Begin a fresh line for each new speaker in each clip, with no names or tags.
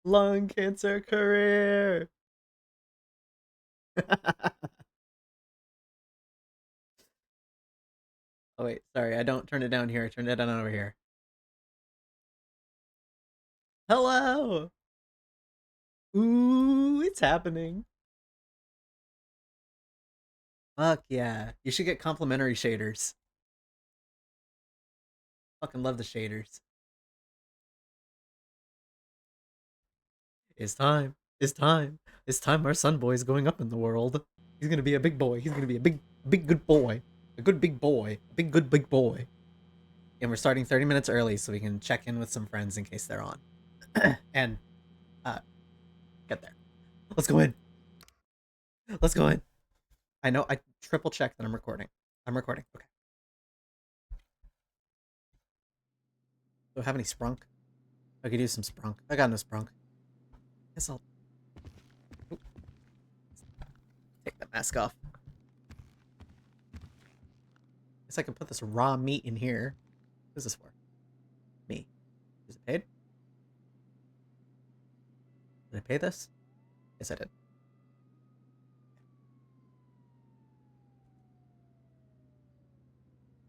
Lung cancer career. Oh wait, sorry, I don't turn it down here. I turn it down over here. Hello. Ooh, it's happening. Fuck yeah. You should get complimentary shaders. Fucking love the shaders. It's time. It's time. It's time our son boy is going up in the world. He's gonna be a big boy. He's gonna be a big good boy. A good big boy. A big good big boy. And we're starting 30 minutes early so we can check in with some friends in case they're on. And uh get there. Let's go in. Let's go in. I know I triple checked that I'm recording. I'm recording. Okay. Do I have any sprunk? I could use some sprunk. I got no sprunk. Guess I'll take that mask off. Guess I can put this raw meat in here. Who's this for? Me. Is it paid? Did I pay this? Yes, I did.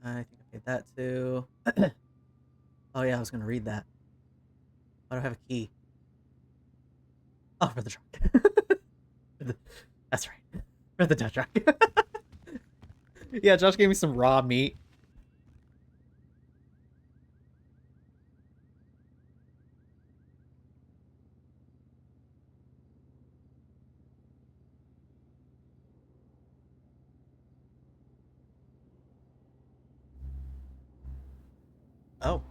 I think I paid that too. Oh yeah, I was gonna read that. Why do I have a key? Oh, for the truck. That's right. For the tow truck. Yeah, Josh gave me some raw meat. Oh.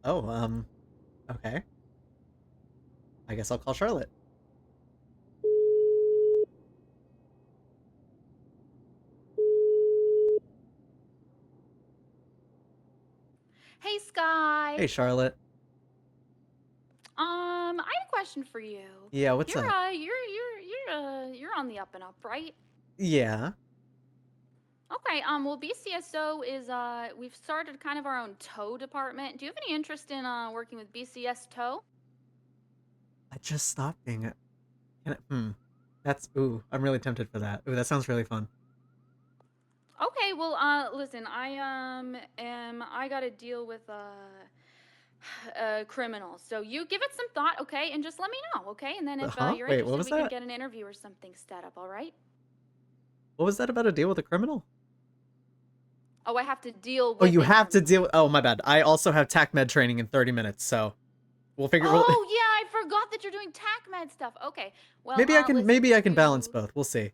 Oh, okay. I guess I'll call Charlotte.
Hey, Sky.
Hey, Charlotte.
I had a question for you.
Yeah, what's
You're
up?
you're on the up and up, right?
Yeah.
Okay. Well, BCSO is we've started kind of our own tow department. Do you have any interest in working with BCS Tow?
I just stopped being it. That's ooh, I'm really tempted for that. Ooh, that sounds really fun.
Okay. Well, listen, I got to deal with criminals. So you give it some thought, okay, and just let me know, okay? And then if
Huh?
you're
Wait, what
interested,
was
we can
that?
get an interview or something set up. All right?
What was that about a deal with a criminal?
Oh, I have to deal
Oh,
with
you
a
have to
criminal.
deal with, oh, my bad. I also have TACMED training in 30 minutes, so we'll
Oh yeah, I forgot that you're doing TACMED stuff. Okay, well, listen,
maybe I
if
can balance
you,
both. We'll see.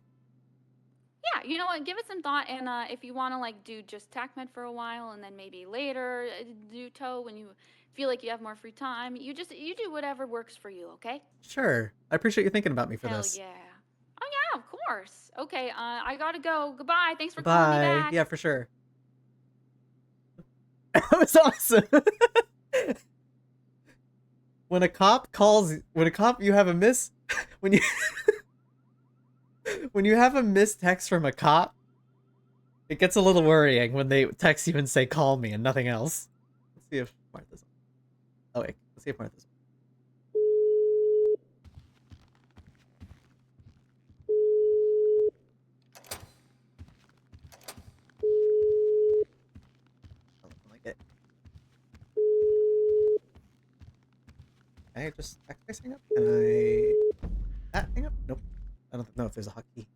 yeah, you know what, give it some thought, and if you want to like do just TACMED for a while, and then maybe later do tow when you feel like you have more free time, you do whatever works for you. Okay?
Sure. I appreciate you thinking about me for
Hell
this.
yeah. Oh yeah, of course. Okay, I gotta go. Goodbye. Thanks for calling me
Bye.
back.
Yeah, for sure. That was awesome. When a cop calls, when a cop, you have a miss, when you, when you have a missed text from a cop, it gets a little worrying when they text you and say, call me and nothing else. Let's see if Martha's on. Oh, wait. Let's see if Martha's on. Like it. Can I just activate hang up? Can I that hang up? Nope. I don't know if there's a hotkey.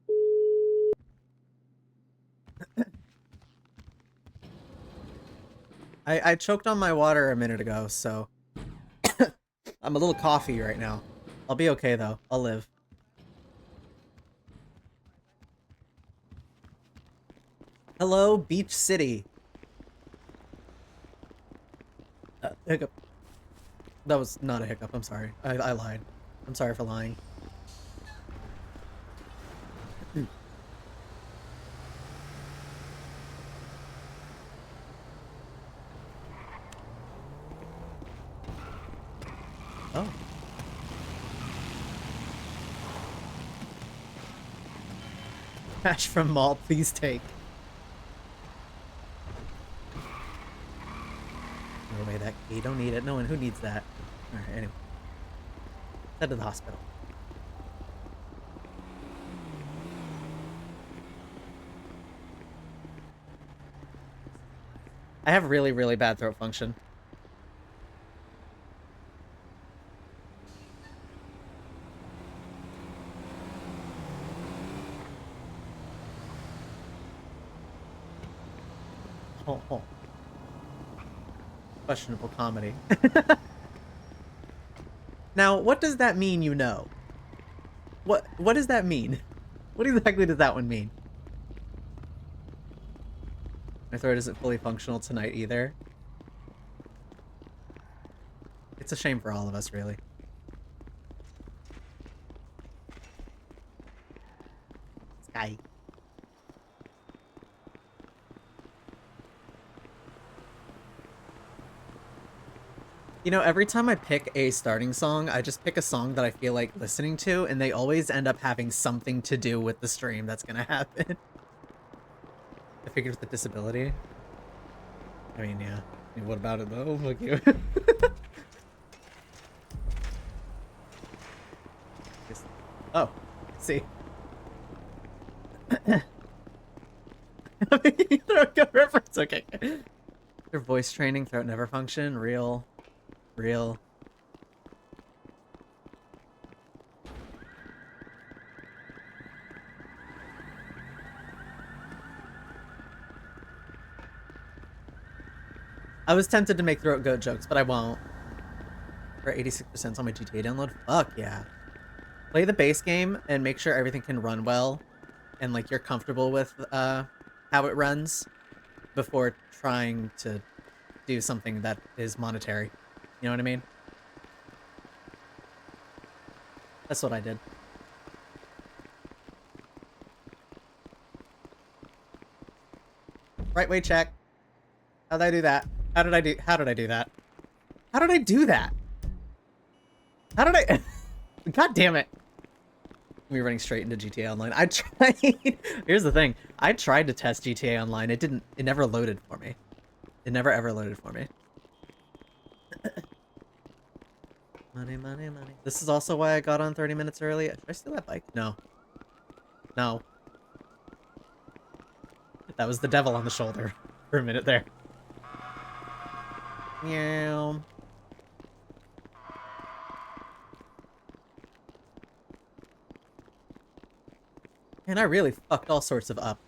I choked on my water a minute ago, so I'm a little coffee right now. I'll be okay though. I'll live. Hello, Beach City. Hiccup. That was not a hiccup. I'm sorry. I lied. I'm sorry for lying. Oh. Cash from mall, please take. Throw away that key. Don't need it. No one who needs that. Alright, anyway. Head to the hospital. I have really, really bad throat function. Oh. Questionable comedy. Now, what does that mean, you know? What does that mean? What exactly does that one mean? My throat isn't fully functional tonight either. It's a shame for all of us, really. Sky. You know, every time I pick a starting song, I just pick a song that I feel like listening to, and they always end up having something to do with the stream that's gonna happen. I figured with the disability. I mean, yeah. I mean, what about it, though? Fuck you. Oh, see. Good reference, okay. Their voice training, throat never function, real. I was tempted to make throat goat jokes, but I won't. For 86% on my GTA download? Fuck yeah. Play the base game and make sure everything can run well and like you're comfortable with how it runs before trying to do something that is monetary. You know what I mean? That's what I did. Right way check. How'd I do that? How did I do that? How did I do that? How did I God damn it. Me running straight into GTA Online. I tried Here's the thing. I tried to test GTA Online. It never loaded for me. It never ever loaded for me. Money. This is also why I got on 30 minutes early. Should I steal that bike? No. That was the devil on the shoulder for a minute there. Meow. And I really fucked all sorts of up.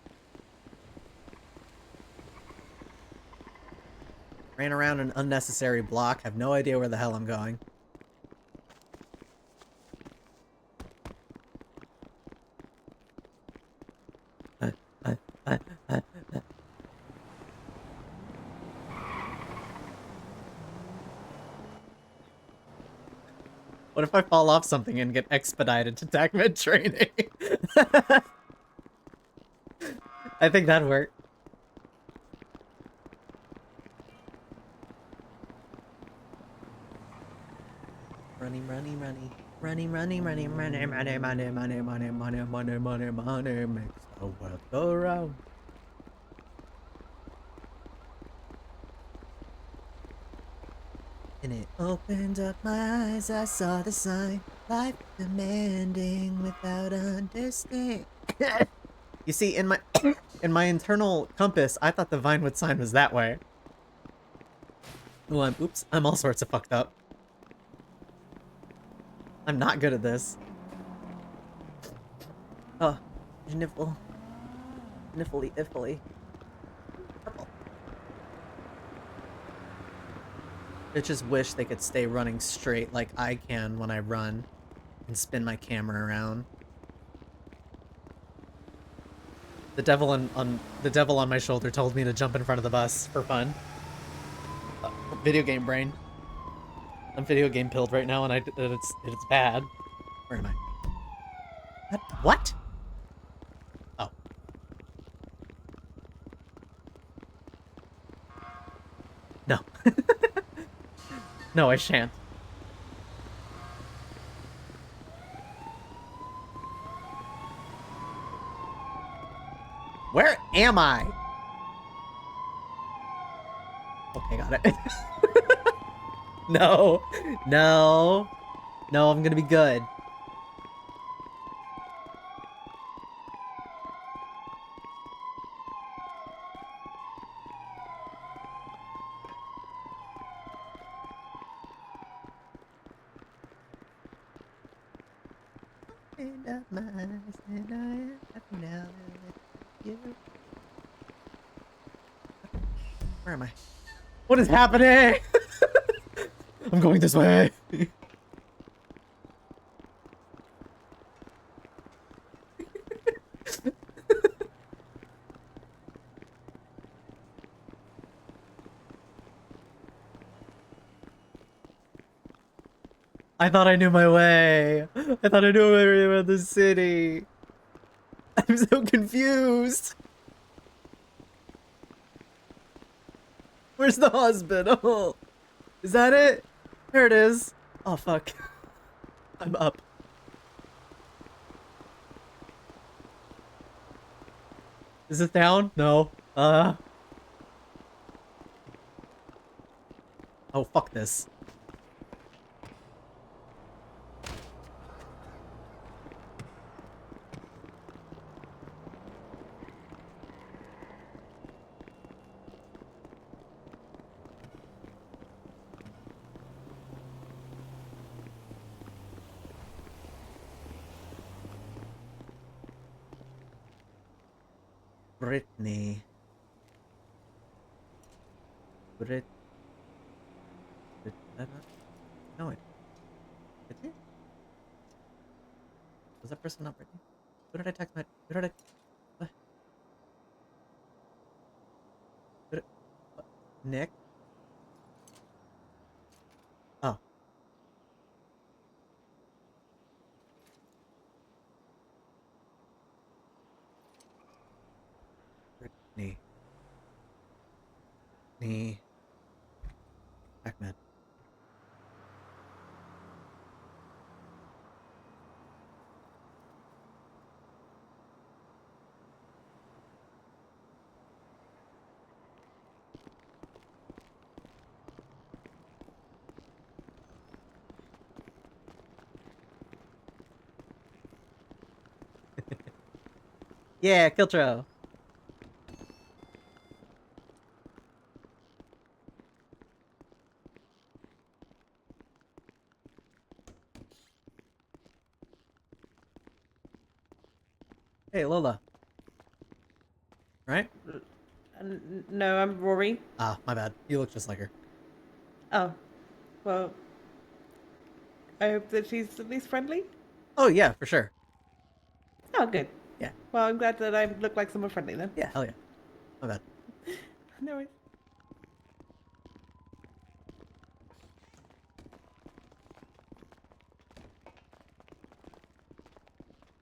Ran around an unnecessary block, have no idea where the hell I'm going. What if I fall off something and get expedited to TACMED training? I think that'd work. Running. Money makes the world go round. And it opened up my eyes, I saw the sign. Life demanding without understanding. You see, in my in my internal compass, I thought the Vinewood sign was that way. Ooh, I'm all sorts of fucked up. I'm not good at this. Oh, niffly. Purple. I just wish they could stay running straight like I can when I run and spin my camera around. The devil on my shoulder told me to jump in front of the bus for fun. Video game brain. I'm video game pilled right now, and it's bad. Where am I? What? Oh. No. No, I shan't. Where am I? Okay, got it. No. No. No, I'm gonna be good. Where am I? What is happening? I'm going this way. I thought I knew my way. I thought I knew my way around the city. I'm so confused. Where's the hospital? Is that it? There it is. Oh, fuck. I'm up. Is this down? No. Oh, fuck this. Brittany. Brit. Did I not? No, Brittany? Was that person not Brittany? Who did I text my? Who did I? What? What? Nick? Oh. Brittany. Knee. TACMED. Yeah, Kiltro. Hey, Lola. Right?
No, I'm Rory.
Ah, my bad. You look just like her.
Oh, well, I hope that she's at least friendly.
Oh, yeah, for sure.
Oh, good.
Yeah.
Well, I'm glad that I look like someone friendly then.
Yeah, hell yeah. My bad.
No worries.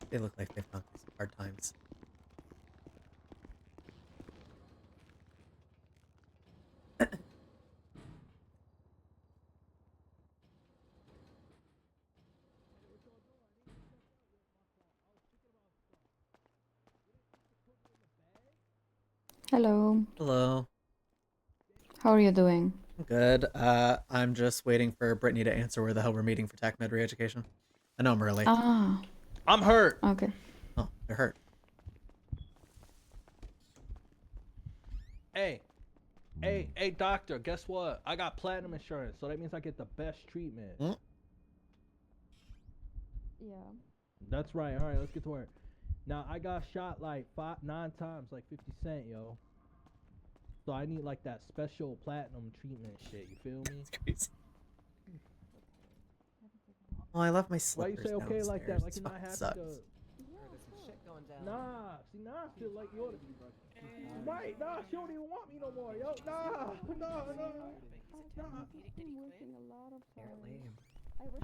They look like they've gone through some hard times.
Hello,
Hello.
how are you doing?
I'm good. I'm just waiting for Brittany to answer where the hell we're meeting for TACMED re-education. I know I'm early.
Ah,
I'm hurt.
okay.
Oh, they're hurt.
Hey, doctor, guess what? I got platinum insurance, so that means I get the best treatment.
Hmm?
Yeah.
That's right. All right, let's get to work. Now, I got shot like 9 times, like 50 Cent, yo. So I need like that special platinum treatment shit, you feel me?
It's crazy. Oh, I left my
Why you
slippers
say okay
downstairs.
like that? Like
This
you're not
fucking
happy
sucks.
to... Nah, see, now I feel like you're the... Right, nah, she don't even want me no more, yo. Nah.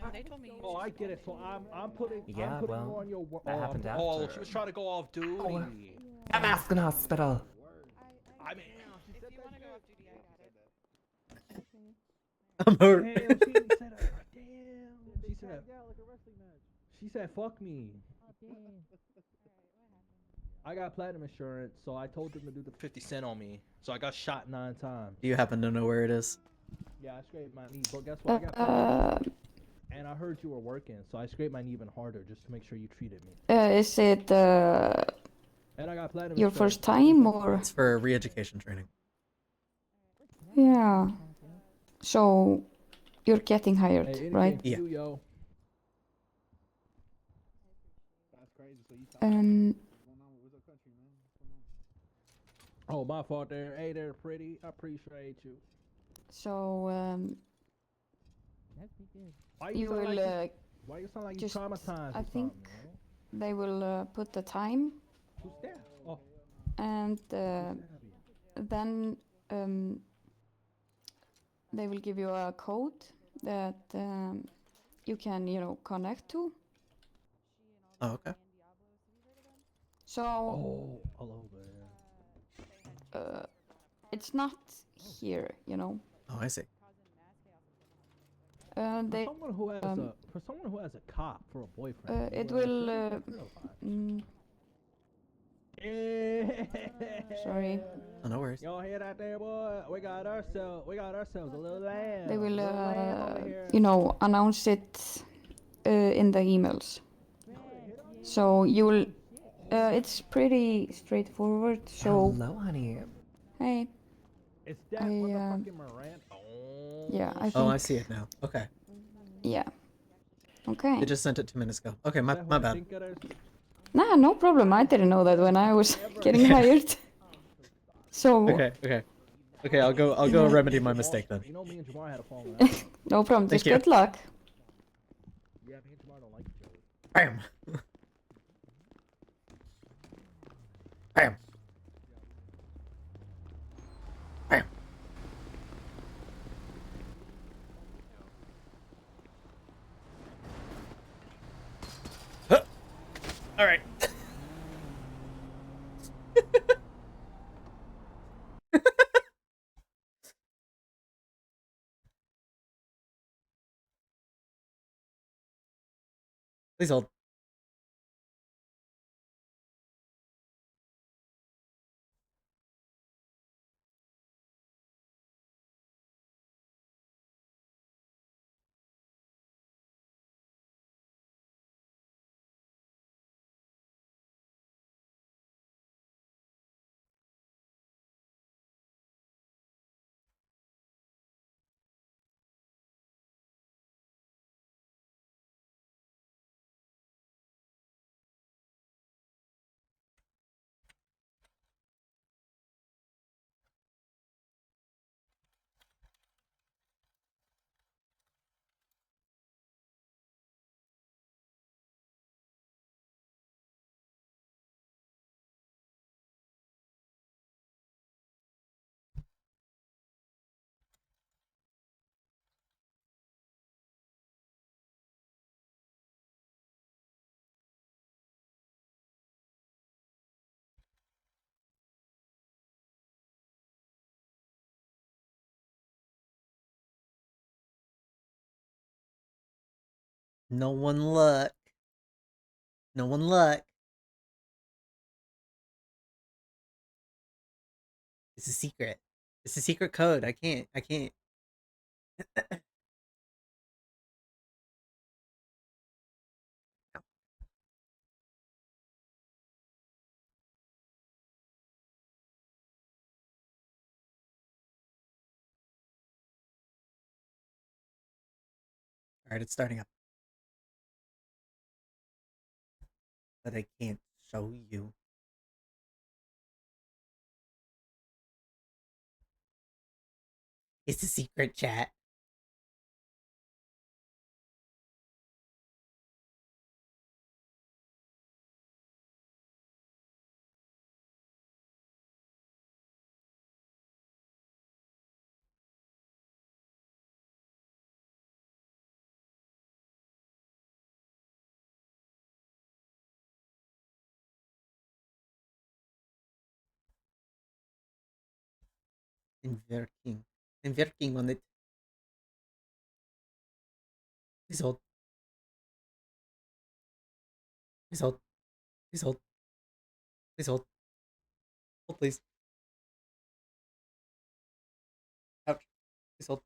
No, they told me.
Oh, I get it. So I'm putting
Yeah,
you
well,
on your
that happened
Oh,
after.
she was trying to go off duty.
Oh, I'm asking hospital.
I mean,
If you want to go off duty, I got it.
I'm hurt.
damn, she said, damn. She said, fuck me. I got platinum insurance, so I told them to do the 50 cent on me. So I got shot 9 times.
Do you happen to know where it is?
Yeah, I scraped my knee, but guess what? I got platinum
Uh,
insurance, and I heard you were working, so I scraped my knee even harder just to make sure you treated me.
is it
And I got platinum
your
insurance.
first time or?
It's for re-education training.
Yeah. So you're getting hired,
Hey, anything
right?
for
Yeah.
you, yo. That's crazy. So you
Um.
Oh, my fault there. Hey, they're pretty. I appreciate you.
So
Why
you
sound
will.
like why you sound like you
just-
traumatized
I
or
think
something, yo?
they will put the time,
Who's there? Oh,
and
who's that?
then they will give you a code that you can, connect to.
Oh, okay.
So
Oh, a little bit. Yeah.
it's not here,
Oh, I see.
They
For someone who has a cop for a boyfriend,
it
you,
will.
shouldn't be criticized. Yeah.
Sorry.
Oh, no worries.
Y'all hear that there, boy? We got ourselves a little lamb.
They will,
little lamb over here.
announce it in the emails. So you will. It's pretty straightforward. So
Hello, honey.
hey,
It's that
I,
motherfucking Miranda. Oh,
yeah, I
Oh, I
think.
see it now. Okay.
Yeah. Okay.
They just sent it 2 minutes ago. Okay, my
Is that who I
bad.
think it is?
Nah, no problem. I didn't know that when I was getting hired. So
Okay, I'll go remedy my mistake then.
You know, me and Jamar had a falling out.
no problem.
Thank
Just
you.
good luck.
Yeah, me and Jamar don't like each other.
Bam! Bam! Bam! Huh. All right. Please hold. No one look. No one look. It's a secret. It's a secret code. I can't. Alright, it's starting up. But I can't show you. It's a secret chat. I'm working. I'm working on it. Please hold. Please hold. Please hold. Please hold. Hold, please. Ouch. Please hold.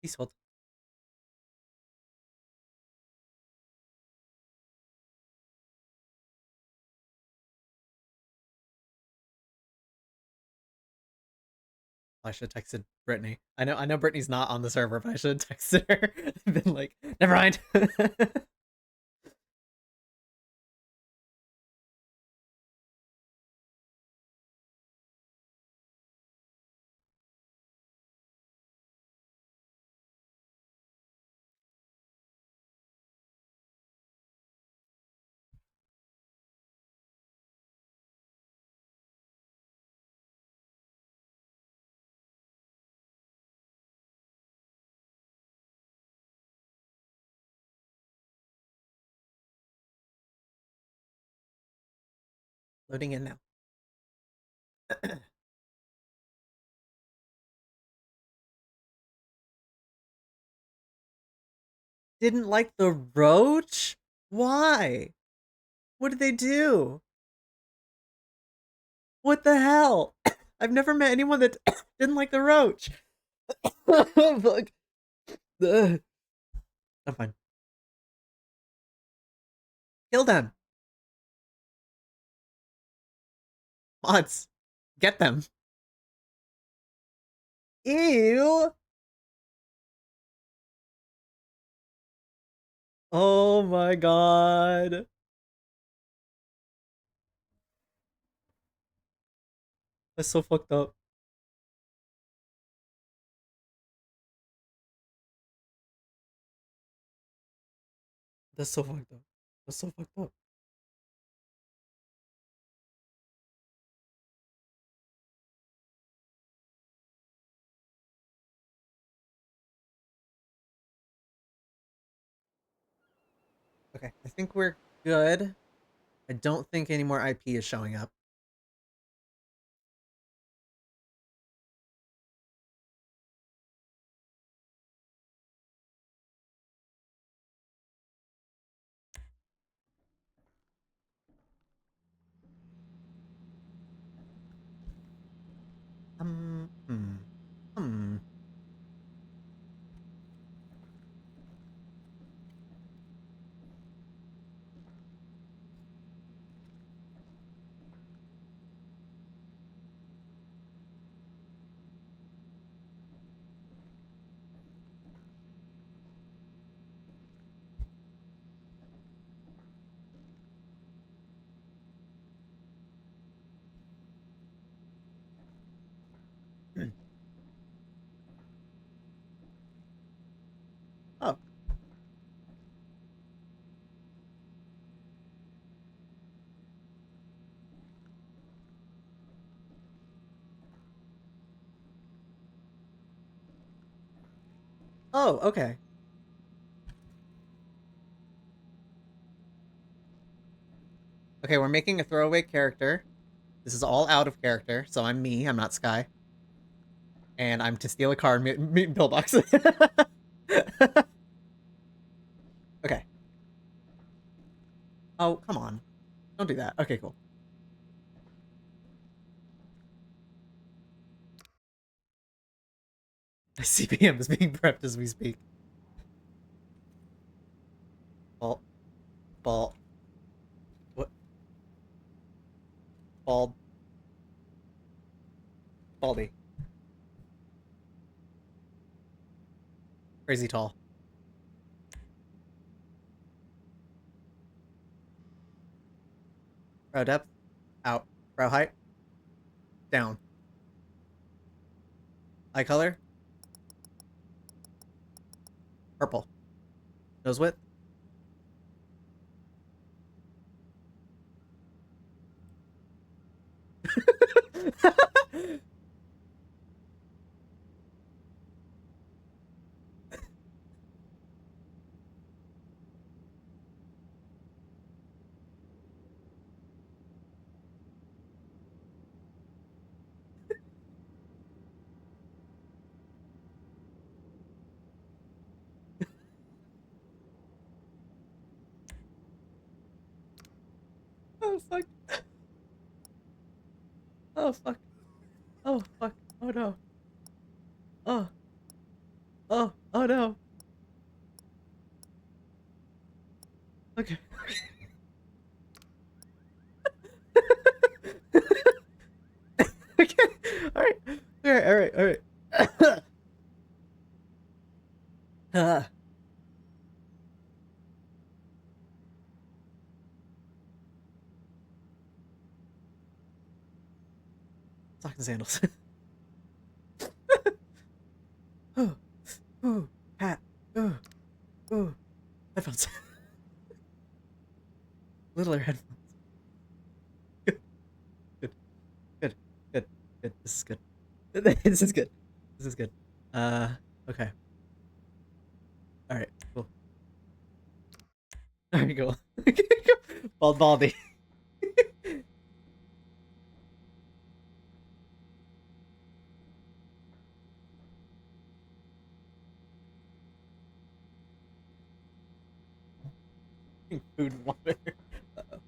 Please hold. I should have texted Brittany. I know Brittany's not on the server, but I should have texted her and been like, never mind. Loading in now. Didn't like the roach? Why? What did they do? What the hell? I've never met anyone that didn't like the roach. Fuck. Ugh. I'm fine. Kill them. Mods. Get them. Ew. Oh my god. That's so fucked up. That's so fucked up. That's so fucked up. Okay, I think we're good. I don't think any more IP is showing up. Hmm. Hmm. Oh. Oh, okay. Okay, we're making a throwaway character. This is all out of character, so I'm me, I'm not Sky. And I'm to steal a car and mutant pillbox. Okay. Oh, come on. Don't do that. Okay, cool. CPM is being prepped as we speak. Ball. Ball. What? Bald. Baldy. Crazy tall. Brow depth. Out. Brow height. Down. Eye color. Purple. Nose width. fuck. Oh fuck. Oh fuck. Oh no. Oh. Oh. Oh no. Okay. Okay. All right. All right. All right. All right. Ah. Socks and sandals. Oh. Ooh. Hat. Ooh. Ooh. Headphones. Littler headphones. Good. Good. Good. Good. Good. This is good. This is good. This is good. Okay. All right. Cool. There you go. Bald Baldy. Food and water. Uh-oh.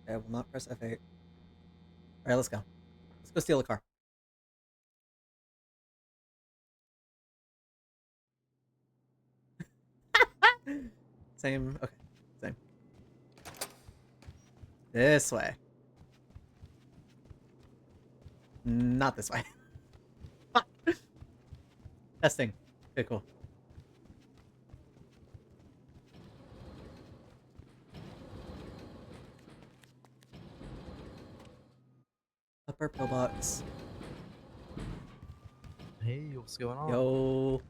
I will not press F8. All right, let's go. Let's go steal a car. Same. Okay. Same. This way. Not this way. Fuck. Testing. Okay, cool. Upper pillbox.
Hey, what's going on?
Yo.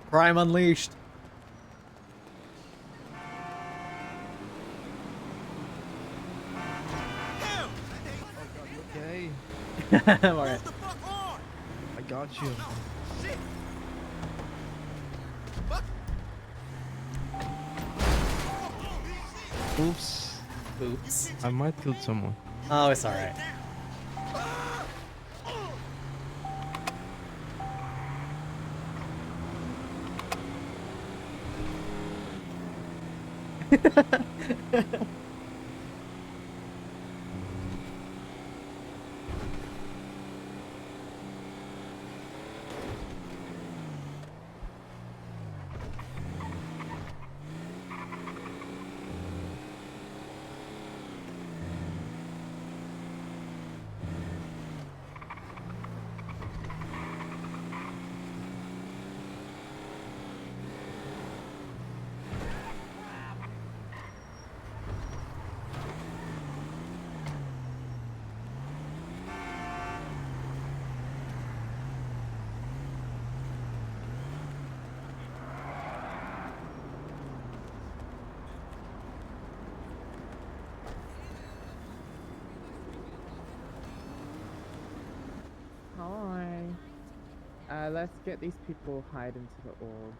Crime unleashed.
Okay,
I'm alright.
I got you. Oops,
Oops.
I might kill someone.
Oh, it's alright.
Hi. Let's get these people hide into the org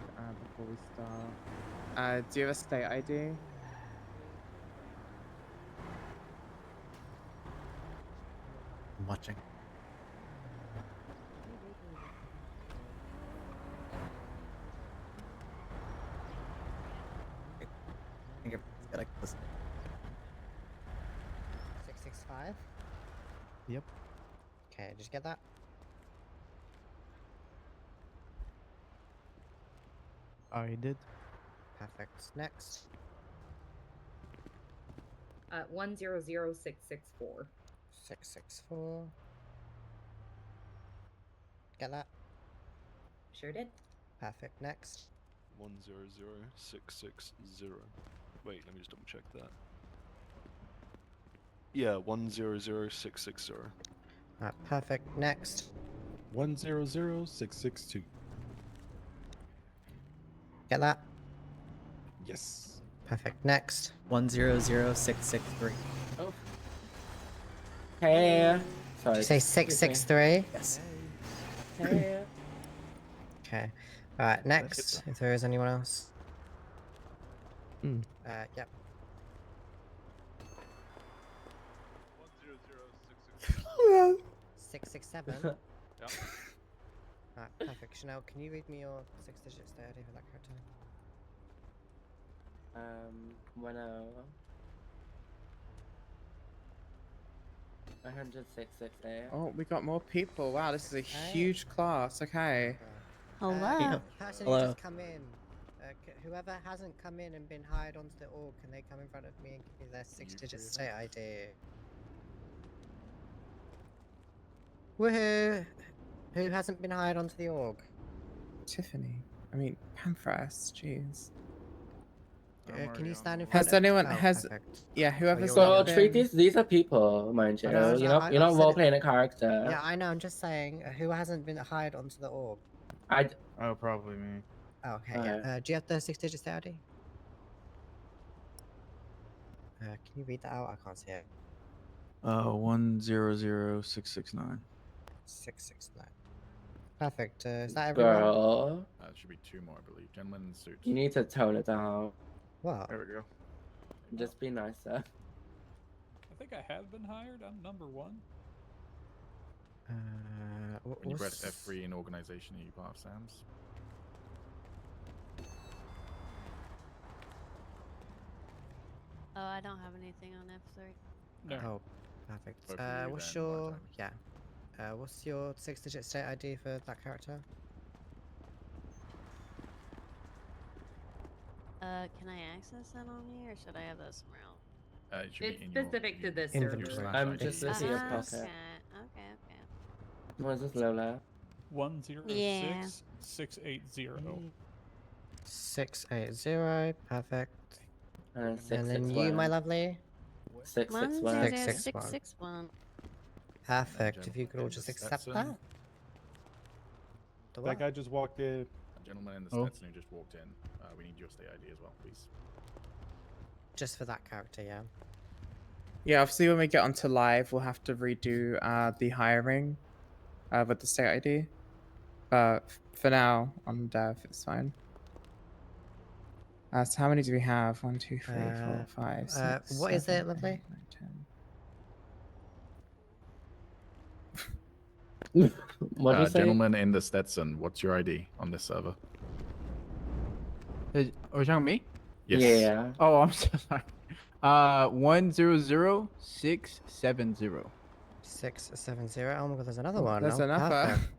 before we start. Do you have a state ID?
I'm watching. I think everything's gotta listen.
665?
Yep.
Okay, did you get that?
I did.
Perfect. Next.
100664.
664. Get that?
Sure did.
Perfect. Next.
100660. Wait, let me just double check that. Yeah, 100660.
Perfect. Next.
100662.
Get that?
Yes.
Perfect. Next.
100663.
Oh. Hey.
Did
Sorry.
you say 663?
Yes.
Hey.
Okay. Alright, next. If there is anyone else.
Hmm.
Yep. 667.
Yep.
Alright, perfect. Chanel, can you read me your 6-digit state ID for that character?
106.6A. Oh, we got more people. Wow, this is a
Okay.
huge class. Okay.
Hello.
Person who
Hello.
just come in. Whoever hasn't come in and been hired onto the org, can they come in front of me and give me their 6-digit state ID? Woohoo! Who hasn't been hired onto the org?
Tiffany. I mean, Pamphras. Jeez.
Can you stand in front
Has
of...
anyone
Oh,
has?
perfect.
Yeah, whoever's
you're
not
not.
been.
These are people, mind you.
Oh, no,
you're
I-
not you're
I've
not
said
role
it-
playing a character.
Yeah, I know, I'm just saying, who hasn't been hired onto the org?
Oh, probably me.
Oh, okay, yeah. Do you have the 6-digit state ID? Can you read that out? I can't see it.
100669.
669. Perfect. Is that everyone?
Girl,
It should be 2 more, I believe. Gentlemen in suits.
you need to tone it down.
What?
There we go.
Just be nicer.
I think I have been hired. I'm number 1.
When you press F3 in organization, are you part of SAMS?
Oh, I don't have anything on F3.
No.
Oh, perfect.
Both of you
What's
then,
your...
right,
Yeah. What's your 6-digit state ID for that character?
Can I access that on here, or should I have that somewhere else?
It should
It's
be in your
specific to this
inventory.
server.
I'm
just
It's-
looking at
Okay,
pocket.
okay.
What is this, Lola?
106680.
680, perfect.
And
And then you, my lovely?
661.
661.
Perfect. If you could all just accept that. The
That
what?
guy just walked in.
A gentleman in the
Oh.
Stetson who just walked in. We need your state ID as well, please.
Just for that character, yeah.
Yeah, obviously when we get onto live, we'll have to redo the hiring with the state ID. But for now, on dev, it's fine. So how many do we have? 1, 2, 3, 4, 5, 6.
What is
7,
it, lovely?
8, 9, 10.
What do you say?
Gentleman in the Stetson, what's your ID on this server?
Are you talking about me?
Yes.
Yeah.
Oh, I'm so sorry. 100670.
670. Oh my god, there's another one.
There's
Oh,
another.
perfect.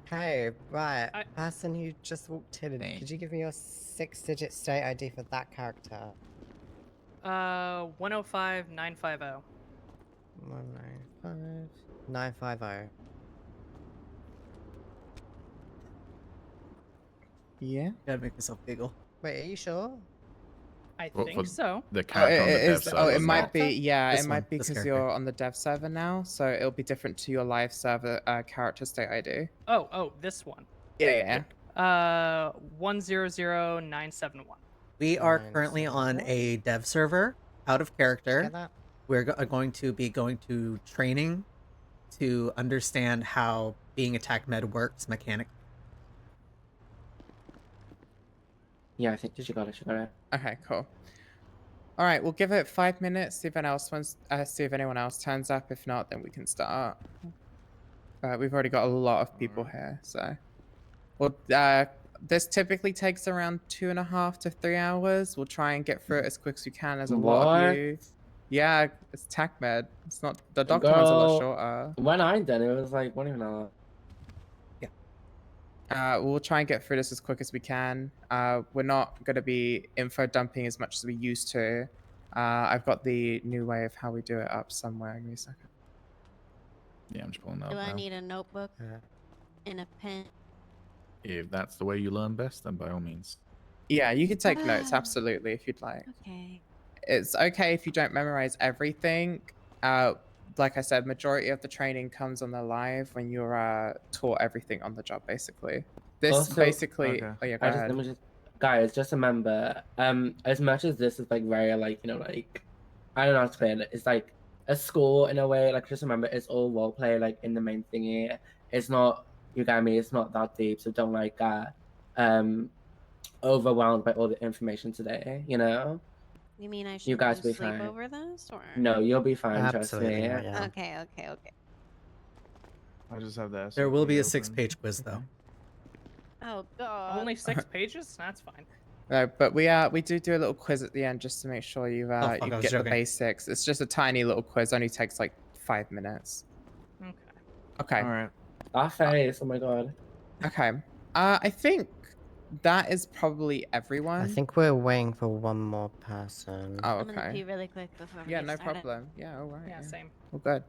Okay, right. Person who just walked in, could you give me your 6-digit state ID for that character?
105950.
195950.
Yeah.
Gotta make myself giggle.
Wait, are you sure?
I
Well,
think
for
so.
The
Oh,
character on the dev
it
server,
might
not-
be. Yeah,
This
it
one,
might be
this
because
character.
you're on the dev server now, so it'll be different to your live server character state ID.
Oh, this one.
Yeah.
100971.
We are currently on a dev server, out of character.
Get that?
We're going to be going to training to understand how being a TACMED works mechanically.
Yeah, I think she got it.
Okay, cool. All right, we'll give it 5 minutes. See if anyone else turns up. If not, then we can start. We've already got a lot of people here, so. Well, this typically takes around 2.5 to 3 hours. We'll try and get through it as quick as we can. As a lot of
What?
you. Yeah, it's TACMED. It's not the doctor one's a lot
Girl,
shorter.
When I done it, it was like 1 even hour.
We'll try and get through this as quick as we can. We're not going to be info dumping as much as we used to. I've got the new way of how we do it up somewhere. Give me a second.
Yeah, I'm just pulling that
Do
up
I
now.
need a notebook and a pen?
If that's the way you learn best, then by all means.
Yeah, you can take notes, absolutely, if you'd like.
Okay.
It's okay if you don't memorize everything. Like I said, majority of the training comes on the live when you're taught everything on the job, basically. This
Also-
basically...
Okay.
Oh, yeah, go ahead.
Guys, just remember, as much as this is like very like, you know, like, I don't know how to explain it. It's like a school in a way. Like, just remember, it's all role play like in the main thingy. It's not You get me? It's not that deep, so don't like overwhelmed by all the information today. You know.
You mean I should
You guys
lose
will be
sleep
fine.
over this, or?
No, you'll be fine.
Absolutely
Trust
not,
me.
yeah.
Okay, okay, okay.
I just have that.
There will be a 6-page quiz though.
Oh god.
Only 6 pages? That's fine.
No, but we do a little quiz at the end just to make sure you
fuck,
you
I was
get the
joking.
basics. It's just a tiny little quiz. Only takes like 5 minutes.
Okay.
Okay.
All right.
Our face. Oh my god.
Okay. I think that is probably everyone.
I think we're waiting for one more person.
Oh,
I'm gonna pee
okay.
really quick before we
Yeah,
get
no
started.
problem. Yeah, all right.
Yeah, same.
All good.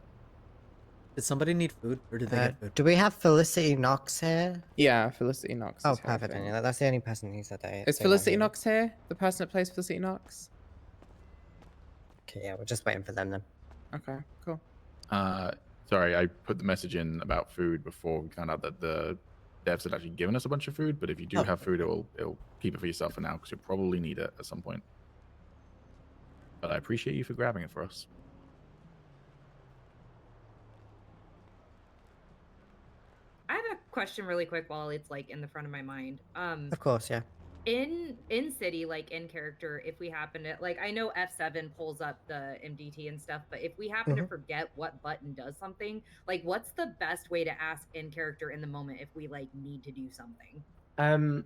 Did somebody need food, or did they get food?
Do we have Felicity Knox here?
Yeah, Felicity Knox.
Oh,
is here, I
perfect.
think.
Yeah, that's the only person who said that.
Is Felicity Knox here? The person that plays Felicity Knox?
Okay, yeah, we're just waiting for them then.
Okay, cool.
Sorry, I put the message in about food before we found out that the devs had actually given us a bunch of food. But if you do have food, it'll keep it for yourself for now because you'll probably need it at some point. But I appreciate you for grabbing it for us.
I have a question really quick while it's like in the front of my mind.
Of course, yeah.
In city, like in character, if we happen to like, I know F7 pulls up the MDT and stuff, but if we happen to forget what button does something, like what's the best way to ask in character in the moment if we like need to do something?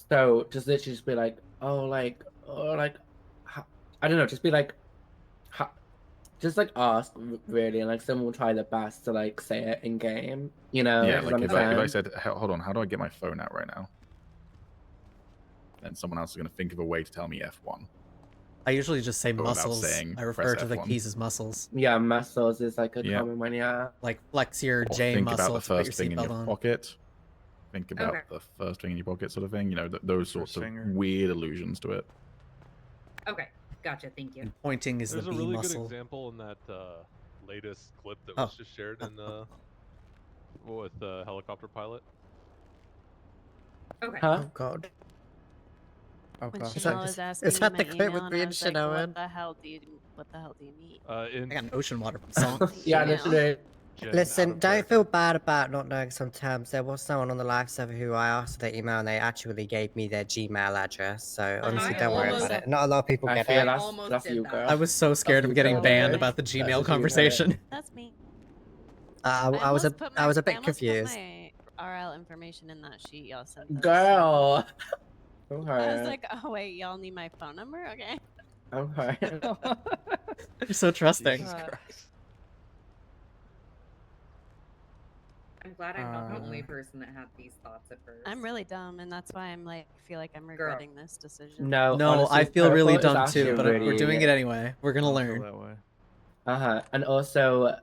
So just literally just be like, I don't know, just be like, just like ask really, and like someone will try their best to like say it in game. You know?
Yeah,
Does that
like
make
if I
sense?
said, hold on, how do I get my phone out right now? Then someone else is going to think of a way to tell me F1.
I usually just say
But without
muscles.
saying,
I refer
press
to the
F1.
keys as muscles.
Yeah, muscles is like a
Yeah.
common one. Yeah.
Like flex your
Or
J
think
muscle
about the
to put your
first thing in
seatbelt
your
on.
pocket. Think about
Okay.
the first thing in your pocket, sort of thing. You know, those sorts of
finger.
weird allusions to it.
Okay, gotcha. Thank you.
And pointing is
There's
the
a
B
really
muscle.
good example in that latest clip that
Oh.
was just shared in with the helicopter pilot.
Okay.
Huh?
Oh god. Oh
When
god.
Chanel was asking
Is that
me
the
my
clip
email,
with
and
me
I
and
was like,
Chanel
what
in?
the hell do you mean?
I got an ocean water from song.
Yeah,
Email.
literally.
Jen,
Listen,
out of
don't
character.
feel bad about not knowing some terms. There was someone on the live server who I asked for their email and they actually gave me their Gmail address. So honestly,
I
don't worry
almost-
about it. Not a lot of people
I
get
feel
it.
that's
almost did
you,
that.
girl.
I was so scared of
you,
getting
girl.
banned
Okay.
about the
That's
Gmail
what you
conversation.
That's me.
I was
almost put
I was a
I
bit
almost
confused.
Put my RL information in that sheet y'all sent us.
Girl.
I was
Okay.
like, oh wait, y'all need my phone number? Okay.
Okay.
You're so trusting.
Jesus
Uh,
Christ.
I'm glad I'm not the only person that had these thoughts at first.
I'm really dumb, and that's why I'm like feel like I'm regretting this decision.
No,
No,
honestly,
I feel really
Purple is
dumb
actually
too, but
really...
we're doing it anyway. We're gonna learn.
That way.
And also,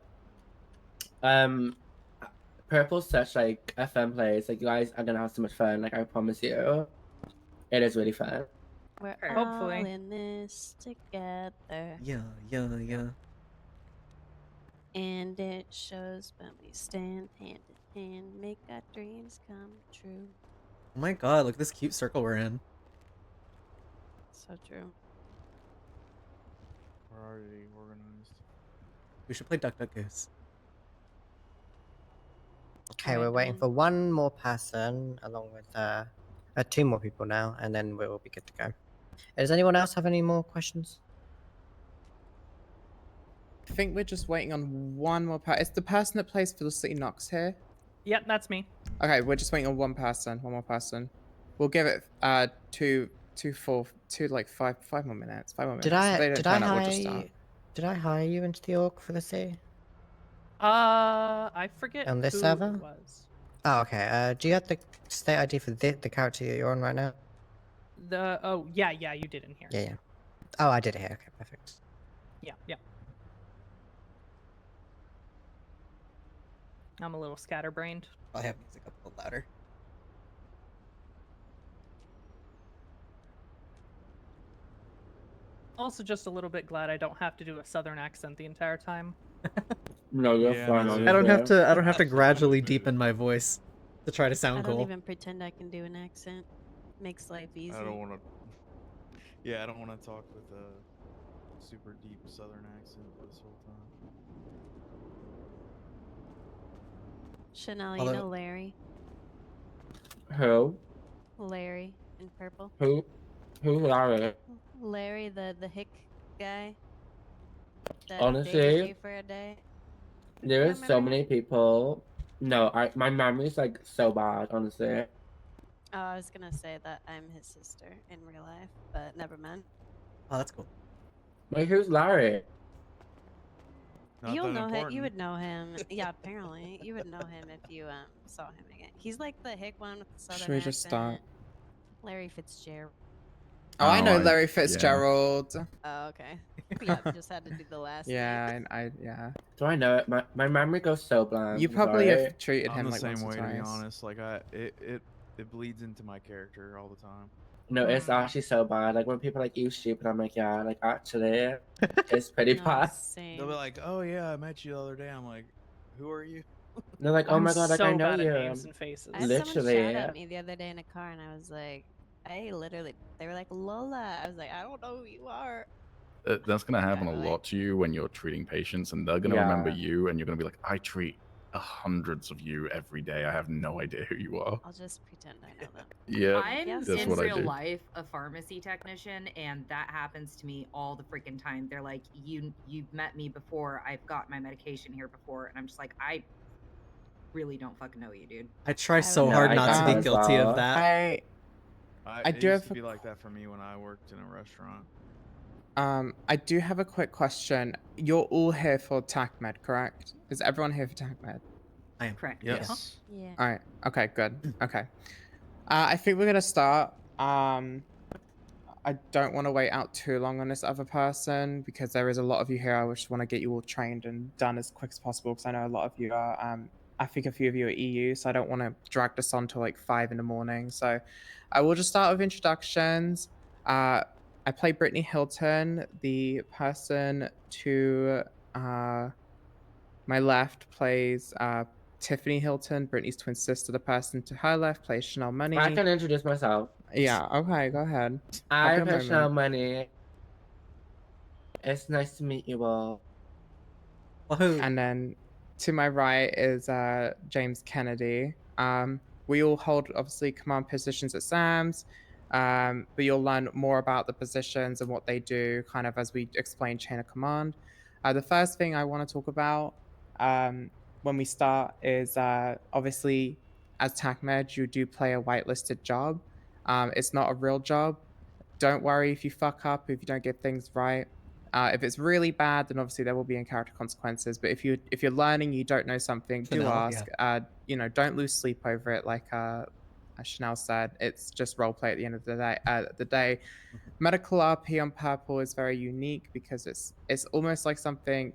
Purple's such like a fun place. Like you guys are gonna have so much fun. Like I promise you, it is really fun.
We're
Hopefully.
all in this together,
Yeah, yeah, yeah.
and it shows when we stand hand in hand, make our dreams come true.
Oh my god, look at this cute circle we're in.
So true.
We're already organized.
We should play Duck Duck Goose.
Okay, we're waiting for one more person along with 2 more people now, and then we'll be good to go. Does anyone else have any more questions?
I think we're just waiting on one more person. Is the person that plays Felicity Knox here?
Yep, that's me.
Okay, we're just waiting on one more person. We'll give it 5 more minutes. 5 more minutes.
Did
If
I
they don't turn up, we'll just
hire
start.
did I hire you into the org for the city
I forget
on this
who
server?
it was.
Oh, okay. Do you have the state ID for the character that you're on right now?
Yeah, you did in here.
Yeah, yeah. Oh, I did it here. Okay, perfect.
Yeah. I'm a little scatterbrained.
I have music up a little louder.
Also, just a little bit glad I don't have to do a southern accent the entire time.
No, you're fine.
I don't have to gradually deepen my voice to try to sound
I don't
cool.
even pretend I can do an accent. Makes life easy.
I don't want to. Yeah, I don't want to talk with a super deep Southern accent this whole time.
Chanel, you
Although-
know Larry?
Who?
Larry in purple.
Who? Who's Larry?
Larry, the hick guy. That
Honestly,
dated you for a day.
there
You
is so
remember
many
him?
people. No, my memory's like so bad, honestly.
Oh, I was gonna say that I'm his sister in real life, but never mind.
Oh, that's cool.
Wait, who's Larry?
Not
You'll
that
know him. You
important.
would know him. Yeah, apparently you would know him if you saw him again. He's like the hick one with the southern
Should we just start?
accent. Larry Fitzgerald.
Oh, I know
I-
Larry
yeah.
Fitzgerald.
Oh, okay. Yeah, just had to do the last name.
Yeah, yeah.
Do I know it? My memory goes so blank.
You
I'm
probably
sorry.
have treated
I'm
him
the
like
same
once or
way, to be
twice.
honest. Like it bleeds into my character all the time.
No, it's actually so bad. Like when people are like, you stupid, I'm like, yeah, like actually, it's pretty
No,
bad.
same.
They'll be like, "Oh yeah, I met you the other day." I'm like, "Who are you?"
They're like, oh
I'm
my god, like
so
I know
bad
you.
at names and faces.
I had someone
Literally.
shout at me the other day in a car, and I was like, they were like, Lola. I was like, I don't know who you are.
That's gonna happen a
Kinda like-
lot to you when you're treating patients, and they're gonna remember
Yeah.
you, and you're gonna be like, I treat hundreds of you every day. I have no idea who you are.
I'll just pretend I know them.
Yeah,
I'm
Yes,
that's
in
what I
real
do.
life a pharmacy technician, and that happens to me all the freaking time. They're like, you've met me before. I've got my medication here before, and I'm just like, I really don't fucking know you, dude.
I try
I
so
would
hard
never
not to
do
be
that as
guilty of
well.
that.
I
It
do
used
have
to
a
be like that for me when I worked in a restaurant.
I do have a quick question. You're all here for TACMED, correct? Is everyone here for TACMED?
I am.
Correct.
Yes.
Yeah.
All right. Okay. Good. Okay. I think we're gonna start. I don't want to wait out too long on this other person because there is a lot of you here. I just want to get you all trained and done as quick as possible because I know a lot of you are. I think a few of you are EU, so I don't want to drag this on till like 5 in the morning. So I will just start with introductions. I play Brittany Hilton. The person to my left plays Tiffany Hilton, Brittany's twin sister. The person to her left plays Chanel Money.
I can introduce myself.
Yeah, okay, go ahead.
I
Have your
am Chanel
moment.
Money. It's nice to meet you all.
Wahoo.
And then to my right is James Kennedy. We all hold obviously command positions at SAMS, but you'll learn more about the positions and what they do kind of as we explain chain of command. The first thing I want to talk about when we start is obviously as TACMED, you do play a whitelisted job. It's not a real job. Don't worry if you fuck up, if you don't get things right. If it's really bad, then obviously there will be in-character consequences. But if you're learning, you don't know something, do
Chanel,
ask. Don't lose sleep over it. Like Chanel said, it's just role play at the end of the day. Medical RP on Purple is very unique because it's almost like something.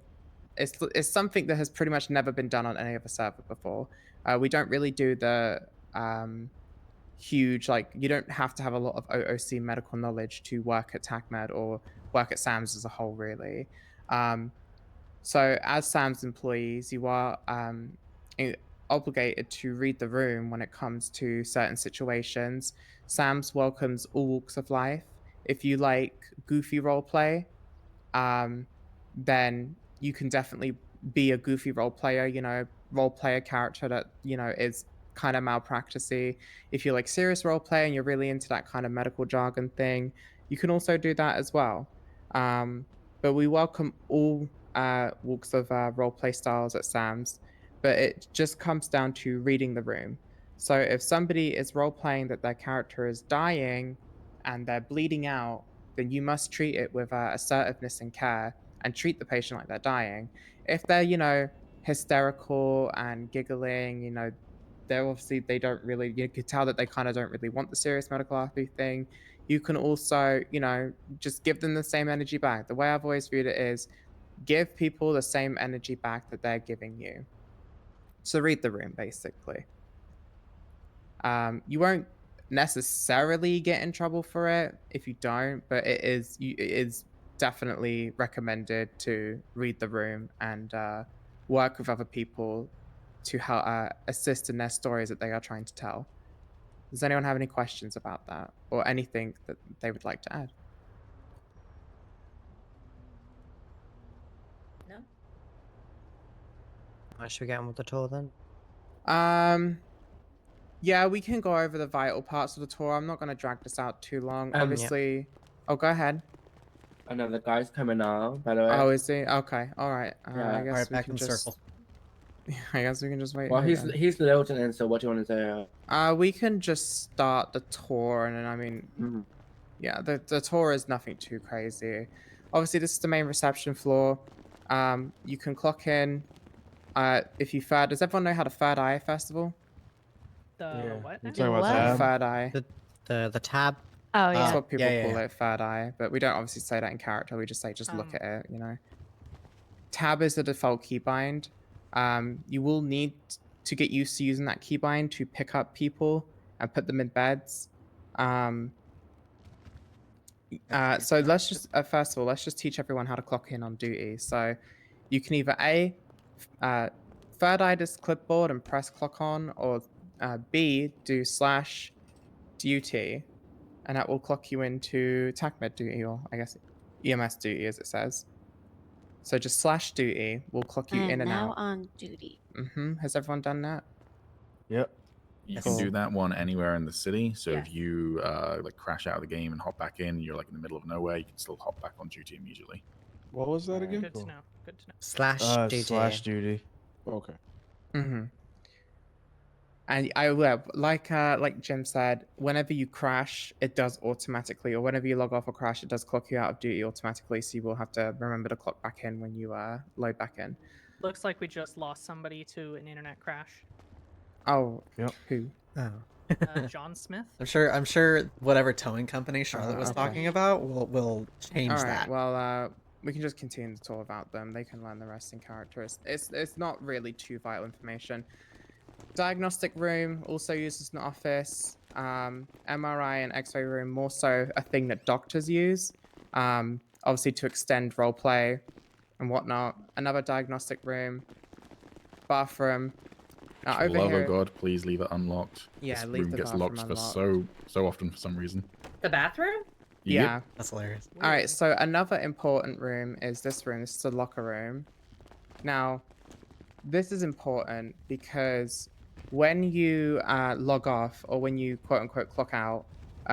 It's something that has pretty much never been done on any other server before. We don't really do the huge, like, you don't have to have a lot of OOC medical knowledge to work at TACMED or work at SAMS as a whole, really. So as SAMS employees, you are obligated to read the room when it comes to certain situations. SAMS welcomes all walks of life. If you like goofy roleplay, then you can definitely be a goofy role player, role player character that, is kind of malpracticey. If you like serious role play and you're really into that kind of medical jargon thing, you can also do that as well. But we welcome all walks of role play styles at SAMS, but it just comes down to reading the room. So if somebody is role playing that their character is dying and they're bleeding out, then you must treat it with assertiveness and care and treat the patient like they're dying. If they're, hysterical and giggling, they don't really, you could tell that they kind of don't really want the serious medical RP thing. You can also, just give them the same energy back. The way I've always viewed it is give people the same energy back that they're giving you. So read the room, basically. You won't necessarily get in trouble for it if you don't, but it is definitely recommended to read the room and work with other people to help assist in their stories that they are trying to tell. Does anyone have any questions about that or anything that they would like to add?
No.
Should we get on with the tour then?
Yeah, we can go over the vital parts of the tour. I'm not going to drag this out too long.
Yeah.
Obviously. Oh, go ahead.
Another guy's coming now, by the way.
Oh, is he? Okay. All right.
Yeah.
I guess
Alright,
we
back
can
in
just.
circle.
I guess we can just wait.
Well,
here then.
he's the lieutenant, so what do you want to say?
We can just start the tour, and then I mean, yeah, the tour is nothing too crazy. Obviously, this is the main reception floor. You can clock in. If you third, does everyone know how to third eye festival?
The what?
You
now?
talking about
What?
tab?
Third eye.
The tab.
Oh
That's
yeah.
what people
yeah,
call
yeah.
it, third eye. But we don't obviously say that in character. We just say just look
Um,
at it. You know. Tab is the default keybind. You will need to get used to using that keybind to pick up people and put them in beds. So let's just first of all, let's just teach everyone how to clock in on duty. So you can either third eye this clipboard and press clock on, or B, do /duty, and that will clock you into TACMED duty, or I guess EMS duty as it says. So just /duty will clock you
I am
in and
now
out.
on duty.
Has everyone done that?
Yep.
You can do that one anywhere in the city. So
Yes.
if you like crash out of the game and hop back in, you're like in the middle of nowhere, you can still hop back on duty immediately.
What was that again?
Good to know. Good to know.
/duty.
/duty. Okay.
And I will like Jim said, whenever you crash, it does automatically, or whenever you log off or crash, it does clock you out of duty automatically. So you will have to remember to clock back in when you load back in.
Looks like we just lost somebody to an internet crash.
Oh,
yep.
Who?
Oh.
John Smith.
I'm sure whatever towing company Charlotte was
okay.
talking about will change
All right.
that.
Well, we can just continue to talk about them. They can learn the rest in characters. It's not really too vital information. Diagnostic room also used as an office. MRI and X-ray room more so a thing that doctors use, obviously to extend roleplay and whatnot. Another diagnostic room, bathroom.
For the
Over
love
here,
of God, please leave it unlocked.
Yeah,
this
leave
room
the
gets
bathroom
locked for
unlocked.
so often for some reason.
The bathroom?
yeah.
Yep.
That's hilarious.
All right, so another important room is this room. This is the locker room. Now, this is important because when you log off or when you quote unquote clock out,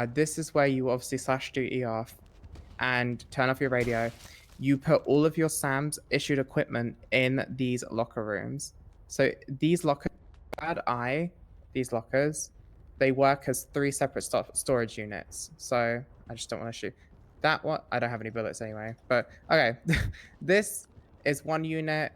this is where you obviously /duty off and turn off your radio. You put all of your SAM's issued equipment in these locker rooms. So these lockers, these lockers, they work as 3 separate storage units. So I just don't want to shoot that one. I don't have any bullets anyway, but okay. This is 1 unit.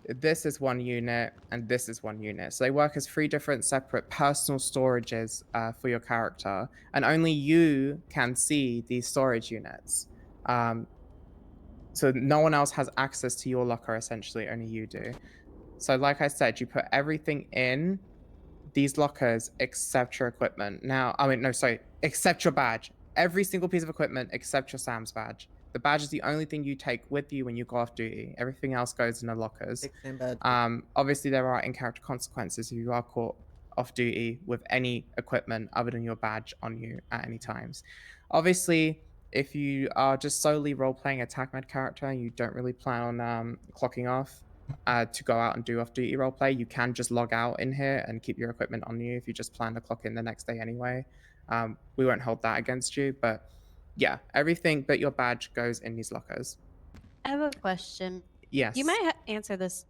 This is 1 unit, and this is 1 unit. So they work as 3 different separate personal storages for your character, and only you can see these storage units. So no one else has access to your locker, essentially, only you do. So like I said, you put everything in these lockers except your equipment. Now, I mean, no, sorry, except your badge. Every single piece of equipment except your SAM's badge. The badge is the only thing you take with you when you go off duty. Everything else goes in the lockers. Obviously, there are in-character consequences if you are caught off duty with any equipment other than your badge on you at any times. Obviously, if you are just solely role-playing a TACMED character and you don't really plan on clocking off to go out and do off-duty roleplay, you can just log out in here and keep your equipment on you if you just plan to clock in the next day anyway. We won't hold that against you, but yeah, everything but your badge goes in these lockers.
I have a question.
Yes.
You might answer this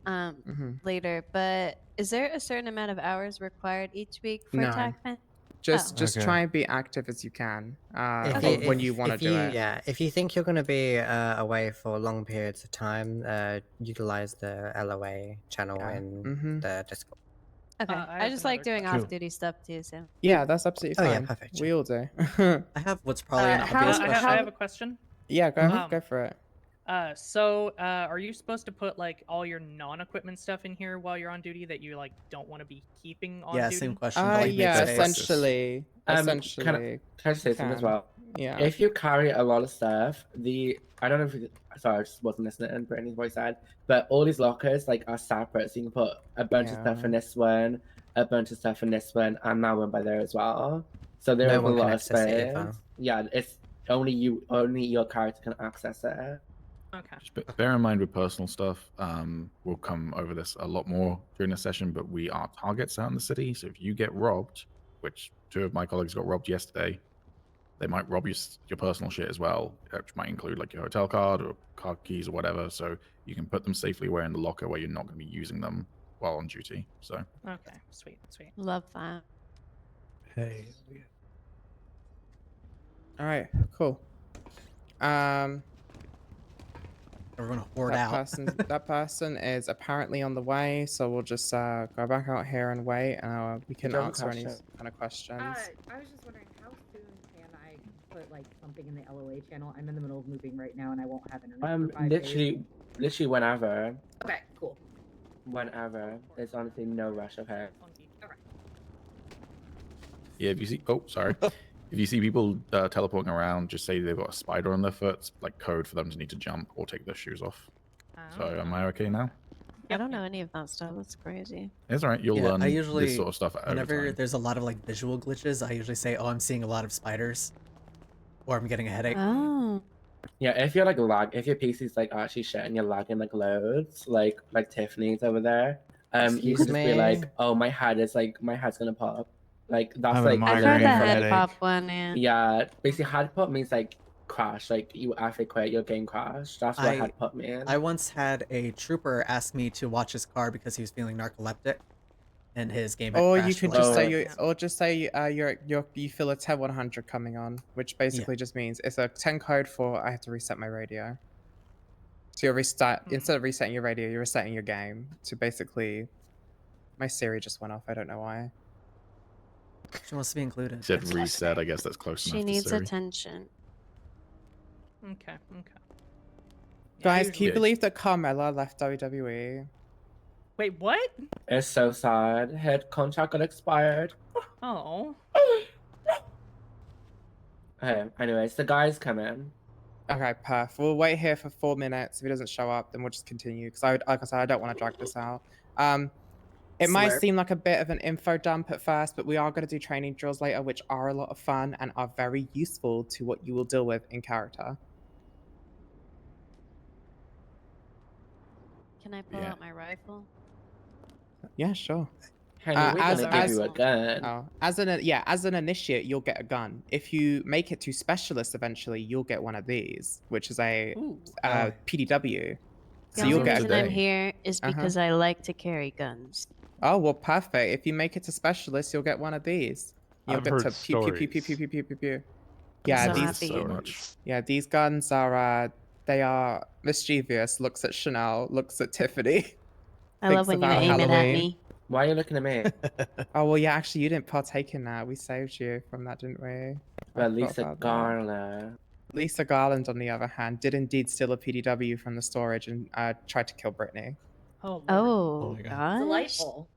later, but is there a certain amount of hours required each week for
No.
TACMED?
Just
Okay.
try and be active as you can
If
when you want to do it.
Yeah, if you think you're going to be away for long periods of time, utilize the LOA channel in the Discord.
Okay. I just like doing off-duty stuff too, so.
Yeah, that's absolutely
Oh,
fine.
yeah, perfect.
We all do.
I have what's probably an
I
obvious question.
have a question.
Yeah, go for it.
Are you supposed to put like all your non-equipment stuff in here while you're on duty that you like don't want to be keeping on
Yeah,
duty?
same question.
Yeah, essentially.
Can
Essentially.
I just say something as
can.
well?
Yeah.
If you carry a lot of stuff, I don't know if sorry, I just wasn't listening to Brittany's voice said, but all these lockers like are separate, so you can put a bunch of stuff in this one, a bunch of stuff in this one, and that one by there as well. So there is
No
a
one can
lot of
access it
space.
either.
Yeah, it's only your character can access it.
Okay.
Just bear in mind with personal stuff, we'll come over this a lot more during the session, but we are targets out in the city. So if you get robbed, which 2 of my colleagues got robbed yesterday, they might rob your personal shit as well, which might include like your hotel card or car keys or whatever. So you can put them safely away in the locker where you're not going to be using them while on duty. So
Okay, sweet.
Love that.
Hey.
All right, cool.
Everyone hoard out.
That person is apparently on the way, so we'll just go back out here and wait, and we can
Joe,
answer any
question.
kind of questions.
I was just wondering, how soon can I put like something in the LOA channel? I'm in the middle of moving right now, and I won't have internet for 5 days.
Literally whenever.
Okay, cool.
Whenever. There's honestly no rush. Okay.
yeah, if you see, if you see people teleporting around, just say they've got a spider on their foot, it's like code for them to need to jump or take their shoes off. So am I okay now?
I don't know any of that stuff. That's crazy.
It's all right. You'll learn
I usually,
this sort of stuff over
whenever
time.
there's a lot of like visual glitches, I usually say, "Oh, I'm seeing a lot of spiders," or "I'm getting a headache."
Oh.
Yeah, if you're like if your PC's like actually shit and you're lagging like loads, like Tiffany's over there, you
Excuse
could just be like,
me?
oh, my head's gonna pop. Like that's
Having a
like
I've
migraine
heard the
for
head
headache.
pop one, yeah.
yeah, basically head pop means like crash, like you after you quit, your game crashed. That's what head pop means.
I once had a trooper ask me to watch his car because he was feeling narcoleptic, and his game had
Or you
crashed
can
for
just
like-
say you feel a 10-100 coming on, which basically just means it's a 10 code for I have to reset my radio. So you're instead of resetting your radio, you're resetting your game. So basically, my Siri just went off. I don't know why.
She wants to be included.
Said reset. I guess that's close
She
enough.
needs
to Siri.
attention.
Okay.
Guys, can you
Yeah.
believe that Carmella left WWE?
Wait, what?
It's so sad. Head contract got expired.
Oh.
Okay, anyways, the guys come in.
Okay, perf. We'll wait here for 4 minutes. If he doesn't show up, then we'll just continue. Because like I said, I don't want to drag this out. It might
Slurp.
seem like a bit of an info dump at first, but we are going to do training drills later, which are a lot of fun and are very useful to what you will deal with in character.
Can I pull out my rifle?
Yeah, sure.
Henry, we're gonna give you a gun.
As an initiate, you'll get a gun. If you make it to specialist eventually, you'll get one of these, which is a PDW.
The
So you'll
only
get a
reason I'm
gun.
here is because I like to carry guns.
Oh well, perfect. If you make it to specialist, you'll get one of these. You'll
I've
get
heard
to pew pew pew pew pew pew pew pew pew. Yeah,
so
these
happy.
Yeah, these guns are they are mischievous. Looks at Chanel, looks at Tiffany.
I love
thinks
when you
about
aim it at
Halloween.
me.
Why are you looking at me?
Oh well, yeah. Actually, you didn't partake in that. We saved you from that, didn't we? I
But
forgot
Lisa
about that.
Garland.
Lisa Garland, on the other hand, did indeed steal a PDW from the storage and tried to kill Brittany.
Oh.
Oh,
my
gosh.
Delightful.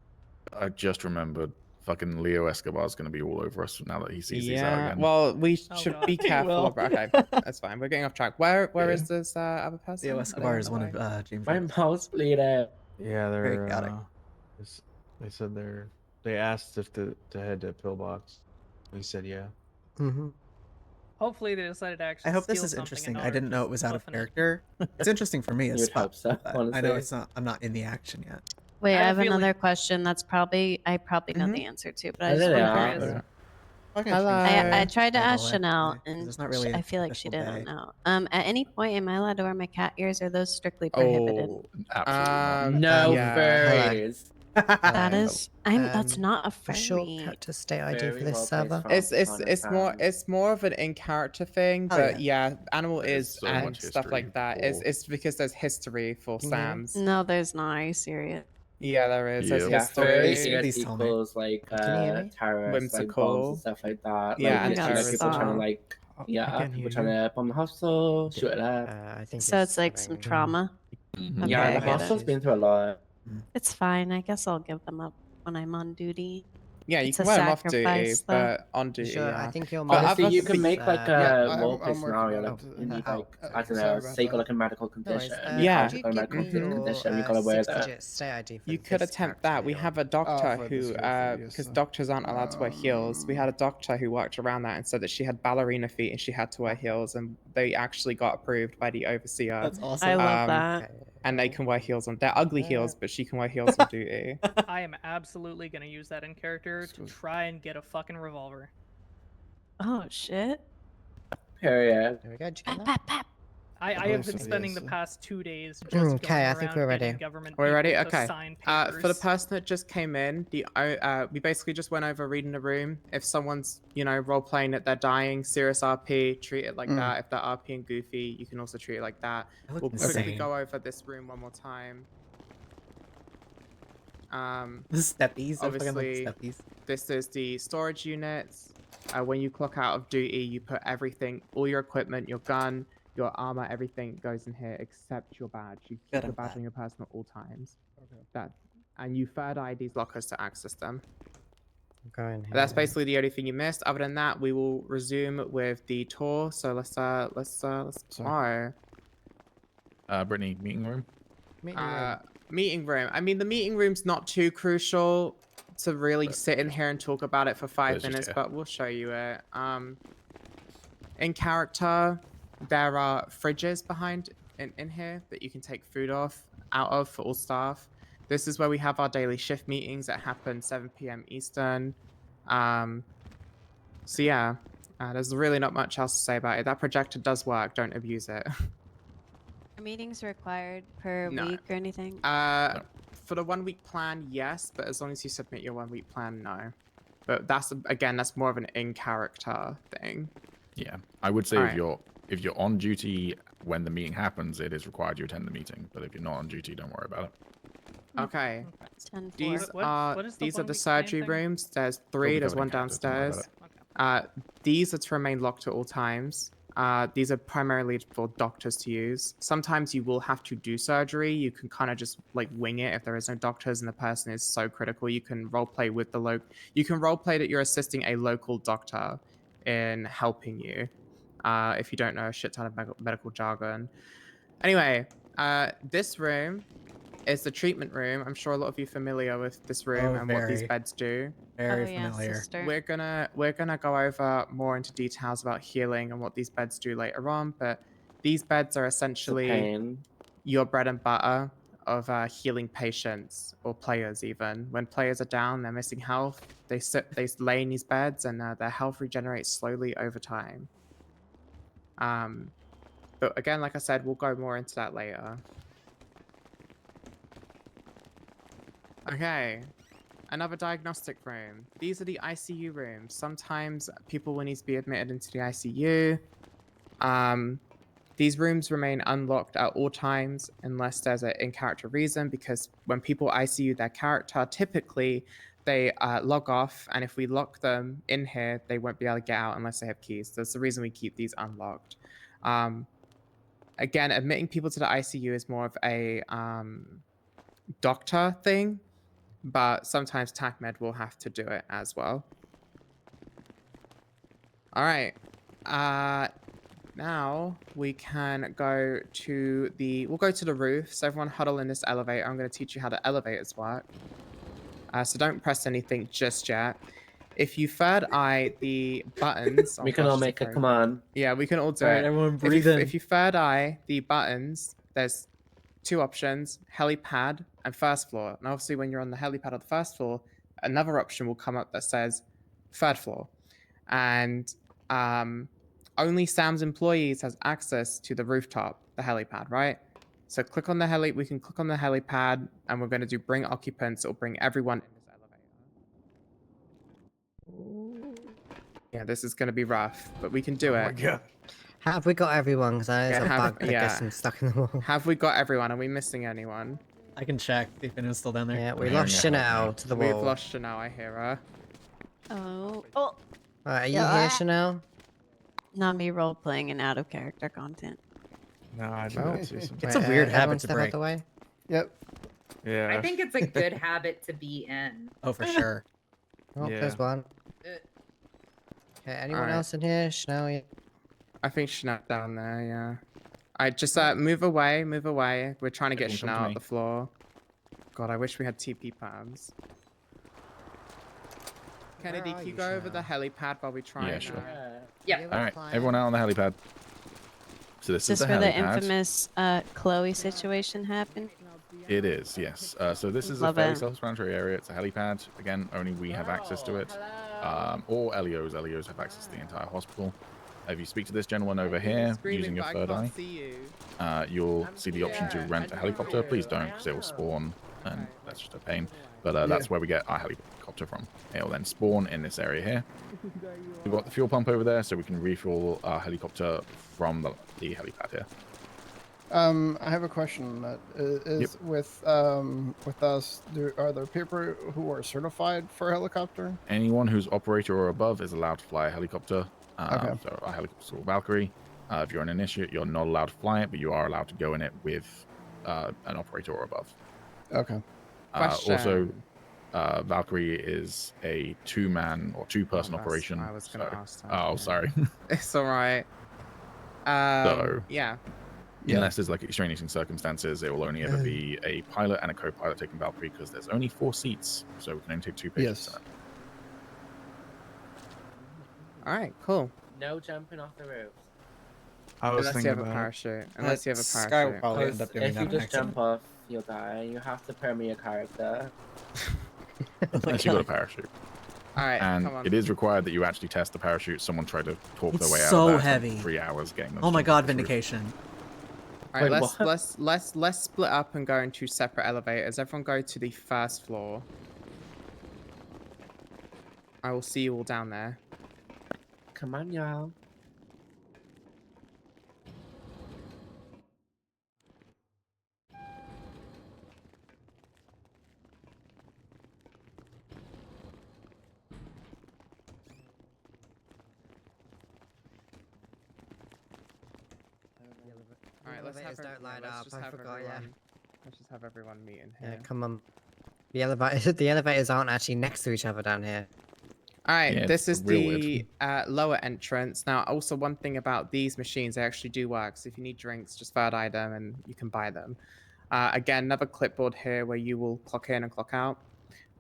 I just remembered fucking Leo Escobar's going to be all over us now that he sees these out
Yeah.
again.
Well, we
Oh,
should
God.
be
He
careful.
will.
But okay, that's fine. We're getting off track. Where
Yeah.
is this other person?
Leo
I
Escobar
don't
is
know
one
why.
of James.
My
Ryan's
mouth's bleeding.
Yeah,
Very
they're.
chaotic.
They said they asked if to head to Pillbox. We said yeah.
Mm-hmm.
Hopefully they decided to actually.
I hope this
steal
is
something
interesting.
and
I
not
didn't know
just
it was out of
bluffing it.
character. It's interesting for me as
You'd hope so,
but I know
honestly.
it's not. I'm not in the action yet.
Wait,
I
I
have
have
a feeling-
another question that's I probably know
Mhm.
the answer to, but
I
I just
did
want
it
to
out.
hear it.
Hello.
I tried to
By the
ask
way,
Chanel,
because
and
there's not really
I
an
feel like she
official
didn't
day.
know. At any point, am I allowed to wear my cat ears? Or are those strictly prohibited?
Oh,
Absolutely not.
No
yeah.
furries.
That is, that's not a
A short
furry.
character state ID for
Very
this
well placed
server.
from
It's more of an in character thing,
Oh,
but yeah, animal
There's
is
so
and
much
stuff
history
like that.
for-
It's because there's history for
Can you hear me?
Sams.
No, there's not. Are you serious?
Yeah, there is. There's
Yep.
Yeah,
history.
furries
Please tell me.
equals like
Can you hear me?
terrorists, like bombs
Whimsical.
and stuff like that.
Yeah,
like,
and
literally, like, people trying to
terrorists.
like
I
yeah,
can
people
hear
trying
you.
to bomb the hostel, shoot it up.
I think
So it's like some
having-
trauma.
Mhm.
Okay,
Yeah,
I
the
get it.
hostel's been through a lot.
It's fine. I guess I'll give them up when I'm on duty.
Yeah, you
It's
can
a
wear them off duty,
sacrifice, though.
but on duty,
Sure,
yeah.
I think you're
But
more
Honestly, you
other
can make like a role play
I'm working
scenario.
on
Like
it.
you need
how?
like I don't
Sorry
know,
about
say you got
that.
like a medical
No worries.
condition.
Yeah.
Could you
Got a
give
medical
me your
condition. You gotta wear that.
6-digit stay ID for
You
this
could attempt
character
that. We
you're
have
on?
a doctor
for
who,
this role, yes,
because
sir.
doctors aren't allowed to wear heels. We had a doctor who worked around that and said that she had ballerina feet and she had to wear heels, and they actually got approved by the overseer.
That's awesome.
I love that.
Okay.
And they can wear heels on. They're ugly heels, but she can wear heels on duty.
I am absolutely gonna use that in character to try and get a fucking revolver.
Oh shit.
Period.
There we go. Did you get
Pap,
that?
pap, pap.
I
believe
have been
so,
spending
yes,
the
sir.
past 2 days just
Okay,
going
I
around
think we're ready.
getting government
We're ready?
people to
Okay.
sign
For the
papers.
person that just came in, we basically just went over reading the room. If someone's, role playing that they're dying, serious RP, treat it like that. If they're RP and goofy, you can also treat it like that.
I look
We'll quickly
insane.
go over this room one more time.
The steppies. I fucking love
Obviously,
steppies.
this is the storage units. When you clock out of duty, you put everything, all your equipment, your gun, your armor, everything goes in here except your badge. You keep
Good,
your
I'm
badge
glad.
on your person at all times. And you third eye these lockers to access them.
Go in here.
That's basically the only thing you missed. Other than that, we will resume with the tour. So let's go.
Brittany, meeting room.
Meeting room. I mean, the meeting room's not too crucial to really sit in here and talk about it for 5
Let's just
minutes,
get-
but we'll show you it. In character, there are fridges behind in here that you can take food out of for all staff. This is where we have our daily shift meetings that happen 7 p.m. Eastern. So yeah, there's really not much else to say about it. That projector does work. Don't abuse it.
Are meetings required per
No.
week or anything?
For the 1 week plan, yes, but as long as you submit your 1 week plan, no. But that's more of an in character thing.
Yeah, I would say
Alright.
if you're on duty when the meeting happens, it is required you attend the meeting. But if you're not on duty, don't worry about it.
Okay.
10-4.
These
What
are
is the
these are
1
the
week plan
surgery
thing?
rooms. There's
It'll
3.
be
There's
covered in
one
character, don't worry about
downstairs. These are to remain locked at all times. These are primarily for doctors to use. Sometimes you will have to do surgery. You can kind of just like wing it if there is no doctors and the person is so critical. You can roleplay with the You can roleplay that you're assisting a local doctor in helping you. If you don't know a shit ton of medical jargon. Anyway, this room is the treatment room. I'm sure a lot of you are familiar with this room and what these
very.
beds do.
Very
Oh, yeah,
familiar.
sister.
We're gonna go over more into details about healing and what these beds do later on, but these beds are
It's a
essentially
pain.
your bread and butter of healing patients or players. Even when players are down, they're missing health. They lay in these beds and their health regenerates slowly over time. But again, like I said, we'll go more into that later. Okay. Another diagnostic room. These are the ICU rooms. Sometimes people will need to be admitted into the ICU. These rooms remain unlocked at all times unless there's an in-character reason, because when people ICU their character, typically they log off, and if we lock them in here, they won't be able to get out unless they have keys. That's the reason we keep these unlocked. Again, admitting people to the ICU is more of a doctor thing, but sometimes TACMED will have to do it as well. All right. Now we can go to we'll go to the roof. So everyone huddle in this elevator. I'm going to teach you how the elevators work. So don't press anything just yet. If you third eye the buttons...
We can all make a command.
Yeah, we can all do
All
it.
right, everyone breathe in.
If you third eye the buttons, there's 2 options, helipad and first floor. And obviously when you're on the helipad or the first floor, another option will come up that says third floor. And only Sam's employees has access to the rooftop, the helipad, right? So click on the we can click on the helipad and we're going to do bring occupants. It'll bring everyone in this elevator. Yeah, this is going to be rough, but we can do it.
Oh my god.
Have we got everyone? Because there's
Yeah,
a bug that gets them stuck in the wall.
Have we got everyone? Are we missing anyone?
I can check if anyone's still down there.
Yeah, we lost Chanel to the wall.
We've lost Chanel, I hear her.
Oh.
Are you here, Chanel?
Not me role playing and out of character content.
No, I do
Oh.
that too sometimes.
It's a weird
everyone
habit to
step out
break.
the way.
Yep. Yeah.
I think it's a good habit to be in.
Oh, for sure.
Oh,
Yeah.
there's one. Okay, anyone
Alright.
else in here? Chanel, yeah.
I think Chanel down there, yeah. Alright, just move away, move away. We're trying to get
Everyone come to
Chanel
me.
off the floor. God, I wish we had TP pads. Kennedy,
are
can you
you,
go over the
Chanel?
helipad while we try
Yeah,
and...
sure.
Yep.
All right, everyone out on the helipad. So this
Is
is
this
the
where the
helipad.
infamous Chloe situation happened?
It is, yes. So this is a
Love
fairly
it.
self-explanatory area. It's a helipad. Again, only we have access to it. Or LEOs. LEOs have access to the entire hospital. If you speak to this gentleman over here using your third eye, you'll see the option to rent a helicopter. Please don't, because it will spawn, and that's just a pain. But that's where we get our helicopter from. It will then spawn in this area here. We've got the fuel pump over there, so we can refuel our helicopter from the helipad here.
I have a question on that. Is with us, are there people who are certified for helicopter?
Anyone who's operator or above is allowed to fly a helicopter.
Okay.
So our helicopter is called Valkyrie. If you're an initiate, you're not allowed to fly it, but you are allowed to go in it with an operator or above.
Okay.
Also, Valkyrie is a two-man or two-person operation.
I was going to ask that.
Oh, sorry.
It's alright.
So,
yeah.
Unless there's like extraneous circumstances, it will only ever be a pilot and a co-pilot taking Valkyrie because there's only 4 seats, so we can only take 2 patients.
Yes.
Alright, cool.
No jumping off the roof.
I was
Unless you
thinking
have a
about
parachute. Unless you have a
Sky will
parachute.
probably end up doing
If
that
you just
next time.
jump off, you'll die. You have to permit your character.
Unless you got a parachute.
Alright,
And
come on.
it is required that you actually test the parachute. Someone tried to talk
It's
their way out
so
of that.
heavy.
3 hours getting them.
Oh my
to
god,
the roof.
vindication.
Alright,
Wait,
let's split up and go into separate elevators. Everyone go to the first floor. I will see you all down there.
Come on, y'all.
Alright, let's have
Elevators don't
everyone.
light
Let's
up,
just
I
have
forgot,
everyone.
yeah.
Let's just have everyone meet in
Yeah,
here.
come on. The elevators aren't actually next to each other down here.
Alright,
Yeah,
this
it's
is
real
the lower entrance. Now, also one thing about these machines, they actually do work. So if you need drinks, just third eye them and you can buy them. Again, another clipboard here where you will clock in and clock out.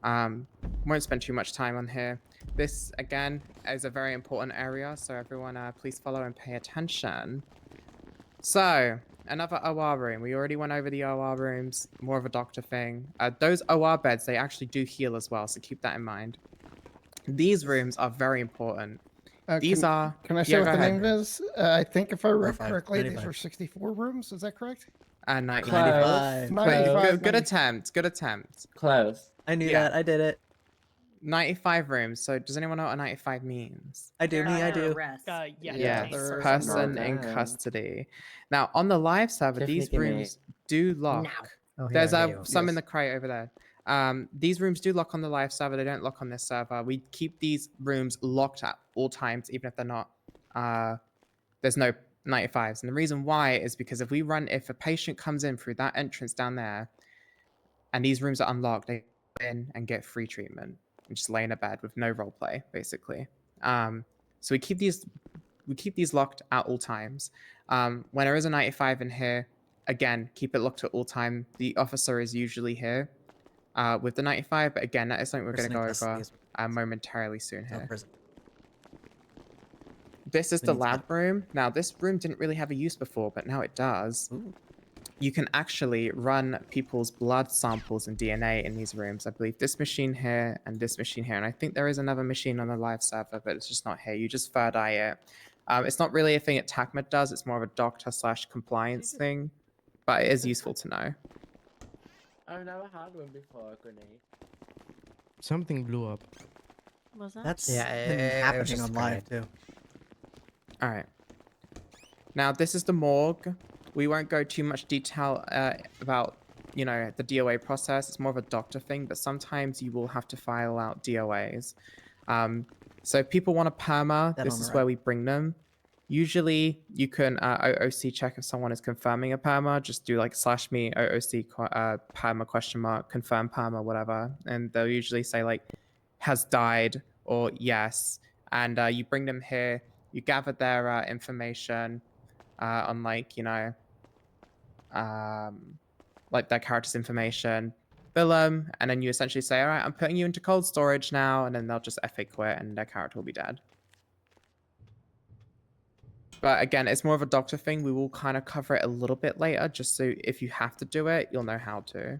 Won't spend too much time on here. This, again, is a very important area. So everyone, please follow and pay attention. So, another OR room. We already went over the OR rooms. More of a doctor thing. Those OR beds, they actually do heal as well. So keep that in mind. These rooms are very important. These are...
Can I say
Yeah,
what
go
the
ahead.
name is? I think if I remember
95,
correctly, these
95.
were 64 rooms. Is that correct?
95.
95.
Good attempt. Good attempt.
Close.
I knew that. I did it.
95 rooms. So does anyone know what a 95 means?
I do. Me, I do.
Yes,
they're
person in
Well done.
custody. Now, on the live server,
Tiffany,
these
give me-
rooms do lock.
Oh, here,
There's
here you go.
some in the crate over there. These rooms do lock on the live server. They don't lock on this server. We keep these rooms locked at all times, even if they're not. There's no 95s, and the reason why is because if a patient comes in through that entrance down there, and these rooms are unlocked, they go in and get free treatment and just lay in a bed with no role play, basically. So we keep these locked at all times. When there is a 95 in here, again, keep it locked at all time. The officer is usually here with the 95, but again, that is something we're going to go over momentarily soon here. This is the lab room. Now, this room didn't really have a use before, but now it does.
Ooh.
You can actually run people's blood samples and DNA in these rooms. I believe this machine here and this machine here. And I think there is another machine on the live server, but it's just not here. You just third eye it. It's not really a thing that TACMED does. It's more of a doctor/compliance thing, but it is useful to know.
I've never had one before, a grenade.
Something blew up.
Was that?
That's
Yeah,
been
it was
happening
just
on
a
live too.
All right. Now, this is the morgue. We won't go too much detail about, the DOA process. It's more of a doctor thing, but sometimes you will have to file out DOAs. So if people want a perma,
That
this
on the
is
right.
where we bring them. Usually, you can OOC check if someone is confirming a perma. Just do like /me OOC perma ? Confirm perma, whatever, and they'll usually say like, has died or yes, and you bring them here. You gather their information on like like their character's information, bill them, and then you essentially say, all right, I'm putting you into cold storage now, and then they'll just FA quit and their character will be dead. But again, it's more of a doctor thing. We will kind of cover it a little bit later, just so if you have to do it, you'll know how to.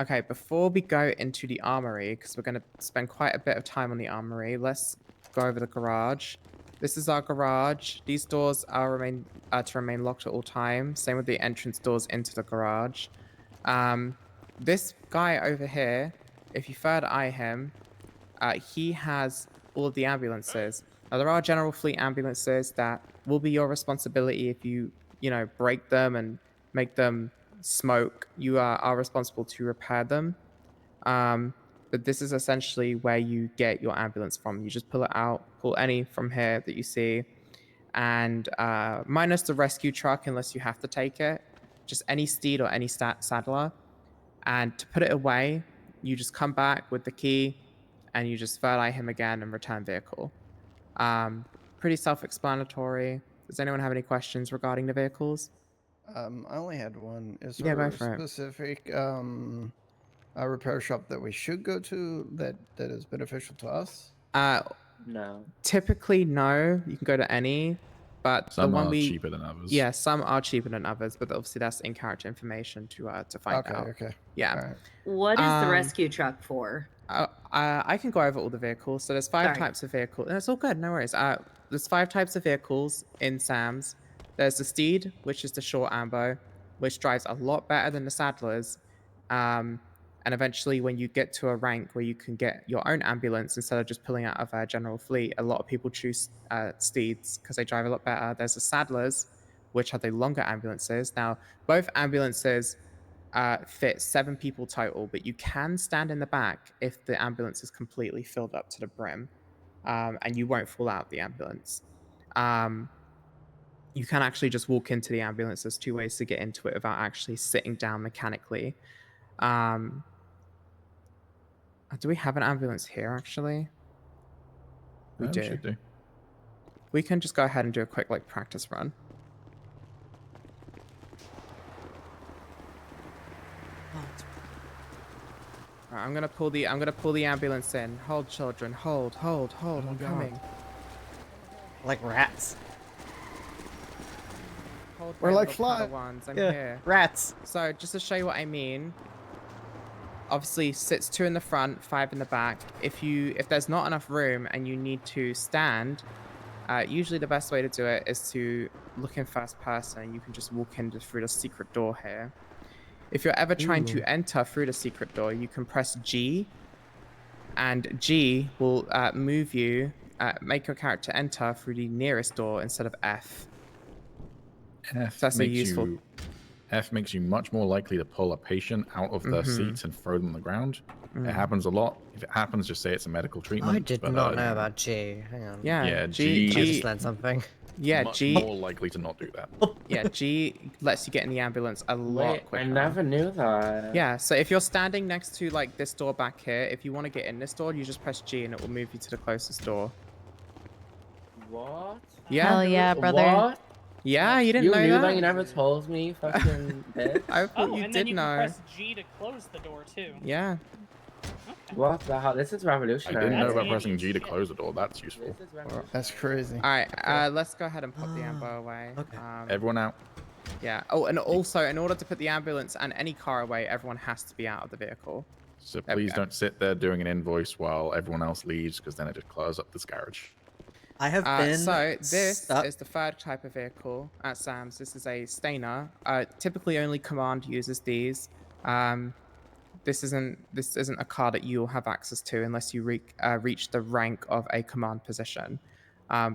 Okay, before we go into the armory, because we're going to spend quite a bit of time on the armory, let's go over the garage. This is our garage. These doors are to remain locked at all times. Same with the entrance doors into the garage. This guy over here, if you third eye him, he has all of the ambulances. Now, there are general fleet ambulances that will be your responsibility if you break them and make them smoke. You are responsible to repair them. But this is essentially where you get your ambulance from. You just pull it out, pull any from here that you see, and minus the rescue truck, unless you have to take it, just any steed or any saddler. And to put it away, you just come back with the key, and you just third eye him again and return vehicle. Pretty self-explanatory. Does anyone have any questions regarding the vehicles?
I only had one. Is
Yeah,
there
go
a
for it.
specific a repair shop that we should go to that is beneficial to us?
No.
Typically, no. You can go to any, but
Some
the one
are
we
cheaper than others.
Yeah, some are cheaper than others, but obviously that's in character information to find out.
Okay.
Yeah.
What is the rescue truck for?
I can go over all the vehicles. So there's 5
Sorry.
types of vehicles. That's all good. No worries. There's 5 types of vehicles in Sam's. There's the Steed, which is the short ambo, which drives a lot better than the Saddlers. And eventually, when you get to a rank where you can get your own ambulance instead of just pulling out of a general fleet, a lot of people choose Steeds because they drive a lot better. There's the Saddlers, which are the longer ambulances. Now, both ambulances fit 7 people total, but you can stand in the back if the ambulance is completely filled up to the brim, and you won't fall out of the ambulance. You can actually just walk into the ambulance. There's 2 ways to get into it without actually sitting down mechanically. Do we have an ambulance here, actually? We do.
Should do.
We can just go ahead and do a quick practice run. Alright, I'm gonna pull the ambulance in. Hold, children. Hold. I'm coming.
Like rats.
Hold,
We're
my
like
little
fly.
Padawans, I'm
Yeah,
here.
rats.
So just to show you what I mean, obviously sits 2 in the front, 5 in the back. If there's not enough room and you need to stand, usually the best way to do it is to look in first person. You can just walk in through the secret door here. If you're ever trying to enter through the secret door, you can press G, and G will move you, make your character enter through the nearest door instead of F.
F makes you much more likely to pull a patient out of their seats and throw them on the ground. It happens a lot. If it happens, just say it's a medical treatment.
I did not know about G. Hang on.
Yeah,
G
I just learned something.
Yeah,
much
G
more likely to not do that.
Yeah, G lets you get in the ambulance a lot quicker.
I never knew that.
Yeah, so if you're standing next to this door back here, if you want to get in this door, you just press G and it will move you to the closest door.
What?
Yeah.
Hell yeah, brother.
What?
Yeah, you didn't
You
know
knew
that?
that? You never told me, fucking bitch.
I thought you
and
did
then you
know.
can press G to close the door too.
Yeah.
What the hell? This is
I
revolutionary.
didn't know about pressing G to close the door. That's useful.
That's crazy.
All right, let's go ahead and put the ambo away.
Okay.
Everyone out.
Yeah. Oh, and also, in order to put the ambulance and any car away, everyone has to be out of the vehicle.
So
There we
please
go.
don't sit there doing an invoice while everyone else leaves, because then it just closes up this garage.
I have been
So this
stuck.
is the 3rd type of vehicle at Sam's. This is a Stainer. Typically, only Command uses these. This isn't a car that you'll have access to unless you reach the rank of a Command position.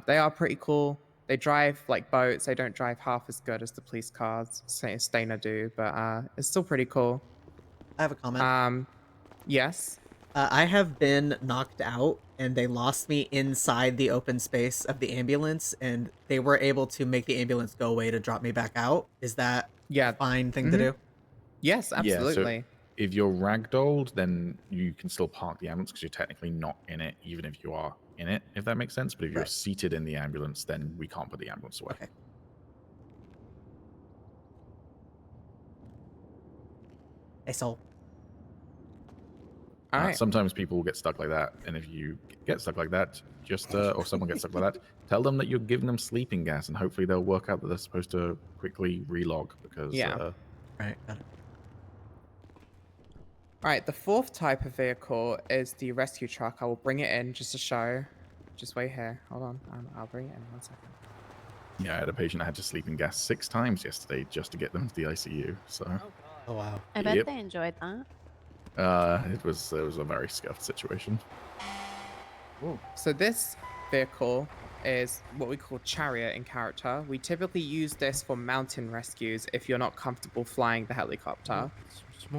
They are pretty cool. They drive like boats. They don't drive half as good as the police cars, say Stainer do, but it's still pretty cool.
I have a comment.
Yes.
I have been knocked out, and they lost me inside the open space of the ambulance, and they were able to make the ambulance go away to drop me back out. Is that a fine thing to do?
Yes, absolutely.
if you're ragdolled, then you can still park the ambulance because you're technically not in it, even if you are in it, if that makes sense. But if you're
Right.
seated in the ambulance, then we can't put the ambulance away.
Okay.
Eso.
All right.
Sometimes people will get stuck like that, and if you get stuck like that, just or someone gets stuck like that, tell them that you're giving them sleeping gas, and hopefully they'll work out that they're supposed to quickly relog because
Yeah.
Right. Got it.
All right, the fourth type of vehicle is the rescue truck. I will bring it in just to show. Just wait here. Hold on. I'll bring it in 1 second.
Yeah, I had a patient that had to sleep in gas 6 times yesterday just to get them to the ICU. So
Oh wow.
I bet
Yep.
they enjoyed that.
it was a very scuffed situation.
So this vehicle is what we call chariot in character. We typically use this for mountain rescues if you're not comfortable flying the helicopter.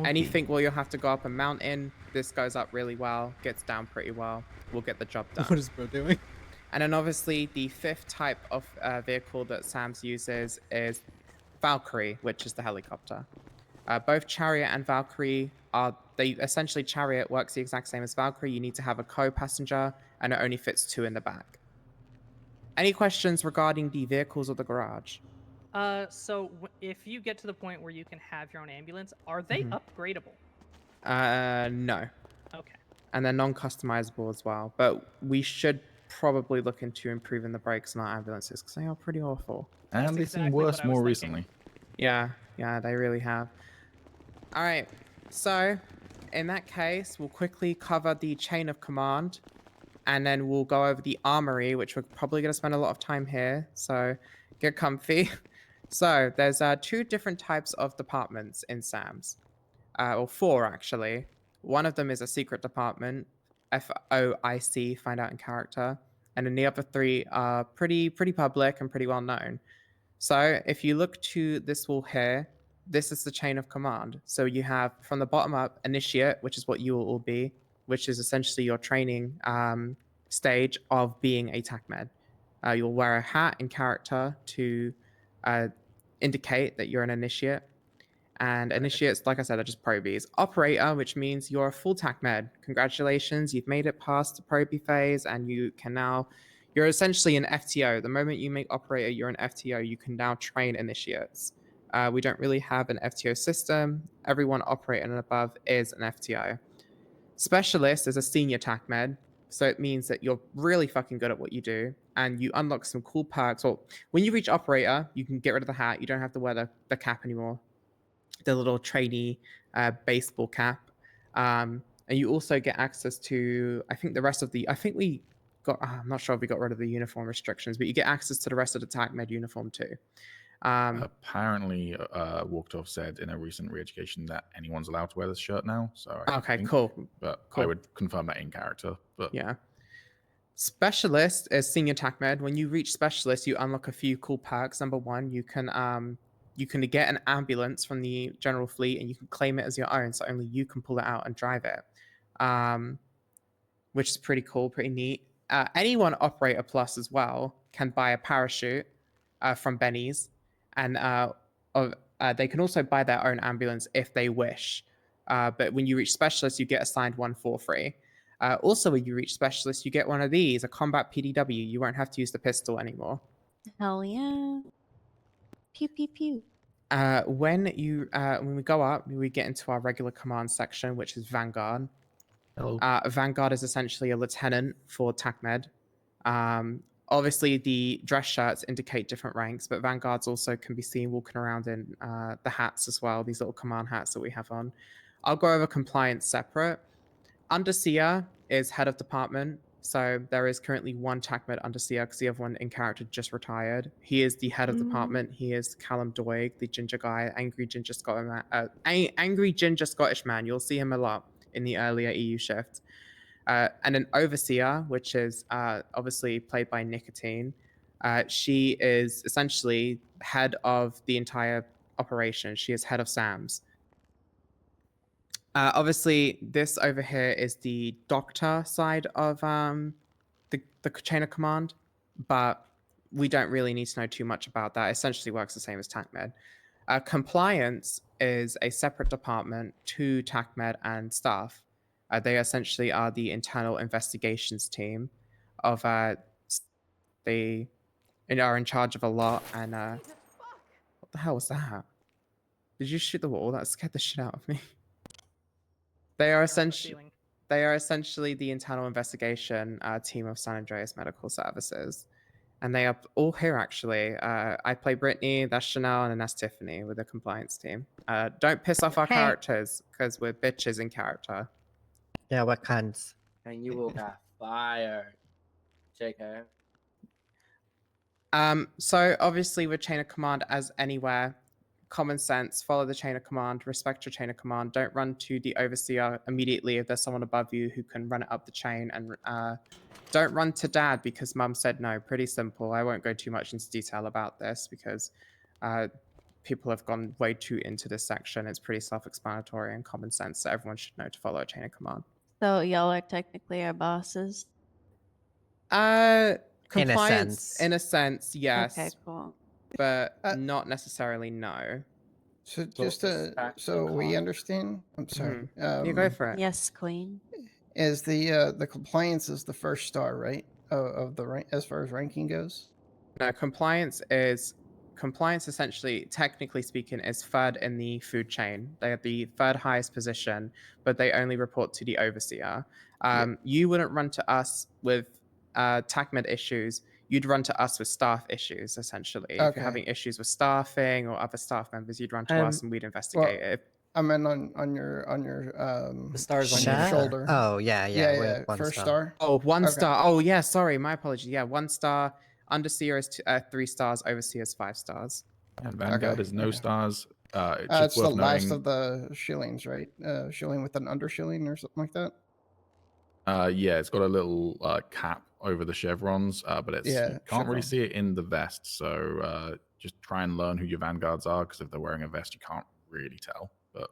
Anything where you'll have to go up a mountain, this goes up really well, gets down pretty well. We'll get the job done.
What is bro doing?
And then obviously the fifth type of vehicle that SAMS uses is Valkyrie, which is the helicopter. Both Chariot and Valkyrie essentially Chariot works the exact same as Valkyrie. You need to have a co-passenger and it only fits 2 in the back. Any questions regarding the vehicles or the garage?
So if you get to the point where you can have your own ambulance, are they upgradable?
No.
Okay.
And they're non-customizable as well. But we should probably look into improving the brakes in our ambulances because they are pretty awful.
And they seem worse more recently.
Yeah, they really have. All right, so in that case, we'll quickly cover the chain of command, and then we'll go over the armory, which we're probably going to spend a lot of time here, so get comfy. So there's 2 different types of departments in SAMS, or 4 actually. One of them is a secret department, FOIC, find out in character, and then the other 3 are pretty public and pretty well known. So if you look to this wall here, this is the chain of command. So you have from the bottom up initiate, which is what you will all be, which is essentially your training stage of being a TACMED. You'll wear a hat in character to indicate that you're an initiate. And initiates, like I said, are just probies. Operator, which means you're a full TACMED. Congratulations, you've made it past the probie phase, and you can now, you're essentially an FTO. The moment you make operator, you're an FTO. You can now train initiates. We don't really have an FTO system. Everyone operator and above is an FTO. Specialist is a senior TACMED, so it means that you're really fucking good at what you do, and you unlock some cool perks. Well, when you reach operator, you can get rid of the hat. You don't have to wear the cap anymore. The little trainee baseball cap. And you also get access to, I think the rest of the, I'm not sure if we got rid of the uniform restrictions, but you get access to the rest of the TACMED uniform too.
Apparently, Walktoff said in a recent re-education that anyone's allowed to wear this shirt now. So
Okay, cool.
But
Cool.
I would confirm that in character. But
Yeah. Specialist is senior TACMED. When you reach specialist, you unlock a few cool perks. Number 1, you can get an ambulance from the general fleet and you can claim it as your own, so only you can pull it out and drive it, which is pretty cool, pretty neat. Anyone operator plus as well can buy a parachute from Benny's, and they can also buy their own ambulance if they wish. But when you reach specialist, you get assigned one for free. Also, when you reach specialist, you get one of these, a combat PDW. You won't have to use the pistol anymore.
Hell yeah. Pew pew pew.
When we go up, we get into our regular command section, which is Vanguard.
Hello.
Vanguard is essentially a lieutenant for TACMED. Obviously, the dress shirts indicate different ranks, but Vanguards also can be seen walking around in the hats as well, these little command hats that we have on. I'll go over compliance separate. Underseer is head of department. So there is currently 1 TACMED Underseer because the other one in character just retired. He is the head of department. He is Callum Doig, the ginger guy, angry ginger Scottish man. You'll see him a lot in the earlier EU shift. And an overseer, which is obviously played by Nicotine. She is essentially head of the entire operation. She is head of SAMS. Obviously, this over here is the doctor side of the chain of command, but we don't really need to know too much about that. It essentially works the same as TACMED. Compliance is a separate department to TACMED and staff. They essentially are the internal investigations team of they are in charge of a lot. And what the hell was that? Did you shoot the wall? That scared the shit out of me. They are essentially the internal investigation team of San Andreas Medical Services. And they are all here, actually. I play Brittany, that's Chanel, and that's Tiffany with the compliance team. Don't piss off our
Hey.
characters, because we're bitches in character.
Yeah, what kinds?
And you will get fired. JK.
So obviously with chain of command as anywhere, common sense, follow the chain of command, respect your chain of command, don't run to the overseer immediately if there's someone above you who can run it up the chain, and don't run to dad because mum said no. Pretty simple. I won't go too much into detail about this because people have gone way too into this section. It's pretty self-explanatory and common sense, so everyone should know to follow a chain of command.
So y'all are technically our bosses.
Compliance, in a sense, yes.
Okay, cool.
But not necessarily no.
So just so we understand, I'm sorry.
You go for it.
Yes, queen.
Is the compliance is the first star, right? Of the rank as far as ranking goes.
No, compliance essentially, technically speaking, is third in the food chain. They are the third highest position, but they only report to the overseer. You wouldn't run to us with TACMED issues. You'd run to us with staff issues, essentially. If
Okay.
you're having issues with staffing or other staff members, you'd run to us and we'd investigate it.
I meant on your
The stars
on
on
your
your
shoulder.
Oh yeah,
yeah.
we're one
First
star.
star.
Oh, one
Okay.
star. Oh, yeah. Sorry, my apologies. Yeah, 1 star. Underseer is 3 stars. Overseer is 5 stars.
And Vanguard
Okay,
is no
okay.
stars. It's
It's
just
the
worth
last
knowing.
of the shillings, right? Shilling with an under shilling or something like that.
Yeah, it's got a little cap over the chevrons, but it's
Yeah,
you can't really
chevron.
see it in the vest. So just try and learn who your vanguards are, because if they're wearing a vest, you can't really tell. But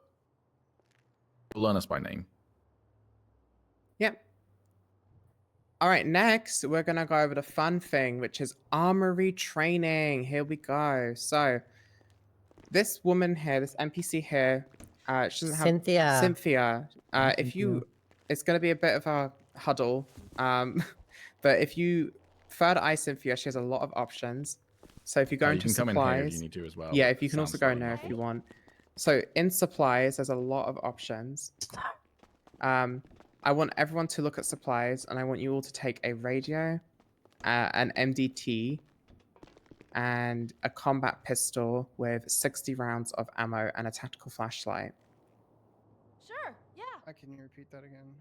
you'll learn us by name.
Yep. All right, next we're gonna go over the fun thing, which is armory training. Here we go. So this woman here, this NPC here, she doesn't have
Cynthia.
Cynthia. If you, it's gonna be a bit of a huddle. But if you third eye Cynthia, she has a lot of options. So if you go
You
into
can come in here if
supplies,
you need to as well,
yeah,
but
if you
it
can also
sounds
go
like
in
you
there
need
if
to.
you want. So in supplies, there's a lot of options. I want everyone to look at supplies, and I want you all to take a radio, an MDT, and a combat pistol with 60 rounds of ammo and a tactical flashlight.
Sure, yeah.
Can you repeat that again?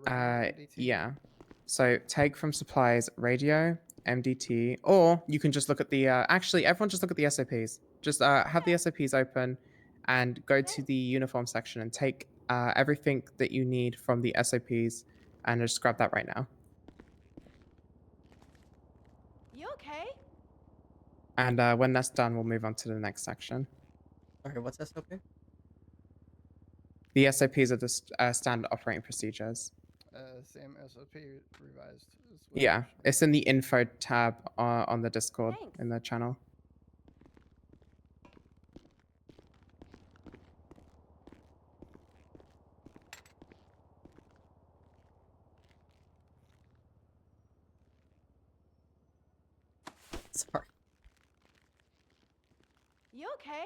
Radio, MDT?
Yeah. So take from supplies radio, MDT, or you can just look at the. Actually, everyone just look at the SOPs. Just have the SOPs open, and go to the uniform section and take everything that you need from the SOPs, and just grab that right now.
You okay?
And when that's done, we'll move on to the next section.
Sorry, what's SOP?
The SOPs are the standard operating procedures.
Same SOP revised.
Yeah, it's in the info tab on the Discord in the channel.
Sorry.
You okay?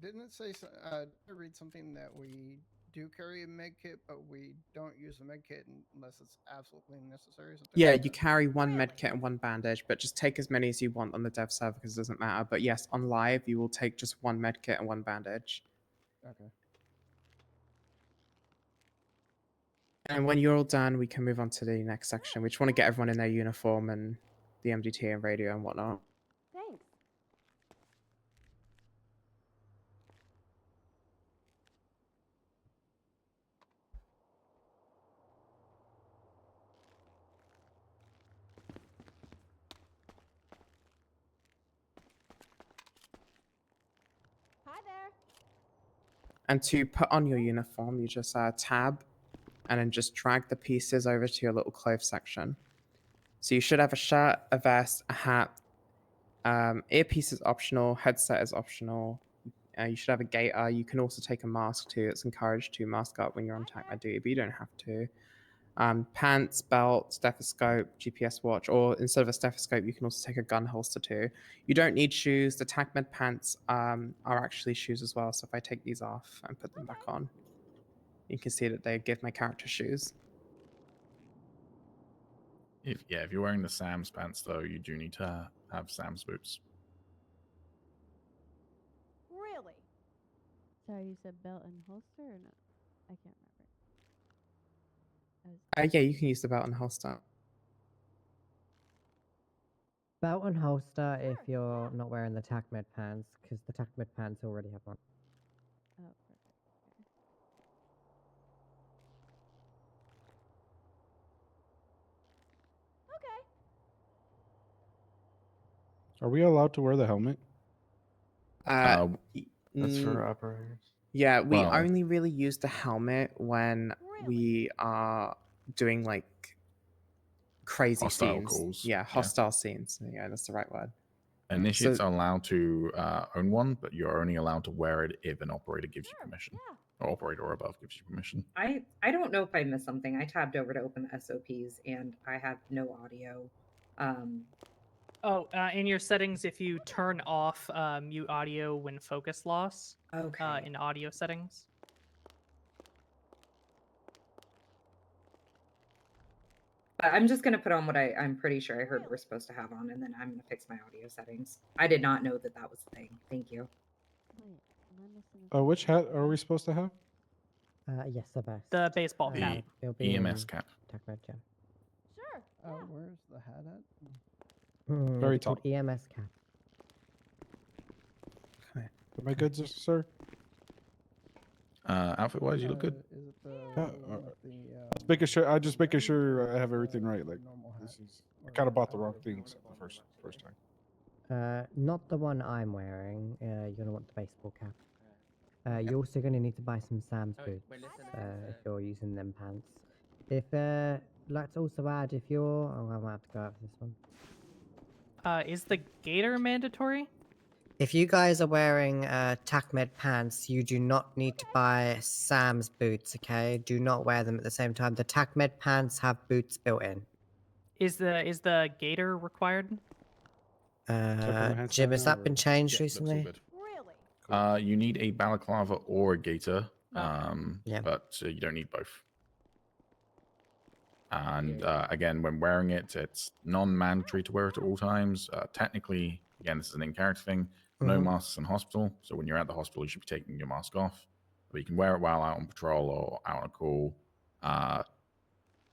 Didn't it say? I read something that we do carry a med kit, but we don't use a med kit unless it's absolutely necessary. Something
Yeah,
like
you carry 1 med kit and 1 bandage, but just take as many as you want on the dev server because it doesn't matter. But yes, on live, you will take just 1 med kit and 1 bandage.
Okay.
And when you're all done, we can move on to the next section. We just want to get everyone in their uniform and the MDT and radio and whatnot.
Thanks. Hi there.
And to put on your uniform, you just tab and then just drag the pieces over to your little clothes section. So you should have a shirt, a vest, a hat, Earpiece is optional. Headset is optional. You should have a gaiter. You can also take a mask too. It's encouraged to mask up when you're on TACMED duty, but you don't have to. Pants, belt, stethoscope, GPS watch, or instead of a stethoscope, you can also take a gun holster too. You don't need shoes. The TACMED pants are actually shoes as well. So if I take these off and put them back on, you can see that they give my character shoes.
If you're wearing the Sam's pants though, you do need to have Sam's boots.
Really? Sorry, you said belt and holster or no? I can't remember.
Yeah, you can use the belt and holster.
Belt and holster if you're not wearing the TACMED pants, because the TACMED pants already have one.
Oh,
Are we allowed to wear the helmet?
That's for operators.
Yeah, we
Well-
only really use the helmet when we are doing like crazy
Hostile
scenes.
calls,
Yeah,
yeah.
hostile scenes. Yeah, that's the right word.
Initiates
So-
are allowed to own one, but you're only allowed to wear it if an operator gives you permission. Or operator or above gives you permission.
I don't know if I missed something. I tabbed over to open the SOPs and I have no audio.
In your settings, if you turn off mute audio when focus loss,
Okay.
in audio settings.
But I'm just gonna put on what I'm pretty sure I heard we're supposed to have on, and then I'm gonna fix my audio settings. I did not know that that was the thing. Thank you.
Which hat are we supposed to have?
Yes, the best.
The baseball
The
cap.
It'll be
EMS
in
cap.
TACMED, yeah.
Where's the hat at?
It'll
Very
be called EMS cap.
Am I good, sir?
Outfit wise, you look good.
Is it the
Yeah,
one with the
Just making sure. I just making sure I have everything right. Like this is. I kind of bought the wrong things the first time.
Not the one I'm wearing. You're gonna want the baseball cap. You're also gonna need to buy some Sam's boots if you're using them pants. If like to also add, if you're, I might have to go out for this one.
Is the gaiter mandatory?
If you guys are wearing TACMED pants, you do not need to buy Sam's boots. Okay, do not wear them at the same time. The TACMED pants have boots built in.
Is the gaiter required?
Jim, has that been changed
Yeah, looks all
recently?
good. You need a balaclava or a gaiter,
Yeah.
but you don't need both. And again, when wearing it, it's non-mandatory to wear it at all times. Technically, again, this is an in-character thing. No
Mhm.
masks in hospital, so when you're at the hospital, you should be taking your mask off. But you can wear it while out on patrol or out on a call.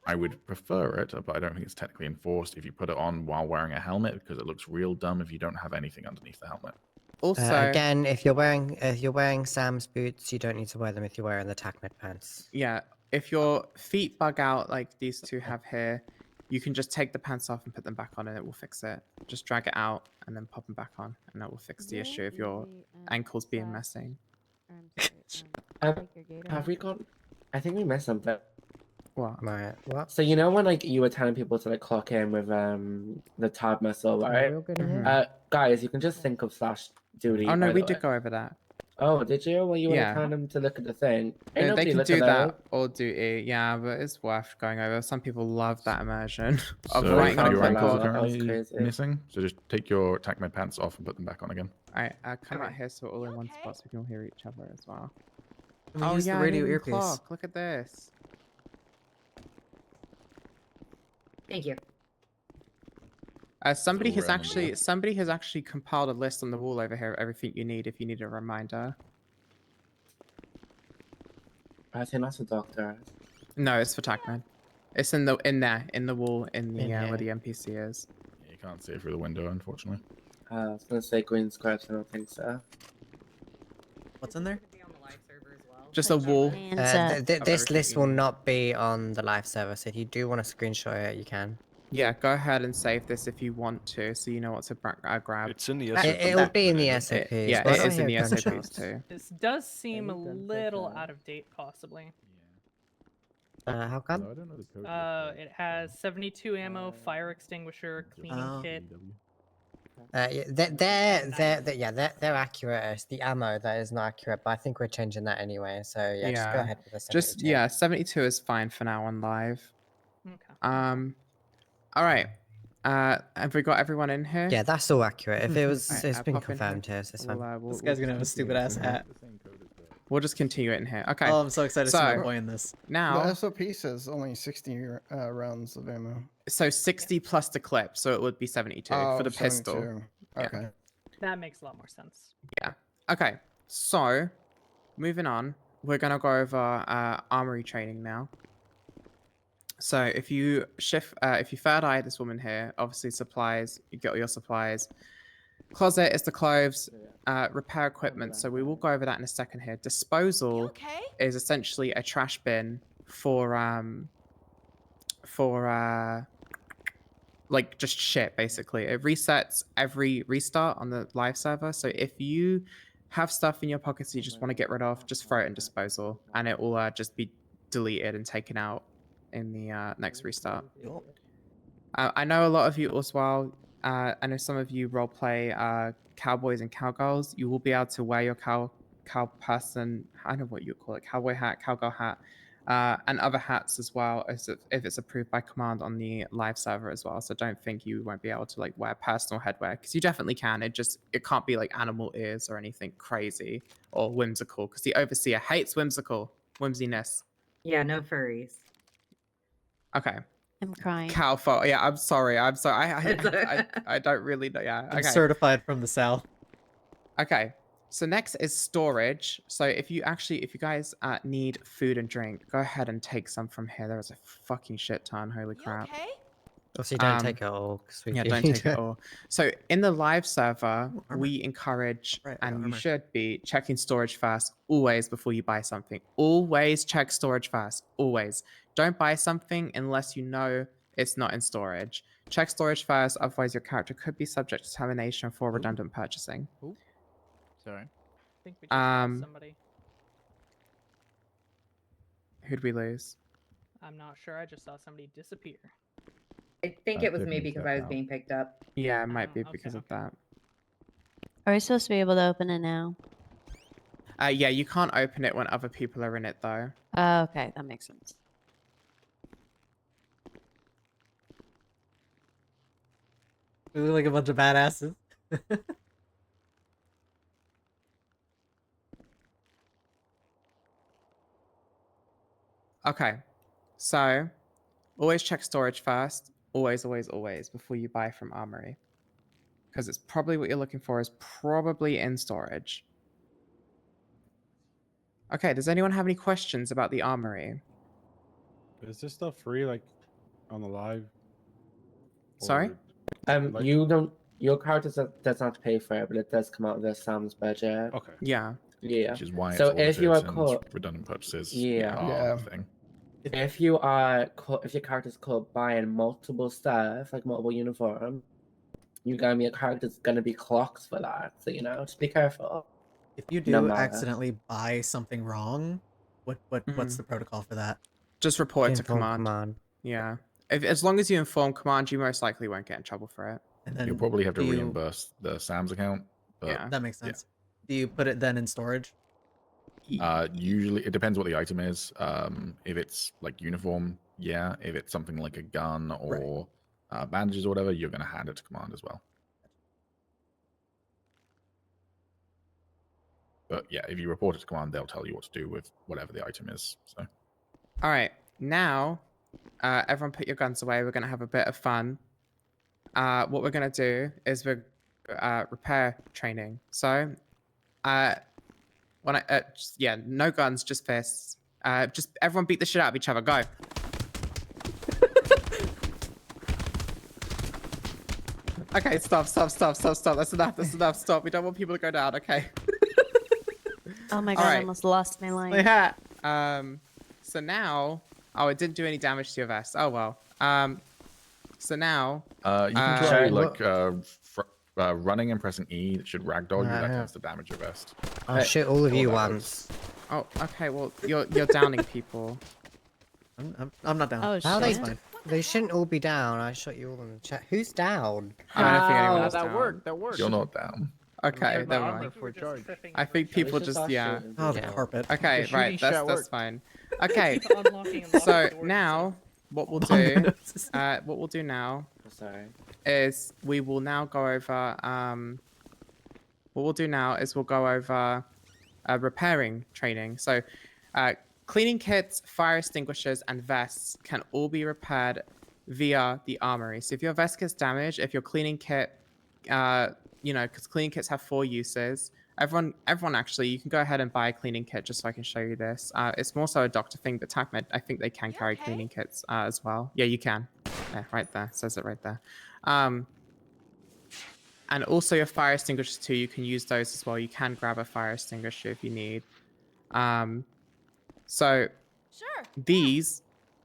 I would prefer it, but I don't think it's technically enforced if you put it on while wearing a helmet, because it looks real dumb if you don't have anything underneath the helmet.
Also,
Again, if you're wearing Sam's boots, you don't need to wear them if you're wearing the TACMED pants.
yeah, if your feet bug out like these two have here, you can just take the pants off and put them back on and it will fix it. Just drag it out and then pop them back on and that will fix the issue if your ankles being messing.
Have we got? I think we missed something.
What?
Right. What?
So you know when like you were telling people to like clock in with the tab muscle, right?
real good in here?
Guys, you can just think of slash duty.
Oh no,
by
we
the
did
way.
go over that.
Oh, did you? Well, you were
Yeah.
telling them to look at the thing. Ain't
They
nobody
can
looking
do
at
that or duty, yeah, but it's worth going over. Some people love that immersion of
So
writing on a
your ankles are
clipboard.
currently missing, so just take your TACMED pants off and put them back on again.
Alright, come out here so we're all in one spot so we can all hear each other as well.
Can we use the radio
an even
earpiece?
clock. Look at this.
Thank you.
Somebody
So
has
we're on the
actually compiled a list on the wall over here of everything you need if you need a reminder.
I think that's a doctor.
No, it's for TACMED. It's in the wall in the
In
where the
here.
NPC is.
You can't see it through the window, unfortunately.
I was gonna say green squares. I don't think so.
What's in there?
Just a wall.
This list will not be on the live server, so if you do want to screenshot it, you can.
Yeah, go ahead and save this if you want to, so you know what to grab.
It's in the
It'll be in the SOPs.
Yeah,
Why
it
don't
is
I
in the
hear
SOPs
gunshots?
too.
This does seem a little out of date, possibly.
How come?
I don't know the code.
It has 72 ammo, fire extinguisher, cleaning kit.
Yeah, they're accurate. It's the ammo that is not accurate, but I think we're changing that anyway. So yeah, just go ahead with the 72.
Just yeah, 72 is fine for now on live.
Okay.
All right. Have we got everyone in here?
Yeah, that's all accurate. If it was,
Alright,
it's been
pop in here.
confirmed here, so it's fine.
This guy's gonna have a stupid ass hat.
We'll just continue it in here. Okay.
Oh, I'm so excited to see my boy in this.
Now,
The SOP says only 60 rounds of ammo.
so 60 plus the clip, so it would be 72 for the pistol.
72. Okay.
Yeah.
That makes a lot more sense.
Yeah. Okay. So, moving on, we're gonna go over armory training now. So if you third eye this woman here, obviously supplies, you get all your supplies. Closet is the clothes, repair equipment. So we will go over that in a second here. Disposal is essentially a trash bin for like just shit basically. It resets every restart on the live server. So if you have stuff in your pockets you just want to get rid of, just throw it in disposal, and it will just be deleted and taken out in the next restart. I know a lot of you as well. I know some of you roleplay cowboys and cowgirls. You will be able to wear your cow person, I don't know what you call it, cowboy hat, cowgirl hat, and other hats as well, as if it's approved by command on the live server as well. So don't think you won't be able to like wear personal headwear, because you definitely can. It can't be like animal ears or anything crazy or whimsical, because the overseer hates whimsiness.
Yeah, no furries.
Okay.
I'm crying.
Cow fault. Yeah, I'm sorry. I don't really know. Yeah.
I'm
Okay.
certified from the south.
Okay. So next is storage. So if you guys need food and drink, go ahead and take some from here. There is a fucking shit ton. Holy crap.
Also, don't take it all. 'Cause we
Yeah,
do
don't
need
take it all. So in the live server,
armor.
we encourage, and you
armor.
should be checking storage first, always before you buy something. Always check storage first. Always. Don't buy something unless you know it's not in storage. Check storage first, otherwise your character could be subject to termination for redundant purchasing.
Sorry.
I think we just lost somebody.
Who'd we lose?
I'm not sure. I just saw somebody disappear.
I think it was me because I was being picked up.
Yeah, it might be because of that.
Are we supposed to be able to open it now?
Yeah, you can't open it when other people are in it though.
Oh, okay, that makes sense.
We look like a bunch of badasses.
Okay, so always check storage first. Always, always, always before you buy from Armory. Because it's probably what you're looking for is probably in storage. Okay, does anyone have any questions about the Armory?
Is this stuff free, like on the live?
Sorry?
Your character does not pay for it, but it does come out of the Sam's budget.
Okay.
Yeah.
Yeah.
Which is why it's
so if you are caught,
redundant purposes.
yeah.
Thing.
If you are caught, if your character's caught buying multiple stuff, like multiple uniform, your character's gonna be clocked for that. So just be careful.
If you do accidentally buy something wrong, what's the protocol for that?
Just report it to
Inform
command. Yeah. As long as you inform command, you most likely won't get in trouble for it.
And then
You'll probably have to reimburse the Sam's account. But
Yeah.
That makes sense. Do you put it then in storage?
Usually, it depends what the item is. If it's like uniform, yeah. If it's something like a gun or bandages or whatever, you're going to hand it to command as well. But yeah, if you report it to command, they'll tell you what to do with whatever the item is. So.
All right, now everyone put your guns away. We're gonna have a bit of fun. What we're gonna do is we're repair training. So, no guns, just fists. Just everyone beat the shit out of each other. Go. Okay, stop. That's enough. Stop. We don't want people to go down. Okay.
Oh my god, I almost lost my line.
My hat. So now, it didn't do any damage to your vest. Oh well. So now,
you can try running and pressing E. That should ragdoll you. That tends to damage your vest.
I'll shoot all of you once.
Oh, okay. Well, you're downing people.
I'm not down.
Oh,
How
shit.
they? They shouldn't all be down. I shot you all in the chat. Who's down?
I don't think anyone's
that
down.
worked. That worked.
You're not down.
Okay,
My
never
armor
mind.
for charge.
I think people
just
just
start
yeah.
shooting
Oh, the
people.
carpet.
Okay,
The shooting
right. That's
shot worked.
fine. Okay.
Keep unlocking and locking
So
doors
now what we'll
Bomb
do,
noses.
what we'll do now
Oh, sorry.
is we will now go over what we'll do now is we'll go over repairing training. So cleaning kits, fire extinguishers, and vests can all be repaired via the armory. So if your vest gets damaged, if your cleaning kit, because cleaning kits have 4 uses. Everyone actually, you can go ahead and buy a cleaning kit just so I can show you this. It's more so a doctor thing, but TACMED, I think they can carry cleaning kits as well. Yeah, you can. Yeah, right there. It says it right there. And also your fire extinguishers too, you can use those as well. You can grab a fire extinguisher if you need. So these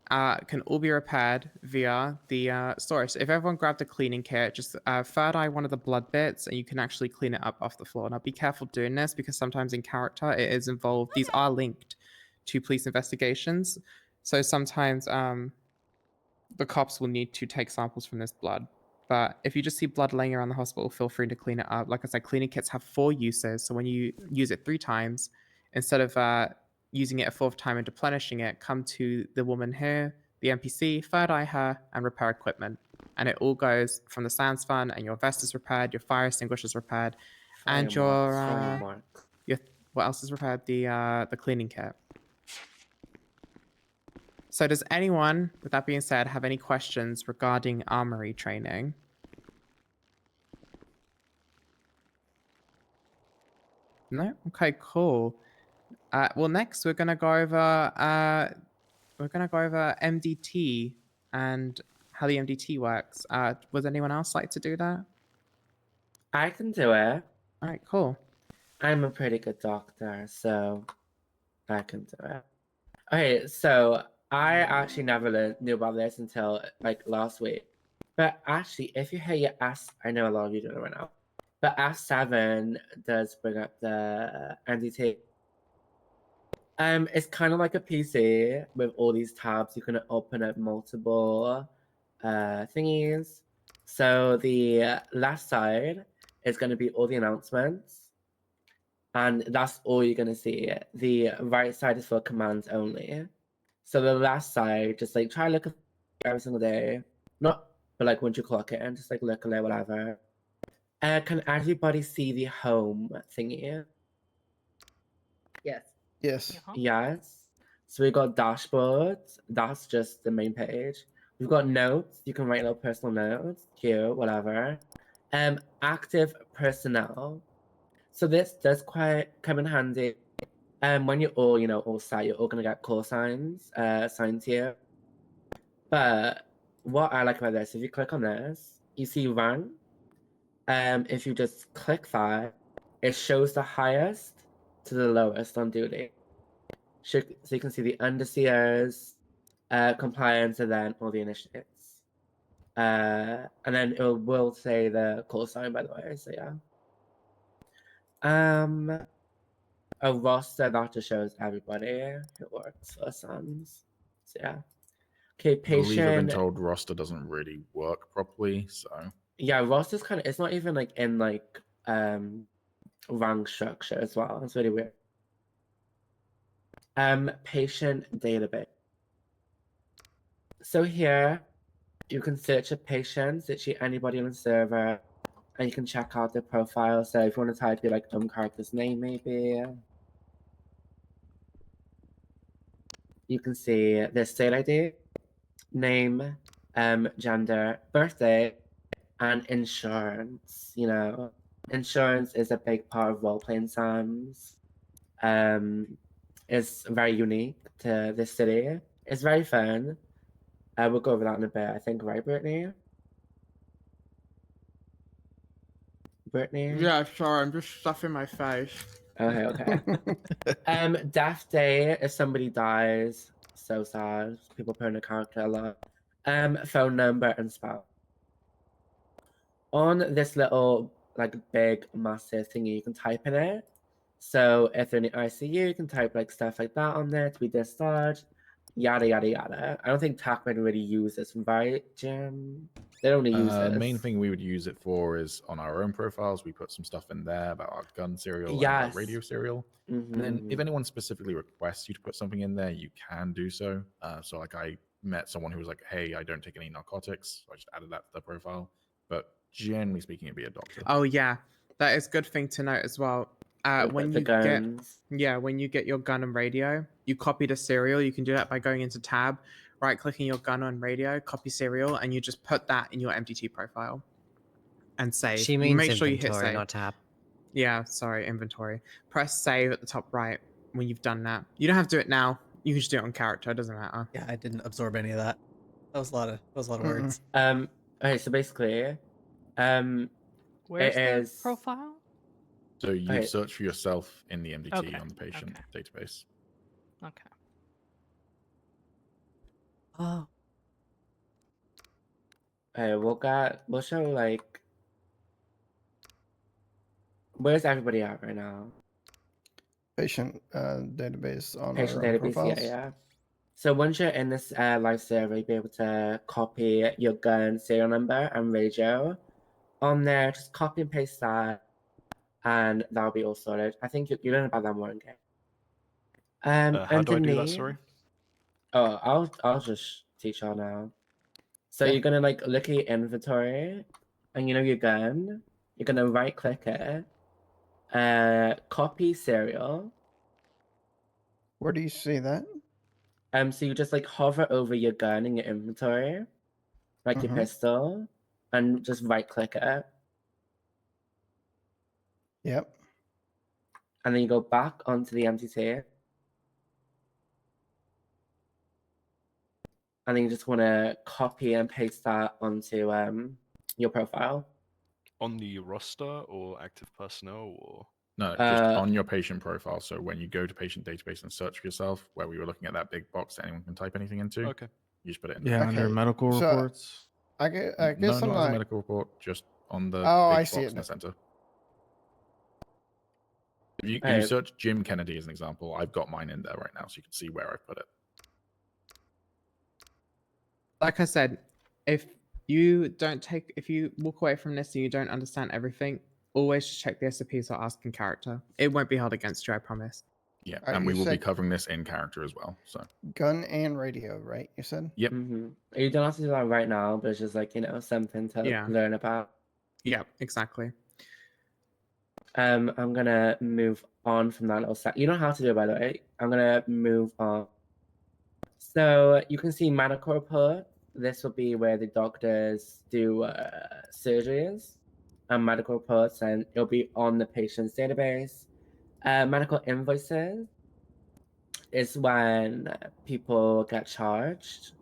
can all be repaired via the storage. So if everyone grabbed a cleaning kit, just third eye one of the blood bits and you can actually clean it up off the floor. Now be careful doing this because sometimes in character it is involved. These are linked to police investigations. So sometimes the cops will need to take samples from this blood. But if you just see blood laying around the hospital, feel free to clean it up. Like I said, cleaning kits have 4 uses. So when you use it 3 times, instead of using it a 4th time and replenishing it, come to the woman here, the NPC, third eye her, and repair equipment. And it all goes from the Sands Fund, and your vest is repaired, your fire extinguisher is repaired, and your what else is repaired? The cleaning kit. So does anyone, with that being said, have any questions regarding armory training? No? Okay, cool. Well, next we're gonna go over MDT and how the MDT works. Would anyone else like to do that?
I can do it.
All right, cool.
I'm a pretty good doctor, so I can do it. Okay, so I actually never knew about this until like last week. But actually, if you hear your I know a lot of you don't know right now, but F7 does bring up the NDT. It's kind of like a PC with all these tabs. You can open up multiple thingies. So the left side is going to be all the announcements, and that's all you're going to see. The right side is for commands only. So the left side, just like try look every single day, not but like once you clock it and just like look at it, whatever. Can everybody see the home thingy?
Yes.
Yes.
Yes. So we got dashboards. That's just the main page. We've got notes. You can write little personal notes. Cute, whatever. Active personnel. So this does quite come in handy. When you're all, all set, you're all gonna get call signs assigned to you. But what I like about this, if you click on this, you see rank. If you just click that, it shows the highest to the lowest on duty. So you can see the underseers, compliance, and then all the initiates. And then it will say the call sign, by the way. So yeah. A roster that just shows everybody who works for Suns. So yeah. Okay,
I believe I've been
patient.
told roster doesn't really work properly, so
Yeah, roster's kind of, it's not even like in like rank structure as well. It's really weird. Patient database. So here you can search a patient, literally anybody on the server, and you can check out their profile. So if you want to type your like character's name, maybe you can see their state ID, name, gender, birthday, and insurance. Insurance is a big part of role-playing Sims. It's very unique to this city. It's very fun. We'll go over that in a bit, I think, right, Brittany? Brittany?
Yeah, sorry, I'm just stuffing my face.
Okay. Death day, if somebody dies, so sad. People put in a character a lot. Phone number and spouse. On this little, like, big, massive thingy, you can type in it. So if they're in the ICU, you can type like stuff like that on there to be discharged. yada yada yada. I don't think TACMED really uses, right, Jim? They don't really use this.
Main thing we would use it for is on our own profiles. We put some stuff in there about our gun serial and
Yes.
our radio serial.
Mhm,
And then if
mhm.
anyone specifically requests you to put something in there, you can do so. So like I met someone who was like, hey, I don't take any narcotics. So I just added that to the profile. But generally speaking, it'd be a doctor.
Oh yeah, that is a good thing to note as well.
Like
When
the
you get
guns.
when you get your gun and radio, you copy the serial. You can do that by going into tab, right clicking your gun on radio, copy serial, and you just put that in your MDT profile and save.
She
You
means
make sure you hit
inventory,
save.
not tab.
Yeah, sorry, inventory. Press save at the top right when you've done that. You don't have to do it now. You can just do it on character. It doesn't matter.
Yeah, I didn't absorb any of that. That was a lot of
Mm-mm.
words.
Okay, so basically,
Where's
it
the
is
profile?
So you
Okay.
search for yourself in the MDT
Okay,
on the patient database.
Okay.
Oh.
Okay, we'll show like where's everybody at right now?
Patient database on
Patient
our own
database,
profiles.
yeah. So once you're in this live server, you'll be able to copy your gun serial number and radio on there. Just copy and paste that, and that'll be all sorted. I think you learn about that more in game.
How do I do that? Sorry.
Oh, I'll just teach y'all now. So
Yeah.
you're gonna like look at your inventory, and you know your gun. You're gonna right click it, copy serial.
Where do you see that?
So you just like hover over your gun in your inventory, like your
Mhm.
pistol, and just right click it.
Yep.
And then you go back onto the MTT. And then you just want to copy and paste that onto your profile.
On the roster or active personnel or?
No, just on your patient profile. So when you go to patient database and search for yourself, where we were looking at that big box that anyone can type anything into,
Okay.
you just put it in.
Yeah,
there.
under medical
so
reports.
I guess
No,
I'm
not as a
like,
medical report, just on the
Oh,
big
I
box
see it
in the
now.
center. If you
Hey.
search Jim Kennedy as an example, I've got mine in there right now, so you can see where I put it.
Like I said, if you walk away from this and you don't understand everything, always just check the SOPs or ask in character. It won't be held against you, I promise.
Yeah,
Alright,
and we
you
will be
said-
covering this in character as well. So
gun and radio, right? You said?
Yep.
You don't have to do that right now, but it's just like, you know, something to
Yeah.
learn about.
Yeah, exactly.
I'm gonna move on from that little set. You don't have to do it, by the way. I'm gonna move on. So you can see medical report. This will be where the doctors do surgeries and medical reports, and it'll be on the patient's database. Medical invoices is when people get charged,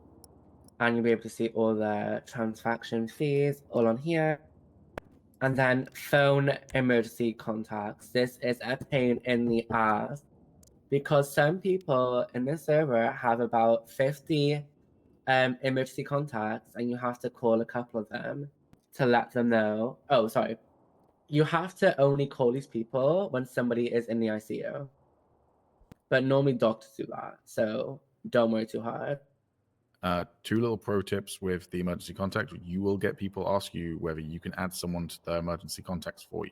and you'll be able to see all the transaction fees all on here. And then phone emergency contacts. This is a pain in the ass because some people in the server have about 50 emergency contacts, and you have to call a couple of them to let them know. Oh, sorry. You have to only call these people when somebody is in the ICU. But normally doctors do that, so don't worry too hard.
Two little pro tips with the emergency contact: you will get people ask you whether you can add someone to their emergency contacts for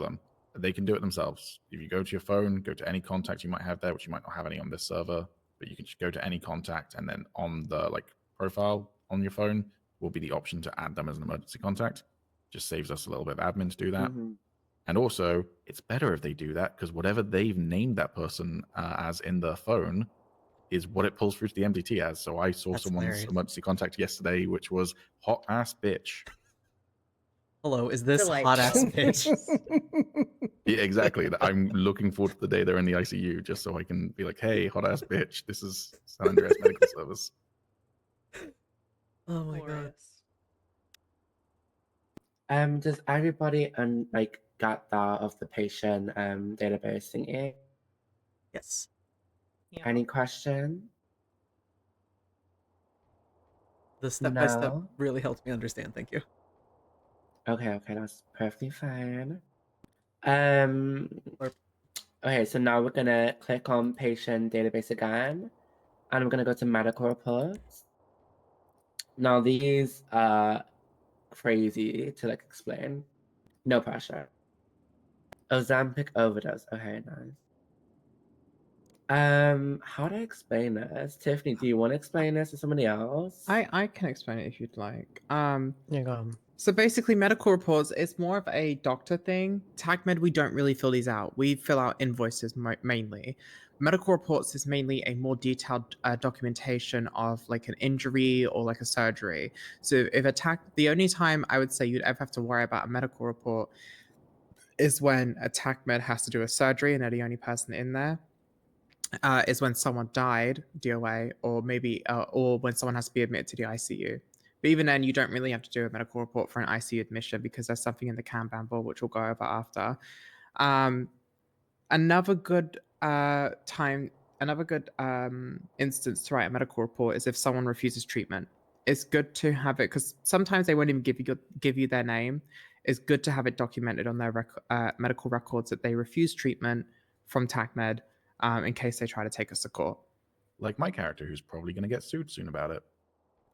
them. They can do it themselves. If you go to your phone, go to any contact you might have there, which you might not have any on this server, but you can just go to any contact, and then on the profile on your phone will be the option to add them as an emergency contact. Just saves us a little bit of admin to do that.
Mhm.
And also, it's better if they do that because whatever they've named that person as in their phone is what it pulls through to the MDT as. So I saw
That's
someone's
hilarious.
emergency contact yesterday, which was hot ass bitch.
Hello, is this hot ass bitch?
Yeah, exactly. I'm looking forward to the day they're in the ICU just so I can be like, hey, hot ass bitch, this is San Andreas Medical Service.
Oh my god.
Does everybody got that of the patient database thingy?
Yes.
Any question?
The step by step
No?
really helped me understand. Thank you.
Okay, that's perfectly fine. Okay, so now we're gonna click on patient database again. and I'm gonna go to medical reports. Now these are crazy to like explain. No pressure. Ozempic overdose. Okay, nice. How do I explain this? Tiffany, do you want to explain this to somebody else?
I can explain it if you'd like.
Yeah, go on.
So basically, medical reports is more of a doctor thing. TACMED, we don't really fill these out. We fill out invoices mainly. Medical reports is mainly a more detailed documentation of like an injury or like a surgery. So if the only time I would say you'd ever have to worry about a medical report is when a TACMED has to do a surgery and they're the only person in there. Is when someone died, DOA, or maybe, or when someone has to be admitted to the ICU. But even then, you don't really have to do a medical report for an ICU admission because there's something in the Kanban board which we'll go over after. Another good instance to write a medical report is if someone refuses treatment. It's good to have it because sometimes they won't even give you their name. It's good to have it documented on their medical records that they refuse treatment from TACMED. In case they try to take us to court.
Like my character, who's probably going to get sued soon about it.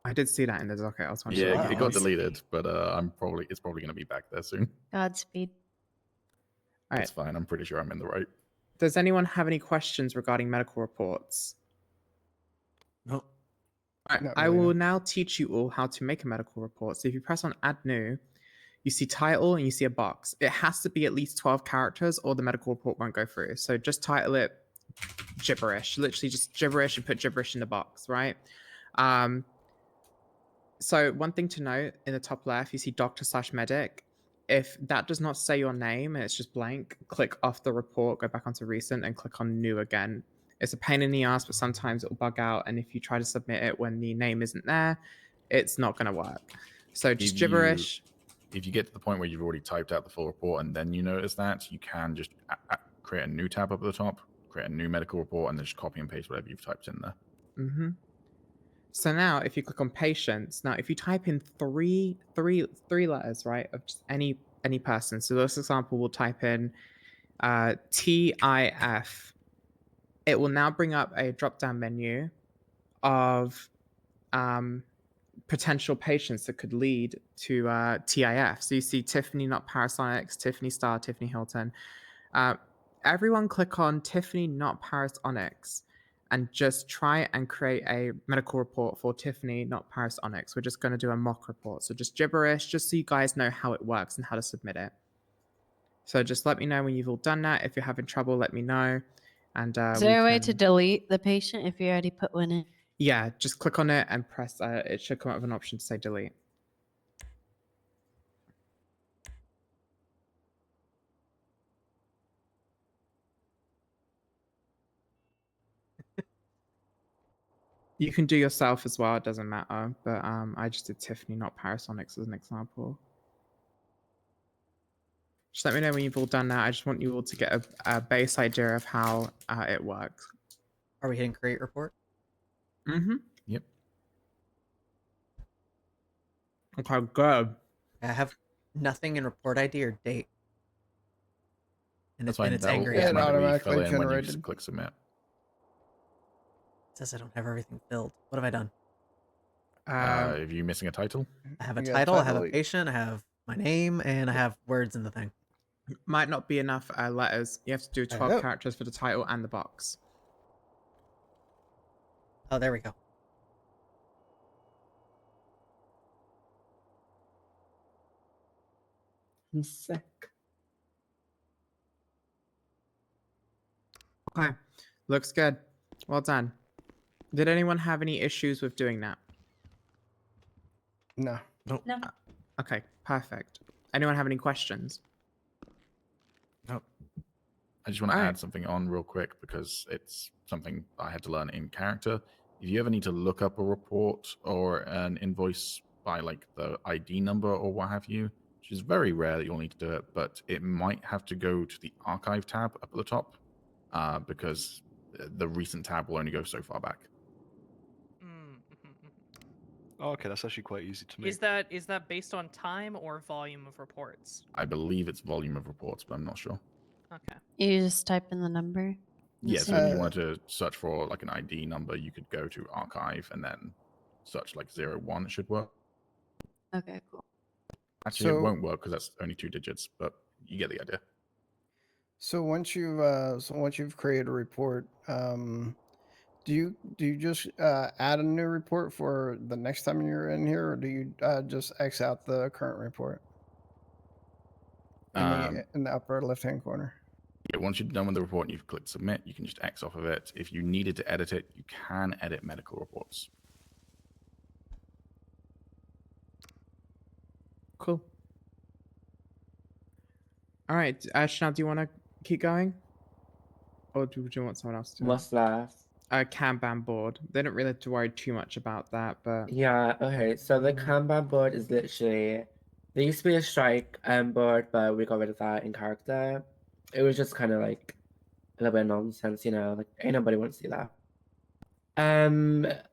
I did see that in the docket. I was wondering.
Yeah, it got deleted, but it's probably going to be back there soon.
Godspeed.
All right.
It's fine. I'm pretty sure I'm in the right.
Does anyone have any questions regarding medical reports?
No.
All right. I will now teach you all how to make a medical report. So if you press on Add New, you see title and you see a box. It has to be at least 12 characters or the medical report won't go through. So just title it gibberish, literally just gibberish, and put gibberish in the box, right? So one thing to note, in the top left, you see doctor/medic. If that does not say your name and it's just blank, click off the report, go back onto recent, and click on new again. It's a pain in the ass, but sometimes it'll bug out, and if you try to submit it when the name isn't there, it's not going to work. So just gibberish.
If you get to the point where you've already typed out the full report and then you notice that, you can just create a new tab up at the top, create a new medical report, and then just copy and paste whatever you've typed in there.
Mm-hmm. So now, if you click on patients, now if you type in three letters, right, of just any person. So this example, we'll type in TIF. It will now bring up a drop-down menu of potential patients that could lead to TIF. So you see Tiffany, not Parasonics, Tiffany Star, Tiffany Hilton. Everyone click on Tiffany, not Paris Onyx, and just try and create a medical report for Tiffany, not Paris Onyx. We're just going to do a mock report. So just gibberish, just so you guys know how it works and how to submit it. So just let me know when you've all done that. If you're having trouble, let me know. And
Is there a way to delete the patient if you already put one in?
Yeah, just click on it and press, it should come up with an option to say delete. You can do yourself as well, it doesn't matter. But I just did Tiffany, not Parasonics, as an example. Just let me know when you've all done that. I just want you all to get a base idea of how it works.
Are we hitting create report?
Mm-hmm.
Yep.
Okay, good.
I have nothing in report ID or date. And
That's
it's,
fine.
and it's
That will
angry.
automatically fill in when you just click submit.
It says I don't have everything filled. What have I done?
Are you missing a title?
I have a title, I have a patient, I have my name, and I have words in the thing.
Might not be enough letters. You have to do 12 characters for the title and the box.
Oh, there we go.
I'm sick.
Okay, looks good. Well done. Did anyone have any issues with doing that?
No.
Nope.
No.
Okay, perfect. Anyone have any questions?
Nope. I just want to add something on real quick because it's something I had to learn in character. If you ever need to look up a report or an invoice by like the ID number or what have you, which is very rare that you'll need to do it, but it might have to go to the archive tab up at the top because the recent tab will only go so far back.
Oh, okay, that's actually quite easy to make.
Is that based on time or volume of reports?
I believe it's volume of reports, but I'm not sure.
Okay.
You just type in the number.
Yeah, so
see.
if you wanted to search for like an ID number, you could go to archive and then search like 01. It should work.
Okay, cool.
Actually, it
So-
won't work because that's only 2 digits, but you get the idea.
So once you've created a report, do you just add a new report for the next time you're in here, or do you just X out the current report in the upper left hand corner?
Yeah, once you're done with the report and you've clicked submit, you can just X off of it. If you needed to edit it, you can edit medical reports.
Cool. All right, Chanel, do you want to keep going? Or do you want someone else to?
What's left?
A Kanban board. They don't really have to worry too much about that, but
Yeah, okay. So the Kanban board is literally there used to be a strike board, but we got rid of that in character. It was just kind of like a little bit of nonsense, you know, like ain't nobody wants to see that.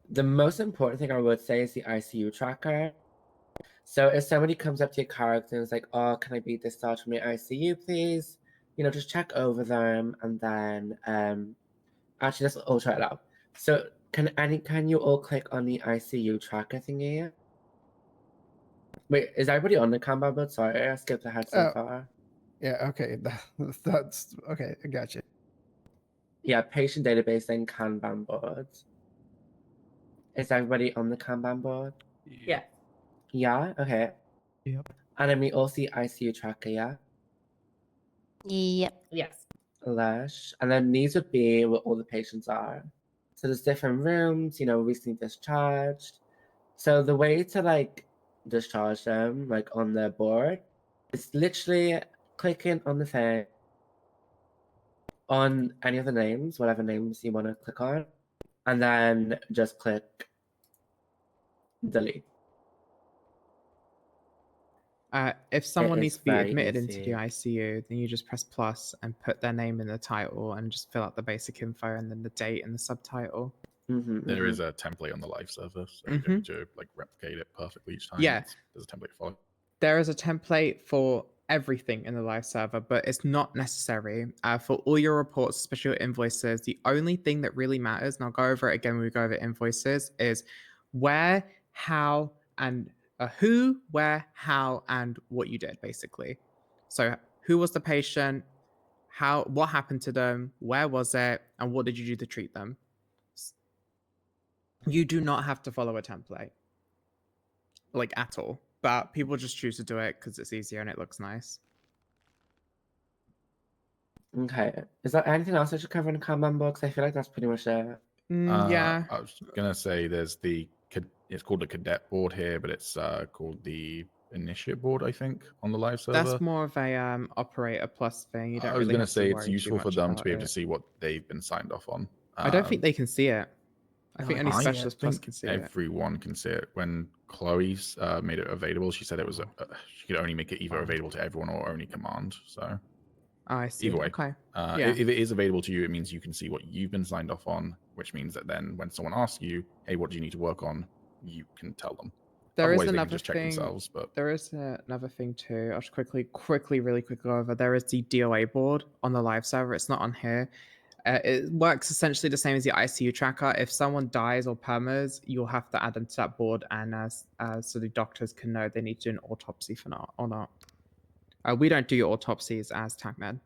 The most important thing I would say is the ICU tracker. So if somebody comes up to your character and is like, "Oh, can I be discharged from your ICU, please?" You know, just check over them, and then actually let's all try it out. So can you all click on the ICU tracker thingy? Wait, is everybody on the Kanban board? Sorry, I skipped ahead so far.
Yeah. Okay. That's okay. I got you.
Yeah, patient database and Kanban board. Is everybody on the Kanban board?
Yeah.
Yeah. Okay.
Yep.
And then we all see ICU tracker. Yeah.
Yep.
Yes.
Lush. And then these would be where all the patients are. So there's different rooms, you know, recently discharged. So the way to like discharge them, like on the board, is literally clicking on the thing on any of the names, whatever names you want to click on, and then just click delete.
if someone needs
is
to be
very
admitted into the
easy.
ICU, then you just press plus and put their name in the title and just fill out the basic info and then the date and the subtitle.
There is a template on the live server, so you don't need to like replicate it perfectly each time.
Yeah.
There's a template to follow.
There is a template for everything in the live server, but it's not necessary. For all your reports, especially your invoices, the only thing that really matters, and I'll go over it again when we go over invoices, is where, how, and who, where, how, and what you did, basically. So who was the patient, what happened to them, where was it, and what did you do to treat them? You do not have to follow a template, like at all, but people just choose to do it because it's easier and it looks nice.
Okay. Is there anything else I should cover in the Kanban board? 'Cause I feel like that's pretty much it.
Yeah.
I was gonna say there's it's called the cadet board here, but it's called the initiate board, I think, on the live server.
That's more of a operator plus thing. You don't
I was
really
gonna
have to
say it's
worry too
useful for
much
them to
about
be able
it.
to see what they've been signed off on.
I don't think they can see it. I think only
I
Specialist Plus
think
can see it.
everyone can see it. When Chloe made it available, she said it was she could only make it either available to everyone or only command. So
Oh, I see.
either way,
Okay.
if it is available to you, it means you can see what you've been signed off on, which means that then when someone asks you, "Hey, what do you need to work on?" you can tell them.
There
Otherwise,
is
they can
another
just check
thing.
themselves. But
There is another thing too. I'll just really quickly go over. There is the DOA board on the live server. It's not on here. It works essentially the same as the ICU tracker. If someone dies or permas, you'll have to add them to that board, and so the doctors can know they need to do an autopsy for not or not. We don't do autopsies as TACMED.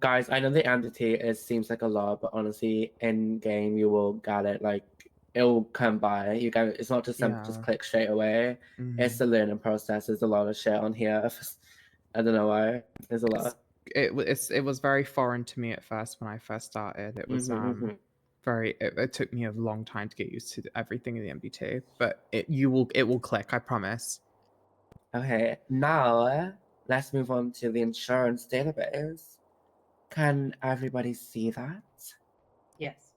Guys, I know the entity seems like a lot, but honestly, in game you will get it. Like it'll come by. You get it. It's not just simple, just
Yeah.
click straight away. It's a learning process. There's a lot of shit on here. I don't know why. There's a lot.
It was very foreign to me at first when I first started. It was it took me a long time to get used to everything in the MBT, but it will click, I promise.
Okay, now let's move on to the insurance database. Can everybody see that?
Yes.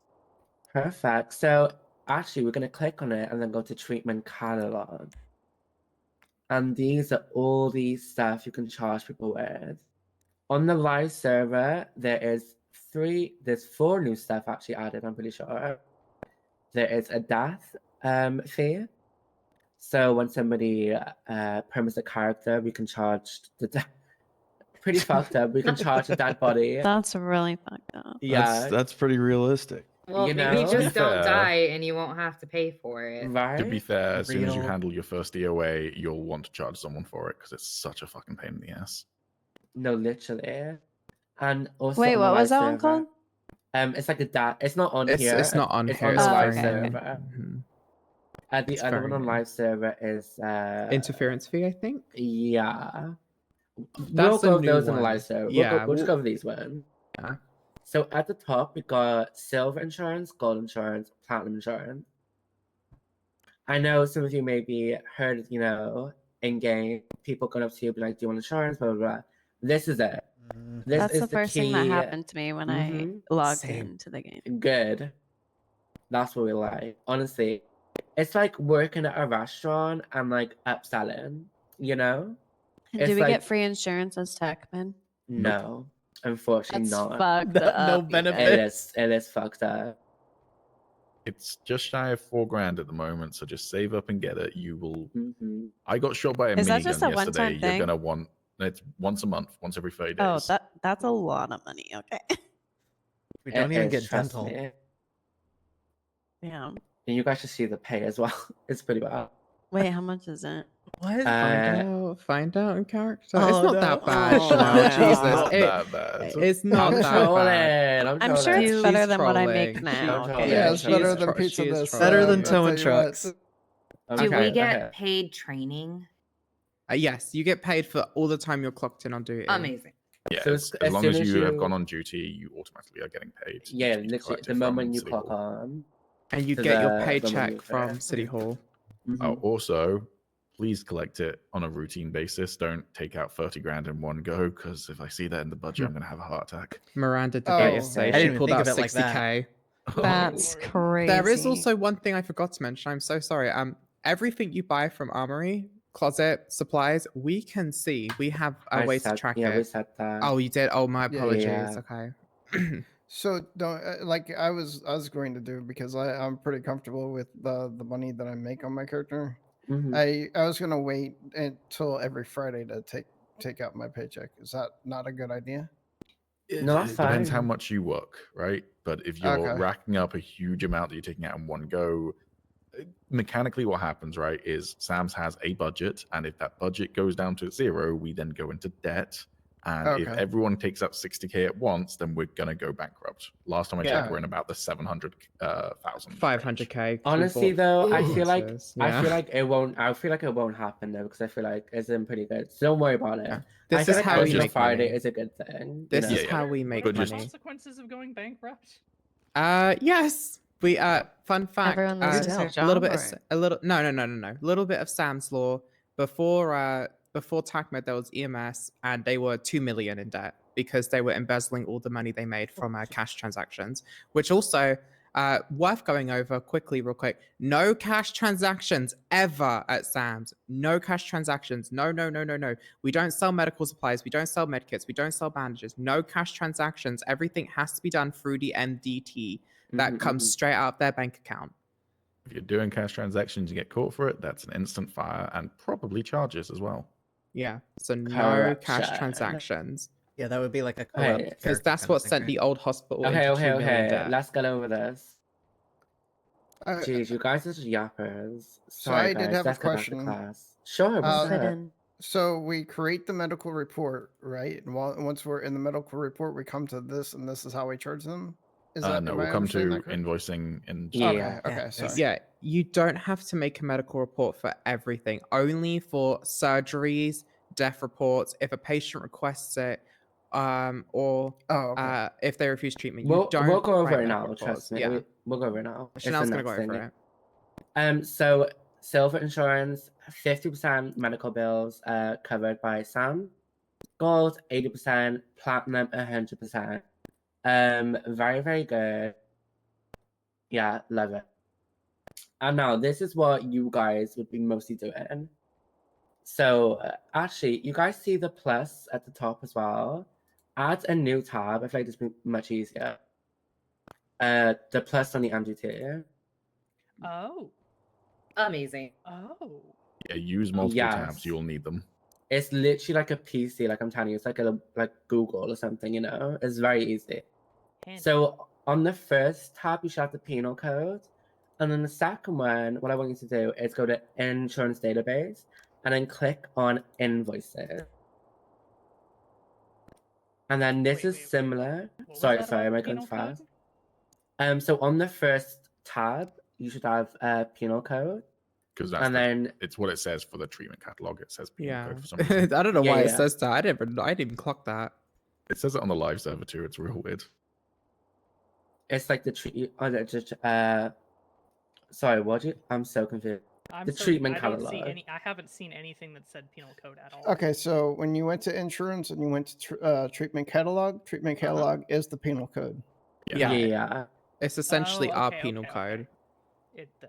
Perfect. So actually, we're going to click on it and then go to treatment catalog. And these are all the stuff you can charge people with. On the live server, there's 4 new stuff actually added, I'm pretty sure. There is a death fee. So when somebody permits a character, we can charge the death. pretty fucked up. We can charge a dead body.
That's really fucked up.
Yeah.
That's pretty realistic.
Well,
You
maybe
know?
just don't
fair-
die and you won't have to pay for it.
Right?
To be fair, as soon as you
Real.
handle your first DOA, you'll want to charge someone for it because it's such a fucking pain in the ass.
No, literally. And also
Wait,
on the
what was
live
that one
server,
called?
It's like a dat. It's not on
It's
here.
it's not on
it's
here.
on
It's
the live
very new.
server.
Mhm.
And the
It's
other
very
one on
new.
live server is
Interference fee, I think.
Yeah.
That's
We'll
the
go over
new
those in the
one.
live server.
Yeah,
We'll just go over these ones.
Yeah.
So at the top we got silver insurance, gold insurance, platinum insurance. I know some of you maybe heard, you know, in game, people going up to you be like, "Do you want insurance?" Blah blah blah. This is it. This
That's
is
the first thing that
key.
happened to me when I
Mhm.
logged
Same.
into the game.
Good. That's what we like. Honestly, it's like working at a restaurant and like upselling. You know?
And
It's
do we
like
get free insurance as TACMED?
no, unfortunately
That's
not.
fucked up.
It is fucked up.
It's just shy of $4,000 at the moment, so just save up and get it. You will.
Mm-hmm.
I got shot by a
Is that
minigun
just a
yesterday.
one-time
You're
thing?
gonna want. It's once a month, once every 30 days.
Oh, that's a lot of money. Okay.
We don't
It
even
is,
get
trust
dental.
me.
Yeah.
And you guys should see the pay as well. It's pretty bad.
Wait, how much is it?
What?
Find out in character.
Oh,
it's not
no.
that bad,
Oh,
Chanel.
no.
Jesus,
Not that bad.
It's not
I'm
that bad.
trolling.
I'm sure it's
She's
better than what I make
trolling.
now.
She's
Okay.
trolling.
Yeah, it's better
She's
than pizza
she is
this.
Better than
I'll tell
towing
you
trucks.
what.
Do we
Okay,
get paid training?
Yes, you get paid for all the time you're clocked in on duty.
Amazing.
Yeah,
So
as
as
long
soon
as
as
you have
you-
gone on duty, you automatically are getting paid. You
Yeah,
just need to
literally
collect
the
it from
moment you
City
clock
Hall.
on.
And you
to
get your
the moment
paycheck
you
from
finish.
City Hall.
Oh, also, please collect it on a routine basis. Don't take out 30 grand in one go, because if I see that in the budget, I'm going to have a heart attack.
Miranda did
Oh,
that yesterday.
I
She
didn't even
pulled
think
out
of it like that.
60K.
That's crazy.
There is also one thing I forgot to mention. I'm so sorry. Everything you buy from Armory, Closet, Supplies, we can see. We have a way to track
Yeah,
it.
we said that.
Oh, you did? Oh, my
Yeah.
apologies.
Yeah.
Okay.
So don't like I was going to do because I'm pretty comfortable with the money that I make on my character.
Mhm.
I was gonna wait until every Friday to take out my paycheck. Is that not a good idea?
No, that's
It depends how
fine.
much you work, right? But if you're
Okay.
racking up a huge amount that you're taking out in one go, mechanically what happens, right, is Sam's has a budget, and if that budget goes down to 0, we then go into debt. And if
Okay.
everyone takes out 60K at once, then we're gonna go bankrupt. Last time I checked,
Yeah.
we're in about the 700,000.
500K.
Honestly, though, I feel like
Yeah.
it won't. I feel like it won't happen though because I feel like it's in pretty good. So don't worry about it.
Yeah.
I
This
feel
is
like
how we
Extra
make
Friday
money.
is a good thing.
This
you know?
is how we make
But
What are
just-
the
money.
consequences of going bankrupt?
Yes. We fun fact.
Everyone loses their
a little
job,
bit.
or-
A little. No. A little bit of Sam's Law before TACMED. There was EMS, and they were 2 million in debt because they were embezzling all the money they made from cash transactions. Which also worth going over quickly, real quick. No cash transactions ever at Sam's. No cash transactions. No. We don't sell medical supplies. We don't sell medkits. We don't sell bandages. No cash transactions. Everything has to be done through the MDT. That comes straight out of their bank account.
If you're doing cash transactions, you get caught for it. That's an instant fire and probably charges as well.
Yeah. So no cash
Corruption.
transactions.
Yeah, that would be like a
Okay.
corrupt
Because
character
that's
kind of
what
thing,
sent
right?
the old hospital
Okay,
into 2 million
okay.
debt.
Let's get over this.
I-
Jeez, you guys are just yappers.
So
Sorry,
I did
guys.
have a
Let's get back to
question.
class. Sure. What's
Uh,
up?
So we create the medical report, right? And once we're in the medical report, we come to this, and this is how we charge them. Is that
No,
am
we'll
I
come to
understanding that correct?
invoicing and
Okay. Sorry.
Yeah, you don't have to make a medical report for everything. Only for surgeries, death reports, if a patient requests it, or if they refuse treatment. You don't.
We'll go over
write
it
medical
now.
reports.
Trust me.
Yeah.
We'll go over it now. It's the
Chanel's gonna
next
go over
thing.
it.
So silver insurance, 50% medical bills covered by Sam. Gold, 80%. Platinum, 100%. Very, very good. Yeah, love it. And now this is what you guys would be mostly doing. So actually, you guys see the plus at the top as well. Add a new tab. I feel like this would be much easier. The plus on the MDT.
Oh.
Amazing.
Oh.
Yeah, use multiple
Yes.
tabs. You'll need them.
It's literally like a PC, like I'm telling you, it's like a like Google or something, you know? It's very easy.
Handy.
So on the first tab, you should have the penal code. And then the second one, what I want you to do is go to insurance database and then click on invoices. And then this is similar.
What was
Sorry,
that
sorry,
about
am I
the
going
penal code?
fast? So on the first tab, you should have a penal code.
Because that's
And then
it's what it says for the treatment catalog. It says penal
Yeah.
code for some reason.
I don't know
Yeah,
why it
yeah.
says that. I didn't even clock that.
It says it on the live server too. It's real weird.
it's like the sorry, what did you? I'm so confused.
I'm
The
sorry,
treatment
I don't see
catalog.
any. I haven't seen anything that said penal code at all.
Okay, so when you went to insurance and you went to treatment catalog is the penal code.
Yeah.
It's essentially
Oh,
our
okay,
penal
okay,
code.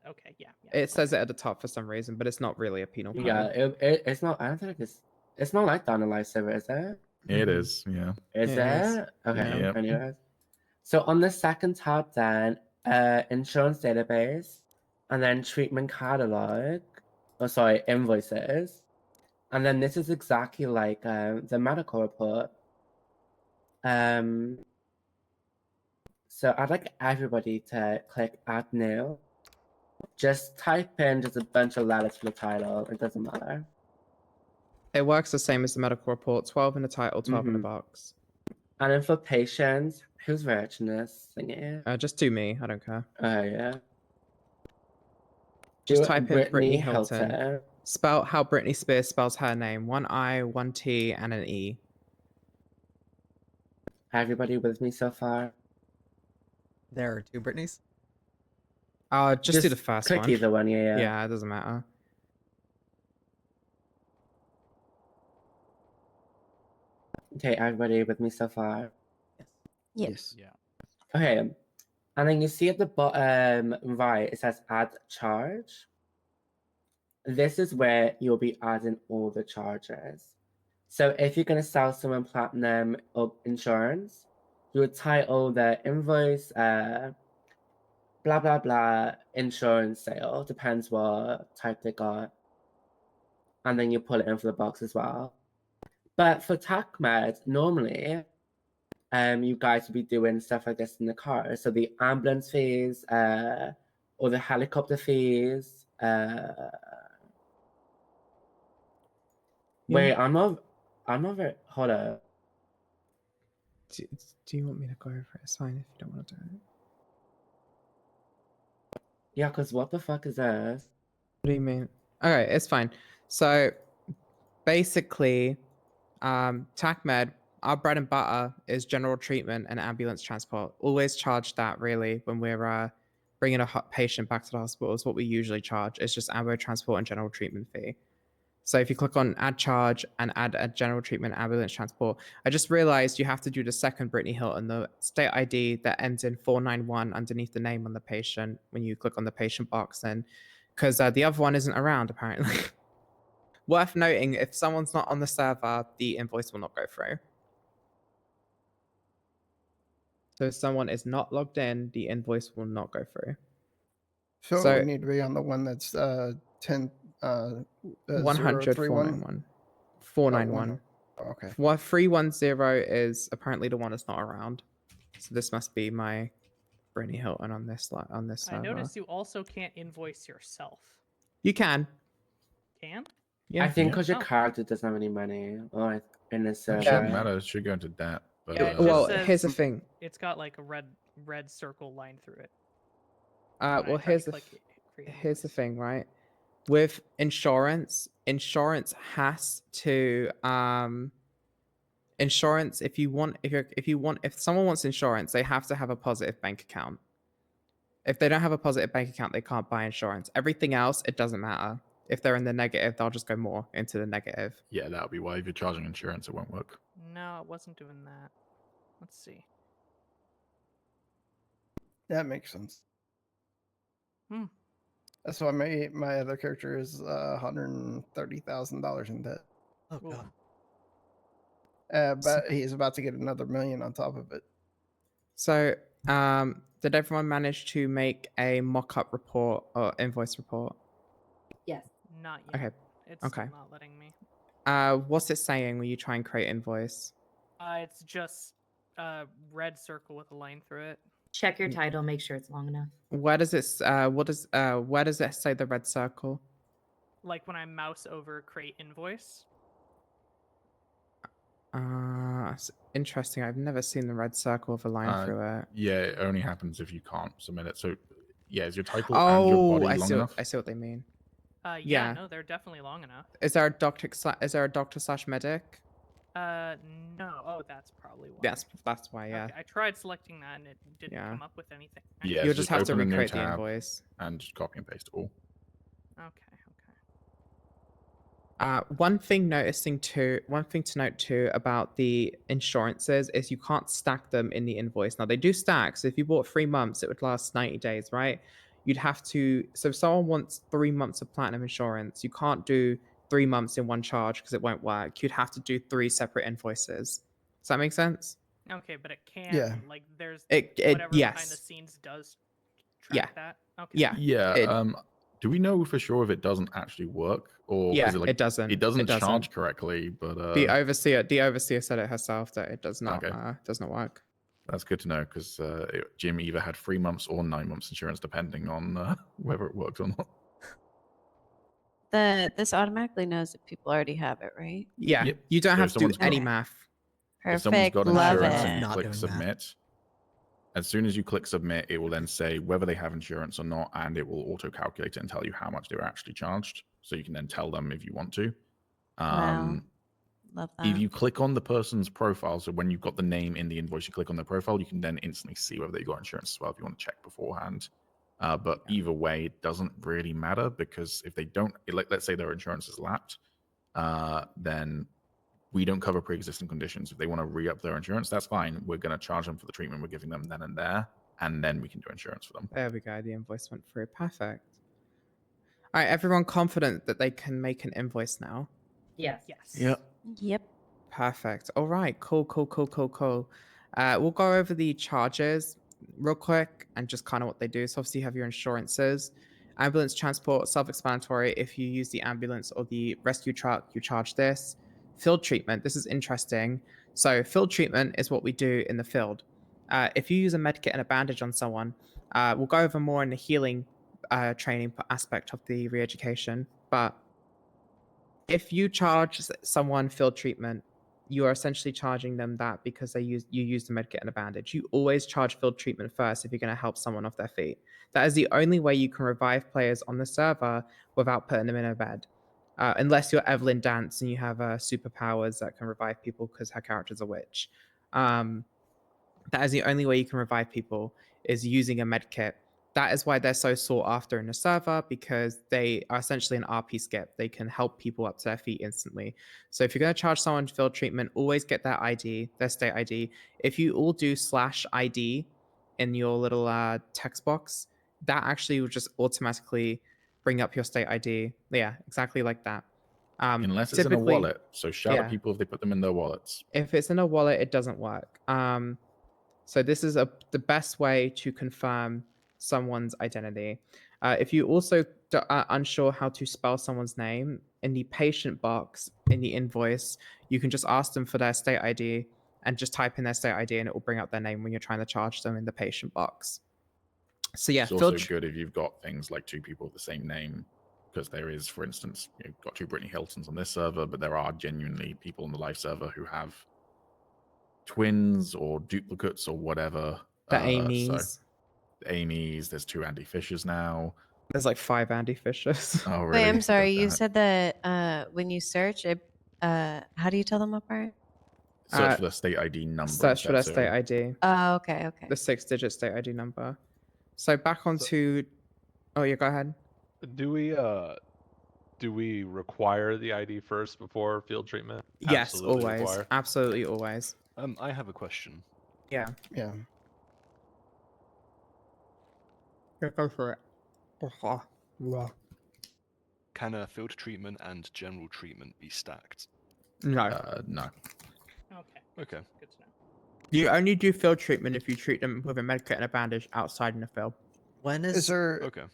Okay, yeah.
It says it at the top for some reason, but it's not really a penal code.
Yeah, it's not. I don't think it's not like that on the live server, is it?
It is, yeah.
Is
It
it?
is.
Okay.
Yep.
Anyways, so on the second tab, then insurance database, and then treatment catalog. Oh, sorry, invoices, and then this is exactly like the medical report. So I'd like everybody to click add new. Just type in just a bunch of letters for the title. It doesn't matter.
It works the same as the medical report. 12 in the title, 12 in the
Mhm.
box.
And then for patients, who's virgin this thingy?
Just do me. I don't care.
Oh yeah.
Just
Do
type in
Brittany
Brittany Hilton.
Hilton.
Spell how Britney Spears spells her name. 1 I, 1 T, and an E.
Everybody with me so far?
There are 2 Britneys.
Just do the first
click
one.
either one, yeah.
Yeah, it doesn't matter.
Okay, everybody with me so far?
Yes.
Yeah.
Okay. And then you see at the bottom right, it says add charge. This is where you'll be adding all the charges. So if you're going to sell someone platinum or insurance, you would title the invoice, blah, blah, blah, insurance sale. Depends what type they got. And then you put it in for the box as well. But for TACMED, normally, you guys would be doing stuff like this in the car. So the ambulance fees, or the helicopter fees. Wait, I'm not very. Hold up.
Do you want me to go over it? It's fine if you don't want to do it.
Yeah, because what the fuck is this?
What do you mean? Okay, it's fine. So basically, TACMED, our bread and butter is general treatment and ambulance transport. Always charge that really when we're bringing a patient back to the hospital is what we usually charge. It's just ambulance transport and general treatment fee. So if you click on add charge and add a general treatment ambulance transport, I just realized you have to do the second Brittany Hilton, the state ID that ends in 491 underneath the name on the patient when you click on the patient box, and because the other one isn't around apparently. Worth noting, if someone's not on the server, the invoice will not go through. So if someone is not logged in, the invoice will not go through.
So we need to be on the one that's 10
100 491. 491.
Oh, okay.
310 is apparently the one that's not around. So this must be my Brittany Hilton on this
I
server.
noticed you also can't invoice yourself.
You can.
Can?
Yeah.
I think because your
Oh.
character doesn't have any money or in the server.
It shouldn't matter. It should go into debt. But,
Yeah, it just
well,
says
here's the thing.
It's got like a red circle line through it.
Well, here's the thing, right? With insurance has to insurance. If someone wants insurance, they have to have a positive bank account. If they don't have a positive bank account, they can't buy insurance. Everything else, it doesn't matter. If they're in the negative, they'll just go more into the negative.
yeah, that would be why if you're charging insurance, it won't work.
No, it wasn't doing that. Let's see.
That makes sense.
Hmm.
That's why my other character is $130,000 in debt.
Oh god.
But he's about to get another $1 million on top of it.
So, did everyone manage to make a mock-up report or invoice report?
Yes.
Not yet.
Okay.
It's
Okay.
still not letting me.
What's it saying when you try and create invoice?
It's just a red circle with a line through it.
Check your title, make sure it's long enough.
Where does it? Where does it say the red circle?
Like when I mouse over create invoice.
It's interesting. I've never seen the red circle with a line through it.
Yeah, it only happens if you can't submit it. So, yeah, is your title and your
Oh,
body
I
long
see.
enough?
I see what they mean.
Yeah,
Yeah.
no, they're definitely long enough.
Is there a doctor? Is there a doctor slash medic?
No. Oh, that's probably why.
That's why. Yeah.
Okay, I tried selecting that and it didn't
Yeah.
come up with anything.
Yeah,
You'll
so
just have to
open a new
recreate the
tab
invoice.
and just copy and paste it all.
Okay.
One thing to note too about the insurances is you can't stack them in the invoice. Now they do stack, so if you bought 3 months, it would last 90 days, right? You'd have to, so if someone wants 3 months of platinum insurance, you can't do 3 months in one charge because it won't work. You'd have to do 3 separate invoices. Does that make sense?
Okay, but it can,
Yeah.
like, there's
It
whatever behind the
yes.
scenes does
Yeah.
track that. Okay.
Yeah.
Yeah.
It-
Do we know for sure if it doesn't actually work, or
Yeah,
is it like
it doesn't.
It doesn't
It doesn't.
charge correctly, but
the overseer said it herself that it does not
Okay.
does not work.
that's good to know because Jim either had 3 months or 9 months insurance, depending on whether it works or not.
This automatically knows if people already have it, right?
Yeah.
Yep.
You don't
So if
have to do
someone's
any
got-
math.
If someone's
Perfect.
got
Love
insurance
it.
and you
Not
click
doing that.
submit, as soon as you click submit, it will then say whether they have insurance or not, and it will auto calculate it and tell you how much they were actually charged. So you can then tell them if you want to.
Wow. Love that.
If you click on the person's profile, so when you've got the name in the invoice, you click on their profile, you can then instantly see whether they got insurance as well if you want to check beforehand. But either way, it doesn't really matter because if they don't, let's say their insurance is lapsed, then we don't cover pre-existing conditions. If they want to re-up their insurance, that's fine. We're going to charge them for the treatment we're giving them then and there, and then we can do insurance for them.
There we go. The invoice went through. Perfect. All right, everyone confident that they can make an invoice now?
Yes.
Yep.
Perfect. All right. Cool. We'll go over the charges real quick and just kind of what they do. So obviously you have your insurances. Ambulance transport, self-explanatory. If you use the ambulance or the rescue truck, you charge this. Field treatment. This is interesting. So field treatment is what we do in the field. If you use a medkit and a bandage on someone, we'll go over more in the healing training aspect of the re-education. But if you charge someone field treatment, you are essentially charging them that because you use the medkit and a bandage. You always charge field treatment first if you're going to help someone off their feet. That is the only way you can revive players on the server without putting them in a bed. Unless you're Evelyn Dance and you have superpowers that can revive people because her character's a witch. That is the only way you can revive people is using a medkit. That is why they're so sought after in the server, because they are essentially an RP skip. They can help people up to their feet instantly. So if you're going to charge someone field treatment, always get their ID, their state ID. If you all do /ID in your little text box, that actually will just automatically bring up your state ID. Yeah, exactly like that.
Unless it's in a wallet. So shout at people if they put them in their wallets.
If it's in a wallet, it doesn't work. So this is the best way to confirm someone's identity. If you also are unsure how to spell someone's name, in the patient box in the invoice, you can just ask them for their state ID and just type in their state ID and it will bring up their name when you're trying to charge them in the patient box. So yeah,
It's also good if you've got things like 2 people with the same name, because there is, for instance, you've got 2 Brittany Hiltons on this server, but there are genuinely people on the live server who have twins or duplicates or whatever.
The Amy's.
So the Amy's, there's 2 Andy Fishers now.
There's like 5 Andy Fishers.
Oh, really?
Wait, I'm sorry. You said that when you search it, how do you tell them apart?
Search for the state ID number.
Search for their
instead, so-
state ID.
Oh, okay.
The 6-digit state ID number. So back onto. Oh yeah, go ahead.
Do we require the ID first before field treatment?
Yes,
Absolutely
always.
require.
Absolutely always.
I have a question.
Yeah.
Yeah.
Go for it.
Can a field treatment and general treatment be stacked?
No.
No.
Okay.
Okay.
Good to know.
You only do field treatment if you treat them with a medkit and a bandage outside in the field.
When
Is there
Okay.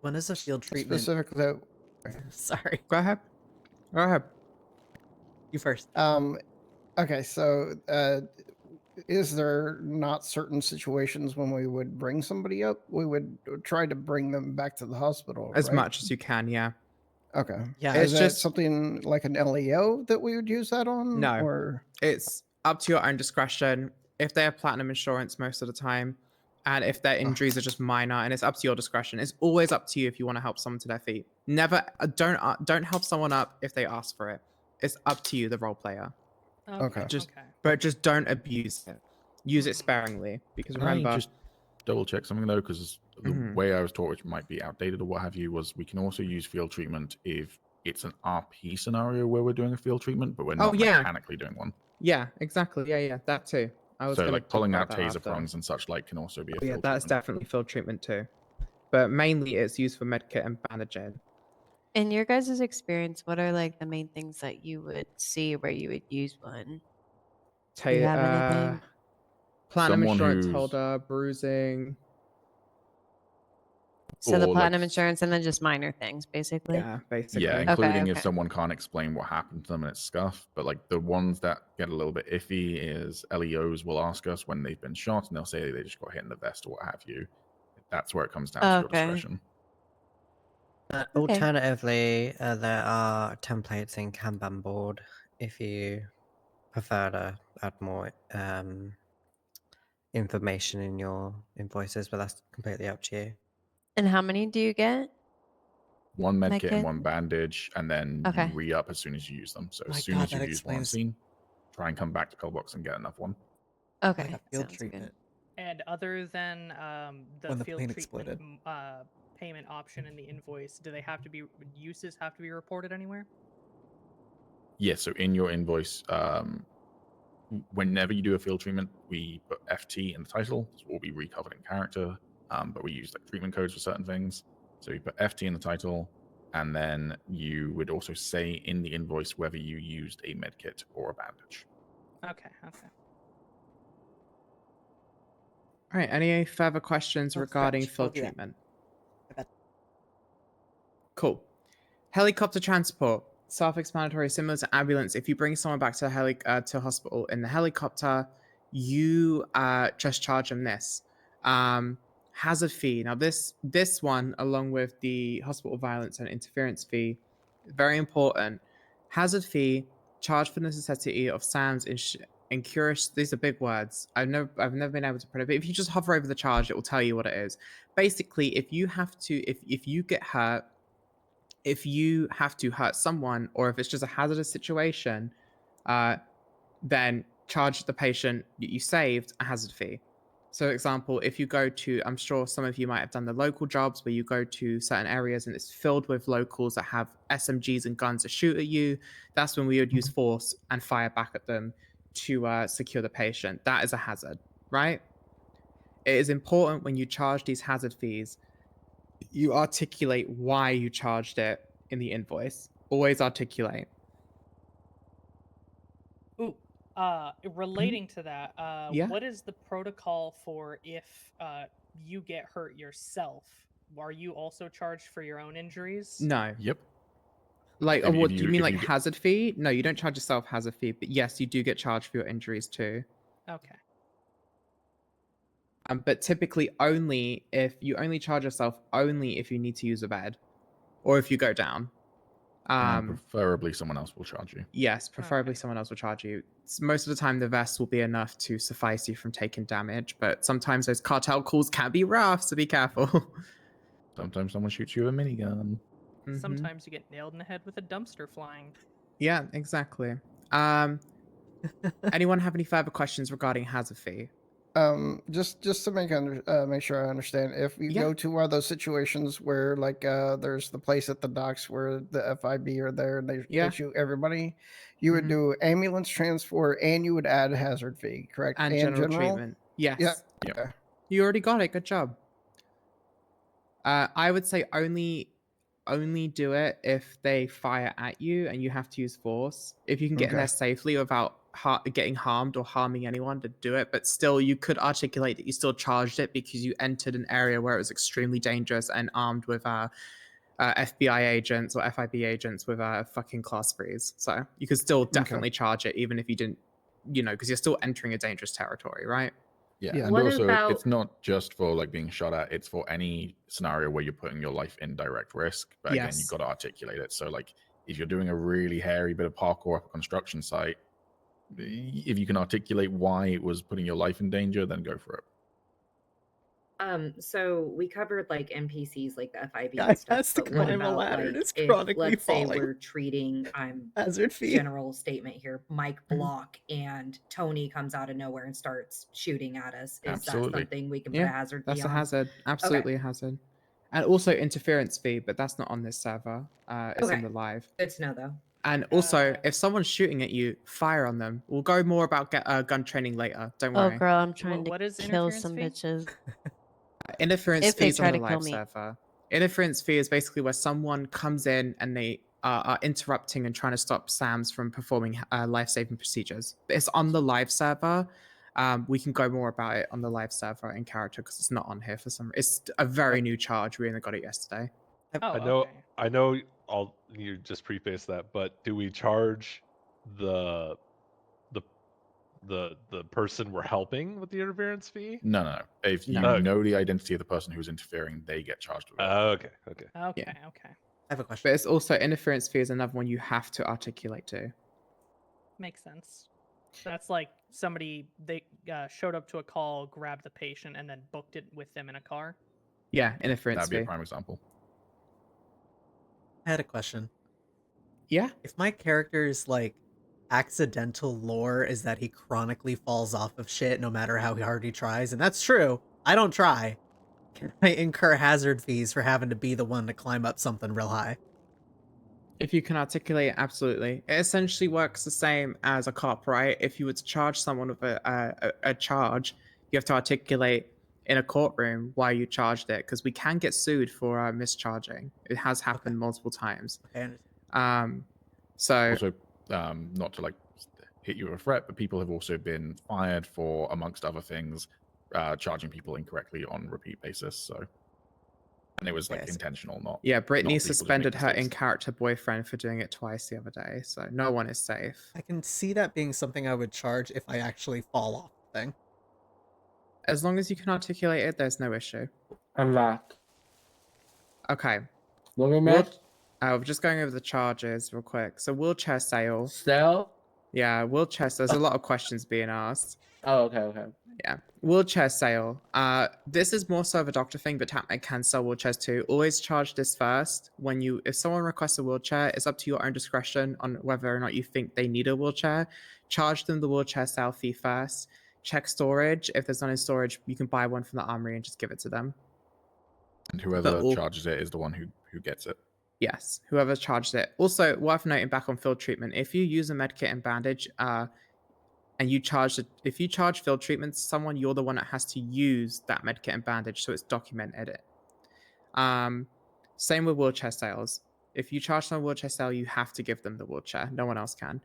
when is a field treatment?
specifically?
Sorry.
Go ahead. Go ahead.
You first.
Okay, so is there not certain situations when we would bring somebody up? We would try to bring them back to the hospital,
As
right?
much as you can, yeah.
Okay.
Yeah,
Is
it's
that
just
something like an LEO that we would use that on?
no.
Or
It's up to your own discretion. If they have platinum insurance most of the time, and if their injuries are just minor, and it's up to your discretion. It's always up to you if you want to help someone to their feet. Never don't help someone up if they ask for it. It's up to you, the role player.
Okay.
But just don't abuse it. Use it sparingly because
Can I
remember,
just double check something though? Because the
Mhm.
way I was taught, which might be outdated or what have you, was we can also use field treatment if it's an RP scenario where we're doing a field treatment, but we're
Oh,
not
yeah.
mechanically doing one.
yeah, exactly, yeah, that too. I was
So
gonna
like
talk
pulling
about
out
that
taser
after.
prongs and such like can also be a
Oh, yeah,
field
that's
treatment.
definitely field treatment too. But mainly it's used for medkit and bandaging.
In your guys' experience, what are like the main things that you would see where you would use one? Do you have anything?
Platinum
Someone
insurance
who's-
holder, bruising.
So the
Or, like,
platinum insurance and then just minor things, basically.
Yeah, basically.
Yeah,
Okay,
including if
okay.
someone can't explain what happened to them and it's scuff. But like the ones that get a little bit iffy is LEOs will ask us when they've been shot and they'll say they just got hit in the vest or what have you. That's where it comes down to your
Okay.
discretion.
Okay.
Alternatively, there are templates in Kanban board if you prefer to add more information in your invoices, but that's completely up to you.
And how many do you get?
One med kit and
Medkit?
one bandage, and then
Okay.
you re-up as soon as you use them. So
My
as soon
God,
as you
that
use one
explains-
scene, try and come back to pillbox and get another one.
Okay.
Like a field
Sounds
treatment.
And other than the
When the
field
plane
treatment
exploded.
payment option in the invoice, do they have to be uses have to be reported anywhere?
Yeah, so in your invoice, whenever you do a field treatment, we put FT in the title, so it will be recovered in character, but we use like treatment codes for certain things. So you put FT in the title, and then you would also say in the invoice whether you used a med kit or a bandage.
Okay.
All right, any further questions
Oh,
regarding
stretch.
field
Don't do that.
treatment? Cool. Helicopter transport, self-explanatory, similar to ambulance. If you bring someone back to to hospital in the helicopter, you just charge them this hazard fee. Now this one, along with the hospital violence and interference fee, very important. Hazard fee, charge for the necessity of SAMs and curious. These are big words. I've never been able to put it. But if you just hover over the charge, it will tell you what it is. Basically, if you have to, if you get hurt, if you have to hurt someone, or if it's just a hazardous situation, then charge the patient that you saved a hazard fee. So, example, if you go to, I'm sure some of you might have done the local jobs where you go to certain areas and it's filled with locals that have SMGs and guns to shoot at you. That's when we would use force and fire back at them to secure the patient. That is a hazard, right? It is important when you charge these hazard fees, you articulate why you charged it in the invoice. Always articulate.
Ooh, relating to that,
Yeah.
what is the protocol for if you get hurt yourself? Are you also charged for your own injuries?
No.
Yep.
Like,
If
what do you mean,
if
like
get-
hazard fee? No, you don't charge yourself hazard fee, but yes, you do get charged for your injuries too.
Okay.
But typically only if you only charge yourself only if you need to use a bed, or if you go down.
and preferably someone else will charge you.
Yes, preferably someone else will charge you. Most of the time, the vest will be enough to suffice you from taking damage, but sometimes those cartel calls can be rough, so be careful.
Sometimes someone shoots you with a minigun.
Mhm.
Sometimes you get nailed in the head with a dumpster flying.
Yeah, exactly. Anyone have any further questions regarding hazard fee?
Just to make sure I understand, if you
Yeah.
go to one of those situations where like there's the place at the docks where the FIB are there and they
Yeah.
shoot everybody, you would do ambulance transport and you would add a hazard fee, correct?
And general treatment. Yes.
Yeah. Okay.
You already got it. Good job. I would say only do it if they fire at you and you have to use force. If you can get in there
Okay.
safely without getting harmed or harming anyone, to do it. But still, you could articulate that you still charged it because you entered an area where it was extremely dangerous and armed with FBI agents or FIB agents with fucking class 3s. So you could still definitely charge it even if you didn't, because you're still entering a dangerous territory, right?
Yeah,
Yeah.
and
What
also
about-
it's not just for like being shot at, it's for any scenario where you're putting your life in direct risk. But again,
Yes.
you've got to articulate it. So like if you're doing a really hairy bit of parkour up a construction site, if you can articulate why it was putting your life in danger, then go for it.
So we covered like NPCs, like the FIB
Guy
and stuff.
has to
But what
climb a
about
ladder
like
and it's
if,
chronically
let's say,
falling.
we're treating
Hazard fee.
general statement here, Mike
Mm-hmm.
Block, and Tony comes out of nowhere and starts shooting at us. Is
Absolutely.
that something we can put
Yeah,
a hazard fee
that's a
on?
hazard.
Okay.
Absolutely a hazard. And also interference fee, but that's not on this server. It's
Okay.
in the live.
Good to know, though.
And also, if someone's shooting at you, fire on them. We'll go more about gun training later. Don't
Oh,
worry.
girl, I'm trying
what
to
is
kill
interference
some
fee?
bitches.
Interference
If they
fees
try
on the
to kill
live
me.
server. Interference fee is basically where someone comes in and they are interrupting and trying to stop SAMs from performing life-saving procedures. It's on the live server. We can go more about it on the live server in character because it's not on here for some. It's a very new charge. We only got it yesterday.
Oh,
I know. You just preface that, but do we charge the person we're helping with the interference fee?
No. If you
No.
know the identity of the person who's interfering, they get charged with it.
Okay.
Okay.
Yeah.
Okay.
I have a question.
But it's also interference fee is another one you have to articulate to.
Makes sense. That's like somebody they showed up to a call, grabbed the patient, and then booked it with them in a car.
Yeah, interference
That'd be
fee.
a prime example.
I had a question.
Yeah?
If my character's like accidental lore is that he chronically falls off of shit no matter how hard he tries, and that's true, I don't try, can I incur hazard fees for having to be the one to climb up something real high?
If you can articulate it, absolutely. It essentially works the same as a cop, right? If you were to charge someone with a charge, you have to articulate in a courtroom why you charged it, because we can get sued for mischarging. It has happened multiple times.
Okay.
So
Also, not to like hit you with a threat, but people have also been fired for, amongst other things, charging people incorrectly on repeat basis. So, and it was like intentional, not.
yeah,
not
Brittany
people just make
suspended her
mistakes.
in-character boyfriend for doing it twice the other day, so no one is safe.
I can see that being something I would charge if I actually fall off the thing.
As long as you can articulate it, there's no issue.
Unlock.
Okay.
What we
We're
missed?
just going over the charges real quick. So wheelchair sale.
Sale?
Yeah, wheelchair. There's a lot of questions being asked.
Oh, okay.
Yeah, wheelchair sale. This is more so of a doctor thing, but TACMED can sell wheelchairs too. Always charge this first. If someone requests a wheelchair, it's up to your own discretion on whether or not you think they need a wheelchair. Charge them the wheelchair sale fee first. Check storage. If there's none in storage, you can buy one from the armory and just give it to them.
And whoever charges it is the one who gets it.
Yes, whoever charged it. Also, worth noting back on field treatment, if you use a medkit and bandage, and if you charge field treatment to someone, you're the one that has to use that medkit and bandage, so it's documented it. Same with wheelchair sales. If you charge them a wheelchair sale, you have to give them the wheelchair. No one else can.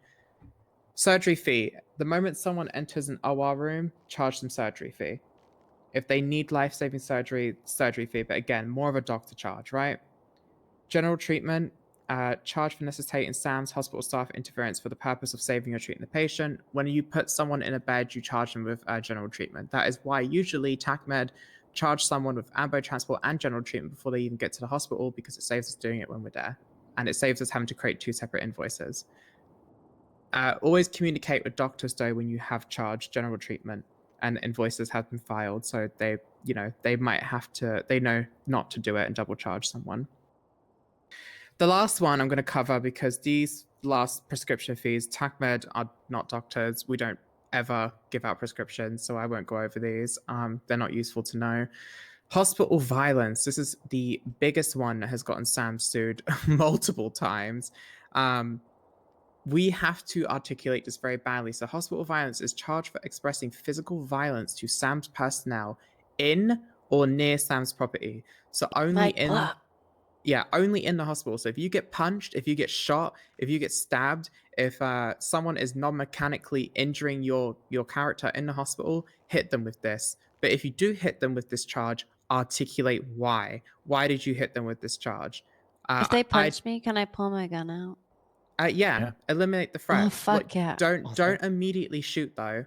Surgery fee. The moment someone enters an OR room, charge them surgery fee. If they need life-saving surgery, surgery fee. But again, more of a doctor charge, right? General treatment. Charge for necessitating SAM's hospital staff interference for the purpose of saving or treating the patient. When you put someone in a bed, you charge them with general treatment. That is why usually TACMED charge someone with ambo transport and general treatment before they even get to the hospital, because it saves us doing it when we're there. And it saves us having to create 2 separate invoices. Always communicate with doctors though when you have charged general treatment and invoices have been filed, so they know not to do it and double charge someone. The last one I'm going to cover, because these last prescription fees, TACMED are not doctors. We don't ever give out prescriptions, so I won't go over these. They're not useful to know. Hospital violence. This is the biggest one that has gotten Sam sued multiple times. We have to articulate this very badly. So hospital violence is charged for expressing physical violence to SAM's personnel in or near SAM's property. So only only in the hospital. So if you get punched, if you get shot, if you get stabbed, if someone is non-mechanically injuring your character in the hospital, hit them with this. But if you do hit them with this charge, articulate why. Why did you hit them with this charge?
If they
I
punch me, can I pull my gun out?
yeah, eliminate the threat.
Oh fuck yeah!
Don't immediately shoot though.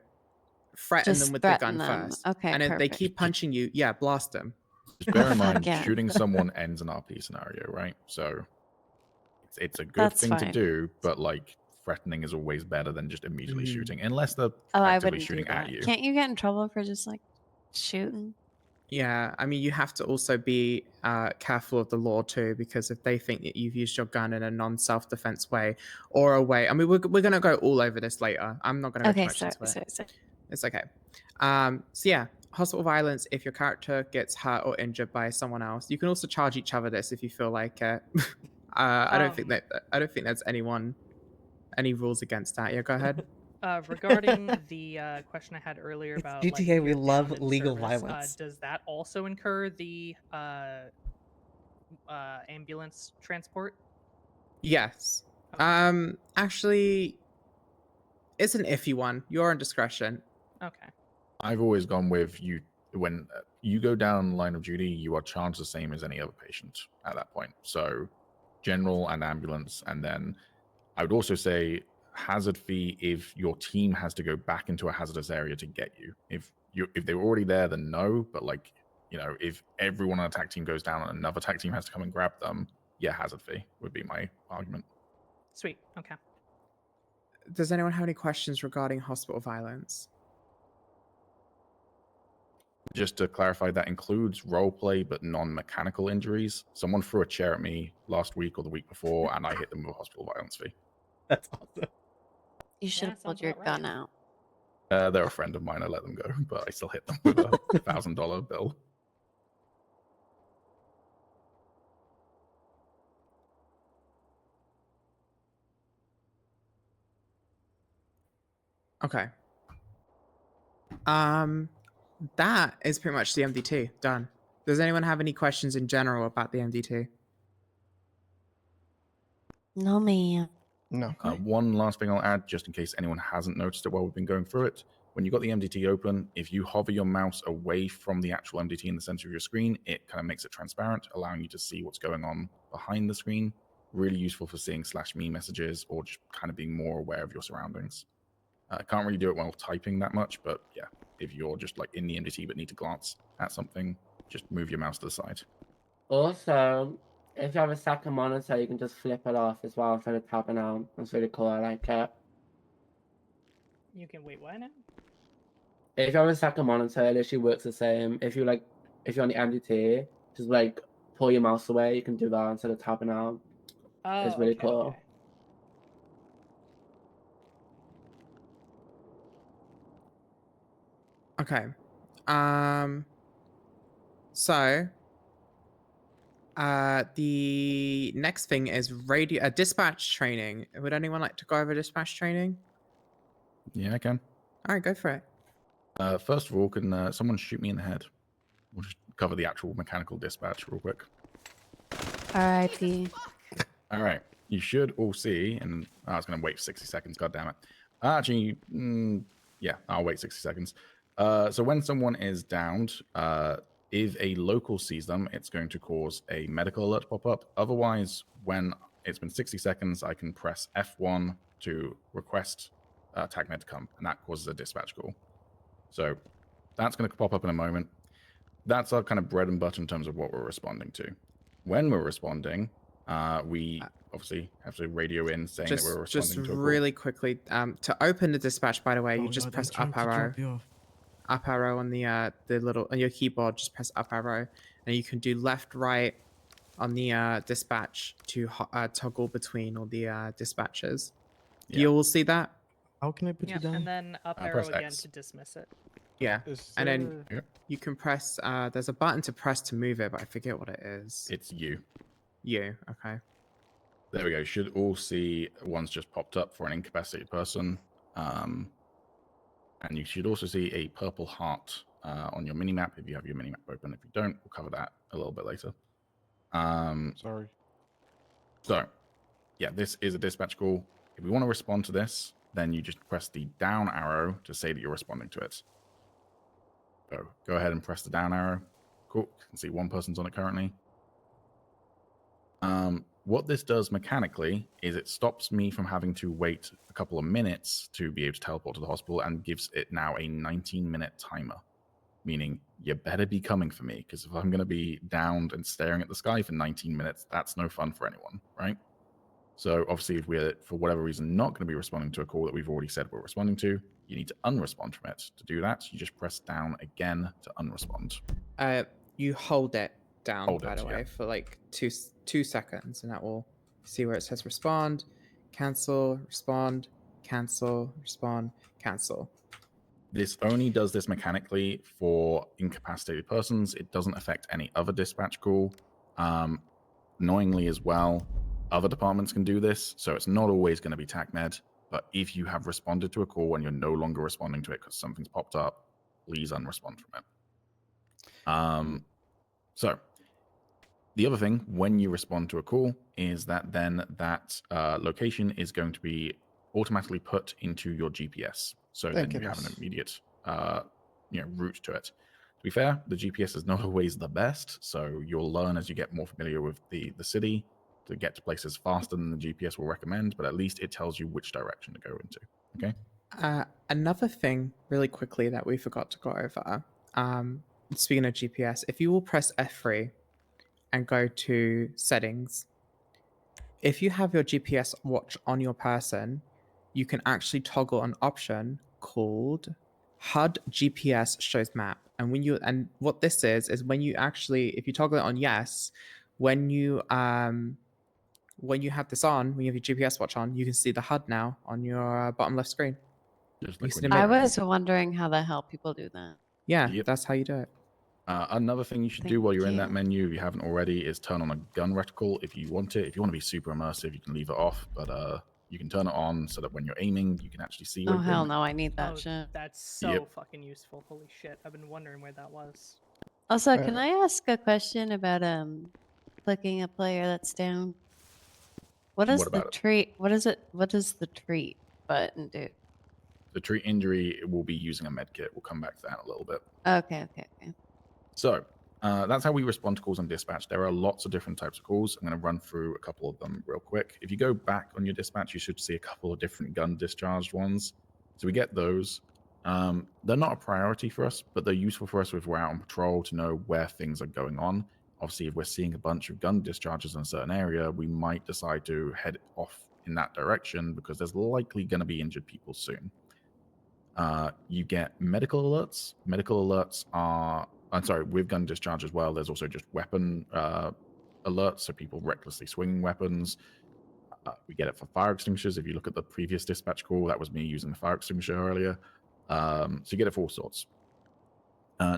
Threaten
Just
them with the
threaten
gun
them.
first.
Okay,
And if they
perfect.
keep punching you, yeah, blast them.
Just bear in
fuck
mind,
yeah.
shooting someone ends an RP scenario, right? So it's a good
That's
thing to
fine.
do, but like threatening is always better than just immediately shooting, unless they're
Oh, I
actively
wouldn't do
shooting at
that.
you.
Can't you get in trouble for just like shooting?
Yeah, I mean, you have to also be careful of the law too, because if they think that you've used your gun in a non-self-defense way or a way, I mean, we're going to go all over this later. I'm not going to go too
Okay,
much
sorry,
into it.
sorry.
It's okay. So yeah, hospital violence. If your character gets hurt or injured by someone else, you can also charge each other this if you feel like it. I don't think there's any rules against that. Yeah, go ahead.
Regarding the question I had earlier
It's
about
GTA,
like, if
we
you're
love
down in
legal
service,
violence.
does that also incur the ambulance transport?
Yes. Actually, it's an iffy one. You're on discretion.
Okay.
I've always gone with you when you go down line of duty, you are charged the same as any other patient at that point. So general and ambulance, and then I would also say hazard fee if your team has to go back into a hazardous area to get you. If they were already there, then no. But like, you know, if everyone on a tag team goes down and another tag team has to come and grab them, yeah, hazard fee would be my argument.
Sweet. Okay.
Does anyone have any questions regarding hospital violence?
Just to clarify, that includes roleplay, but non-mechanical injuries. Someone threw a chair at me last week or the week before, and I hit them with a hospital violence fee.
That's awesome.
You should have pulled your gun out.
They're a friend of mine. I let them go, but I still hit them with a $1,000 bill.
Okay. That is pretty much the MDT done. Does anyone have any questions in general about the MDT?
No, ma'am.
No.
One last thing I'll add, just in case anyone hasn't noticed it while we've been going through it. When you've got the MDT open, if you hover your mouse away from the actual MDT in the center of your screen, it kind of makes it transparent, allowing you to see what's going on behind the screen. Really useful for seeing /me messages or just kind of being more aware of your surroundings. I can't really do it while typing that much, but yeah, if you're just like in the MDT but need to glance at something, just move your mouse to the side.
Also, if you have a second monitor, you can just flip it off as well instead of tapping out. It's really cool. I like it.
You can wait. What now?
If you have a second monitor, it literally works the same. If you're on the MDT, just like pull your mouse away. You can do that instead of tapping out.
Oh,
It's really
okay,
cool.
okay.
Okay. So the next thing is dispatch training. Would anyone like to go over dispatch training?
Yeah, I can.
All right, go for it.
First of all, can someone shoot me in the head? We'll just cover the actual mechanical dispatch real quick.
R.I.P.
All right. You should all see, and I was going to wait for 60 seconds. God damn it. Actually, yeah, I'll wait 60 seconds. So when someone is downed, if a local sees them, it's going to cause a medical alert to pop up. Otherwise, when it's been 60 seconds, I can press F1 to request TACMED to come, and that causes a dispatch call. So that's going to pop up in a moment. That's our kind of bread and butter in terms of what we're responding to. When we're responding, we obviously have to radio in saying that we're responding to a call.
Really quickly, to open the dispatch, by the way, you just press up arrow. Up arrow on the little on your keyboard. Just press up arrow, and you can do left, right on the dispatch to toggle between all the dispatches. You all see that?
How can I put
Yep, and then up arrow
press
again
X.
to dismiss it.
Yeah, and then you can press. There's a button to press to move it, but I forget what it is.
It's you.
You, okay.
There we go. Should all see one's just popped up for an incapacitated person. And you should also see a purple heart on your minimap if you have your minimap open. If you don't, we'll cover that a little bit later.
Sorry.
So, yeah, this is a dispatch call. If we want to respond to this, then you just press the down arrow to say that you're responding to it. So go ahead and press the down arrow. Cool. You can see one person's on it currently. what this does mechanically is it stops me from having to wait a couple of minutes to be able to teleport to the hospital and gives it now a 19-minute timer, meaning you better be coming for me, because if I'm going to be downed and staring at the sky for 19 minutes, that's no fun for anyone, right? So obviously, if we're, for whatever reason, not going to be responding to a call that we've already said we're responding to, you need to unrespond from it. To do that, you just press down again to unrespond.
You hold it down,
Hold
by
it,
the way,
yeah.
for like two seconds, and that will see where it says respond, cancel, respond, cancel, respond, cancel.
This only does this mechanically for incapacitated persons. It doesn't affect any other dispatch call. Annoyingly as well, other departments can do this, so it's not always going to be TACMED, but if you have responded to a call and you're no longer responding to it because something's popped up, please unrespond from it. So the other thing, when you respond to a call, is that then that location is going to be automatically put into your GPS. So then you have an immediate route to it. To be fair, the GPS is not always the best, so you'll learn as you get more familiar with the city to get to places faster than the GPS will recommend, but at least it tells you which direction to go into. Okay.
Another thing, really quickly, that we forgot to go over. Speaking of GPS, if you will press F3 and go to settings, if you have your GPS watch on your person, you can actually toggle an option called HUD GPS shows map. And what this is when you actually, if you toggle it on yes, when you have this on, when you have your GPS watch on, you can see the HUD now on your bottom left screen.
I was wondering how the hell people do that.
Yeah, that's how you do it.
Another thing you should do
Thank
while you're in that
you.
menu, if you haven't already, is turn on a gun reticle if you want it. If you want to be super immersive, you can leave it off, but you can turn it on so that when you're aiming, you can actually see where
Oh
you're
hell
aiming.
no, I need that
Oh,
shit.
that's so
Yep.
fucking useful. Holy shit. I've been wondering where that was.
Also, can I ask a question about clicking a player that's down? What is
What
the
about it?
treat? What is it? What does the treat button do?
The treat injury will be using a med kit. We'll come back to that in a little bit.
Okay.
So that's how we respond to calls on dispatch. There are lots of different types of calls. I'm going to run through a couple of them real quick. If you go back on your dispatch, you should see a couple of different gun discharged ones. So we get those. They're not a priority for us, but they're useful for us if we're out on patrol to know where things are going on. Obviously, if we're seeing a bunch of gun discharges in a certain area, we might decide to head off in that direction because there's likely going to be injured people soon. You get medical alerts. Medical alerts are, I'm sorry, with gun discharge as well, there's also just weapon alerts, so people recklessly swinging weapons. We get it for fire extinguishers. If you look at the previous dispatch call, that was me using the fire extinguisher earlier. So you get it for all sorts.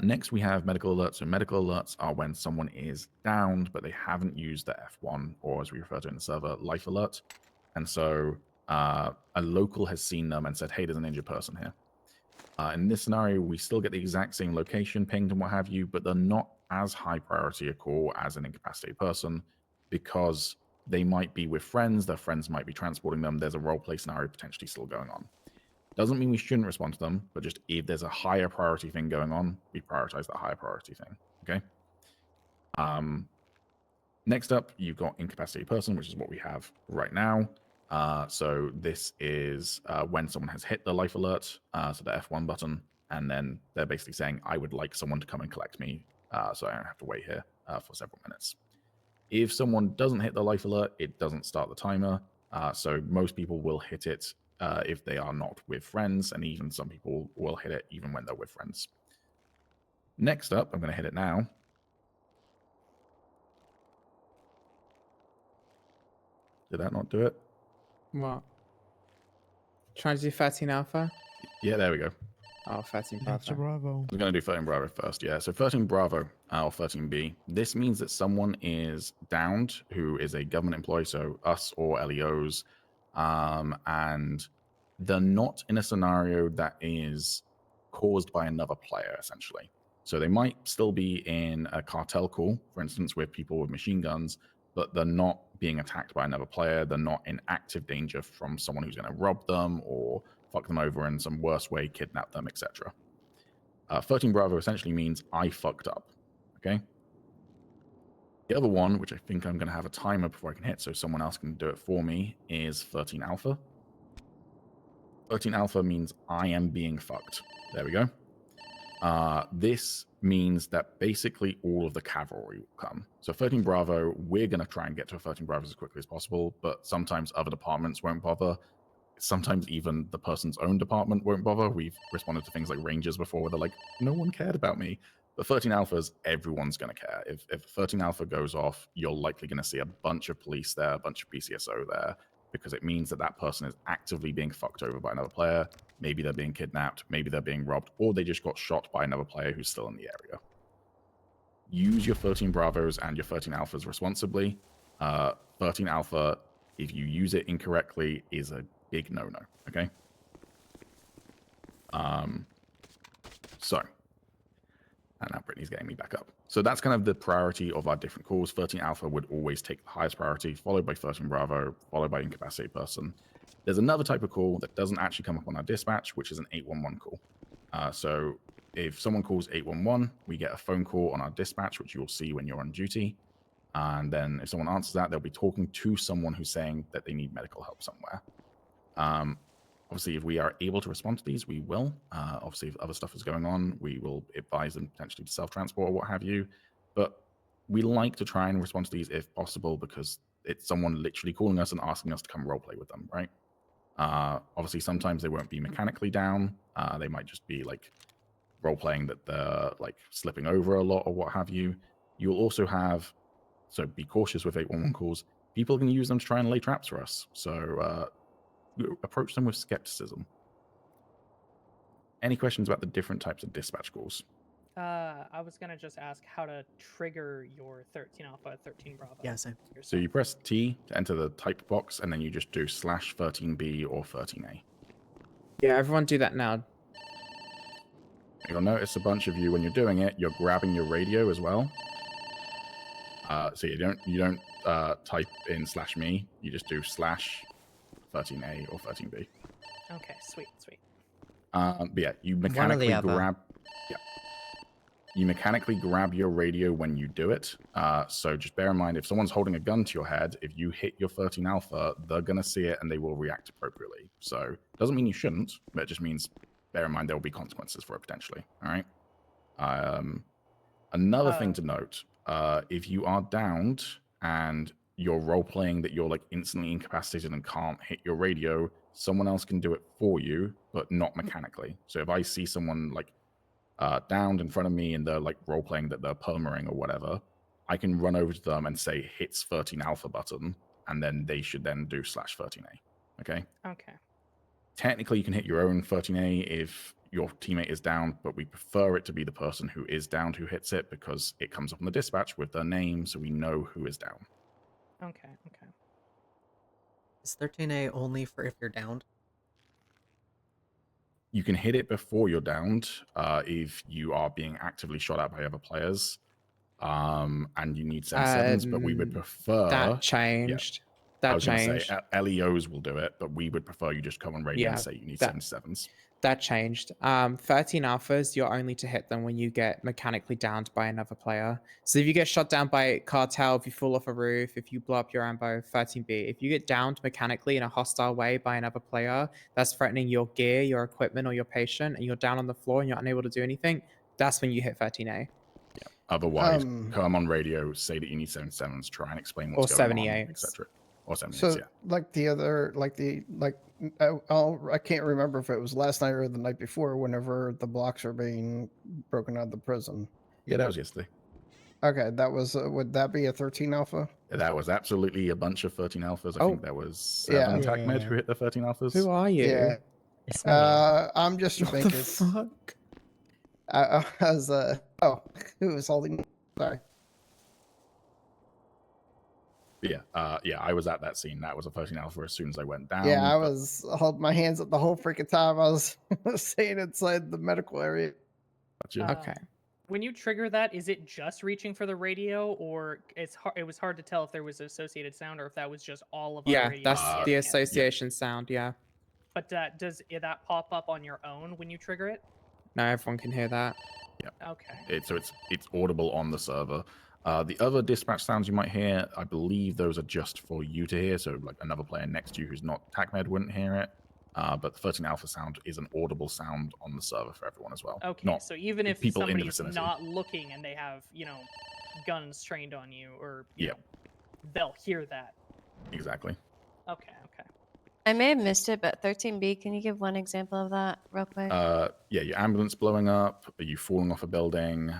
Next, we have medical alerts. So medical alerts are when someone is downed, but they haven't used the F1, or as we refer to in the server, life alert. And so a local has seen them and said, hey, there's an injured person here. In this scenario, we still get the exact same location pinged and what have you, but they're not as high priority a call as an incapacitated person because they might be with friends, their friends might be transporting them, there's a roleplay scenario potentially still going on. Doesn't mean we shouldn't respond to them, but just if there's a higher priority thing going on, we prioritize that higher priority thing, okay? Next up, you've got incapacitated person, which is what we have right now. So this is when someone has hit the life alert, so the F1 button, and then they're basically saying, I would like someone to come and collect me so I don't have to wait here for several minutes. If someone doesn't hit the life alert, it doesn't start the timer. So most people will hit it if they are not with friends, and even some people will hit it even when they're with friends. Next up, I'm going to hit it now. Did that not do it?
What? Trying to do 13 alpha?
Yeah, there we go.
Oh, 13 Bravo.
Bravo.
We're going to do 13 Bravo first, yeah. So 13 Bravo, or 13B, this means that someone is downed who is a government employee, so us or LEOs, and they're not in a scenario that is caused by another player, essentially. So they might still be in a cartel call, for instance, with people with machine guns, but they're not being attacked by another player. They're not in active danger from someone who's going to rob them or fuck them over in some worse way, kidnap them, etc. 13 Bravo essentially means I fucked up, okay? The other one, which I think I'm going to have a timer before I can hit, so someone else can do it for me, is 13 Alpha. 13 Alpha means I am being fucked. There we go. This means that basically all of the cavalry will come. So 13 Bravo, we're going to try and get to a 13 Bravo as quickly as possible, but sometimes other departments won't bother. Sometimes even the person's own department won't bother. We've responded to things like Rangers before where they're like, no one cared about me. But 13 Alphas, everyone's going to care. If 13 Alpha goes off, you're likely going to see a bunch of police there, a bunch of BCSO there, because it means that that person is actively being fucked over by another player. Maybe they're being kidnapped, maybe they're being robbed, or they just got shot by another player who's still in the area. Use your 13 Bravos and your 13 Alphas responsibly. 13 Alpha, if you use it incorrectly, is a big no-no, okay? And now Brittany's getting me back up. So that's kind of the priority of our different calls. 13 Alpha would always take the highest priority, followed by 13 Bravo, followed by incapacitated person. There's another type of call that doesn't actually come up on our dispatch, which is an 811 call. So if someone calls 811, we get a phone call on our dispatch, which you'll see when you're on duty. And then if someone answers that, they'll be talking to someone who's saying that they need medical help somewhere. Obviously, if we are able to respond to these, we will. Obviously, if other stuff is going on, we will advise them potentially to self-transport or what have you. But we like to try and respond to these if possible, because it's someone literally calling us and asking us to come roleplay with them, right? Obviously, sometimes they won't be mechanically down. They might just be like role-playing that they're like slipping over a lot or what have you. You'll also have, so be cautious with 811 calls. People can use them to try and lay traps for us. So approach them with skepticism. Any questions about the different types of dispatch calls?
I was gonna just ask how to trigger your 13 Alpha, 13 Bravo.
Yeah, same.
So you press T to enter the type box, and then you just do /13B or 13A.
Yeah, everyone do that now.
You'll notice a bunch of you when you're doing it, you're grabbing your radio as well. So you don't type in /me, you just do /13A or 13B.
Okay, sweet.
But yeah, you mechanically grab. Yeah, you mechanically grab your radio when you do it. So just bear in mind, if someone's holding a gun to your head, if you hit your 13 Alpha, they're gonna see it and they will react appropriately. So doesn't mean you shouldn't, but it just means bear in mind there will be consequences for it potentially. All right. Another thing to note: if you are downed and you're role playing that you're like instantly incapacitated and can't hit your radio, someone else can do it for you, but not mechanically. So if I see someone like downed in front of me and they're like role playing that they're permering or whatever, I can run over to them and say hits 13 Alpha button, and then they should then do /13A. Okay.
Okay.
Technically, you can hit your own 13A if your teammate is down, but we prefer it to be the person who is downed who hits it, because it comes up on the dispatch with their name, so we know who is down.
Okay.
Is 13A only for if you're downed?
You can hit it before you're downed if you are being actively shot at by other players, and you need 7/7s, but we would prefer...
That changed.
Yeah, I
That
was going
changed.
to say, LEOs will do it, but we would prefer you just come on radio and say you need 7/7s.
That changed. 13 Alphas, you're only to hit them when you get mechanically downed by another player. So if you get shot down by cartel, if you fall off a roof, if you blow up your ambo, 13B. If you get downed mechanically in a hostile way by another player that's threatening your gear, your equipment, or your patient, and you're down on the floor and you're unable to do anything, that's when you hit 13A.
Yeah. Otherwise, come on radio, say that you need 7/7s, try and explain what's going on, etc. Or 78s,
So,
yeah.
like the other, I can't remember if it was last night or the night before, whenever the blocks are being broken out of the prison.
Yeah, that was yesterday.
Okay, that was, would that be a 13 Alpha?
That was absolutely a bunch of 13 Alphas. I think there was 7
Yeah.
TACMED who hit the 13 Alphas.
Who are you?
Yeah. I'm just a Binkus.
Fuck?
I was, who was holding, sorry.
Yeah, I was at that scene. That was a 13 Alpha as soon as I went down.
Yeah, I was holding my hands up the whole freaking time I was staying inside the medical area.
Okay.
When you trigger that, is it just reaching for the radio, or it was hard to tell if there was associated sound or if that was just all of our
Yeah,
radios
that's
hitting
the
it?
association sound, yeah.
But does that pop up on your own when you trigger it?
No, everyone can hear that.
Yeah.
Okay.
So it's audible on the server. The other dispatch sounds you might hear, I believe those are just for you to hear. So like another player next to you who's not TACMED wouldn't hear it. But the 13 Alpha sound is an audible sound on the server for everyone as well.
Okay,
Not
so even if
people in the
somebody's
vicinity.
not looking and they have, you know, guns trained on you, or you
Yep.
know, they'll hear that.
Exactly.
Okay, okay.
I may have missed it, but 13B, can you give one example of that real quick?
Yeah, your ambulance blowing up, you falling off a building,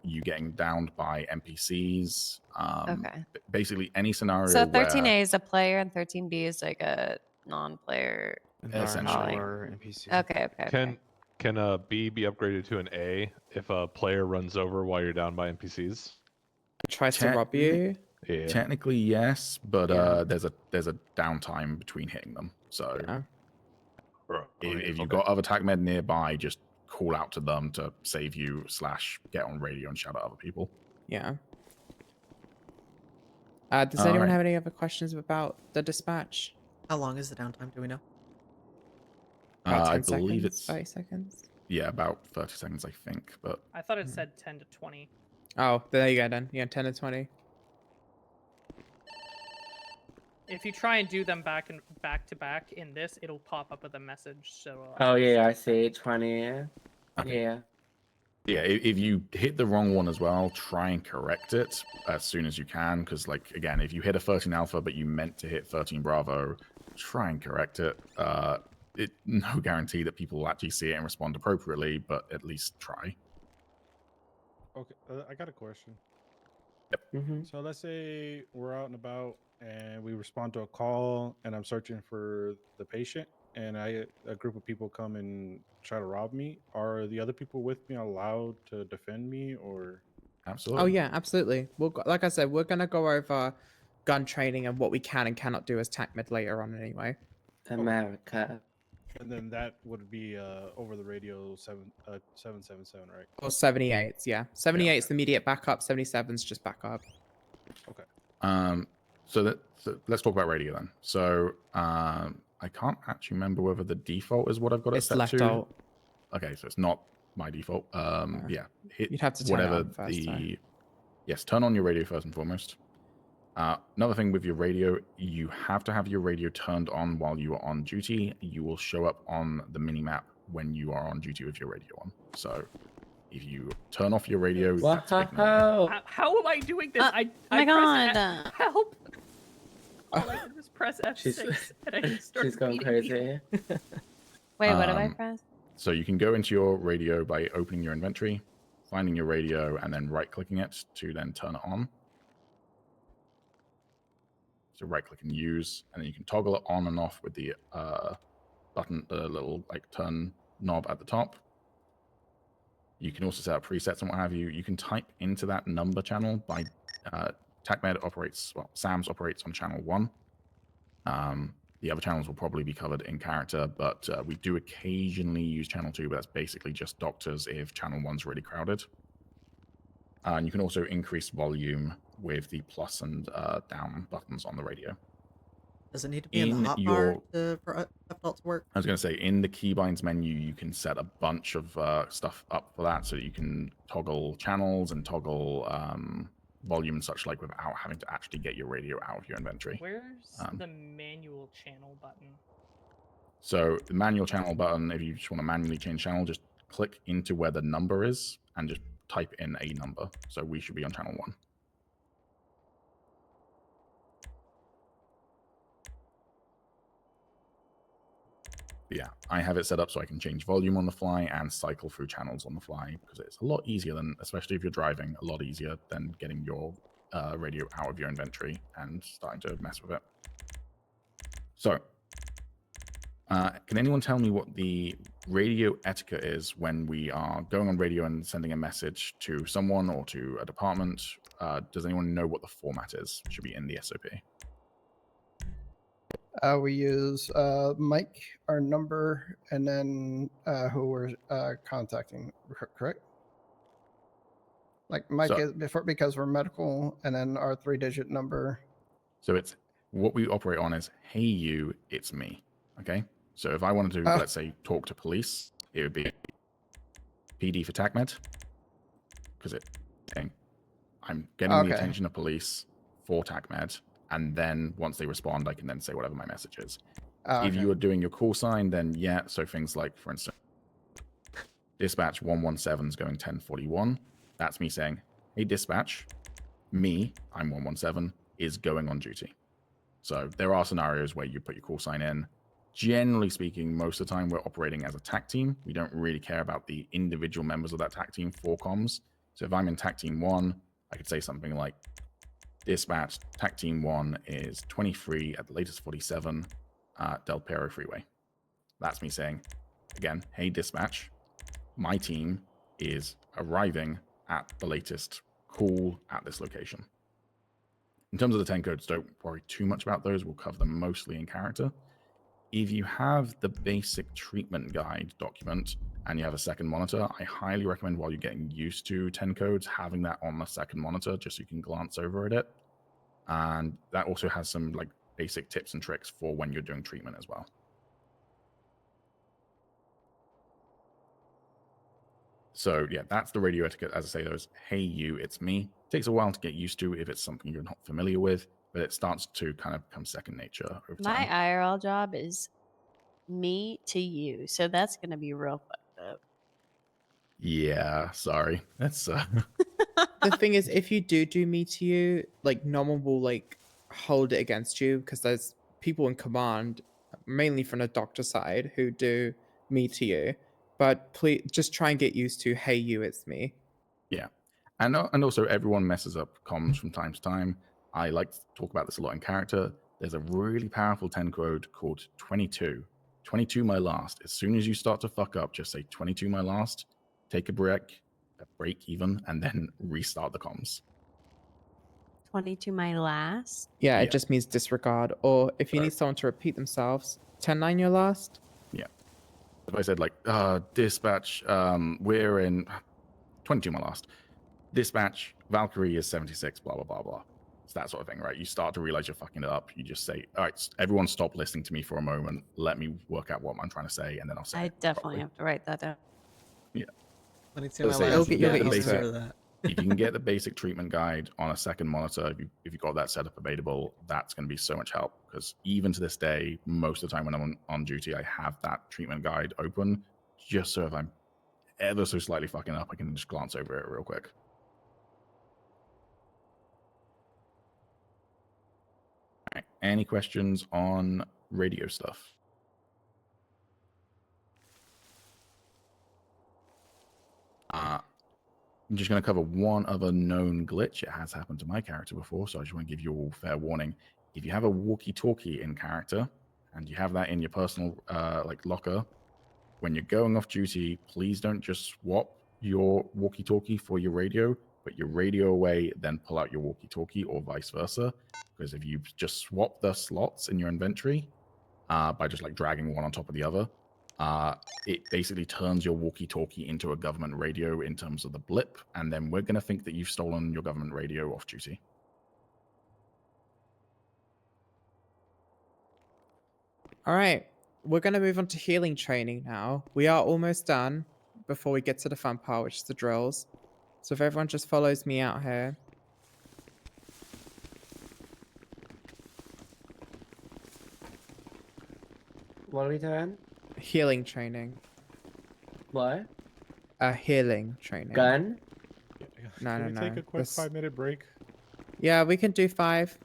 you getting downed by NPCs.
Okay.
Basically any scenario
So
where
13A is a player and 13B is like a non-player.
essentially.
calling. Okay, okay.
Can a B be upgraded to an A if a player runs over while you're down by NPCs?
Tries to rob you.
Yeah.
Technically, yes, but
Yeah.
there's a downtime between hitting them. So
Yeah.
if you've got other TACMED nearby, just call out to them to save you / get on radio and shout at other people.
Yeah. Does anyone have any other questions about the dispatch?
How long is the downtime? Do we know?
About 10
I believe
seconds,
it's
30 seconds.
Yeah, about 30 seconds, I think. But
I thought it said 10 to 20.
Oh, there you go then. Yeah, 10 to 20.
If you try and do them back to back in this, it'll pop up with a message. So.
Oh yeah, I see. 20.
Okay.
Yeah.
yeah, if you hit the wrong one as well, try and correct it as soon as you can. Because, like, again, if you hit a 13 Alpha but you meant to hit 13 Bravo, try and correct it. No guarantee that people will actually see it and respond appropriately, but at least try.
Okay, I got a question.
Mm-hmm.
So let's say we're out and about and we respond to a call and I'm searching for the patient and a group of people come and try to rob me. Are the other people with me allowed to defend me or?
Absolutely.
Oh yeah, absolutely. Like I said, we're gonna go over gun training and what we can and cannot do as TACMED later on anyway.
America.
And then that would be over the radio 777, right?
Or 78s, yeah. 78's the immediate backup, 77's just backup.
Okay.
So let's talk about radio then. So I can't actually remember whether the default is what I've got it
It's
set
left
to.
alt.
Okay, so it's not my default. Yeah, hit
You'd have to turn it
whatever
on first, though.
Yes, turn on your radio first and foremost. Another thing with your radio, you have to have your radio turned on while you are on duty. You will show up on the mini map when you are on duty with your radio on. So if you turn off your radio, that's ignored.
How am I doing this? I
my
press
God.
help. All I did was press F6 and I just started
She's going crazy.
Wait, what do I press?
So you can go into your radio by opening your inventory, finding your radio, and then right-clicking it to then turn it on. So right-click and use, and then you can toggle it on and off with the button, the little like turn knob at the top. You can also set up presets and what have you. You can type into that number channel by TACMED operates, well, SAMS operates on channel 1. The other channels will probably be covered in character, but we do occasionally use channel 2, but that's basically just doctors if channel 1's really crowded. And you can also increase volume with the plus and down buttons on the radio.
Does it need to be in the hotbar for F-alt to work?
I was going to say, in the keybinds menu, you can set a bunch of stuff up for that, so that you can toggle channels and toggle volume and such like without having to actually get your radio out of your inventory.
Where's the manual channel button?
So the manual channel button, if you just want to manually change channel, just click into where the number is and just type in a number. So we should be on channel 1. Yeah, I have it set up so I can change volume on the fly and cycle through channels on the fly because it's a lot easier than, especially if you're driving, a lot easier than getting your radio out of your inventory and starting to mess with it. So, can anyone tell me what the radio etiquette is when we are going on radio and sending a message to someone or to a department? Does anyone know what the format is? It should be in the SOP.
We use Mike, our number, and then who we're contacting, correct? Like Mike is because we're medical, and then our 3-digit number.
So it's what we operate on is, hey you, it's me. Okay? So if I wanted to, let's say, talk to police, it would be PD for TACMED. Because I'm getting the
Okay.
attention of police for TACMED, and then once they respond, I can then say whatever my message is.
Oh,
If
okay.
you are doing your call sign, then yeah, so things like, for instance, dispatch 117 is going 1041. That's me saying, hey, dispatch, me, I'm 117, is going on duty. So there are scenarios where you put your call sign in. Generally speaking, most of the time we're operating as a TAC team. We don't really care about the individual members of that TAC team for comms. So if I'm in TAC team 1, I could say something like, dispatch, TAC team 1 is 23 at the latest 47 Del Perro Freeway. That's me saying, again, hey, dispatch, my team is arriving at the latest call at this location. In terms of the 10 codes, don't worry too much about those. We'll cover them mostly in character. If you have the basic treatment guide document and you have a second monitor, I highly recommend while you're getting used to 10 codes, having that on the second monitor just so you can glance over at it. And that also has some like basic tips and tricks for when you're doing treatment as well. So yeah, that's the radio etiquette. As I say, those, hey you, it's me. It takes a while to get used to if it's something you're not familiar with, but it starts to kind of become second nature over
My
time.
IRL job is me to you, so that's gonna be real fucked up.
Yeah, sorry. That's
The thing is, if you do me to you, like no one will like hold it against you because there's people in command, mainly from the doctor side, who do me to you. But please just try and get used to, hey you, it's me.
Yeah. And also everyone messes up comms from time to time. I like to talk about this a lot in character. There's a really powerful 10 code called 22. 22 my last. As soon as you start to fuck up, just say 22 my last, take a break even, and then restart the comms.
22 my last.
Yeah,
Yeah.
it just means disregard. Or if you need someone to repeat themselves, 10-9 your last.
Yeah. If I said like, dispatch, we're in 22 my last. Dispatch, Valkyrie is 76, blah, blah, blah, blah. It's that sort of thing, right? You start to realize you're fucking it up. You just say, all right, everyone stop listening to me for a moment. Let me work out what I'm trying to say, and then I'll say
I
it
definitely
properly.
have to write that down.
Yeah.
22
So
my
say,
last.
if you
you'll
get
get
the
used to
basic,
it.
that.
if you can get the basic treatment guide on a second monitor, if you've got that set up available, that's going to be so much help. Because even to this day, most of the time when I'm on duty, I have that treatment guide open, just so if I'm ever so slightly fucking up, I can just glance over it real quick. All right. Any questions on radio stuff? I'm just going to cover one other known glitch. It has happened to my character before, so I just want to give you all fair warning. If you have a walkie-talkie in character, and you have that in your personal like locker, when you're going off duty, please don't just swap your walkie-talkie for your radio, put your radio away, then pull out your walkie-talkie, or vice versa. Because if you just swap the slots in your inventory by just like dragging one on top of the other, it basically turns your walkie-talkie into a government radio in terms of the blip, and then we're going to think that you've stolen your government radio off duty.
All right, we're going to move on to healing training now. We are almost done before we get to the fun part, which is the drills. So if everyone just follows me out here.
What are we doing?
Healing training.
What?
Healing training.
Gun?
No,
Can
no,
we
no.
take a quick
This-
5-minute break?
Yeah, we can do 5.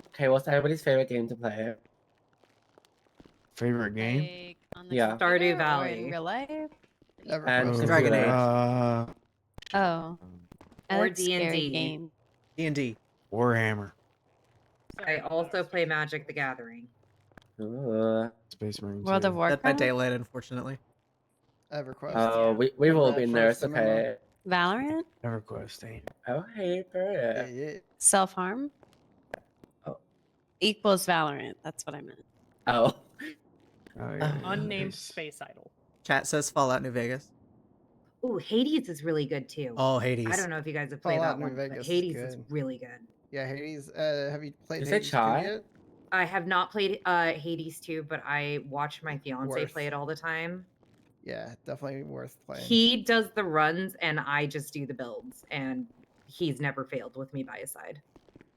Okay, what's everybody's favorite game to play?
Favorite game?
Like on the
Yeah.
computer
Stardew
or
Valley.
in real life?
And
Dragon
computer.
Age.
Oh. I
Or
like scary
D&D.
games.
D&D.
Warhammer.
I also play Magic the Gathering.
Space Marine.
World of
Dead
Warcraft?
by Daylight, unfortunately.
EverQuest.
Oh, we've all
Remember
been
that
there,
first
it's
MMO?
okay.
Valorant?
EverQuest, eh?
Oh, hey, Bert.
Yeah.
Self-harm?
Oh.
Equals Valorant. That's what I meant.
Oh.
Oh, yeah.
Unnamed space idol.
Chat says Fallout New Vegas.
Ooh, Hades is really good too.
Oh, Hades.
I don't know if you guys have played
Fallout
that
New
one, but
Vegas is
Hades is
good.
really good.
Yeah, Hades. Have you played
Is it
Hades 2
Chai?
yet?
I have not played Hades 2, but I watch my fiance
Worth.
play it all the time.
Yeah, definitely worth playing.
He does the runs and I just do the builds, and he's never failed with me by his side.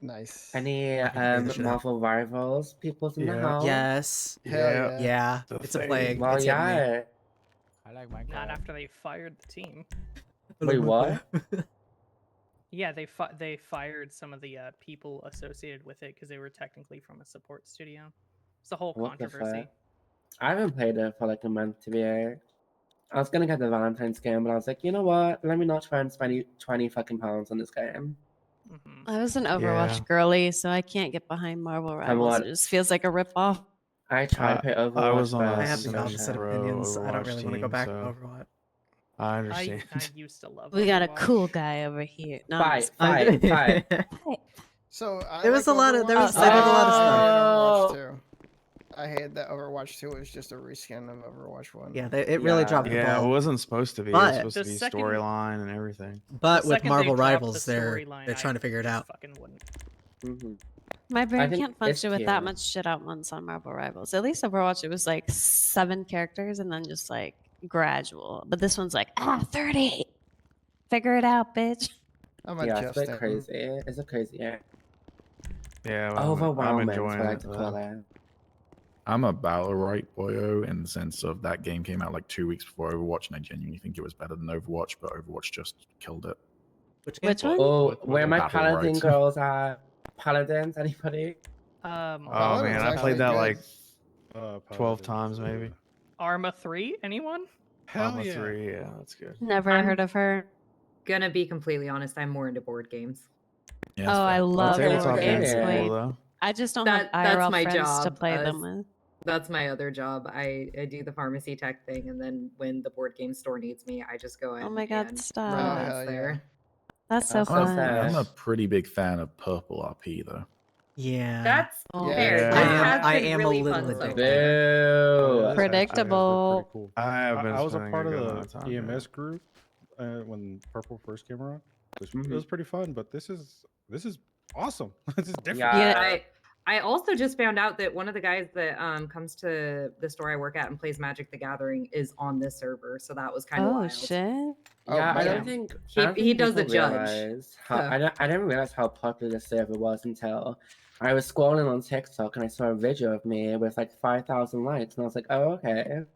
Nice.
Any
I can figure this shit out.
Marvel Rivals people's in the house?
Yes.
Hell yeah.
Yeah.
The
It's a
thing.
plague.
Well,
It's hitting me.
yeah.
I like my
Not after they fired the team.
Wait, what?
Yeah, they fired some of the people associated with it because they were technically from a support studio. It's a whole
What the
controversy.
fuck? I haven't played it for like a month, to be honest. I was gonna get the Valentine's game, but I was like, you know what? Let me not try and spend 20 fucking pounds on this game.
I was an Overwatch
Yeah.
girly, so I can't get behind Marvel Rivals.
what?
It just feels like a ripoff.
I tried to play Overwatch,
I was on
but
I
a
have the
no
opposite
shit.
opinions. I don't
Overwatch
really want to go
team,
back to
so
Overwatch.
I understand.
I used to love.
We got a
Overwatch.
cool guy over here. No, I'm just
Fight.
So I
There was
like
a lot of- there was-
Overwatch.
they did a lot of
I
stuff.
hated Overwatch 2. I hated that Overwatch 2 was just a reskin of Overwatch 1.
Yeah, it really dropped the
Yeah,
ball.
it wasn't supposed to be. It was
But-
supposed to
The
be
second-
storyline and everything.
But
The
with
second they
Marvel
dropped
Rivals,
the
they're
storyline,
trying to figure it
I
out.
fucking wouldn't.
My brain
think
can't
it's
function with that
cute.
much shit at once on Marvel Rivals. At least Overwatch, it was like 7 characters and then just like gradual. But this one's like 30. Figure it out, bitch.
I'm
Yeah, it's a
adjusting.
bit crazy. It's a crazy, yeah.
Yeah, well, I'm
Overwhelming is
enjoying
what I
it.
like to call it.
I'm a battle right boyo in the sense of that game came out like 2 weeks before Overwatch, and I genuinely think it was better than Overwatch, but Overwatch just killed it.
Which one?
Oh, where my
Battle
paladin
Rights.
girls are? Paladins, anybody?
Oh
Paladin's
man, I
actually
played that
good.
like
Paladin's
12 times maybe.
Arma 3, anyone?
Hell
Arma
yeah.
3, yeah, that's good.
Never
I'm
heard of her.
Gonna be completely honest, I'm more into board games.
Yeah,
Oh,
that's
I
fair.
love
Okay,
board
okay.
games
Yeah.
played.
though.
I just don't
That's
have IRL
my
friends to
job.
play them with.
That's my other job. I do the pharmacy tech thing, and then when the board game store needs me, I just go in.
Oh my god,
and
stop.
run
Oh,
events
hell yeah.
there.
That's so
That's so
fun.
sad.
I'm a pretty big fan of PurpleRP though.
Yeah.
That's
Oh,
fair.
yeah.
This
I am-
has
I
been
am a
really
little
fun so
addicted.
far.
Boo.
This actually has been
Predictable.
pretty cool.
I have been
I was a
spending
part
a
of
good amount of time,
the
yeah.
EMS group when Purple first came around. It
Mhm.
was pretty fun, but this is awesome. This is different.
Yeah.
I also just found out that one of the guys that comes to the store I work at and plays Magic the Gathering is on this server, so that was kind of
Oh
wild.
shit.
Yeah,
Oh,
I
man.
don't think
He-
I don't
he
think
does the
people
judge.
realize how,
So-
I didn't realize how popular the server was until I was scrolling on TikTok and I saw a video of me with like 5,000 likes, and I was like, oh okay. And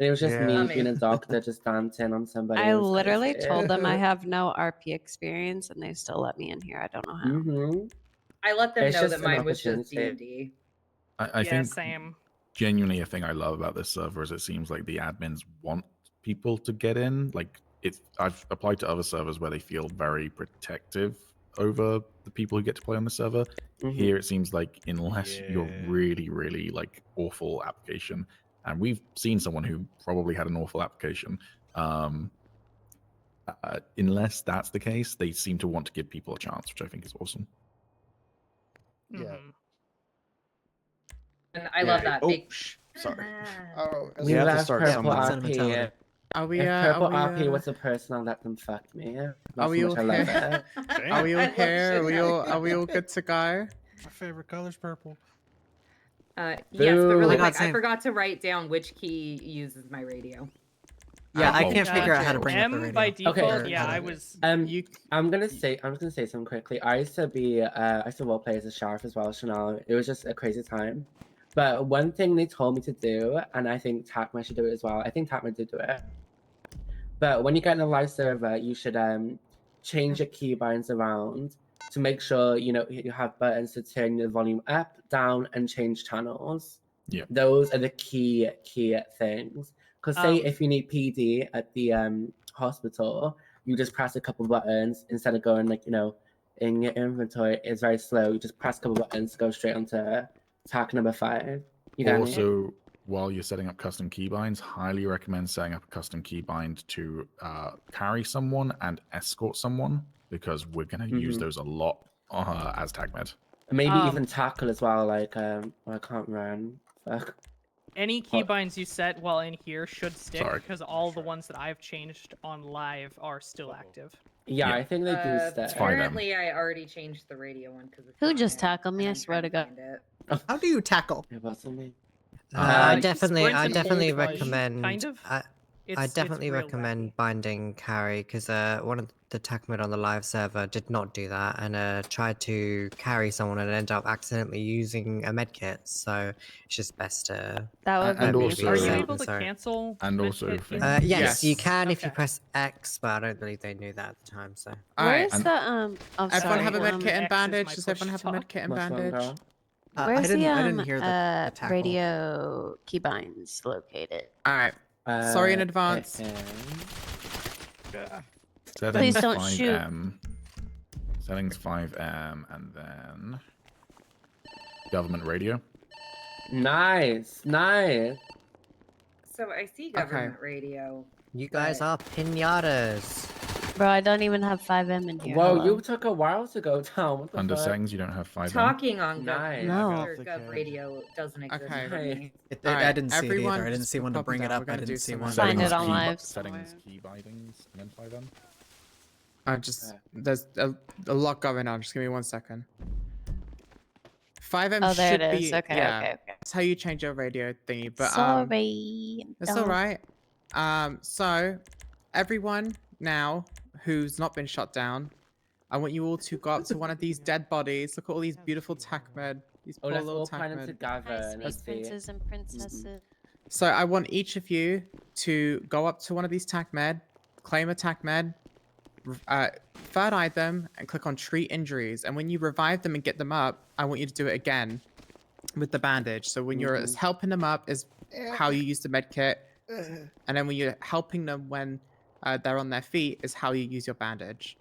it was just
Yeah.
me
I
being a
mean-
doctor just dancing on somebody.
I
It was
literally
crazy.
told them I have no RP experience and they still let me in here. I don't know how.
Mm-hmm.
I let them
It's
know
just
that
an
mine was just
opportunity.
D&D.
I
Yeah,
think
same.
genuinely a thing I love about this server is it seems like the admins want people to get in. Like I've applied to other servers where they feel very protective over the people who get to play on the server.
Mhm.
Here it seems like unless you're
Yeah.
really, really like awful application, and we've seen someone who probably had an awful application. Unless that's the case, they seem to want to give people a chance, which I think is awesome.
Yeah.
Mhm.
And I love that.
Oh,
Big...
sorry.
Oh,
We
have to
left
start
Purple
somewhere.
RP.
Sentimentality.
Are we?
If Purple RP
we,
was a person, I'll let them fuck me. That's
Are we
how much I
all
love
here?
it.
Are we
I
all
love
here? Are we
shit
all?
like
Are we all
that.
good to go?
My favorite color's purple.
Yes, but really
Oh my God,
quick, I
same.
forgot to write down which key uses my radio.
Yeah, I
Oh,
can't figure out how to
gotcha.
bring up the
M
radio.
by default,
Okay.
yeah,
How to-
I was.
I'm gonna say something quickly. I used to role play as a sheriff as well, Chanel. It was just a crazy time. But one thing they told me to do, and I think TACMED should do it as well. I think TACMED did do it. But when you get in a live server, you should change your keybinds around to make sure you have buttons to turn the volume up, down, and change channels.
Yeah.
Those are the key things. Because say
Um,
if you need PD at the hospital, you just press a couple buttons instead of going in your inventory. It's very slow. You just press a couple buttons, go straight onto tack number 5. You get me?
Also, while you're setting up custom keybinds, highly recommend setting up a custom keybind to carry someone and escort someone, because we're going to use
Mhm.
those a lot as TACMED.
Maybe
Um,
even tackle as well. Like I can't run. Fuck.
Any keybinds you set while in here should stick
Sorry.
because all the ones that I've changed on live are still active.
Yeah,
Yeah.
I think they do stay.
fine then.
Apparently, I already changed the radio one because
Who just tackled me? I swear to God.
How do you tackle?
It wasn't me.
I
Uh,
definitely
sprint and
recommend.
kind of. It's,
I
it's
definitely
real
recommend binding carry because one of the TACMED on the live server did not do that and tried to carry someone and ended up accidentally using a medkit. So it's just best to.
That would
And
be
also,
Are you
safe.
able to cancel?
And also,
medkit
things.
in-
Yes, you can if you
Okay.
press X, but I don't believe they knew that at the time. So.
Where's
And-
the Oh,
Everyone
sorry.
have a
Unfortunately,
medkit and
X is
bandage?
my
Does everyone
push
have a
talk.
medkit and
Much
bandage?
longer.
Where's
I didn't hear the tackle.
radio keybinds located?
All right. Sorry in advance.
Please
Settings
don't shoot.
5M. Settings 5M, and then government radio.
Nice.
So I see government radio.
You guys are pinatas.
Bro, I don't even have 5M in here.
Whoa,
Hello.
you took a while to go down. What the
Under
fuck?
settings, you don't have 5M.
Talking on
Nice.
gov radio doesn't exist
Okay.
for me.
I didn't see it
everyone
either. I didn't
just
see one to
pop
bring it
down.
up.
We're
I
gonna
didn't
do
see
some,
one.
Find
Settings
it on
key,
live
settings key bindings, and then 5M.
There's a lot going on. Just give me 1 second. 5M
Oh, there
should
it is.
be.
Okay,
yeah,
okay, okay.
That's how you change your radio thingy. But
Sorry.
it's all right. So everyone now who's not been shut down, I want you all to go up to one of these dead bodies. Look at all these beautiful TACMED. These
Oh,
poor
let's
little
all plan them
TACMED.
together.
Sweet
Let's see.
princes and princesses.
So I want each of you to go up to one of these TACMED, claim a TACMED, third eye them, and click on treat injuries. And when you revive them and get them up, I want you to do it again with the bandage. So when you're helping them up is how you use the med kit, and then when you're helping them when they're on their feet is how you use your bandage.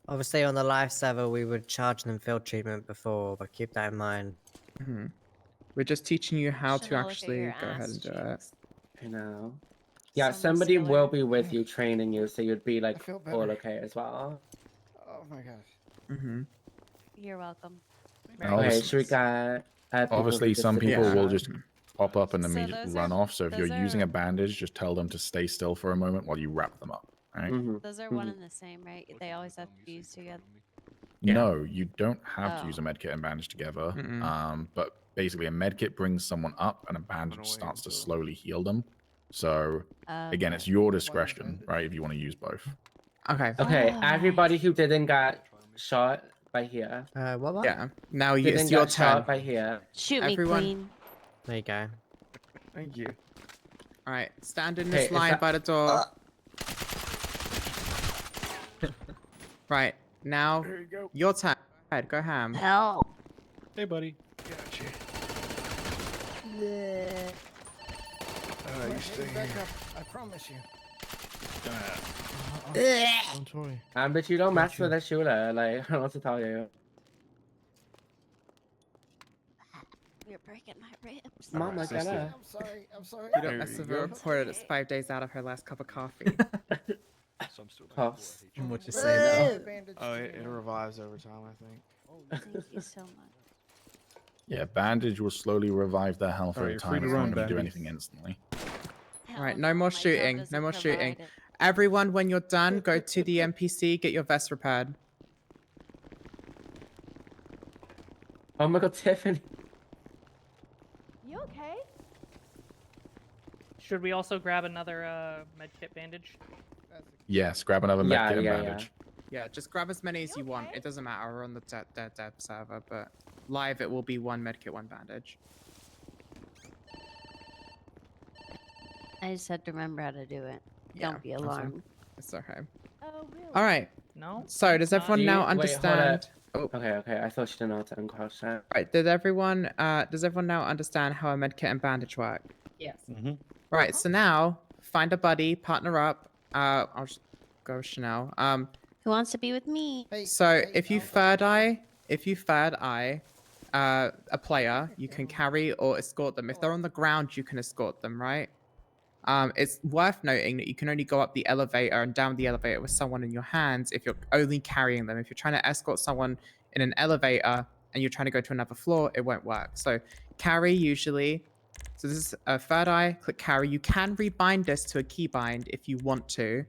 Obviously, on the live server, we would charge them field treatment before, but keep that in mind.
We're just teaching you how to
Chanel, look at
actually
your
go ahead
ass
and do
cheeks.
it.
I know. Yeah,
So
somebody
muscular.
will be with you, training you, so you'd be like
feel
all
better.
okay as well.
Oh my gosh.
You're welcome.
Okay,
Obviously-
should we get? People
Obviously,
to
some people
disappear?
will just pop up and
So
immediately
those
run
are-
off. So if you're
those
using
are-
a bandage, just tell them to stay still for a moment while you wrap them up. All right?
Mhm.
Those are one and the same, right? They always have to be used together.
No, you don't have to
Oh.
use a medkit and bandage together.
Mm-mm.
But basically, a medkit brings someone up, and a bandage starts to slowly heal them. So again, it's your discretion, right? If you want to use both.
Okay.
Okay,
Oh,
everybody who didn't get shot by here.
What?
Yeah. Now
Didn't
it's your
get shot
turn.
by here.
Shoot
Everyone-
me, queen.
There you go.
Thank you.
All right. Stand in
Okay,
this
is
line
that-
by the door. Right. Now,
There you go.
your turn. Go ahead. Go ham.
Help.
Hey, buddy.
Gotcha.
Bleh.
You stay back up. I promise you.
Don't worry.
But you don't mess with a shooter. Like, I don't know what to tell you.
You're breaking my ribs.
Mama,
sister.
get up.
I'm sorry. I'm sorry.
You don't mess with a reporter that's 5 days out of her last cup of coffee.
So I'm still
Puffs.
What you say, though?
Oh, it revives over time, I think.
Thank you so much.
Yeah, bandage will slowly revive their health
Alright,
over
you're free
time.
to
It's not
run,
going to do
Bandage.
anything instantly.
All right.
Hell
No more
my job
shooting. No
doesn't
more shooting.
provide it.
Everyone, when you're done, go to the NPC, get your vest repaired.
Oh my god, Tiffany.
You okay?
Should we also grab another medkit bandage?
Yes, grab another
Yeah,
medkit and
yeah,
bandage.
Yeah, just grab as many as you want. It doesn't matter. We're on the dev server, but live it will be one medkit, one bandage.
I just had to remember how to do it.
Yeah,
Don't be
that's fine.
alarmed.
It's okay.
Oh, really?
All right.
No.
So does everyone now
Wait, hold
understand?
up. Okay. I thought she didn't know how to uncrouch that.
Right. Does everyone now understand how a medkit and bandage work?
Yes.
Right. So now find a buddy, partner up. I'll just go with Chanel.
Who wants to be with me?
So if you third eye a player, you can carry or escort them. If they're on the ground, you can escort them, right? It's worth noting that you can only go up the elevator and down the elevator with someone in your hands if you're only carrying them. If you're trying to escort someone in an elevator and you're trying to go to another floor, it won't work. So carry usually. So this is a third eye, click carry. You can rebind this to a keybind if you want to.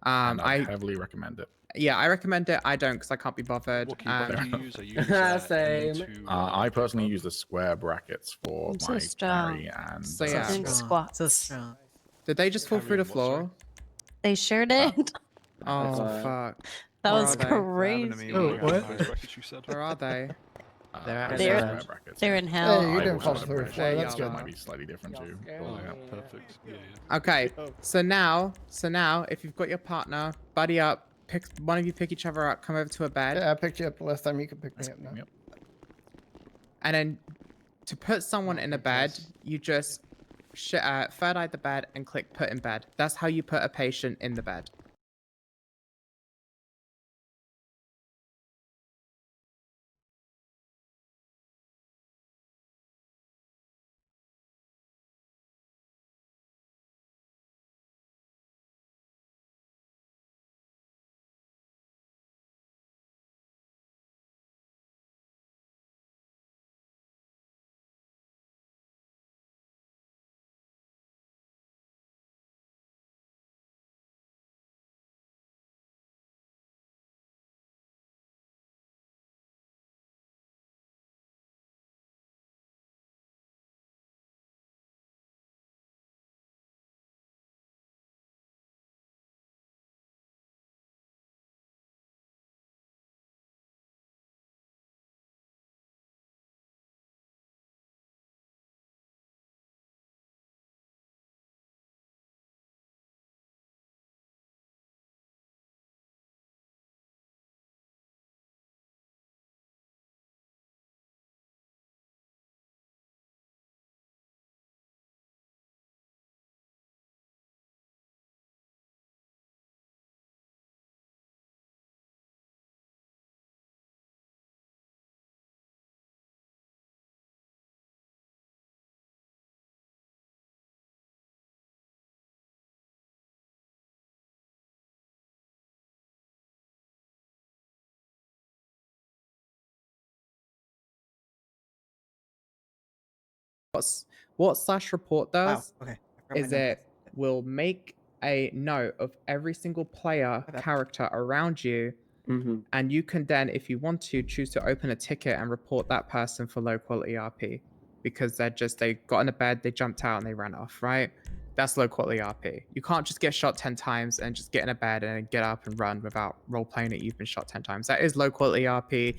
And I heavily recommend it.
Yeah, I recommend it. I don't because I can't be bothered.
What keyboard do you use? I use
Same.
I personally use the square brackets for
I'm so
my
strong.
carry and
So yeah.
Think squats.
So strong.
Did they just fall through the
Carry on, what, sorry?
floor?
They sure did.
Oh
God.
fuck.
That
Where
was
are they?
crazy.
Oh, what?
Those brackets you said.
Where are they?
They're
They're
outside.
they're in hell.
Hey, you
I
didn't
also
fall
had a
through the
prediction
floor.
that
That's
it
good.
might be slightly different too.
Oh,
Yeah.
perfect. Yeah.
Okay. So now, if you've got your partner, buddy up, pick one of you, pick each other up, come over to a bed,
Yeah, I picked you up the last time. You could pick me up now.
Yep.
and then to put someone in a bed, you just third eye the bed and click put in bed. That's how you put a patient in the bed. What slash report does
Okay. I forgot
is
my
it
notebook.
will make a note of every single player character around you, and you can then, if you want to, choose to open a ticket and report that person for low quality RP because they got in a bed, they jumped out, and they ran off. Right? That's low quality RP. You can't just get shot 10 times and just get in a bed and get up and run without role playing it. You've been shot 10 times. That is low quality RP.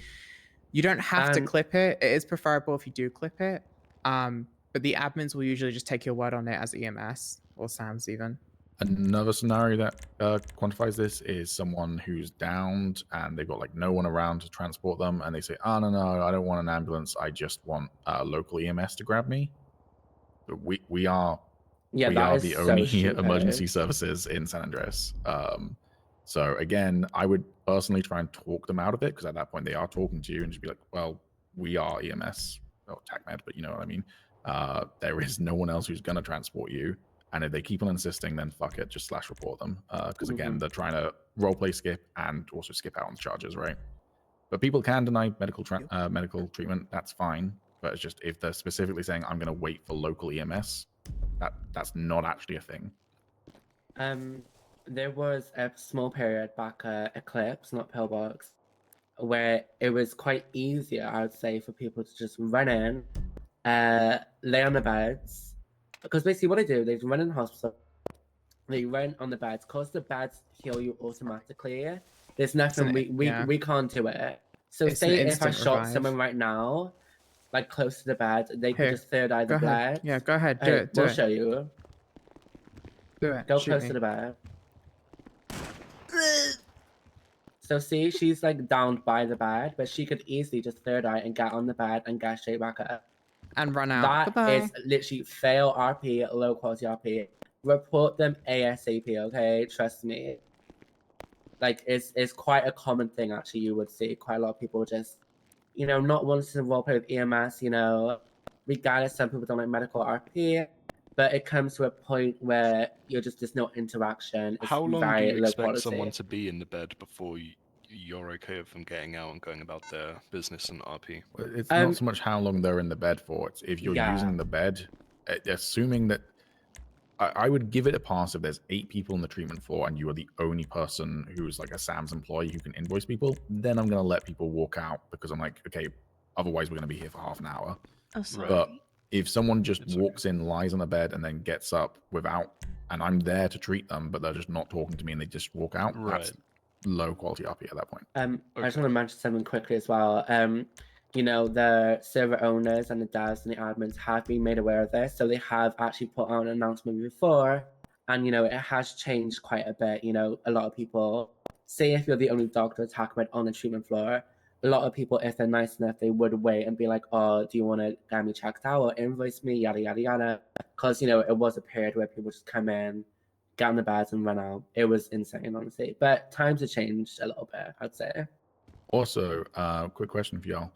You don't have to clip it. It is preferable if you do clip it. But the admins will usually just take your word on it as EMS or SAMS even.
Another scenario that quantifies this is someone who's downed and they've got like no one around to transport them, and they say, "Oh no, I don't want an ambulance. I just want local EMS to grab me." But we are
that is
the
so
only
stupid.
emergency services in San Andreas. So again, I would personally try and talk them out of it because at that point they are talking to you and just be like, "Well, we are EMS or TACMED, but you know what I mean. There is no one else who's going to transport you." And if they keep on insisting, then fuck it, just slash report them. Because again, they're trying to roleplay skip and also skip out on the charges, right? But people can deny medical treatment. That's fine. But it's just if they're specifically saying, "I'm going to wait for local EMS," that's not actually a thing.
There was a small period back at Eclipse, not Pillbox, where it was quite easier, I would say, for people to just run in, lay on the beds. Because basically what they run in the hospital, they run on the beds, cause the beds heal you automatically. There's nothing we can't do it. So
It's
say
an
if I
instant
shot
revive.
someone right now, like close to the bed, they could
Here,
just third eye the
go ahead.
bed.
Yeah, go ahead. Do
Hey,
it. Do
we'll
it.
show you.
Do it.
Go
Shoot
close
me.
to the bed. So see, she's like downed by the bed, but she could easily just third eye and get on the bed and get straight back up.
And run out.
That is literally fail RP, low quality RP. Report them ASAP, okay? Trust me. Like it's quite a common thing actually. You would see quite a lot of people just, not wanting to roleplay with EMS. Regardless, some people don't like medical RP, but it comes to a point where there's no interaction. It's
How long do
very
you
low
expect
quality.
someone to be in the bed before you're okay with them getting out and going about their business and RP?
It's not so much how long they're in the bed for. It's if you're using the bed, assuming that I would give it a pass if there's 8 people on the treatment floor and you are the only person who's like a SAMS employee who can invoice people. Then I'm going to let people walk out because I'm like, okay, otherwise we're going to be here for half an hour.
Oh, sorry.
But If someone just walks in, lies on a bed, and then gets up without, and I'm there to treat them, but they're just not talking to me and they just walk out, that's low quality RP at that point.
I just want to mention something quickly as well. You know, the server owners and the devs and the admins have been made aware of this, so they have actually put out an announcement before, and you know, it has changed quite a bit. You know, a lot of people say if you're the only doctor TACMED on the treatment floor, a lot of people, if they're nice enough, they would wait and be like, oh, do you want to get me checked out or invoice me, yada, yada, yada. Because, you know, it was a period where people just come in, get on the beds and run out. It was insane, honestly. But times have changed a little bit, I'd say.
Also, quick question for y'all.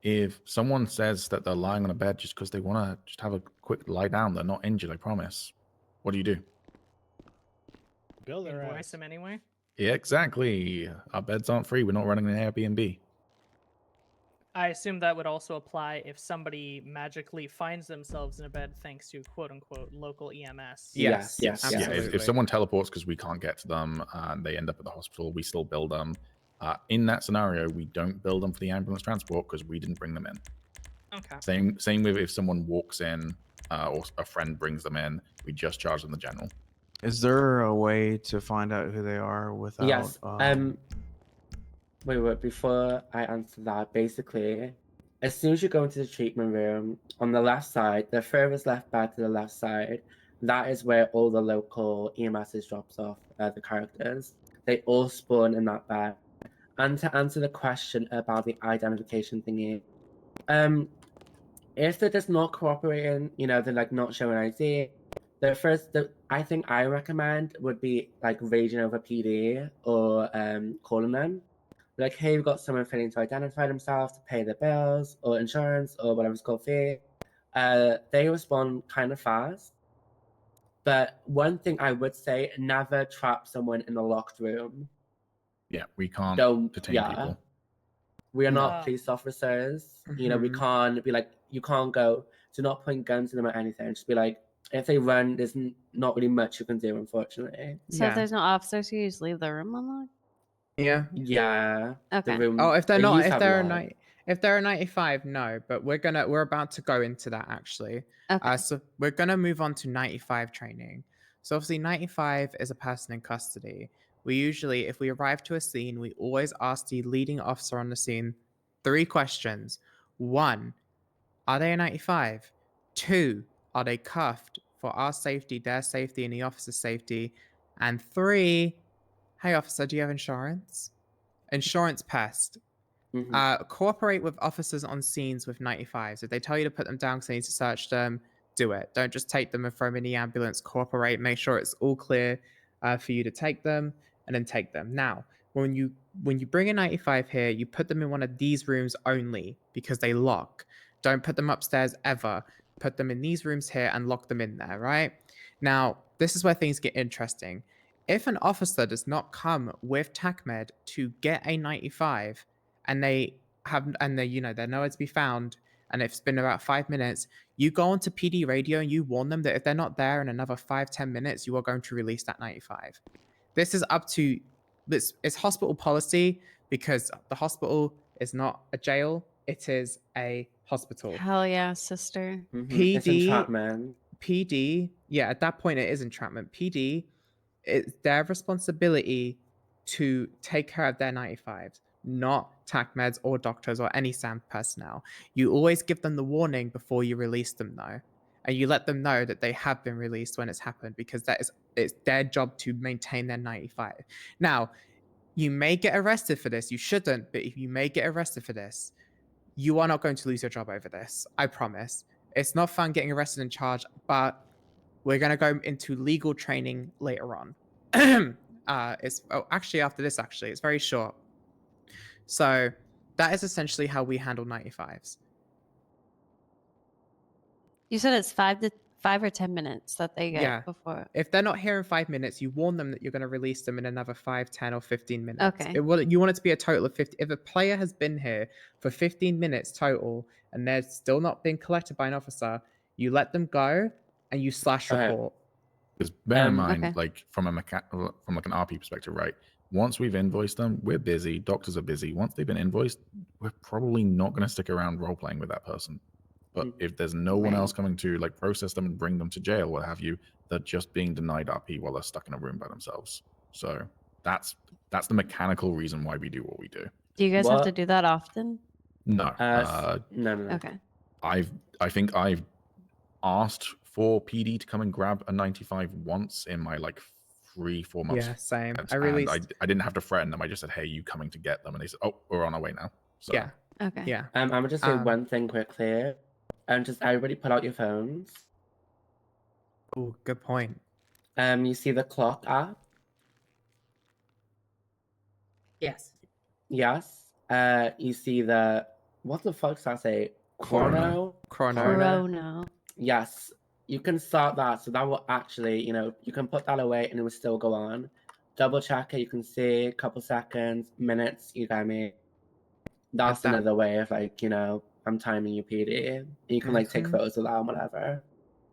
If someone says that they're lying on a bed just because they want to just have a quick lie down, they're not injured, I promise. What do you do?
Bill their
Invoice
ass.
them anyway.
Yeah, exactly. Our beds aren't free. We're not running an Airbnb.
I assume that would also apply if somebody magically finds themselves in a bed thanks to quote unquote local EMS.
Yes,
Yeah,
absolutely.
if someone teleports because we can't get to them and they end up at the hospital, we still bill them. In that scenario, we don't bill them for the ambulance transport because we didn't bring them in.
Okay.
Same with if someone walks in or a friend brings them in, we just charge them the general.
Is there a way to find out who they are without?
Yes. Wait, before I answer that, basically, as soon as you go into the treatment room, on the left side, the furthest left bed to the left side, that is where all the local EMSs drops off the characters. They all spawn in that bed. And to answer the question about the identification thingy, if they're just not cooperating, you know, they're like not showing ID, I think I recommend would be like raging over PD or calling them. Like, hey, we've got someone failing to identify themselves to pay their bills or insurance or whatever it's called fee. They respond kind of fast. But one thing I would say, never trap someone in a locked room.
Yeah, we can't detain people.
We are not police officers. You know, we can't be like, you can't go, do not point guns at them or anything. Just be like, if they run, there's not really much you can do, unfortunately.
So if there's no officers, you just leave the room unlocked?
Yeah.
Yeah.
Okay.
The room,
Oh, if they're
they
not,
used to
if
have
they're a
light.
if they're a 95, no. But we're about to go into that actually.
Okay.
So we're gonna move on to 95 training. So obviously 95 is a person in custody. We usually, if we arrive to a scene, we always ask the leading officer on the scene 3 questions. 1, are they a 95? 2, are they cuffed for our safety, their safety, and the officer's safety? And 3, hey officer, do you have insurance? Insurance pest. Cooperate with officers on scenes with 95s. If they tell you to put them down because they need to search them, do it. Don't just take them and throw them in the ambulance. Cooperate. Make sure it's all clear for you to take them, and then take them. Now, when you bring a 95 here, you put them in one of these rooms only because they lock. Don't put them upstairs ever. Put them in these rooms here and lock them in there, right? Now, this is where things get interesting. If an officer does not come with TACMED to get a 95 and they're nowhere to be found, and it's been about 5 minutes, you go onto PD radio and you warn them that if they're not there in another 5-10 minutes, you are going to release that 95. This is up to this. It's hospital policy because the hospital is not a jail; it is a hospital.
Hell yeah, sister.
It's entrapment.
PD, yeah, at that point it is entrapment. PD, it's their responsibility to take care of their 95s, not TACMEDs or doctors or any SAM personnel. You always give them the warning before you release them, though, and you let them know that they have been released when it's happened, because it's their job to maintain their 95. Now, you may get arrested for this. You shouldn't, but if you may get arrested for this, you are not going to lose your job over this. I promise. It's not fun getting arrested and charged, but we're going to go into legal training later on. Actually, after this, it's very short. So that is essentially how we handle 95s.
You said it's 5 or 10 minutes that they get before.
If they're not here in 5 minutes, you warn them that you're going to release them in another 5, 10, or 15 minutes.
Okay.
You want it to be a total of 50. If a player has been here for 15 minutes total and they're still not being collected by an officer, you let them go and you slash report.
Because bear in mind, like from an RP perspective, right? Once we've invoiced them, we're busy. Doctors are busy. Once they've been invoiced, we're probably not going to stick around role playing with that person. But if there's no one else coming to like process them and bring them to jail, what have you, they're just being denied RP while they're stuck in a room by themselves. So that's the mechanical reason why we do what we do.
Do you guys have to do that often?
No.
No.
Okay.
I think I've asked for PD to come and grab a 95 once in my like 3-4 months.
Yeah, same.
And
I released.
I didn't have to threaten them. I just said, "Hey, you coming to get them?" And they said, "Oh, we're on our way now." So
Yeah.
Okay.
Yeah.
I'm gonna just say one thing quickly. Just everybody pull out your phones.
Oh, good point.
You see the clock app?
Yes.
Yes. You see the what the fuck does that say?
Chrono.
Chrono.
Yes. You can start that, so that will actually, you can put that away and it will still go on. Double check it, you can see a couple seconds, minutes, you get me. That's another way of like, I'm timing your PD. You can like take
Mhm.
photos of that and whatever.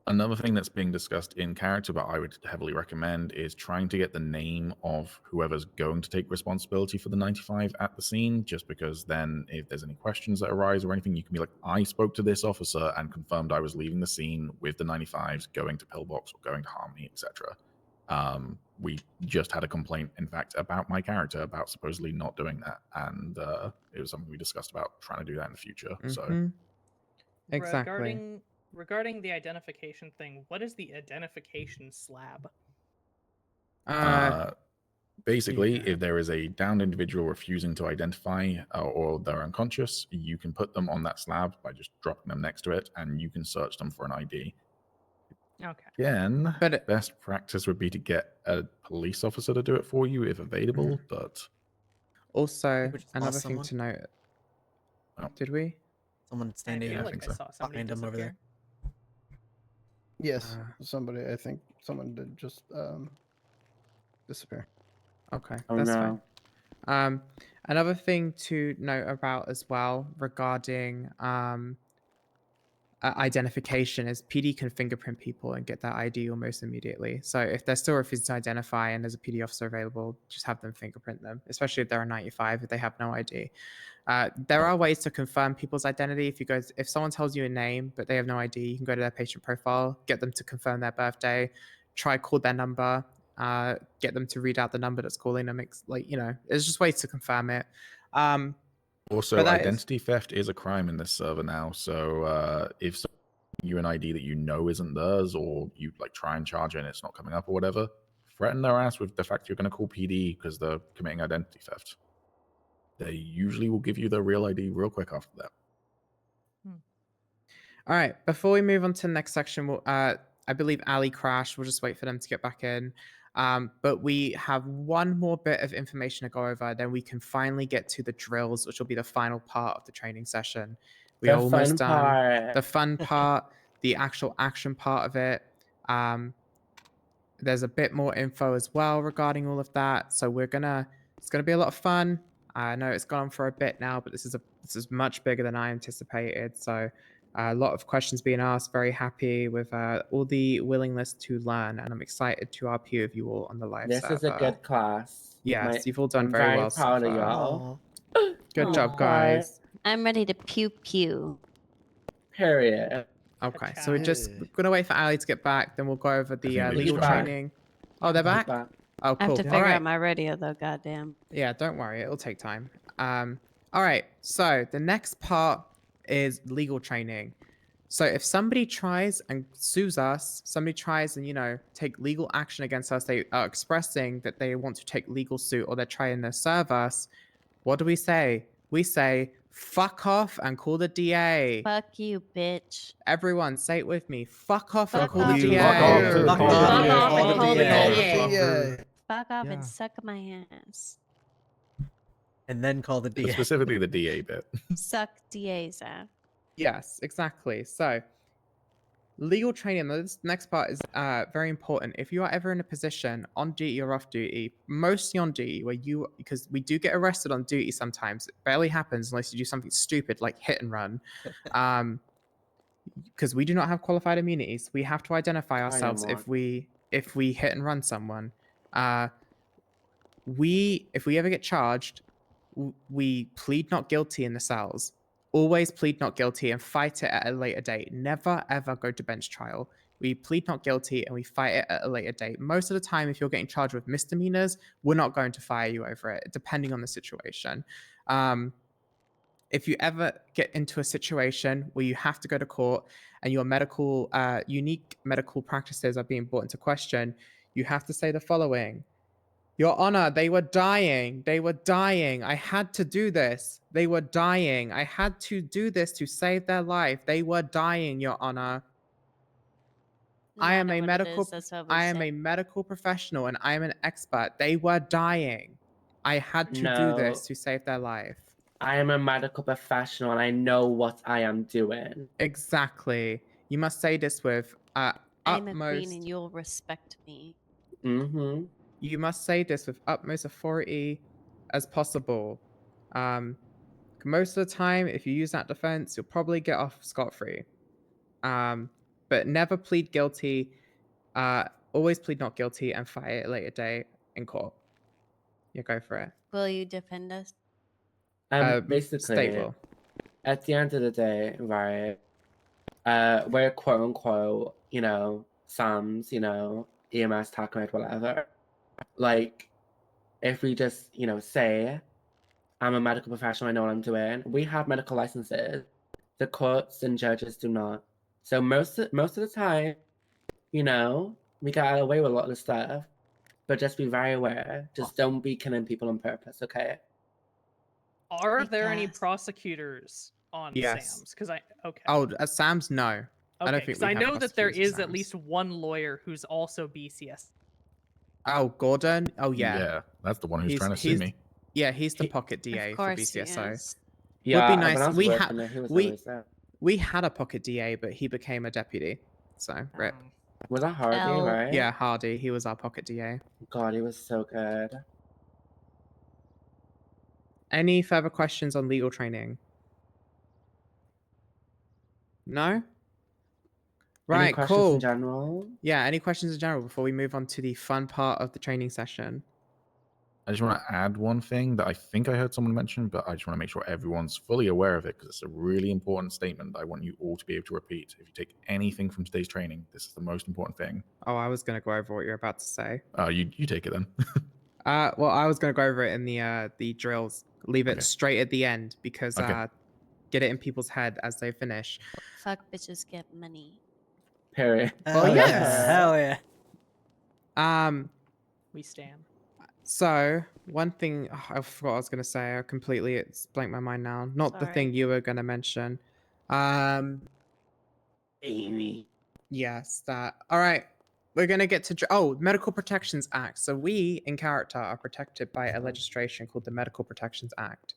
Another thing that's being discussed in character, but I would heavily recommend, is trying to get the name of whoever's going to take responsibility for the 95 at the scene, just because then if there's any questions that arise or anything, you can be like, I spoke to this officer and confirmed I was leaving the scene with the 95s, going to Pillbox or going to Harmony, etc. We just had a complaint, in fact, about my character about supposedly not doing that, and it was something we discussed about trying to do that in the future. So
Exactly.
Regarding the identification thing, what is the identification slab?
Basically, if there is a downed individual refusing to identify or they're unconscious, you can put them on that slab by just dropping them next to it, and you can search them for an ID.
Okay.
Again, best practice would be to get a police officer to do it for you if available, but
Also,
we just
another
lost
thing
someone.
to note.
Oh.
Did we?
Someone standing
feel like I saw somebody
behind him over there.
Yes, somebody. I think someone did just disappear.
Okay,
Oh,
that's
no.
fine. Another thing to note about as well regarding identification is PD can fingerprint people and get that ID almost immediately. So if they're still refusing to identify and there's a PD officer available, just have them fingerprint them, especially if they're a 95, if they have no ID. There are ways to confirm people's identity. If someone tells you a name but they have no ID, you can go to their patient profile, get them to confirm their birthday, try call their number, get them to read out the number that's calling them. There's just ways to confirm it.
also
But that
identity theft is a crime in this server now. So if someone gives you an ID that you know isn't theirs, or you like try and charge it and it's not coming up or whatever, threaten their ass with the fact you're going to call PD because they're committing identity theft. They usually will give you their real ID real quick after that.
All right, before we move on to the next section, I believe Ali crashed. We'll just wait for them to get back in. But we have one more bit of information to go over, then we can finally get to the drills, which will be the final part of the training session. We are almost done.
Part.
The fun part, the actual action part of it. There's a bit more info as well regarding all of that. So it's gonna be a lot of fun. I know it's gone on for a bit now, but this is much bigger than I anticipated. So a lot of questions being asked. Very happy with all the willingness to learn, and I'm excited to RP with you all on the live
This
server.
is a good class.
Yes, you've all done
I'm
very well
proud
so
of
far.
y'all.
Good job,
Aw.
guys.
I'm ready to pew pew.
Period.
Okay, so we're gonna wait for Ali to get back, then we'll go over the legal
back.
training. Oh, they're back? Oh,
I have
cool.
to
All
figure
right.
out my radio though. Goddamn.
Yeah, don't worry, it'll take time. All right, so the next part is legal training. So if somebody tries and sues us, somebody tries and take legal action against us, they are expressing that they want to take legal suit or they're trying to serve us, what do we say? We say, fuck off and call the DA.
Fuck you, bitch.
Everyone, say it with me. Fuck off and
Fuck
call the
off.
DA.
Fuck off and
Fuck
call the
off
DA.
and
Call the
DA.
Fuck off and suck my ass.
And then call the DA.
Specifically the DA bit.
Suck DA's ass.
Yes, exactly. So, legal training, this next part is very important. If you are ever in a position on duty or off duty, mostly on duty, because we do get arrested on duty sometimes. It barely happens unless you do something stupid like hit and run. Because we do not have qualified immunities. We have to identify ourselves if we hit and run someone. If we ever get charged, we plead not guilty in the cells. always plead not guilty and fight it at a later date. Never, ever go to bench trial. We plead not guilty and we fight it at a later date. Most of the time, if you're getting charged with misdemeanors, we're not going to fire you over it, depending on the situation. If you ever get into a situation where you have to go to court and your medical, unique medical practices are being brought into question, you have to say the following. Your Honor, they were dying. They were dying. I had to do this. They were dying. I had to do this to save their life. They were dying, Your Honor. I am a medical professional and I am an expert. They were dying. I had to do this to save their life.
I am a medical professional and I know what I am doing.
Exactly. You must say this with
I'm a queen
utmost.
and you'll respect me.
Mm-hmm.
You must say this with utmost authority as possible. Most of the time, if you use that defense, you'll probably get off scot-free. But never plead guilty. Always plead not guilty and fight it a later date in court. You go for it.
Will you defend us?
Basically,
state law.
at the end of the day, right, we're quote unquote, you know, SAMs, you know, EMS, TACMED, whatever. Like, if we just, you know, say, I'm a medical professional, I know what I'm doing, we have medical licenses. The courts and judges do not. So most of the time, you know, we get away with a lot of stuff. But just be very aware. Just don't be killing people on purpose, okay?
Are there any prosecutors on
Yes.
Sam's? Because okay.
Oh, at Sam's, no.
Okay,
I don't think
because
we
I
have
know that there
prosecutors
is at least one lawyer who's also BCS.
Oh, Gordon? Oh, yeah.
Yeah, that's the one who's trying to sue me.
Yeah, he's the pocket DA for
course he
BCSO.
is.
Yeah,
Would be
when I
nice.
was working there, he was always there.
We had a pocket DA, but he became a deputy. So, rip.
Was that Hardy,
L.
right?
Yeah, Hardy. He was our pocket DA.
God, he was so good.
Any further questions on legal training? No? Right,
Any questions
cool.
in general?
Yeah, any questions in general before we move on to the fun part of the training session?
I just want to add one thing that I think I heard someone mention, but I just want to make sure everyone's fully aware of it because it's a really important statement that I want you all to be able to repeat. If you take anything from today's training, this is the most important thing.
Oh, I was going to go over what you're about to say.
You take it then.
Well, I was going to go over it in the drills. Leave it straight at the end because get it in people's head as they finish.
Fuck bitches get money.
Period.
Oh, yes.
Hell yeah.
We stand.
So, one thing I forgot I was going to say. It's blanked my mind now. Not the thing you were going to mention.
Amy.
Yes, that. All right. We're going to get to... Medical Protections Act. So we, in character, are protected by a legislation called the Medical Protections Act.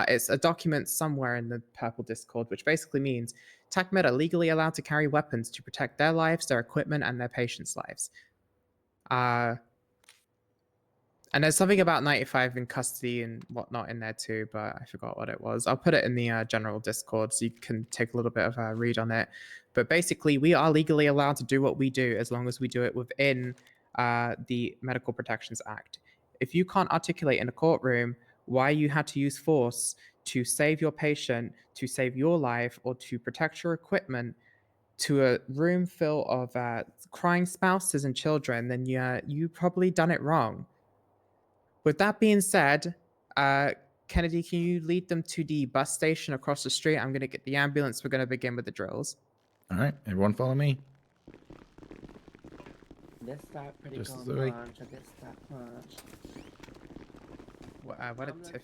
It's a document somewhere in the Purple Discord, which basically means TACMED are legally allowed to carry weapons to protect their lives, their equipment, and their patients' lives. And there's something about 95 in custody and whatnot in there too, but I forgot what it was. I'll put it in the general Discord so you can take a little bit of a read on it. But basically, we are legally allowed to do what we do as long as we do it within the Medical Protections Act. If you can't articulate in a courtroom why you had to use force to save your patient, to save your life, or to protect your equipment to a room full of crying spouses and children, then you probably done it wrong. With that being said, Kennedy, can you lead them to the bus station across the street? I'm going to get the ambulance. We're going to begin with the drills.
All right, everyone follow me.
This that pretty
Just
gone
the way.
lunch, I guess that much.
What did Tiff...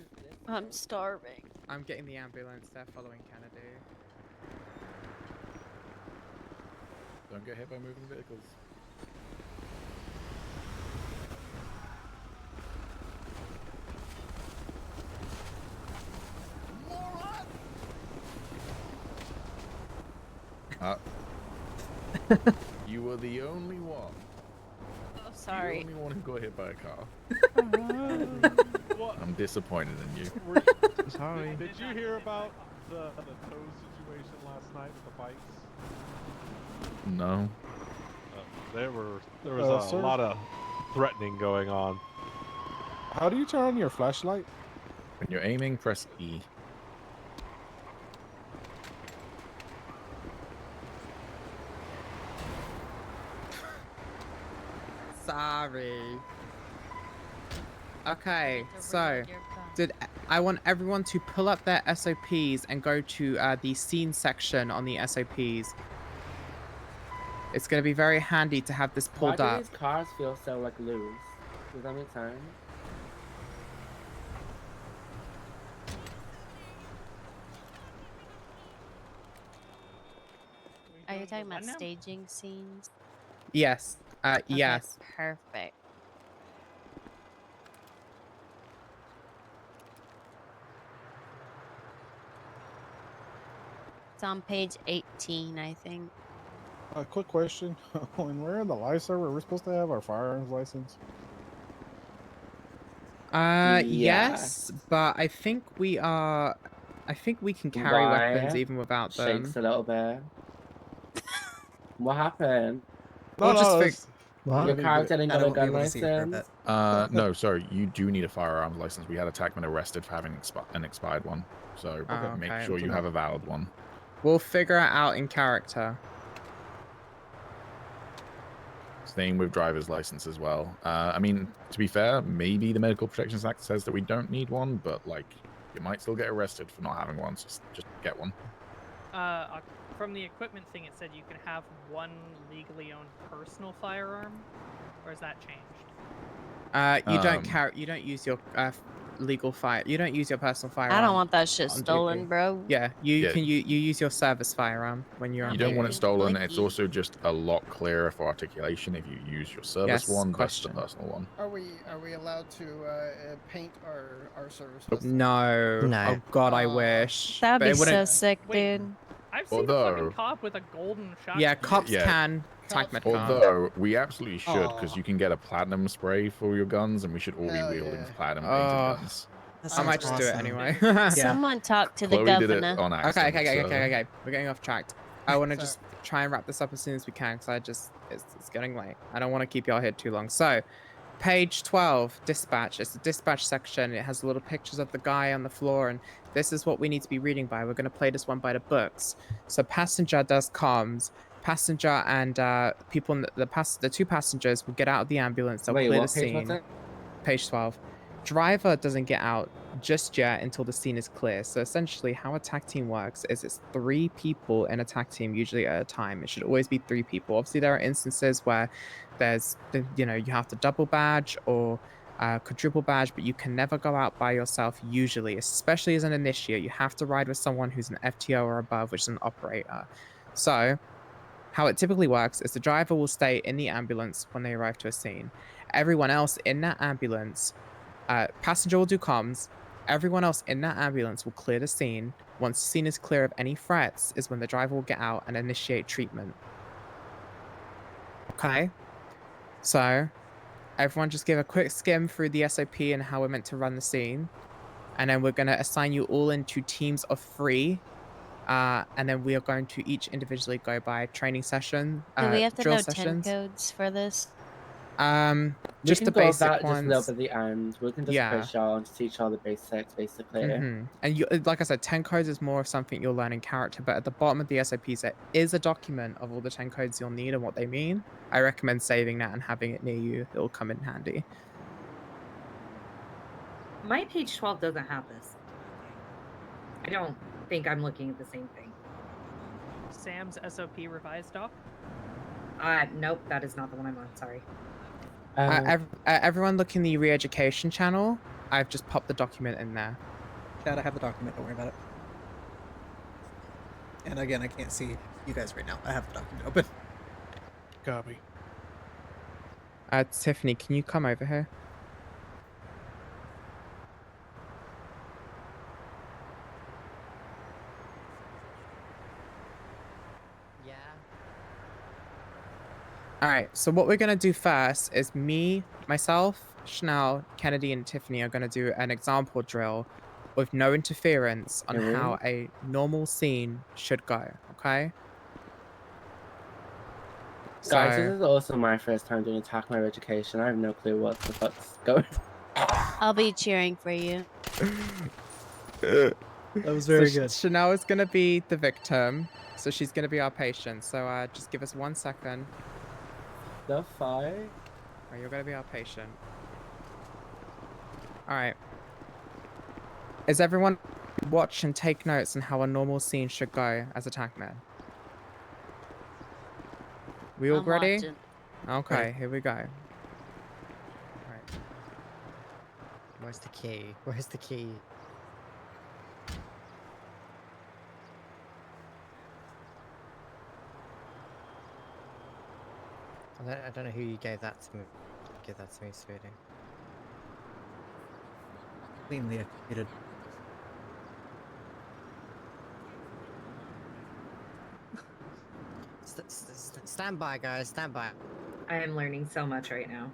I'm starving.
I'm getting the ambulance. They're following Kennedy.
Don't get hit by moving vehicles. You were the only one.
Oh, sorry.
The only one who got hit by a car. I'm disappointed in you.
Sorry.
Did you hear about the tow situation last night with the bikes?
No.
There was a
sir?
lot of threatening going on.
How do you turn on your flashlight?
When you're aiming, press E.
sorry. Okay, so I want everyone to pull up their SOPs and go to the scene section on the SOPs. It's going to be very handy to have this
Why
pulled
do
up.
these cars feel so like loose? Does that make sense?
Are you talking about
One now?
staging scenes?
Yes.
Okay,
Yes.
perfect. It's on page 18, I think.
Quick question. When we're in the live server, we're supposed to have our firearms license?
Yes, but I think we are. I think we can carry weapons
Why?
even without them.
Shakes a little bit. What happened?
We'll just fig-
Your character didn't got a gun license?
No, sorry, you do need a firearms license. We had a TACMED arrested for having an expired one, so make
okay.
sure you have a valid one.
We'll figure it out in character.
Same with driver's license as well. I mean, to be fair, maybe the Medical Protections Act says that we don't need one, but like, you might still get arrested for not having one. So just get one.
From the equipment thing, it said you can have one legally owned personal firearm, or has that changed?
You don't carry. You don't use your legal fire. You don't use your personal firearm.
I don't want that shit
on
stolen,
GP.
bro.
Yeah, you use your service firearm when you're on
You don't want it
duty.
stolen. It's also just a lot clearer for articulation if you use your service
Yes,
one
question.
versus the personal one.
Are we allowed to paint our service?
No.
No.
Oh God, I wish.
That'd
But
be
it
so
wouldn't-
sick,
Wait,
dude.
I've seen a
Although-
fucking cop with a golden shotgun.
Yeah, cops
Yeah.
can. TACMED can't.
Although we absolutely should, because you can get a platinum spray for your guns, and we should all be
Hell
wielding
yeah.
platinum painted guns.
I might just do it anyway.
Someone talk to the
Chloe did
governor.
it on
Okay,
accident.
okay. We're getting off track. I want to just try and wrap this up as soon as we can, because it's getting late. I don't want to keep y'all here too long. So, page 12, dispatch. It's the dispatch section. It has little pictures of the guy on the floor, and this is what we need to be reading by. We're going to play this one by the books. So, passenger does comms. Passenger and people, the two passengers will get out of the ambulance. They'll
Wait,
clear the
what page was
scene.
it?
Page 12. Driver doesn't get out just yet until the scene is clear. So essentially how a tag team works is it's 3 people in a tag team usually at a time. It should always be 3 people. Obviously there are instances where there's, you have to double badge or quadruple badge, but you can never go out by yourself usually, especially as an initiate. You have to ride with someone who's an FTO or above, which is an operator. So how it typically works is the driver will stay in the ambulance when they arrive to a scene. Everyone else in that ambulance, passenger will do comms. Everyone else in that ambulance will clear the scene. Once the scene is clear of any threats is when the driver will get out and initiate treatment. Okay? So, everyone just give a quick skim through the SOP and how we're meant to run the scene. And then we're going to assign you all into teams of 3. And then we are going to each individually go by training session,
Do we have to
drill
know
sessions.
10 codes for this?
We
Just
can
the
go over
basic
that
ones.
just a little bit at the end. We can just push y'all and teach y'all the basics, basically.
And you, like I said, 10 codes is more of something you'll learn in character, but at the bottom of the SOPs there is a document of all the 10 codes you'll need and what they mean. I recommend saving that and having it near you. It'll come in handy.
My page 12 doesn't have this. I don't think I'm looking at the same thing.
Sam's SOP revised doc?
Nope, that is not the one I'm on. Sorry.
Everyone look in the re-education channel. I've just popped the document in there.
Chad, I have the document. Don't worry about it. And again, I can't see you guys right now. I have the document open.
Copy.
Tiffany, can you come over here? Alright, so what we're going to do first is myself, Chanel, Kennedy, and Tiffany are going to do an example drill with no interference on how a normal scene should go, okay?
Guys, this is also my first time doing TACMED education. I have no clue what the fuck's going on.
I'll be cheering for you.
That was very
So
good.
Chanel is going to be the victim, so she's going to be our patient. So just give us 1 second.
The fuck?
Alright, you're gonna be our patient. Alright. Is everyone watch and take notes on how a normal scene should go as a TACMED? We all
I'm
ready?
watching.
Okay, here we go. Alright.
Where's the key? Where's the key? I don't know who you gave that to me. Give that to me, sweetie.
Cleanly executed.
Stand by, guys. Stand by.
I am learning so much right now.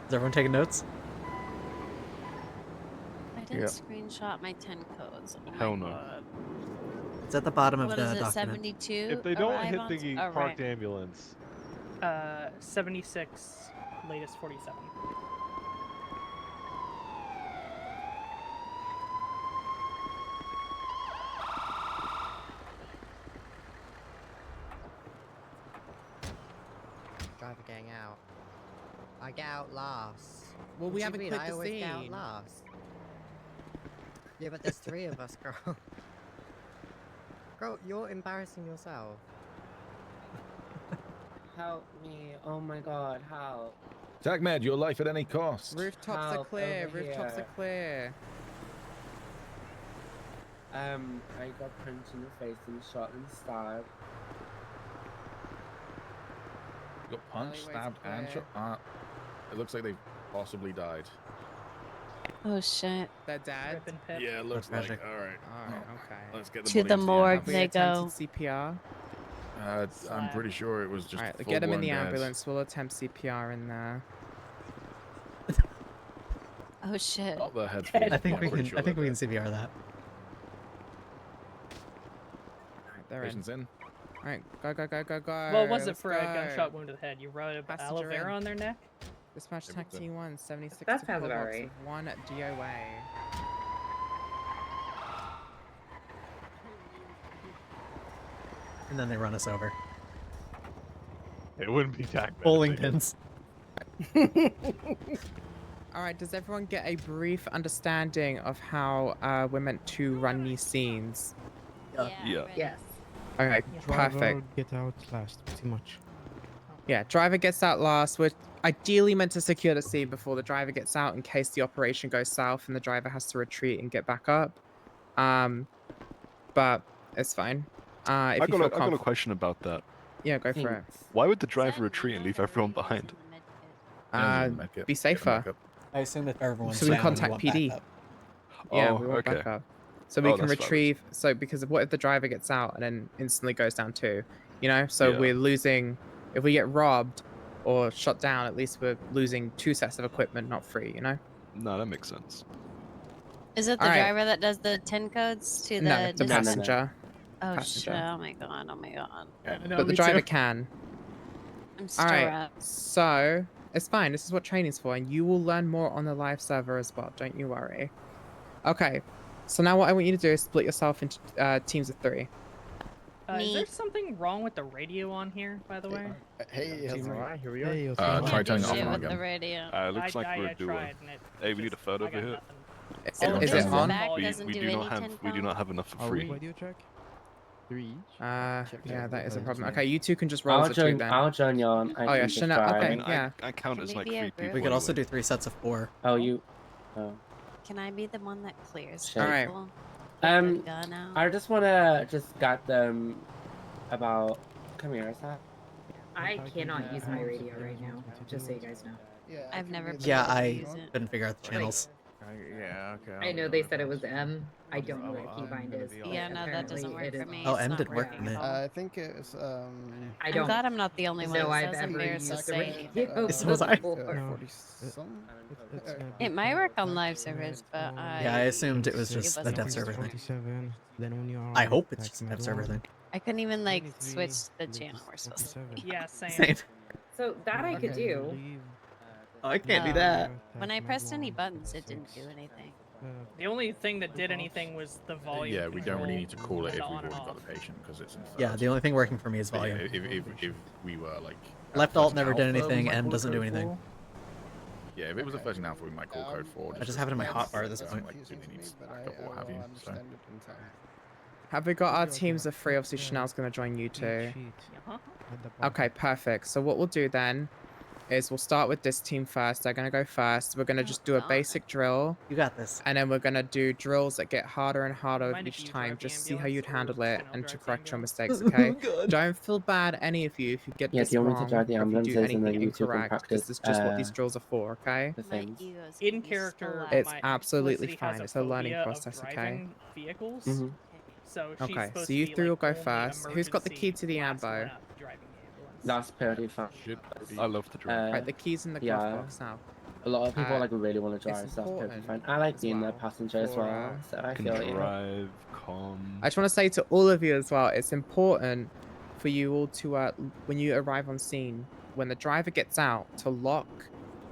Is everyone taking notes?
I didn't
Yep.
screenshot my 10 codes. Oh
Hell
my
no.
God.
It's at the bottom of
What
the
is it,
document.
72?
If they don't
arrive
hit
on
the
oh,
parked
right.
ambulance,
76, latest 47.
Driver getting out. I get out last.
Well,
What
we
do you
haven't
mean?
quit
I
the
always get out
scene.
last. Yeah, but there's 3 of us, girl. Girl, you're embarrassing yourself.
Help me. Oh my god, help.
TACMED, your life at any cost.
Rooftops are
Help
clear.
over
Rooftops are
here.
clear.
I got punched in the face and shot and stabbed.
Got punched,
Alleyways
stabbed, and
clear.
shot. It looks like they've possibly died.
Oh shit.
They're dead?
Yeah, it looks like.
tragic.
All right.
Alright, okay.
Let's get the
To the
bodies
morgue
Have we
they
attempted
go.
CPR?
I'm pretty sure it was just.
Alright, get them in the
full-blown dead.
ambulance. We'll attempt CPR in there.
Oh shit.
Oh, the head's
I think we can. I think we can CPR that.
Alright, they're
Patients in.
Alright, go, go, go, go, go.
Well, was it
Let's
for a
go.
gunshot wound to the head? You wrote aloe
Passenger
vera
in.
on their neck?
Dispatch TAC T1, 76
That
to
sounds about
pillbox
right.
of 1 DOA.
And then they run us over.
it wouldn't be TACMED.
Bowling pins.
Alright, does everyone get a brief understanding of how we're meant to run these scenes?
Yeah.
Yes.
Okay, perfect.
Get out last. Too much.
Yeah, driver gets out last. We're ideally meant to secure the scene before the driver gets out in case the operation goes south and the driver has to retreat and get back up. But it's fine.
I got a question about that.
Yeah, go for it.
Why would the driver retreat and leave everyone behind?
Be safer.
I assume if everyone's
So we
down,
contact
want
PD.
backup.
Yeah,
Oh,
we want
okay.
backup. So we
Oh,
can
that's valid.
retrieve. So because of what if the driver gets out and then instantly goes down too? You know, so
Yeah.
we're losing. If we get robbed or shot down, at least we're losing 2 sets of equipment, not 3. You know.
No, that makes sense.
Is it the
Alright.
driver that does the 10 codes to the
No, the
dispatch?
passenger.
Oh
Passenger.
shit! Oh my god! Oh my god!
But the driver can.
I'm still
Alright,
up.
so it's fine. This is what training's for, and you will learn more on the live server as well. Don't you worry. Okay, so now what I want you to do is split yourself into teams of 3.
Is there something wrong with the radio on here, by the way?
Hey, how's it going?
Here we are. Hey,
Try turning it off
Shit
and on
with the
again.
radio.
It looks like we're
I
doing.
tried and it
Hey, we need a photo
I
over
got
here.
nothing.
Is it on?
Doesn't
We
do
do
any
not have.
10
We do not have enough for free.
What do you check? 3 each.
Yeah, that is a
Check
problem.
that.
Okay, you 2 can just roll
I'll
as a 2
join.
then.
I'll join you on.
Oh yeah, Chanel. Okay,
I mean,
yeah.
I count
Can
as
we
like
be a
3
group?
people.
We could also
anyway.
do 3 sets of 4.
Oh, you. Oh.
Can I be the one that clears
Sure.
Alright.
people? Get the gun out?
I just wanna just got them about. Come here, Asa.
I cannot use my radio right now, just so you guys know.
Yeah,
I've never. been
Yeah,
able to
I
use it.
couldn't figure out the channels.
Yeah, okay.
I know they said it was M. I don't know what keybind is. but
Yeah, no, that doesn't
apparently
work
it
for
is
me.
Oh,
It's
M
not
did work for
working
me.
at all.
I think it was
I
I'm
don't
glad I'm not the only one.
know
It
I've
sounds
ever
embarrassed to
used the
say.
radio.
So was I.
before.
It might work on live servers, but
Yeah, I assumed it was just the
wasn't
dev
working.
server thing.
47. Then when you are
I hope it's just a dev server thing.
I couldn't even like switch the channel we're supposed to.
Yeah, same.
Same.
So that I could do.
Oh, I can't do that.
When I pressed any buttons, it didn't do anything.
The only thing that did anything was the volume.
Yeah, we don't really
control
need to call it
and
if
the
we've
on and
already got
off.
the patient because it's in first.
Yeah, the only thing working for me is
But yeah,
volume.
if we were like at
Left alt
first
never did
alpha, we
anything,
might
M
call it
doesn't do
code
anything.
4. Yeah, if it was a first alpha, we might call code 4.
I just have it in my hotbar at this
doesn't,
point.
Like, really needs backup or what have you. So.
Have we got our teams of 3? Obviously, Chanel's going to join you too. Okay, perfect. So what we'll do then is we'll start with this team first. They're going to go first. We're going to just do a basic drill.
You got this.
And then we're going to do drills that get harder and harder
Mind if
each
you
time.
drive the
Just see how you'd
ambulance
handle
or
it
Chanel
and to
drives the
correct your
ambulance?
mistakes, okay?
God.
Don't feel bad, any of you, if you get
Yeah,
this
do you want me
wrong
to drive the
or if you do
ambulances and
anything
then you two can
incorrect, because
practice?
it's just what these drills are for, okay?
In character,
It's
my
absolutely
Felicity
fine.
has
It's a learning
phobia of
process, okay?
driving vehicles.
Mhm.
So she's
Okay,
supposed
so
to
you
be,
three will
like,
go
only
first. Who's got the key to the
emergency last
ambo?
one up driving the ambulance.
That's perfectly fine.
I love to drive.
Right, the keys in the glove
yeah.
box now.
A lot of people
Uh,
like really want to
it's
drive, so that's perfectly
important
fine. I like
as
being the
well
passenger as
for,
well, so I
Can
feel you.
drive, calm.
I just want to say to all of you as well, it's important for you all to, when you arrive on scene, when the driver gets out, to lock.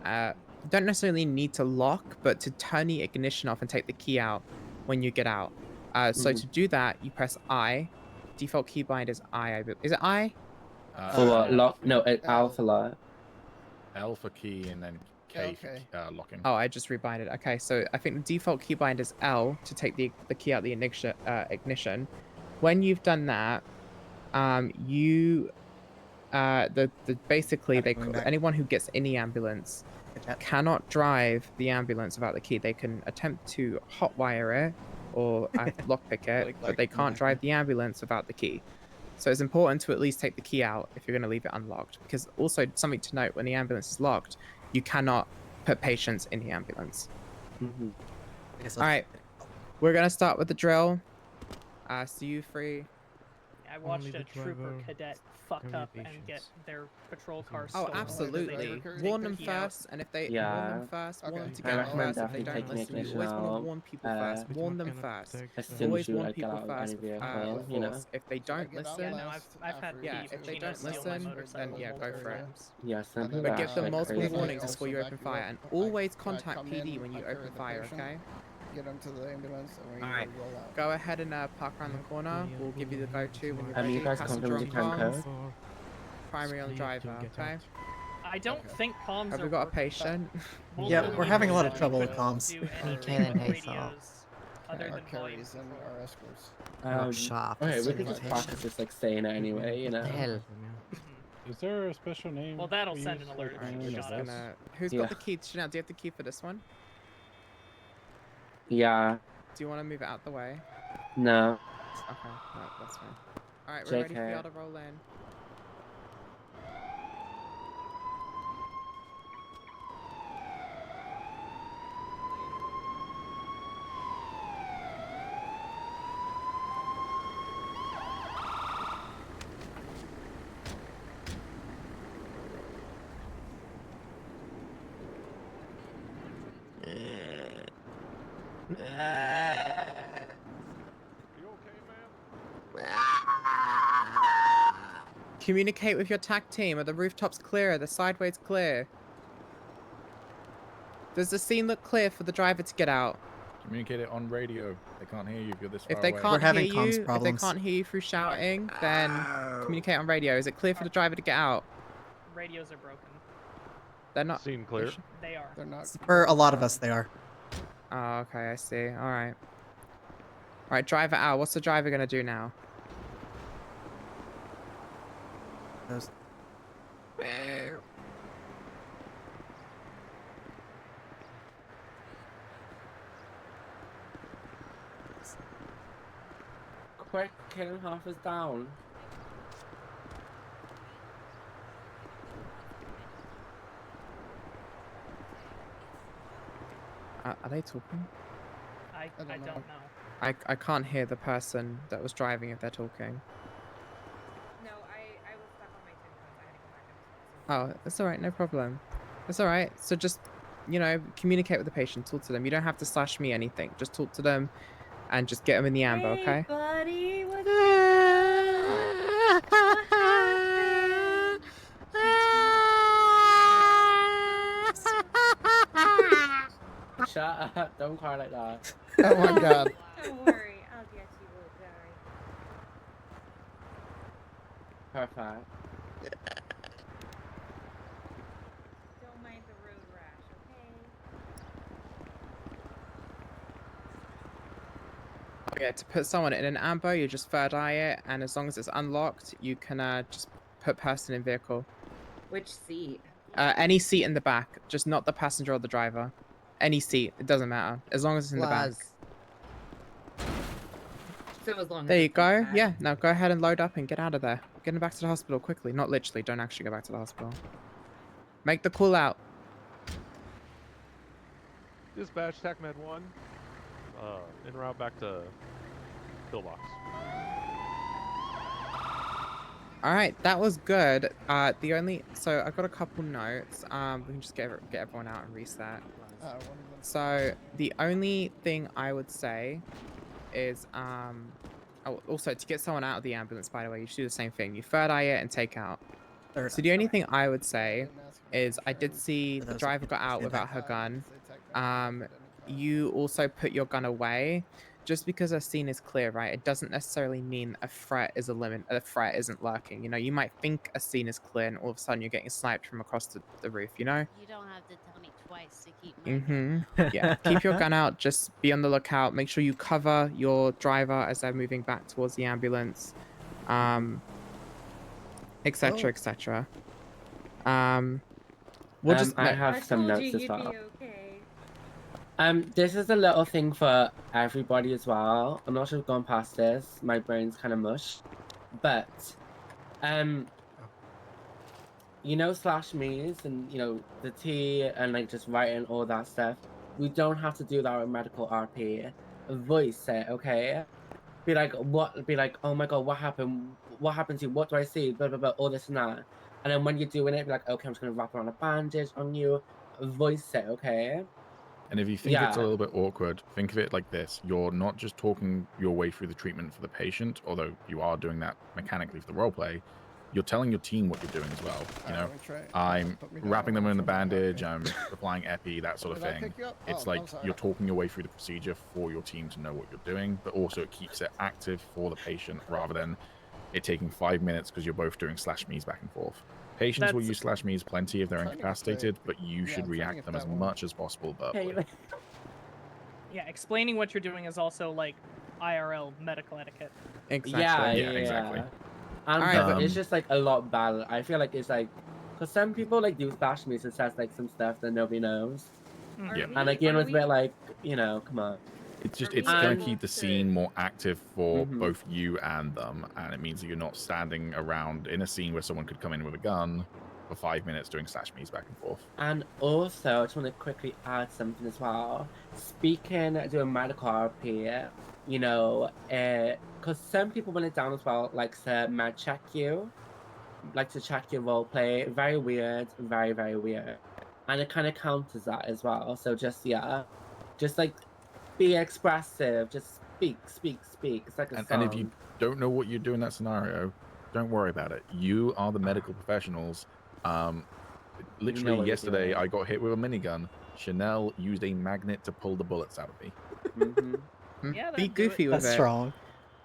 You don't necessarily need to lock, but to turn the ignition off and take the key out when you get out. So to do that, you press I. Default keybind is I. Is it I?
For what? Lock? No, alpha lock.
L for key and then K for locking.
Oh, I just rebinded. Okay, so I think the default keybind is L to take the key out the ignition. When you've done that, basically anyone who gets in the ambulance cannot drive the ambulance without the key. They can attempt to hotwire it or lockpick it, but they can't drive the ambulance without the key. So it's important to at least take the key out if you're going to leave it unlocked. Because also something to note, when the ambulance is locked, you cannot put patients in the ambulance.
Mm-hmm.
All right, we're going to start with the drill. So you three.
I watched a trooper cadet fuck up and get their patrol car
Oh,
stolen.
absolutely.
Take
Warn
the
them
key out.
first, and if they warn
Yeah.
them first, warn them to
I
get out
recommend
first if they
definitely
don't
taking
listen. You
ignition
always want to
out.
warn people first. Warn them first.
As soon
Always
as you
warn
like get
people
out of
first.
any vehicle,
Of
you know.
course, if they don't listen,
Yeah, no, I've had
yeah,
people
if they
Gina
don't
steal my
listen,
motorcycle
then yeah, go
multiple
for it.
times.
Yeah, some people
But
are
give them
actually
multiple
crazy.
warnings before you open fire, and always contact PD when you open fire, okay?
Get them to the ambulance and we
Alright,
roll out.
go ahead and park around the corner. We'll give you the go-to when you're ready.
You guys come
Passenger
from
on
the time
comms,
code?
primary on driver, okay?
I don't think comms
Have
are
we got a
working, but
patient?
Yeah, we're having a lot of trouble with comms.
do any
Okay, then, hey,
radios other
Our
than volume
carries and
control.
our escorts.
Okay, we could just practice just like saying it anyway, you know.
Is there a special name?
Well, that'll
we
send
use
an
for
alert if
finding
you
the
shot
bus?
us.
Who's
Yeah.
got the key? Chanel, do you have the key for this one?
Yeah.
Do you want to move it out the way?
No.
Okay, no, that's fine. Alright, we're ready for
JK.
y'all to roll in. Communicate with your TAC team. Are the rooftops clear? Are the sideways clear? Does the scene look clear for the driver to get out?
Communicate it on radio. They can't hear you if you're this far
If they
away.
can't hear you, if they can't hear you through shouting, then communicate on radio. Is it clear for the driver to get out?
Radios are broken.
They're not.
Scene clear.
They are.
They're not.
For a lot of us, they are.
Oh, okay, I see. All right. All right, driver out. What's the driver gonna do now?
Quick, killing half is down.
Are they talking?
I don't know.
I can't hear the person that was driving if they're talking.
No, I was stuck on my TikTok. I had to go back and
Oh, it's all right. No problem. It's all right. So just, you know, communicate with the patient. Talk to them. You don't have to slash me anything. Just talk to them and just get them in the amber, okay?
buddy, what's
Shut Shut up. Don't cry like that.
Oh my god.
Don't worry, I'll get you, Blueberry.
Perfect.
Don't mind the road rash, okay?
Yeah, to put someone in an amber, you just third eye it, and as long as it's unlocked, you can just put person in vehicle.
Which seat?
Any seat in the back, just not the passenger or the driver. Any seat, it doesn't matter, as long as it's in the back.
So as long as
There you
it's in the
go.
back.
Yeah, now go ahead and load up and get out of there. Get him back to the hospital quickly. Not literally, don't actually go back to the hospital. Make the call out.
Dispatch TACMED 1. En route back to pillbox.
All right, that was good. So I got a couple notes. We can just get everyone out and reset. So the only thing I would say is also to get someone out of the ambulance. By the way, you should do the same thing. You third eye it and take out. So the only thing I would say is I did see the driver got out without her gun. You also put your gun away. Just because a scene is clear, right? It doesn't necessarily mean a threat is a threat isn't lurking. You know, you might think a scene is clear, and all of a sudden you're getting sniped from across the roof. You know.
You don't have to tell me twice to keep my
Yeah. Keep your gun out. Just be on the lookout. Make sure you cover your driver as they're moving back towards the ambulance, etc., etc. We'll just.
I have some notes as well. This is a little thing for everybody as well. I'm not sure if I've gone past this. My brain's kind of mush. But, you know, slash me's and, you know, the T and, like, just writing all that stuff. We don't have to do that with medical RP. Voice it, okay? Be like, oh my god, what happened? What happened to you? What do I see? Blah, blah, blah, all this and that. And then when you're doing it, be like, okay, I'm just going to wrap around a bandage on you. Voice it, okay?
And if you think it's a little bit awkward, think of it like this. You're not just talking your way through the treatment for the patient, although you are doing that mechanically for the roleplay. You're telling your team what you're doing as well. You know, I'm wrapping them in the bandage, I'm applying epi, that sort of thing. It's like you're talking your way through the procedure for your team to know what you're doing, but also it keeps it active for the patient rather than it taking 5 minutes because you're both doing slash me's back and forth. Patients will use slash me's plenty if they're incapacitated, but you should react them as much as possible verbally.
Yeah, explaining what you're doing is also like IRL medical etiquette.
Exactly.
Yeah,
exactly.
And
Alright,
it's just like a lot better. I feel like it's like, because some people like do slash me's and says like some stuff that nobody knows.
Yeah.
And like, you know, it's a bit like, you know, come on.
It's going to keep the scene more active for both you and them, and it means that you're not standing around in a scene where someone could come in with a gun for 5 minutes doing slash me's back and forth.
And also, I just want to quickly add something as well. Speaking, doing medical RP, you know, because some people when it's down as well, like to med check you, like to check your role play. Very weird, very, very weird. And it kind of counters that as well. So just, yeah, just like be expressive, just speak. It's like a song.
And if you don't know what you do in that scenario, don't worry about it. You are the medical professionals. Literally
what you're
yesterday,
doing.
I got hit with a minigun. Chanel used a magnet to pull the bullets out of me.
Yeah,
be goofy with it.
That's strong.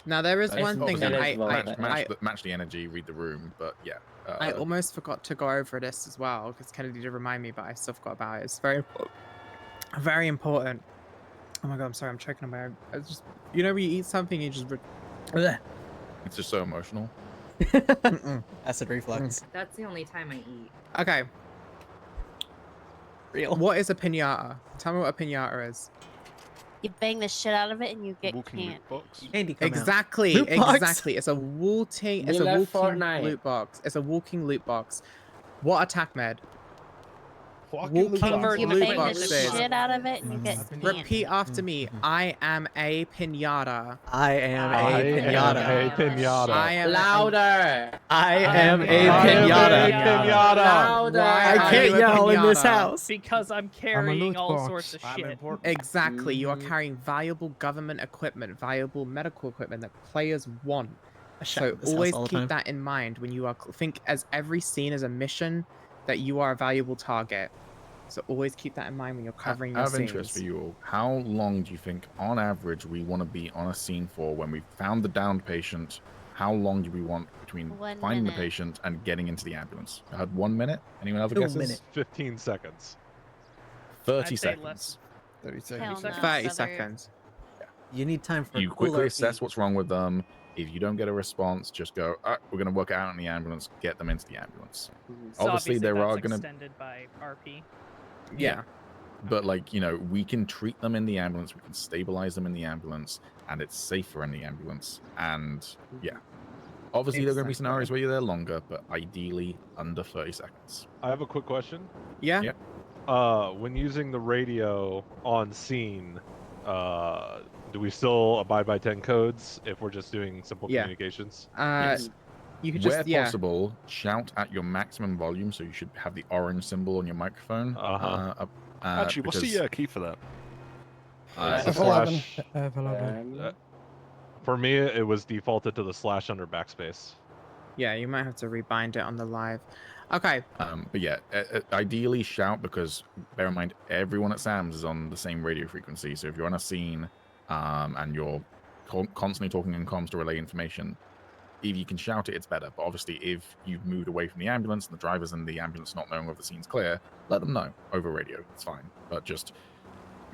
Now there is
That's
one thing
obviously
that
match the energy, read the room, but yeah.
I almost forgot to go over this as well because Kennedy did remind me, but I still forgot about it. It's very, very important. Oh my god, I'm sorry, I'm choking on my own. I just, you know, when you eat something, you just.
It's just so emotional.
Acid reflux.
That's the only time I eat.
Okay.
Real.
What is a pinata? Tell me what a pinata is.
You bang the shit out of it and you get candy.
Exactly,
Loot box?
exactly. It's a walking. It's
We
a
left
walking
Fortnite.
loot box. It's a walking loot box. What attack med?
Walking loot box.
You
loot
bang the
boxes.
shit out of it and you get candy.
Repeat after me. I am a pinata.
I am a pinata.
I am
Louder.
I am a pinata.
Louder.
I can't yell in this house.
Because I'm carrying all sorts of shit.
Exactly. You are carrying valuable government equipment, valuable medical equipment that players want. So
this house
always
all the
keep
time.
that in mind when you are think as every scene is a mission that you are a valuable target. So always keep that in mind when you're covering
Out
your
of interest for
scenes.
you all, how long do you think, on average, we want to be on a scene for when we found the downed patient? How long do we want between
1
finding the
minute.
patient and getting into the ambulance? I had 1 minute. Anyone other
2
guesses?
minutes.
15 seconds.
30
I'd say less.
seconds.
30
Hell
seconds.
no,
30
brother.
seconds.
You need time for
You quickly
PurpleRP.
assess what's wrong with them. If you don't get a response, just go, we're going to work it out in the ambulance, get them into the ambulance.
So
Obviously, there
that's
are going to...
extended by RP.
Yeah.
But, like, you know, we can treat them in the ambulance, we can stabilize them in the ambulance, and it's safer in the ambulance. And, yeah. Obviously, there are going to be scenarios where you're there longer, but ideally under 30 seconds.
I have a quick question.
Yeah.
When using the radio on scene, do we still abide by 10 codes if we're just doing simple communications?
Yes.
You could
Where
just, yeah.
possible, shout at your maximum volume, so you should have the orange symbol on your microphone.
Actually, what's the key for that?
It's a
F11.
slash.
F11.
For me, it was defaulted to the slash under backspace.
Yeah, you might have to rebind it on the live. Okay.
But yeah, ideally shout, because bear in mind, everyone at Sam's is on the same radio frequency. So if you're on a scene and you're constantly talking in comms to relay information, if you can shout it, it's better. But obviously, if you've moved away from the ambulance and the driver's in the ambulance not knowing whether the scene's clear, let them know over radio. It's fine. But just,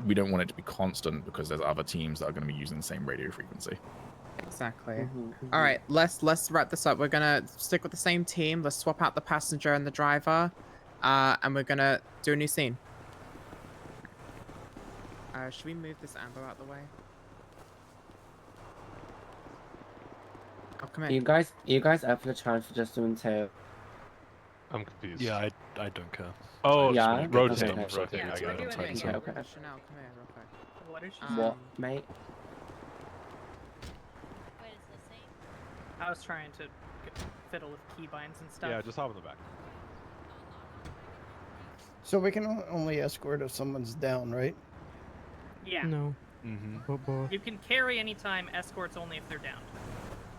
we don't want it to be constant because there's other teams that are going to be using the same radio frequency.
Exactly. All right, let's wrap this up. We're gonna stick with the same team. Let's swap out the passenger and the driver, and we're gonna do a new scene. Should we move this amber out the way? Oh, come in.
You guys up for the challenge for just doing two?
I'm confused.
Yeah, I don't care.
Oh,
yeah.
road
Okay,
distance.
okay.
Okay, I got it.
Okay.
Chanel, come here real quick.
What is she
What, mate?
I was trying to fiddle with keybinds and stuff.
Yeah, just hop in the back.
So we can only escort if someone's down, right?
Yeah.
No.
Mm-hmm.
You can carry anytime, escorts only if they're down.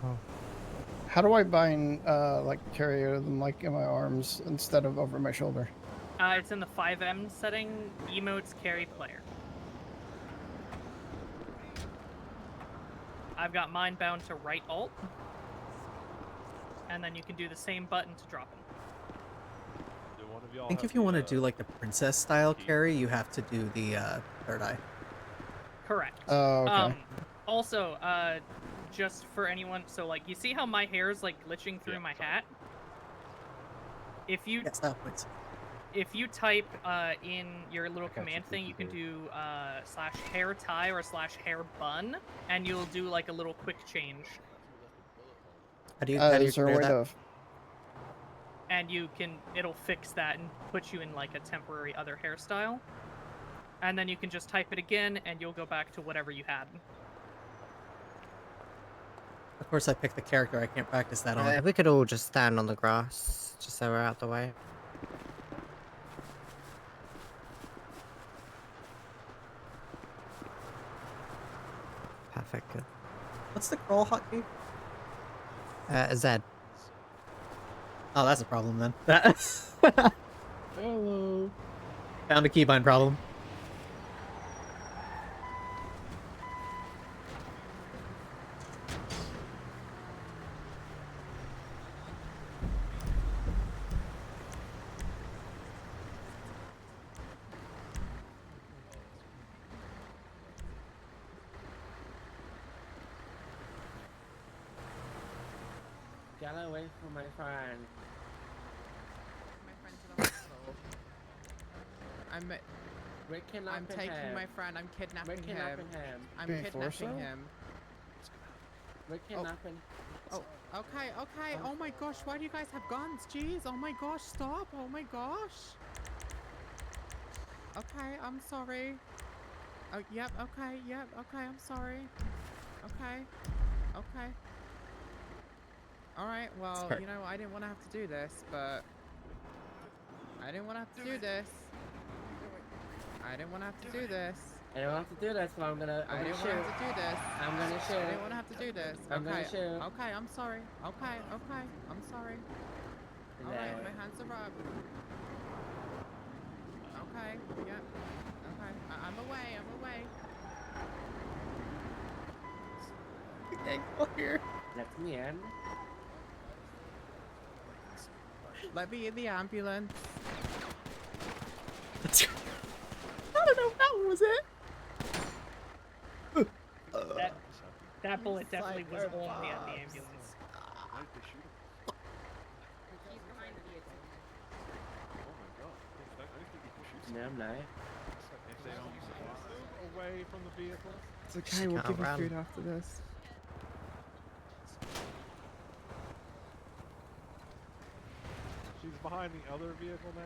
Oh.
How do I bind, like, carry them, like, in my arms instead of over my shoulder?
It's in the 5M setting, emotes carry player. I've got mine bound to right alt. And then you can do the same button to drop them.
I think if you want to do like the princess style carry, you have to do the third eye.
Correct.
Oh, okay.
Also, just for anyone, so like, you see how my hair is like glitching through my hat? If you if you type in your little command thing, you can do /hair tie or /hair bun, and you'll do like a little quick change.
How do you
Is there a
clear
way
that?
to...
And it'll fix that and put you in like a temporary other hairstyle. And then you can just type it again and you'll go back to whatever you had.
Of course, I picked the character I can't practice that on.
If we could all just stand on the grass, just so we're out the way. Perfect, good.
What's the crawl hotkey?
Z.
Oh, that's a problem then.
Hello.
Found a keybind problem.
Get away from my friend.
I'm taking my friend. I'm kidnapping him. I'm
Being forced
kidnapping
out?
him.
We're kidnapping.
Oh, okay, okay. Oh my gosh, why do you guys have guns? Jeez, oh my gosh, stop. Oh my gosh. Okay, I'm sorry. Oh, yep, okay, I'm sorry. Okay, okay. Alright, well,
Sorry.
you know, I didn't want to have to do this, but... I didn't want to have to do this. I didn't want to have to do this.
I don't have to do this, so I'm gonna
I didn't
shoot.
want to have to do this.
I'm gonna shoot.
I didn't want to have to do this.
I'm gonna
Okay,
shoot.
okay, I'm sorry. Okay, okay, I'm sorry. Alright, my hands are up. Okay. Yeah. Okay. I'm away. I'm away.
Okay, go here.
Let me in.
Let me in the ambulance.
I don't know if that was it.
That bullet definitely was only at the ambulance.
No, I'm not.
Away from the vehicle.
It's okay. We'll give you food after this.
She's behind the other vehicle now.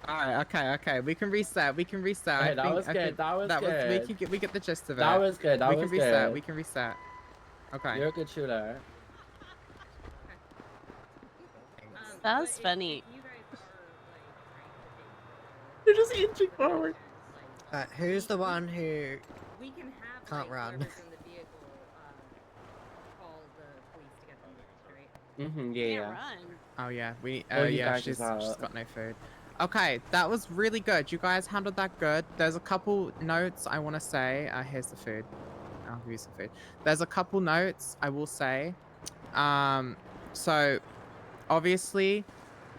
Alright, okay. We can reset.
Okay, that was good. That was good.
We get the gist of it.
That was good.
We can reset. We can reset. Okay.
You're a good shooter.
That was funny.
They're just inching forward.
Who's the one who
We can have
can't run?
whoever's in the vehicle call the police to get them, right?
Yeah.
Oh yeah,
Well, you
yeah,
guys
she's
just
got no food. Okay, that was really good. You guys handled that good. There's a couple notes I want to say. Here's the food. I'll give you some food. There's a couple notes I will say. So obviously,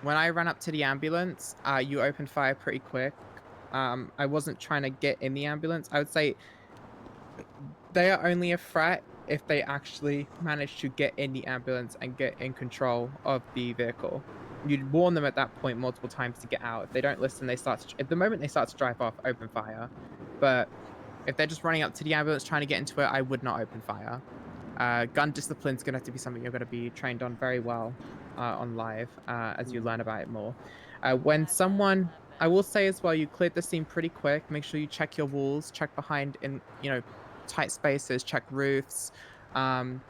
when I ran up to the ambulance, you opened fire pretty quick. I wasn't trying to get in the ambulance. I would say they are only a threat if they actually manage to get in the ambulance and get in control of the vehicle. You'd warn them at that point multiple times to get out. If they don't listen, they start to, at the moment they start to drive off, open fire. But if they're just running up to the ambulance trying to get into it, I would not open fire. Gun discipline is going to have to be something you're going to be trained on very well on live as you learn about it more. When someone, I will say as well, you cleared the scene pretty quick. Make sure you check your walls, check behind in, tight spaces, check roofs. Obviously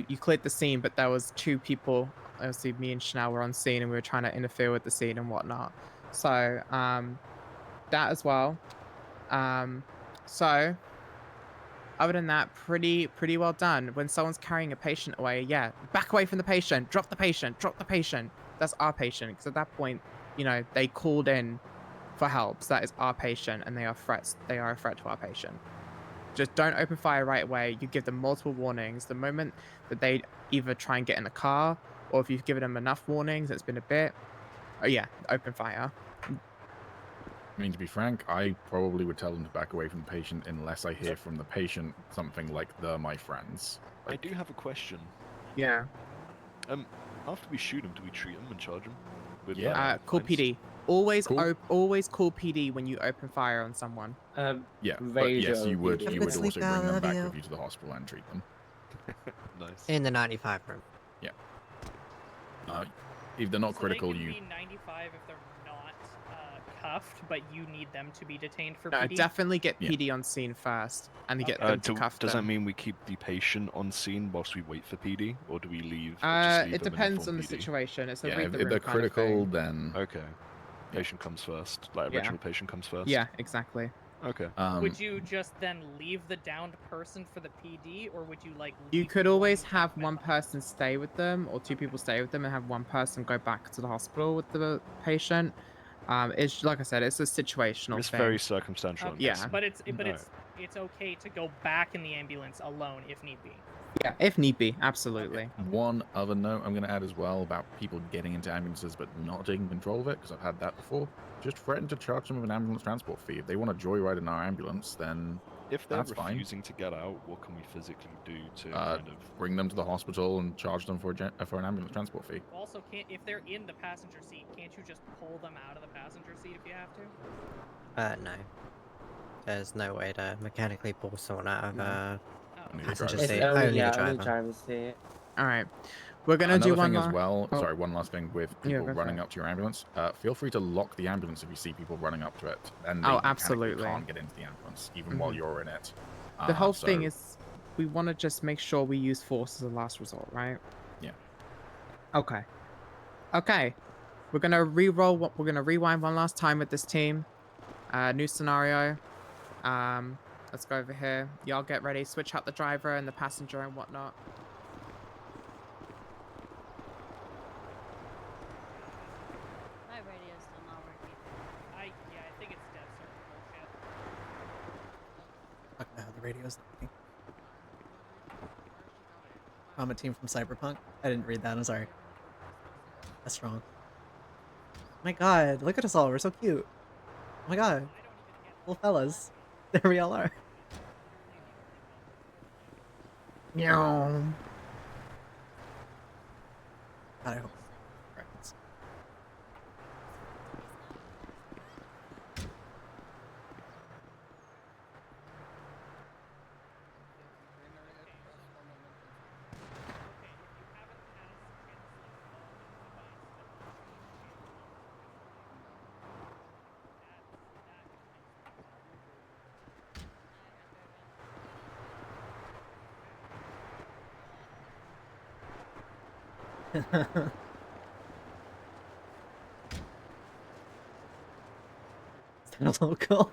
you cleared the scene, but there was 2 people. Obviously me and Chanel were on scene and we were trying to interfere with the scene and whatnot. So that as well. So other than that, pretty well done. When someone's carrying a patient away, yeah, back away from the patient, drop the patient. That's our patient, because at that point, they called in for help. So that is our patient, and they are threats. They are a threat to our patient. Just don't open fire right away. You give them multiple warnings. The moment that they either try and get in the car, or if you've given them enough warnings, it's been a bit, oh yeah, open fire.
I mean, to be frank, I probably would tell them to back away from the patient unless I hear from the patient something like "they're my friends."
I do have a question.
Yeah.
After we shoot him, do we treat him and charge him? With,
Call
fines?
PD. Always,
Cool.
always call PD when you open fire on someone.
Yeah, but yes, you would. You would also bring them back with you to the hospital and treat them.
Nice.
In the 95 room.
Yeah. If they're not
So
critical,
they can
you.
be 95 if they're not cuffed, but you need them to be detained for
No,
PD.
definitely get PD on scene first, and get them to cuff
Does
them.
that mean we keep the patient on scene whilst we wait for PD, or do we leave?
It depends on the situation. It's a
Yeah,
read the
if
room
they're
kind of
critical,
thing.
then
okay. Patient comes first. Like
Yeah.
original patient comes first.
Yeah, exactly.
Okay.
Would you just then leave the downed person for the PD, or would you
You
leave
could always have one person stay with them, or 2 people stay with them, and have one person go back to the hospital with the patient. It's like I said, it's a situational
It's
thing.
very circumstantial.
Okay,
Yeah.
but it's okay to go back in the ambulance alone if need be.
Yeah, if need be, absolutely.
One other note I'm going to add as well about people getting into ambulances but not taking control of it, because I've had that before. Just threaten to charge them with an ambulance transport fee. If they want to joyride in our ambulance, then
If they're
that's fine.
refusing to get out, what can we physically do to kind of
Bring them to the hospital and charge them for an ambulance transport fee.
Also, if they're in the passenger seat, can't you just pull them out of the passenger seat if you have to?
No. There's no way to mechanically pull someone out of a
Only the
passenger
driver.
seat.
It's
Only the
only
driver.
driver's seat.
All right, we're gonna
Another
do one
thing as
more.
well.
Oh.
Sorry, one last thing with
Yeah,
people
go for
running
it.
up to your ambulance. Feel free to lock the ambulance if you see people running up to it, and they
Oh,
mechanically
absolutely.
can't get into the ambulance even while
Mhm.
you're in it.
The whole
So-
thing is, we want to just make sure we use force as a last resort, right?
Yeah.
Okay. Okay. We're gonna re-roll. We're gonna rewind one last time with this team. New scenario. Let's go over here. Y'all get ready. Switch out the driver and the passenger and whatnot.
My radio's still not working.
I think it's dead certain bullshit.
Fuck no, the radio's not working. I'm a team from Cyberpunk. I didn't read that, I'm sorry. That's wrong. My god, look at us all, we're so cute. Oh my god. Little fellas. There we all are. Meow. God, I hope. Records. Is that a local?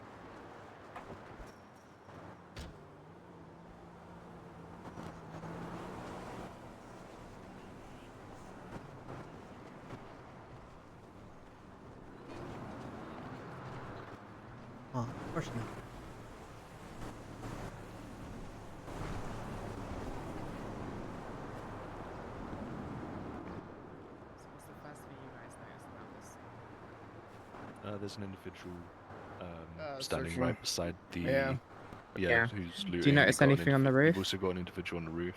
Oh, of course not.
What's the first thing you guys noticed about this?
There's an individual standing
searching.
right beside the.
Yeah.
Yeah.
Who's
Do you
looting.
notice
You've got an
anything on the roof?
You've also got an individual on the roof.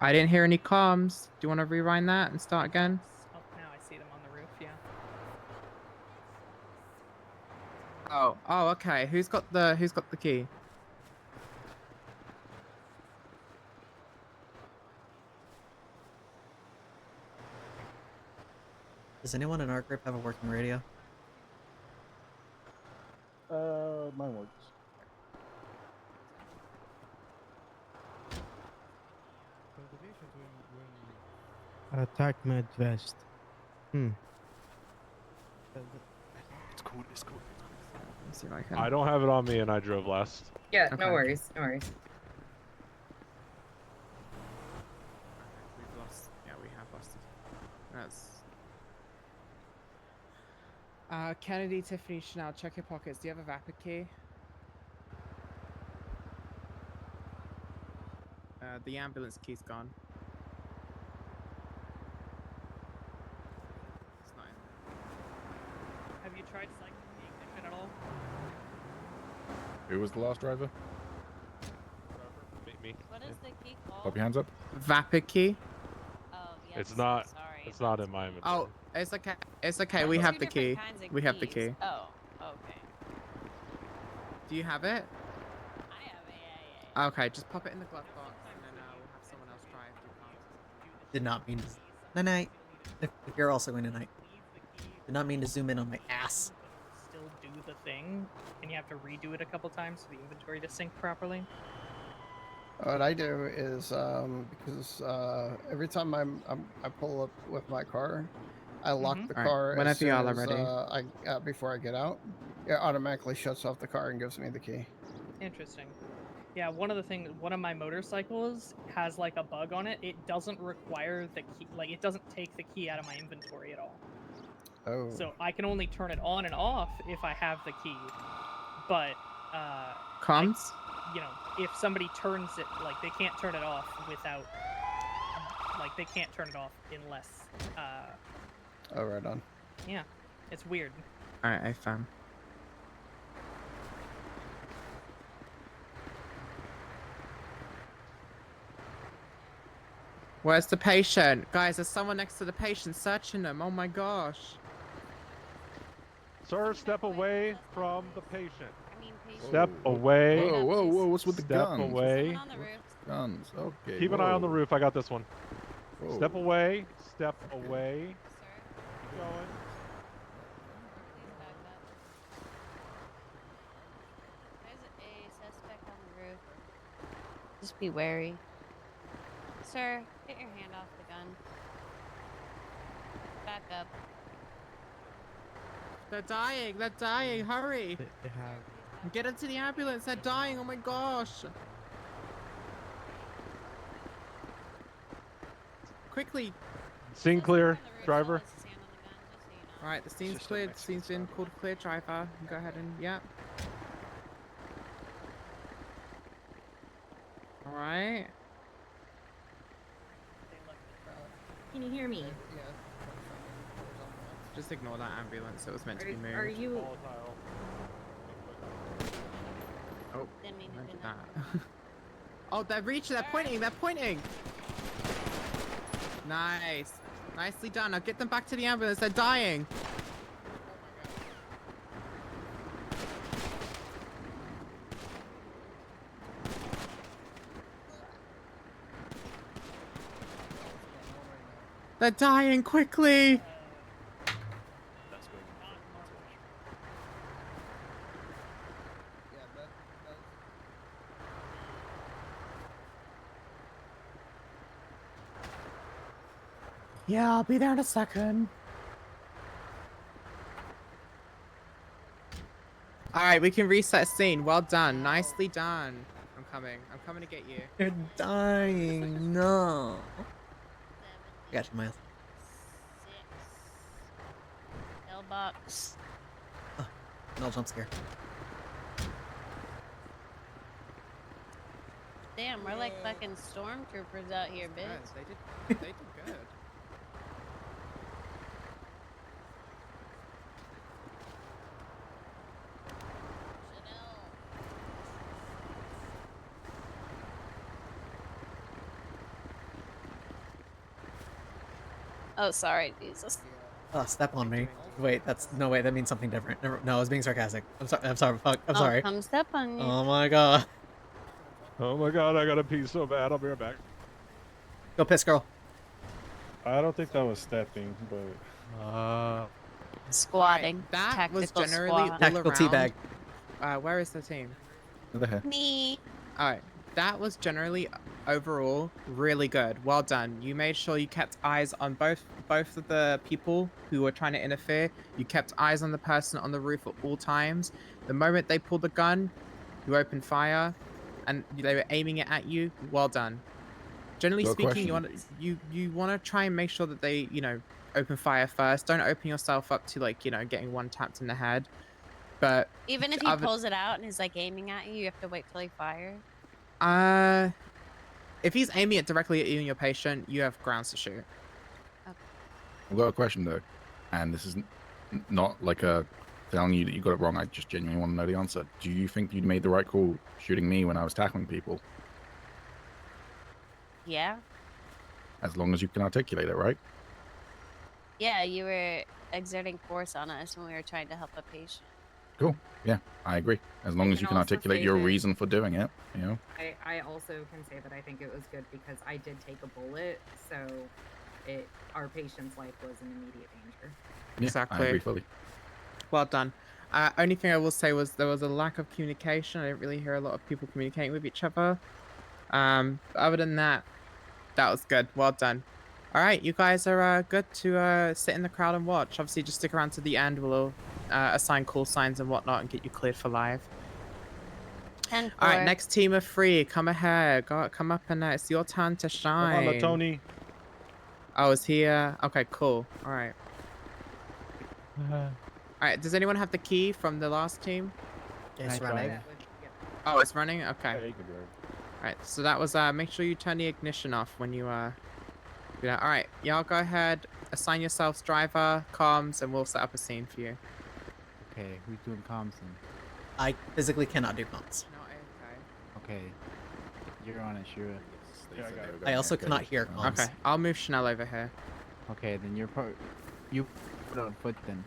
I didn't hear any comms. Do you want to rewind that and start again?
Oh, now I see them on the roof. Yeah.
Oh, okay. Who's got the key?
Does anyone in our group have a working radio?
Mine works.
TACMED vest.
It's cool. It's cool.
Let's see if I can.
I don't have it on me, and I drove last.
Yeah,
Okay.
no worries. No worries.
We've lost. Yeah, we have lost it. That's. Kennedy, Tiffany, Chanel, check your pockets. Do you have a vapid key? The ambulance key's gone. It's not in there.
Have you tried cycling the ignition at all?
Who was the last driver?
Me.
What is the key called?
Pop your hands up.
Vapid key?
Oh, yeah.
It's not.
Sorry.
It's not in my inventory.
Oh, it's okay. It's okay.
There's
We have
two
the key.
different kinds of
We have the
keys.
key.
Oh, okay.
Do you have it?
I have it, yeah.
Okay, just pop it in the glove box, and then we'll have someone else try if you can't.
Did not mean to. Night. If you're also going tonight. Did not mean to zoom in on my ass.
Still do the thing, and you have to redo it a couple times for the inventory to sync properly.
What I do is because every time I pull up with my car, I lock the
Alright,
car
whenever
as soon
y'all are
as,
ready.
before I get out. It automatically shuts off the car and gives me the key.
Interesting. Yeah, one of my motorcycles has like a bug on it. It doesn't require the key, like it doesn't take the key out of my inventory at all.
Oh.
So I can only turn it on and off if I have the key. But
Comms?
you know, if somebody turns it, like they can't turn it off without, like they can't turn it off unless,
Oh, right on.
yeah, it's weird.
Alright, I found. Where's the patient? Guys, there's someone next to the patient searching them. Oh my gosh.
Sir, step away from the patient.
I mean, patient.
Step away.
Whoa, whoa, whoa! What's with the
Step
guns?
away.
On the roof.
Guns. Okay.
Keep an eye on the
whoa.
roof. I got this one.
Whoa.
Step away. Step away.
Sir,
Keep going.
please back up. There's a suspect on the roof. Just be wary. Sir, get your hand off the gun. Back up.
They're dying. They're dying. Hurry.
They have.
Get into the ambulance. They're dying. Oh my gosh. Quickly.
Scene clear, driver.
All right, the scene's cleared. The scene's been called clear, driver. Go ahead and yeah. All right.
Can you hear me?
Just ignore that ambulance. It was meant to be moved.
Are you?
Oh, look at that. Oh, they're reaching. They're pointing. They're pointing. Nice. Nicely done. Now get them back to the ambulance. They're dying. They're dying quickly. Yeah, I'll be there in a second. Alright, we can reset scene. Well done. Nicely done. I'm coming. I'm coming to get you.
They're dying. No. Gotcha, Miles.
Mailbox.
No jump scare.
Damn, we're like fucking stormtroopers out here, bitch.
They did good.
Oh, sorry, Jesus.
Oh, step on me. Wait, that's no way. That means something different. No, I was being sarcastic. I'm sorry. I'm sorry. Fuck. I'm sorry.
Come step on you.
Oh my god.
Oh my god, I gotta pee so bad. I'll be right back.
Go piss, girl.
I don't think that was stepping, but
Squatting.
That was
Tactical
generally all
squat.
Tactical
around.
teabag.
Where is the team?
Over here.
Me.
Alright, that was generally overall really good. Well done. You made sure you kept eyes on both of the people who were trying to interfere. You kept eyes on the person on the roof at all times. The moment they pulled the gun, you opened fire, and they were aiming it at you. Well done. Generally
Got a
speaking,
question.
you want to try and make sure that they open fire first. Don't open yourself up to getting one tapped in the head. But
Even if he pulls it out and is like aiming at you, you have to wait till he fires.
If he's aiming it directly at you and your patient, you have grounds to shoot.
I've got a question though, and this is not like a telling you that you got it wrong. I just genuinely want to know the answer. Do you think you made the right call shooting me when I was tackling people?
Yeah.
As long as you can articulate it, right?
Yeah, you were exerting force on us when we were trying to help a patient.
Cool. Yeah, I agree. As long as you can
also
articulate
say
your
that-
reason for doing it,
I also can say that I think it was good because I did take a bullet, so our patient's life was in immediate danger.
Yeah,
Exactly.
I agree fully.
Well done. Only thing I will say was there was a lack of communication. I didn't really hear a lot of people communicating with each other. Other than that, that was good. Well done. All right, you guys are good to sit in the crowd and watch. Obviously, just stick around to the end. We'll assign call signs and whatnot and get you cleared for live.
10-4.
All right, next team of 3, come ahead. Come up and it's your turn to shine.
Come on, Tony.
Oh, is he? Okay, cool. All right. All right. Does anyone have the key from the last team?
It's running.
Oh, it's running. Okay.
Yeah, you can drive.
All right. So that was. Make sure you turn the ignition off when you do that. All right. Y'all go ahead. Assign yourselves driver, comms, and we'll set up a scene for you.
Okay, who's doing comms then?
I physically cannot do comms.
No, okay.
Okay, you're on it, Shira.
Yeah, I got it.
I also cannot hear comms.
Okay. I'll move Chanel over here.
Okay, then you put on foot then.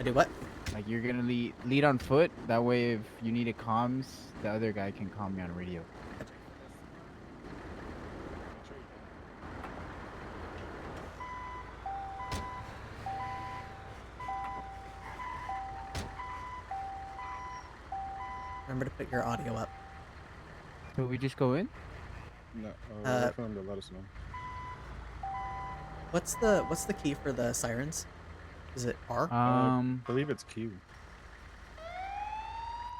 I do what?
Like you're gonna lead on foot. That way, if you need a comms, the other guy can call me on radio.
Remember to put your audio up.
So we just go in?
No, wait for them to let us know.
What's the key for the sirens? Is it R?
I believe it's Q.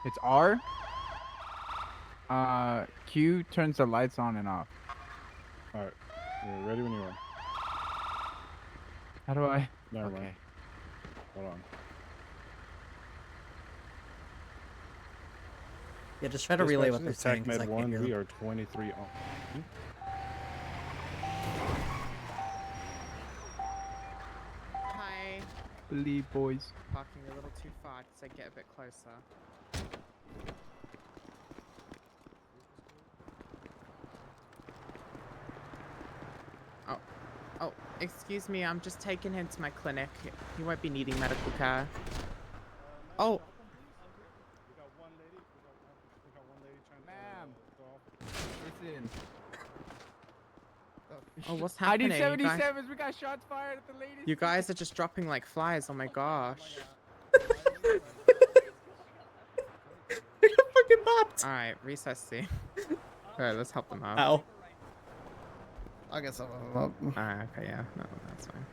It's R. Q turns the lights on and off.
All right, you're ready when you are.
How do I?
Never
Okay.
mind. Hold on.
Yeah, just try to relay what they're
Dispatch,
saying. 'Cause I
TACMED
can't
1,
hear
we
them.
are 23 on.
Hi.
Believe, boys.
Parking a little too far so get a bit closer. Oh, excuse me, I'm just taking him to my clinic. He won't be needing medical care. Oh.
Ma'am. Listen.
Oh, what's
I
happening?
need
You guys-
77s. We got shots fired at the ladies.
You guys are just dropping like flies. Oh my gosh.
Fucking bopped.
All right, recess scene. All right, let's help them out.
Ow.
I guess I'll up.
Alright, okay, yeah, no, that's fine.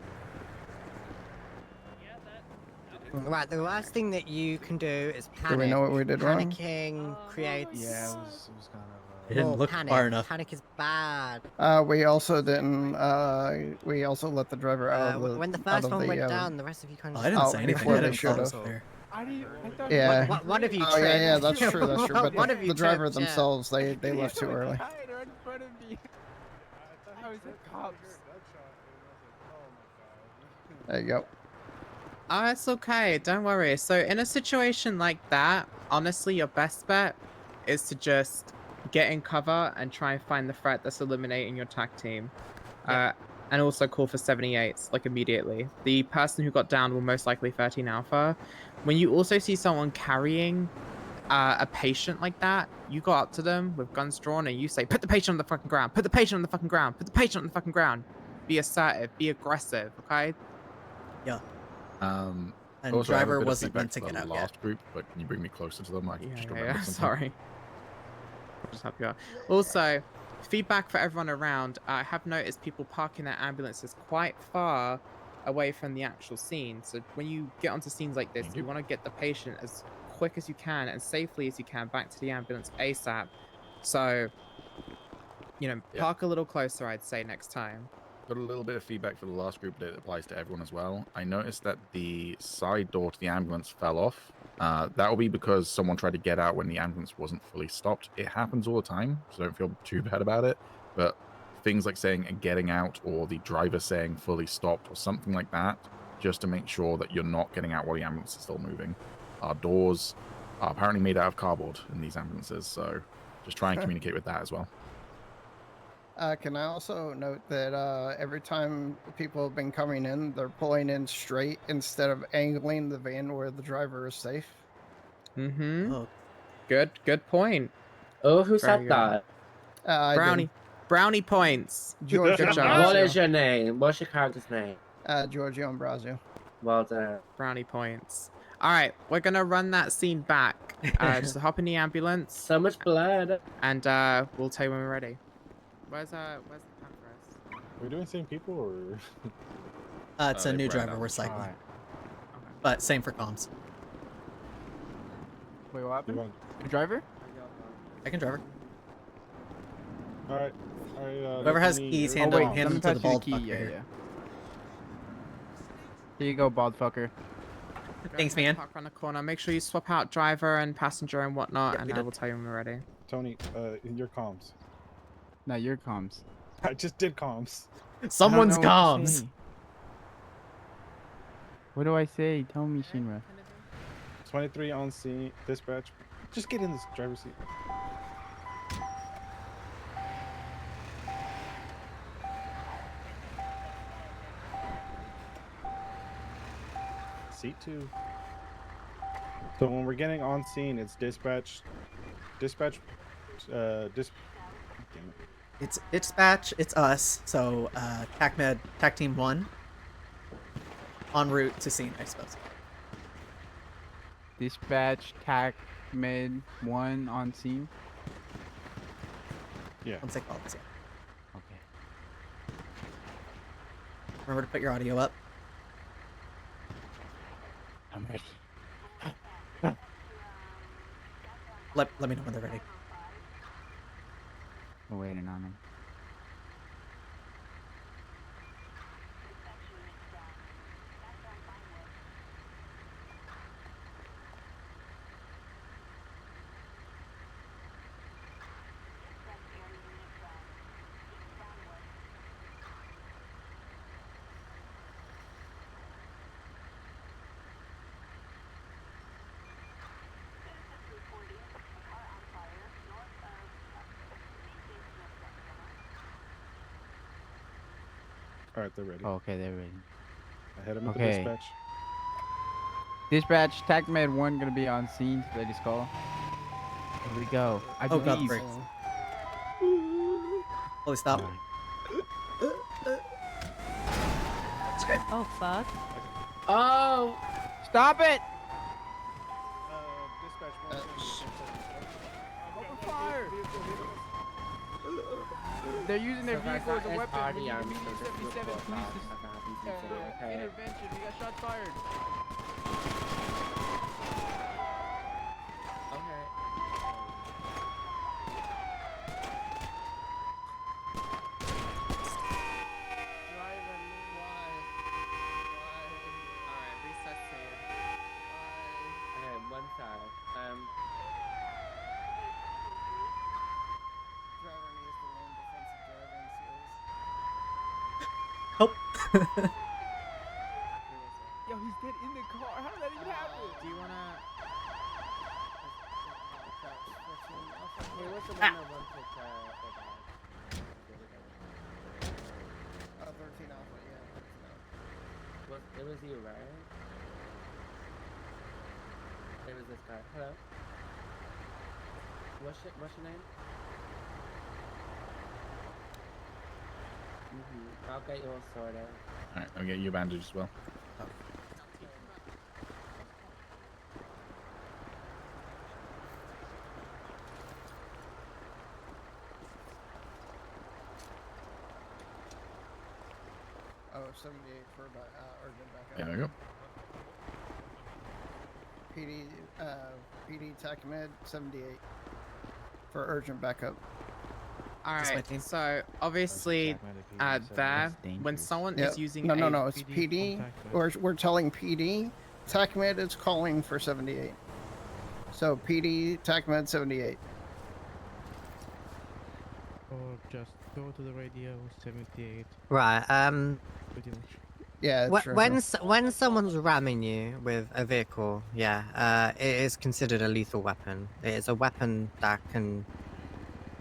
Right, the last thing that you can do is panic.
Do we know what we did wrong?
Panicking creates
Yeah, it was kind of.
It didn't
more
look
panic.
far enough.
Panic is bad.
We also didn't. We also let the driver out of the.
When the
out
first
of
one
the,
went down, the rest of you kind of.
I didn't say anything.
Before
I
they
didn't
should
follow
have.
there.
I thought
Yeah.
One of you
Oh yeah, yeah,
tripped.
that's true. That's true. But
One of you
the driver
tripped, yeah.
themselves, they left too early.
Right in front of me. How is it cops?
There you go.
Oh, it's okay. Don't worry. So in a situation like that, honestly, your best bet is to just get in cover and try and find the threat that's eliminating your TAC team. And also call for 78s, like immediately. The person who got down will most likely 13 Alpha. When you also see someone carrying a patient like that, you go up to them with guns drawn and you say, put the patient on the fucking ground, put the patient on the fucking ground, put the patient on the fucking ground. Be assertive, be aggressive, okay?
Yeah.
And
And driver wasn't meant to get out
last
yet.
group, but can you bring me closer to them? I just remembered
Yeah,
something.
sorry. I'll just help you out. Also, feedback for everyone around. I have noticed people parking their ambulances quite far away from the actual scene. So when you get onto scenes like this, you want to get the patient as quick as you can and safely as you can back to the ambulance ASAP. So, you know, park a little closer, I'd say, next time.
Got a little bit of feedback for the last group that applies to everyone as well. I noticed that the side door to the ambulance fell off. That will be because someone tried to get out when the ambulance wasn't fully stopped. It happens all the time, so don't feel too bad about it. But things like saying getting out or the driver saying fully stopped or something like that, just to make sure that you're not getting out while the ambulance is still moving. Our doors are apparently made out of cardboard in these ambulances, so just try and communicate with that as well.
Can I also note that every time people have been coming in, they're pulling in straight instead of angling the van where the driver is safe?
Mm-hmm.
Oh.
Good point.
Oh, who
Very
said
good.
that?
Brownie. Brownie points.
George
Good job.
What is your name? What's your character's name?
Giorgio Ambrosio.
Well done.
Brownie points. All right, we're gonna run that scene back. Just hop in the ambulance.
So much blood.
And we'll tell you when we're ready. Where's the Panthers?
Are we doing the same people or?
It's a new driver we're cycling.
Alright.
But same for comms.
Wait, what happened? The driver?
I can driver.
All right.
Whoever has keys, hand
wait,
them
let me
to the
pass you
bald
key.
fucker
Yeah,
here.
yeah. Here you go, bald fucker.
Thanks,
Go ahead,
man.
Park around the corner. Make sure you swap out driver and passenger and whatnot, and I will tell you when we're ready.
Tony, your comms.
Not your comms.
I just did comms.
Someone's
I don't know what to
comms.
say. What do I say? Tell me, Shinra.
23 on scene. Dispatch. Just get in this driver's seat. Seat 2. So when we're getting on scene, it's dispatch. Damn it.
It's dispatch. It's us. So TACMED, TAC Team 1, en route to scene, I suppose.
Dispatch, TACMED 1 on scene.
Yeah.
Once they call us, yeah.
Okay.
Remember to put your audio up. Let me know when they're ready.
We're waiting on them.
All right, they're ready.
Oh, okay, they're ready.
I hit them with the
Okay.
dispatch.
Dispatch, TACMED 1 gonna be on scene to latest call. Here we go. I
Oh, God,
believe.
brakes. Holy stop.
Oh fuck.
Oh!
Stop it!
Open
fire! They're using their
So, guys,
vehicle as
that
a
is
weapon. We need
RDM,
immediate
so just
77
report
police
that happens in city, okay?
intervention. We got shots fired.
Okay. Alright, reset save. Okay, one side.
Driver needs to learn defensive driving skills.
Help.
Yo, he's dead in the car. How did that even happen?
Do you wanna...
Wait, what's the
Ah!
one that went to the dog? 13 Alpha, yeah. 13 Alpha.
It was you, right? It was this guy. Hello? What's your name? I'll get you all sorted.
Alright, I'll get you a bandage as well.
Oh, 78 for urgent backup.
There we go.
PD TACMED 78 for urgent backup.
Alright, so obviously there, when someone is using
No, it's PD. We're telling PD. TACMED is calling for 78. So PD TACMED 78.
Or just go to the radio 78.
Right.
Pretty much.
Yeah.
When someone's ramming you with a vehicle, it is considered a lethal weapon. It is a weapon that can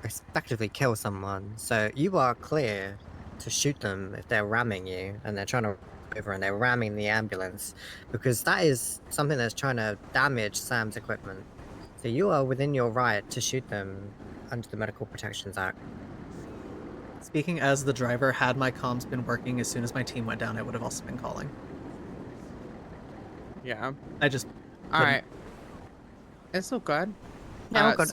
effectively kill someone. So you are clear to shoot them if they're ramming you and they're trying to over and they're ramming the ambulance, because that is something that's trying to damage Sam's equipment. So you are within your right to shoot them under the Medical Protections Act.
Speaking as the driver, had my comms been working as soon as my team went down, I would have also been calling.
Yeah.
I just...
Alright. It's all good.
Yeah, all good.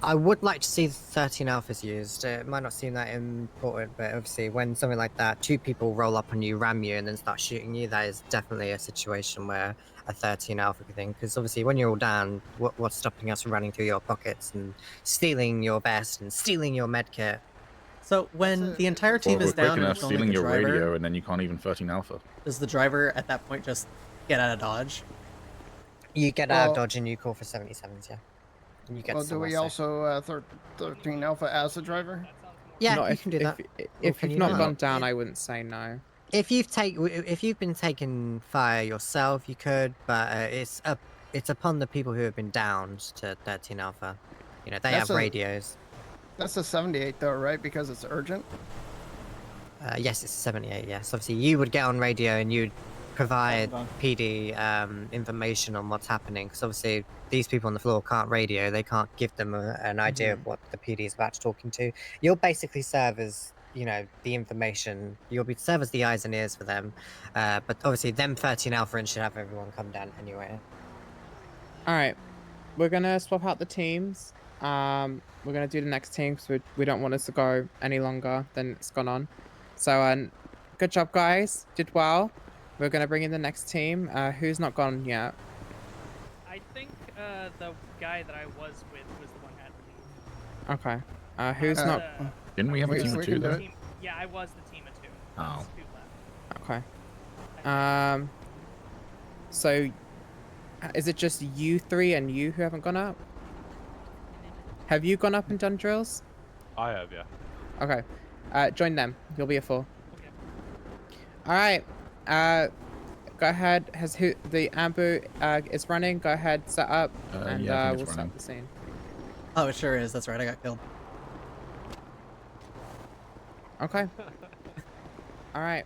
I would like to see 13 alphas used. It might not seem that important, but obviously when something like that, two people roll up on you, ram you, and then start shooting you, that is definitely a situation where a 13 alpha thing, because obviously when you're all down, what's stopping us from running through your pockets and stealing your vest and stealing your medkit?
So when the entire team
Or
is
quick
down and
enough
it's only
stealing
the
your
driver,
radio and then you can't even 13 alpha.
does the driver at that point just get out of dodge?
You get out of dodge and you call for 77s, yeah. And you get
Well, do
somewhere
we
safe.
also 13 Alpha as the driver?
Yeah,
Not
you can do that.
If
can
you've
you
not
not?
gone down, I wouldn't say no.
If you've been taking fire yourself, you could, but it's upon the people who have been downed to 13 Alpha. You know, they
That's
have
a-
radios.
That's a 78 though, right? Because it's urgent.
Yes, it's a 78. Yes, obviously you would get on radio and you'd provide PD information on what's happening, because obviously these people on the floor can't radio. They can't give them an idea of what the PD is about to talking to. You'll basically serve as, you know, the information. You'll be serve as the eyes and ears for them. But obviously them 13 Alpha and should have everyone come down anyway.
Alright. We're gonna swap out the teams. We're gonna do the next team because we don't want us to go any longer than it's gone on. So good job guys, did well. We're gonna bring in the next team. Who's not gone yet?
I think the guy that I was with was the one who had to leave.
Okay. Who's not?
Didn't we have a
we-
team
we
of
can
two
do
though?
it.
Yeah, I was the team of two.
Oh.
Two left.
Okay. So, is it just you three and you who haven't gone up? Have you gone up and done drills?
I have, yeah.
Okay. Join them. You'll be a 4.
Okay.
All right. Go ahead. The ambu is running? Go ahead, set up, and
yeah, I think
we'll
it's
start
running.
the scene.
Oh, it sure is. That's right. I got killed.
Okay. All right.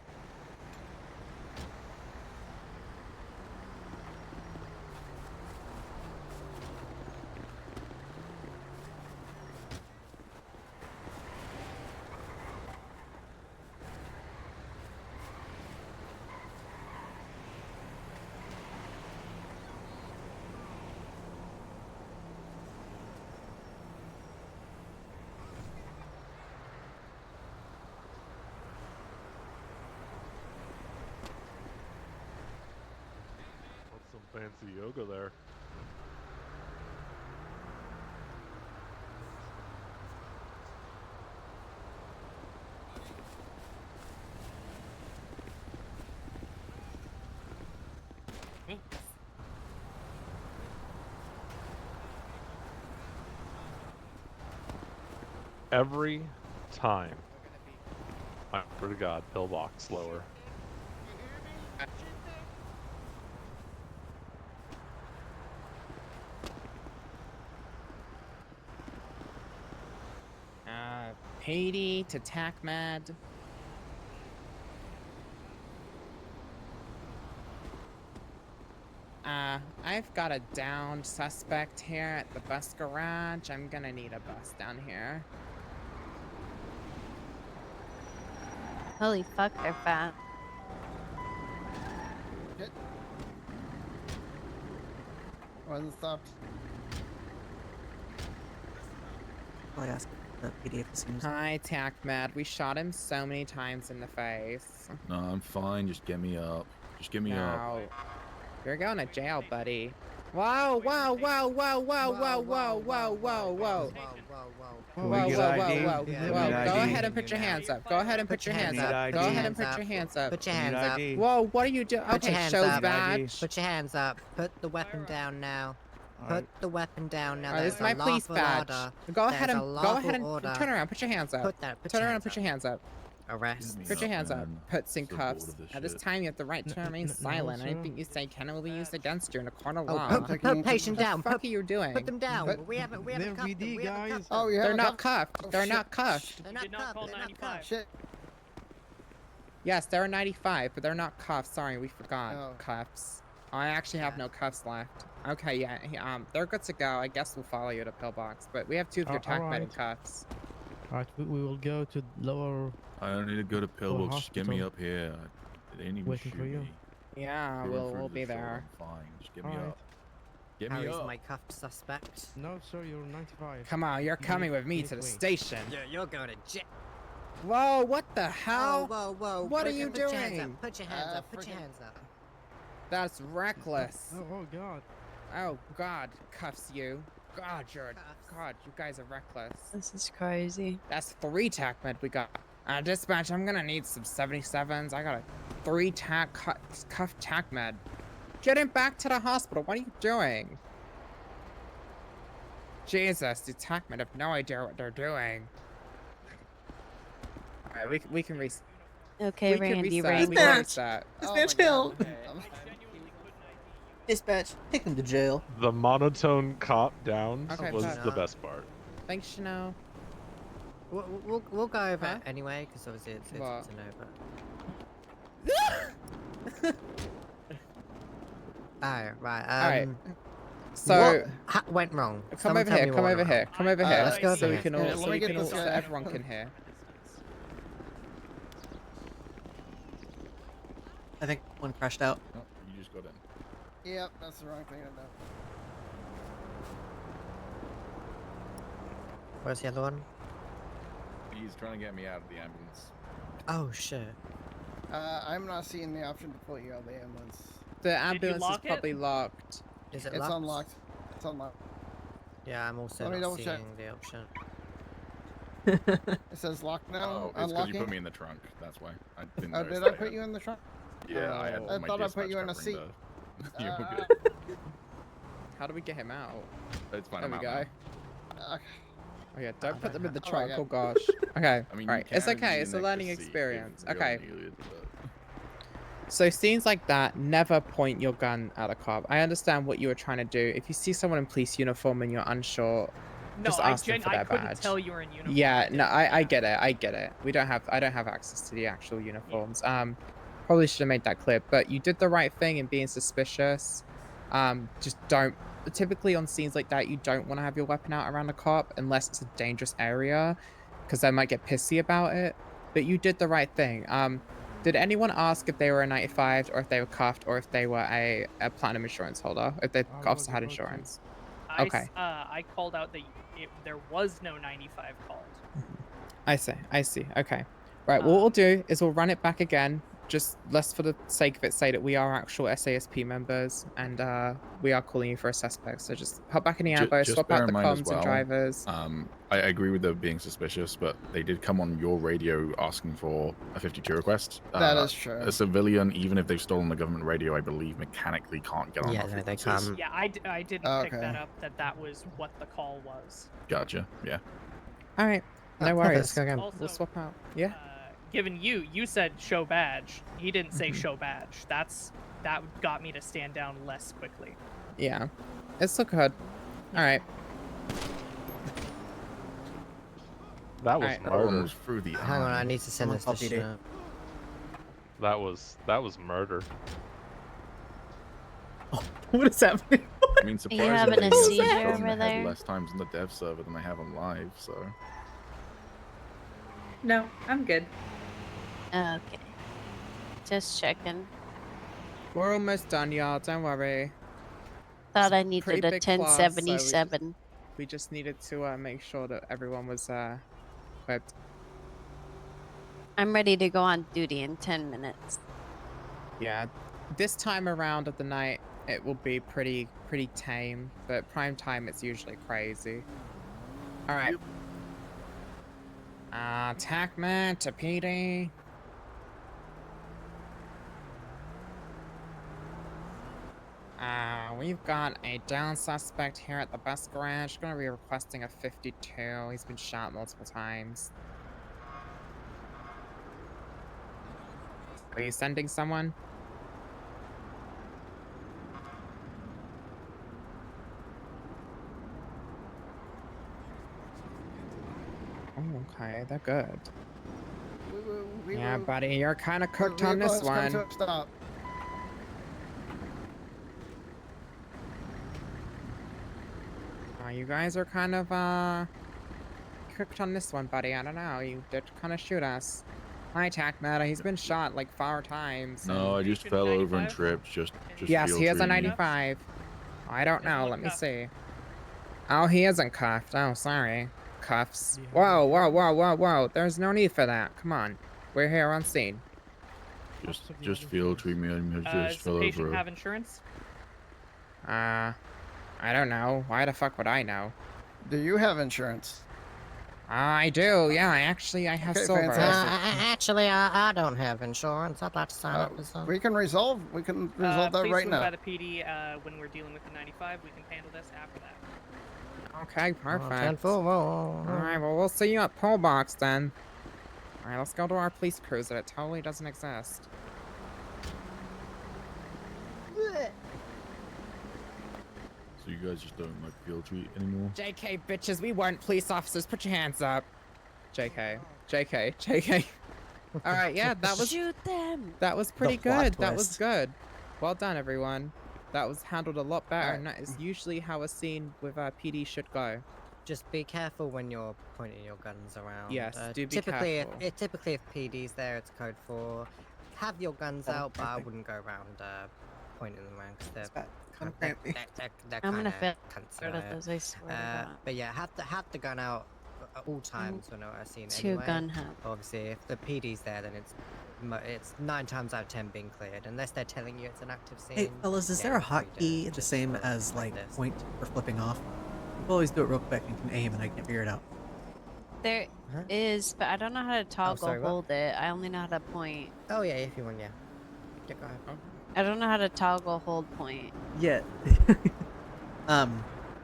What's some fancy yoga there? Every time. I swear to God, pillbox slower.
PD to TACMED. I've got a downed suspect here at the bus garage. I'm gonna need a bus down here.
Holy fuck, they're fat.
Wasn't stopped.
I asked the PDF seems.
Hi, TACMED. We shot him so many times in the face.
No, I'm fine. Just get me up. Just get me up.
No. You're going to jail, buddy. Whoa, whoa, whoa, whoa, whoa, whoa, whoa, whoa, whoa, whoa. Whoa, whoa, whoa, whoa, whoa. Go ahead and put your hands up. Go ahead and put your hands up. Go ahead and put your hands up.
Put your hands up.
Whoa, what are you doing?
Put your
Okay,
hands
shows
up.
badge.
Put your hands up. Put the weapon down now. Put the weapon down now.
Alright, this is
There's
my
a
police
lawful
badge.
order.
Go ahead
There's
and
a
go ahead and
lawful order.
turn around. Put your hands up.
Put that. Put
Turn
your
around.
hands
Put your hands up.
Arrest.
Put your hands up.
man.
Puts in
So bored
cuffs.
of this
At this
shit.
time, you have the right to remain silent. Anything you say can be used against you in a court of law.
Put patient down.
What the fuck are you doing?
Put them down.
Put-
We haven't cuffed them. We haven't cuffed them.
Oh, you
They're
haven't
not
cuffed-
cuffed.
Oh,
They're
shit.
not cuffed.
They're not cuffed. They're not cuffed.
Shit.
Yes, they're 95, but they're not cuffs. Sorry, we forgot
Oh.
cuffs. I actually have no cuffs left. Okay, yeah, they're good to go. I guess we'll follow you to pillbox, but we have 2 of your TACMED in
alright.
cuffs.
Alright, we will go to lower.
I don't need to go to pillbox. Just get me
hospital.
up here. They ain't even
Waiting for
shoot
you.
me.
Yeah,
You're in for
we'll
the
be
show,
there.
I'm fine. Just get me
Alright.
up. Get me
Harry's
up.
my cuffed suspect.
No, sir, you're 95.
Come on, you're coming with me
Make
to the
way.
station.
Yeah, you're going to jail.
Whoa, what the hell?
Whoa, whoa.
What are
Put-
you
put your hands
doing?
up. Put your hands up. Put your hands up.
That's reckless.
Oh god.
Oh God, cuffs you. God, God, you guys are reckless.
This is crazy.
That's 3 TACMED we got. Dispatch, I'm gonna need some 77s. I got a 3 cuff TACMED. Get him back to the hospital. What are you doing? Jesus, the TACMED have no idea what they're doing. Alright, we can reset.
Okay,
we can
Randy,
reset.
Randy.
We can reset.
Dispatch kill. Dispatch, take him to jail.
The monotone cop downs
Okay,
was
fine.
the best part.
Thanks, Chanel.
We'll go over
Huh?
it anyway, because obviously it's
What?
an over. Alright, right.
Alright. So
what went wrong?
come
Someone
over
tell
here.
me
Come
what
over
went
here.
wrong.
Come over here.
Let's go
so
over
we can
here.
all,
Yeah,
so
let me
we
get
can all,
this
so
guy.
everyone can hear.
I think one crashed out.
No, you just got in.
Yep, that's the wrong thing to do.
Where's the other one?
He's trying to get me out of the ambulance.
Oh shit.
I'm not seeing the option to pull you out of the ambulance.
The ambulance is
lock it?
probably locked.
Is it
It's
locked?
unlocked. It's unlocked.
Yeah, I'm also
Let me
not
double check.
seeing the option.
It says locked now.
Oh, it's because
Unlocking.
you put me in the trunk. That's why. I didn't
Oh,
notice
did I
that
put
yet.
you in the trunk?
Yeah, I had
I
my
thought I put
dispatch
you in a
covering
seat.
the- You're good.
How do we get him out?
It's fine.
There
I'm
we
out
go.
now.
Oh yeah, don't put them in the
Oh,
trunk.
yeah.
Oh gosh. Okay.
I mean,
All
you
right. It's
can
okay.
use
It's
an
a learning
extra seat if
experience.
you're
Okay.
needed, but-
So scenes like that, never point your gun at a cop. I understand what you were trying to do. If you see someone in police uniform and you're unsure,
No,
just ask them for
I
their
couldn't
badge.
tell you were in uniform.
Yeah, no, I get it. I get it. I don't have access to the actual uniforms. Probably should have made that clear. But you did the right thing in being suspicious. Just don't. Typically on scenes like that, you don't want to have your weapon out around a cop unless it's a dangerous area, because they might get pissy about it. But you did the right thing. Did anyone ask if they were a 95 or if they were cuffed or if they were a platinum insurance holder? If the officer had insurance? Okay.
I called out that there was no 95 called.
I see. Okay. Right, what we'll do is we'll run it back again. Just let's, for the sake of it, say that we are actual SASP members and we are calling you for a suspect. So just hop back in the ambo,
Just
swap
bear
out
in
the
mind as
comms
well,
and drivers.
I agree with them being suspicious, but they did come on your radio asking for a 52 request.
That is true.
A civilian, even if they've stolen the government radio, I believe mechanically can't get on
Yeah,
our
no, they
frequencies.
can't.
Yeah, I didn't pick that up. That was what the call was.
Gotcha. Yeah.
All right. No
Let's
worries.
go again.
Also,
We'll swap out. Yeah.
Given you said show badge. He didn't say
Mhm.
show badge. That got me to stand down less quickly.
Yeah. It's still good. All right.
That was
Alright.
murder.
Was through the
Hang on, I
eye.
need to send this to Shana.
That was murder.
What is happening?
I mean,
Are you having
surprisingly,
a
they've
seizure
shown
over
they had
there?
less times on the dev server than they have on live, so.
No, I'm good.
Okay. Just checking.
We're almost done, y'all. Don't worry.
Thought I
Pretty
needed a
big class, so
1077.
we just needed to make sure that everyone was equipped.
I'm ready to go on duty in 10 minutes.
Yeah, this time around of the night, it will be pretty tame, but prime time it's usually crazy. All right. TACMED to PD. We've got a down suspect here at the bus garage. Gonna be requesting a 52. He's been shot multiple times. Are you sending someone? Oh, okay, they're good. Yeah, buddy, you're kind of cooked on this one.
Stop.
You guys are kind of cooked on this one, buddy. I don't know. You did kind of shoot us. Hi, TACMED. He's been shot like 4 times.
No, I just fell over and tripped. Just
Yes,
feel
he is a
free.
95. I don't know. Let me see. Oh, he isn't cuffed. Oh, sorry. Cuffs. Whoa, whoa, whoa, whoa, whoa. There's no need for that. Come on. We're here on scene.
Just feel free, man.
Does
Just
the
fell
patient
over.
have insurance?
I don't know. Why the fuck would I know?
Do you have insurance?
I do. Yeah, I have
Okay,
silver.
fantastic.
Actually, I don't have insurance. I'd like to sign up as
We can resolve that
Please
right
swing
now.
by the PD when we're dealing with the 95. We can handle this after that.
Okay, perfect.
10-4,
All right, well, we'll see you at Pillbox then. All right, let's go to our police cruiser. It totally doesn't exist.
So you guys just don't like field treat anymore?
JK, bitches, we weren't police officers. Put your hands up. JK. JK. JK. All right, yeah, that was...
Shoot them!
That was pretty
plot
good. That was
twist.
good. Well done, everyone. That was handled a lot better,
Alright.
and that is usually how a scene with PD should go.
Just be careful when you're pointing your guns around.
Yes, do be
typically
careful.
Typically, if PD's there, it's code 4. Have your guns out, but I wouldn't go around pointing them around because they're
I'm gonna
kinda
fail
cunts
rid of
about it.
those, I swear to God.
But yeah, have the gun out at all times when I've seen
Two
anyway.
gun have.
Obviously, if the PD's there, then it's it's 9 times out of 10 being cleared, unless they're telling you it's an active scene.
Hey, fellas, is
yeah,
there a
you're free
hotkey
to
the
just
same
follow
as,
it
like,
this.
point for flipping off? People always do it real quick and can aim, and I can't figure it out.
There is, but I don't know how to toggle
sorry, what?
hold it. I only know how to point.
Oh, yeah, if you want, yeah. Yeah, go ahead.
I don't know how to toggle hold point.
Yeah.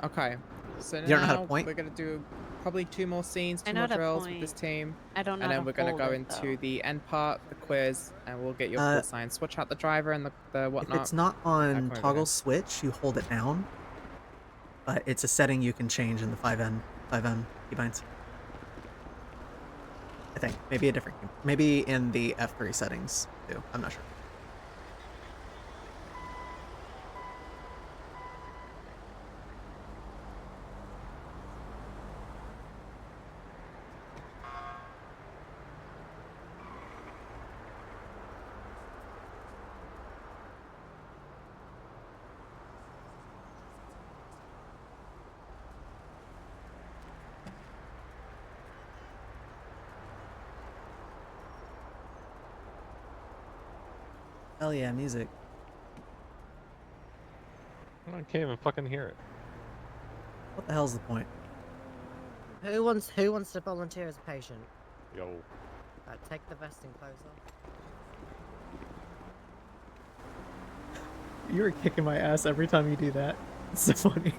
Okay. So
You don't know how to
now
point?
we're gonna do probably 2 more scenes,
I
2
know
more
how to
drills with this
point.
team.
I don't know
And
how
then
to
we're gonna
hold
go
it,
into
though.
the end part, the quiz, and we'll get your call sign. Switch out the driver and the
If
whatnot.
it's not on
come over
toggle
here.
switch, you hold it down. But it's a setting you can change in the 5M keybinds. I think. Maybe a different key. Maybe in the F3 settings, too. I'm not sure. Hell yeah, music.
I can't even fucking hear it.
What the hell's the point?
Who wants to volunteer as a patient?
Yo.
Take the vest and clothes off.
You're kicking my ass every time you do that. It's so funny.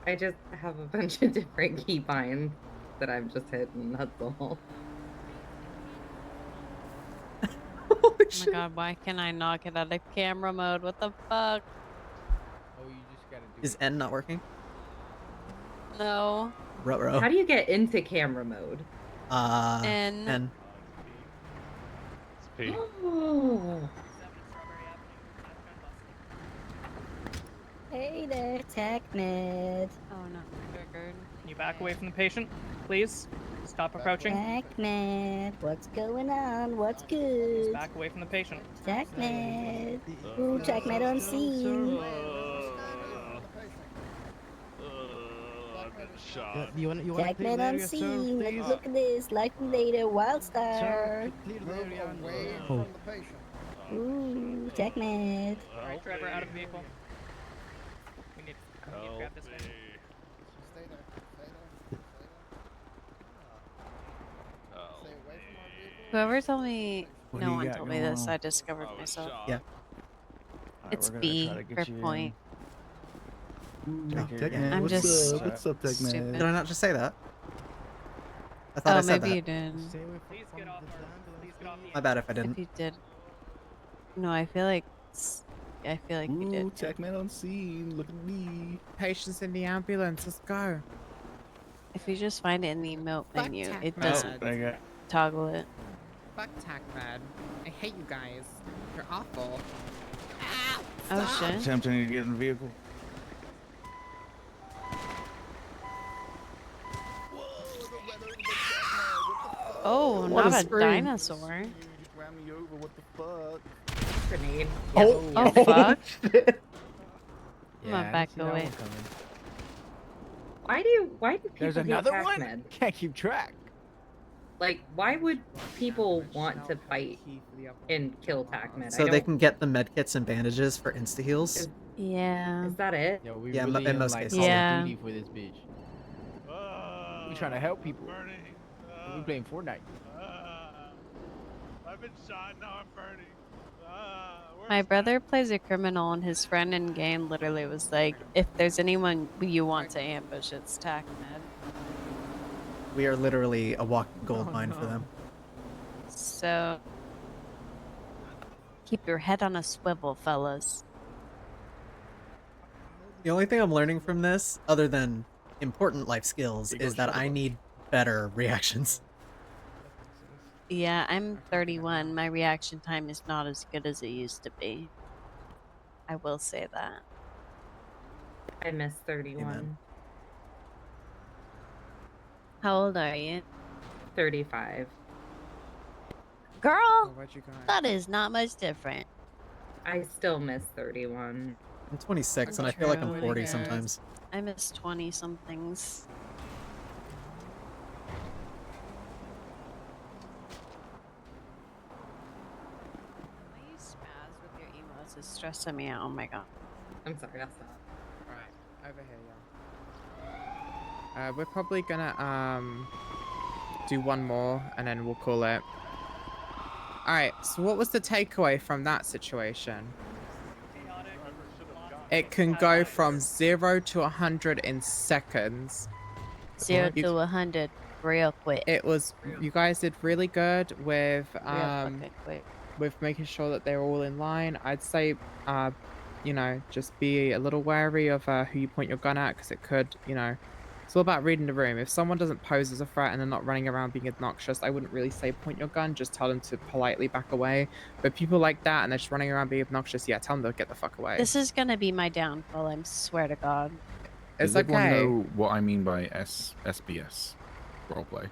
I just have a bunch of different keybinds that I've just hit, and that's all.
Oh my god, why can I not get out of camera mode? What the fuck?
Oh, you just gotta do
Is N not working?
No.
Ruh-roh.
How do you get into camera mode?
N.
N.
It's P.
Oh.
Hey there, TACMED.
Oh no, triggered.
Can you back away from the patient, please? Stop approaching.
TACMED, what's going on? What's
Just
good?
back away from the patient.
TACMED. Ooh, TACMED on scene.
I've been shot.
You wanna clear
TACMED
the
on
area, sir,
scene.
please?
Look at this. Life and later, Wildstar.
Sir, clear the area.
From the patient.
Ooh, TACMED.
Alright, driver, out of vehicle. We need to grab this guy.
Stay there. Stay away from our vehicle.
Whoever told me,
What do
no
you
one
got
told me
going
this.
on?
I discovered myself.
Yeah.
It's
we're gonna
B
try to get
for
you in.
point.
Take care.
I'm
What's
just
up? What's up, Tech Man?
stupid.
Did I not just say that? I thought
Oh,
I said
maybe
that.
you did.
Stay away
Please get off our. Please get off the.
My bad if I
If
didn't.
you did. No, I feel like. I feel like you
Ooh,
did.
Tech Man on scene. Look at me.
Patients in the ambulance. Let's go.
If you just find it in the emote menu, it
TACMED.
does
Oh,
I got.
toggle it.
Fuck TACMED. I hate you guys. You're awful.
Oh shit.
Attempting to get in the vehicle.
Oh,
What
not
a
a
scream.
dinosaur.
You just ran me over. What the fuck?
Grenade.
Oh fuck. I'm
Yeah,
gonna
I
back
didn't see that
away.
one coming.
Why do people
There's
hate
another
TACMED?
one? Can't keep track.
Like, why would people want to fight and kill TACMED?
So they can get the medkits and bandages for insta heals.
Yeah.
Is that it?
Yo, we
Yeah,
really
in
in
most
like
cases,
Call
yeah.
of Duty for this bitch. We trying to help people. We playing Fortnite.
I've been shot. Now I'm burning.
My brother plays a criminal, and his friend in game literally was like, "If there's anyone you want to ambush, it's TACMED."
We are literally a walking gold mine for them.
So keep your head on a swivel, fellas.
The only thing I'm learning from this, other than important life skills, is that I need better reactions.
Yeah, I'm 31. My reaction time is not as good as it used to be. I will say that.
I miss 31.
Amen.
How old are you?
35.
Girl,
Where'd you go?
that is not much different.
I still miss 31.
I'm 26 and I feel like I'm
True.
40 sometimes.
I miss 20 somethings. is stressing me out. Oh my god.
I'm sorry, I'll stop.
Right, over here, yeah. We're probably gonna do one more and then we'll call it. Alright, so what was the takeaway from that situation? It can go from 0 to 100 in seconds.
0 to 100 real quick.
It was, you guys did really good with
Real fucking quick.
with making sure that they're all in line. I'd say, you know, just be a little wary of who you point your gun at, because it could, you know, it's all about reading the room. If someone doesn't pose as a threat and they're not running around being obnoxious, I wouldn't really say point your gun, just tell them to politely back away. But people like that and they're just running around being obnoxious, yeah, tell them to get the fuck away.
This is gonna be my downfall, I swear to God.
It's
Does everyone
okay.
know what I mean by SBS roleplay?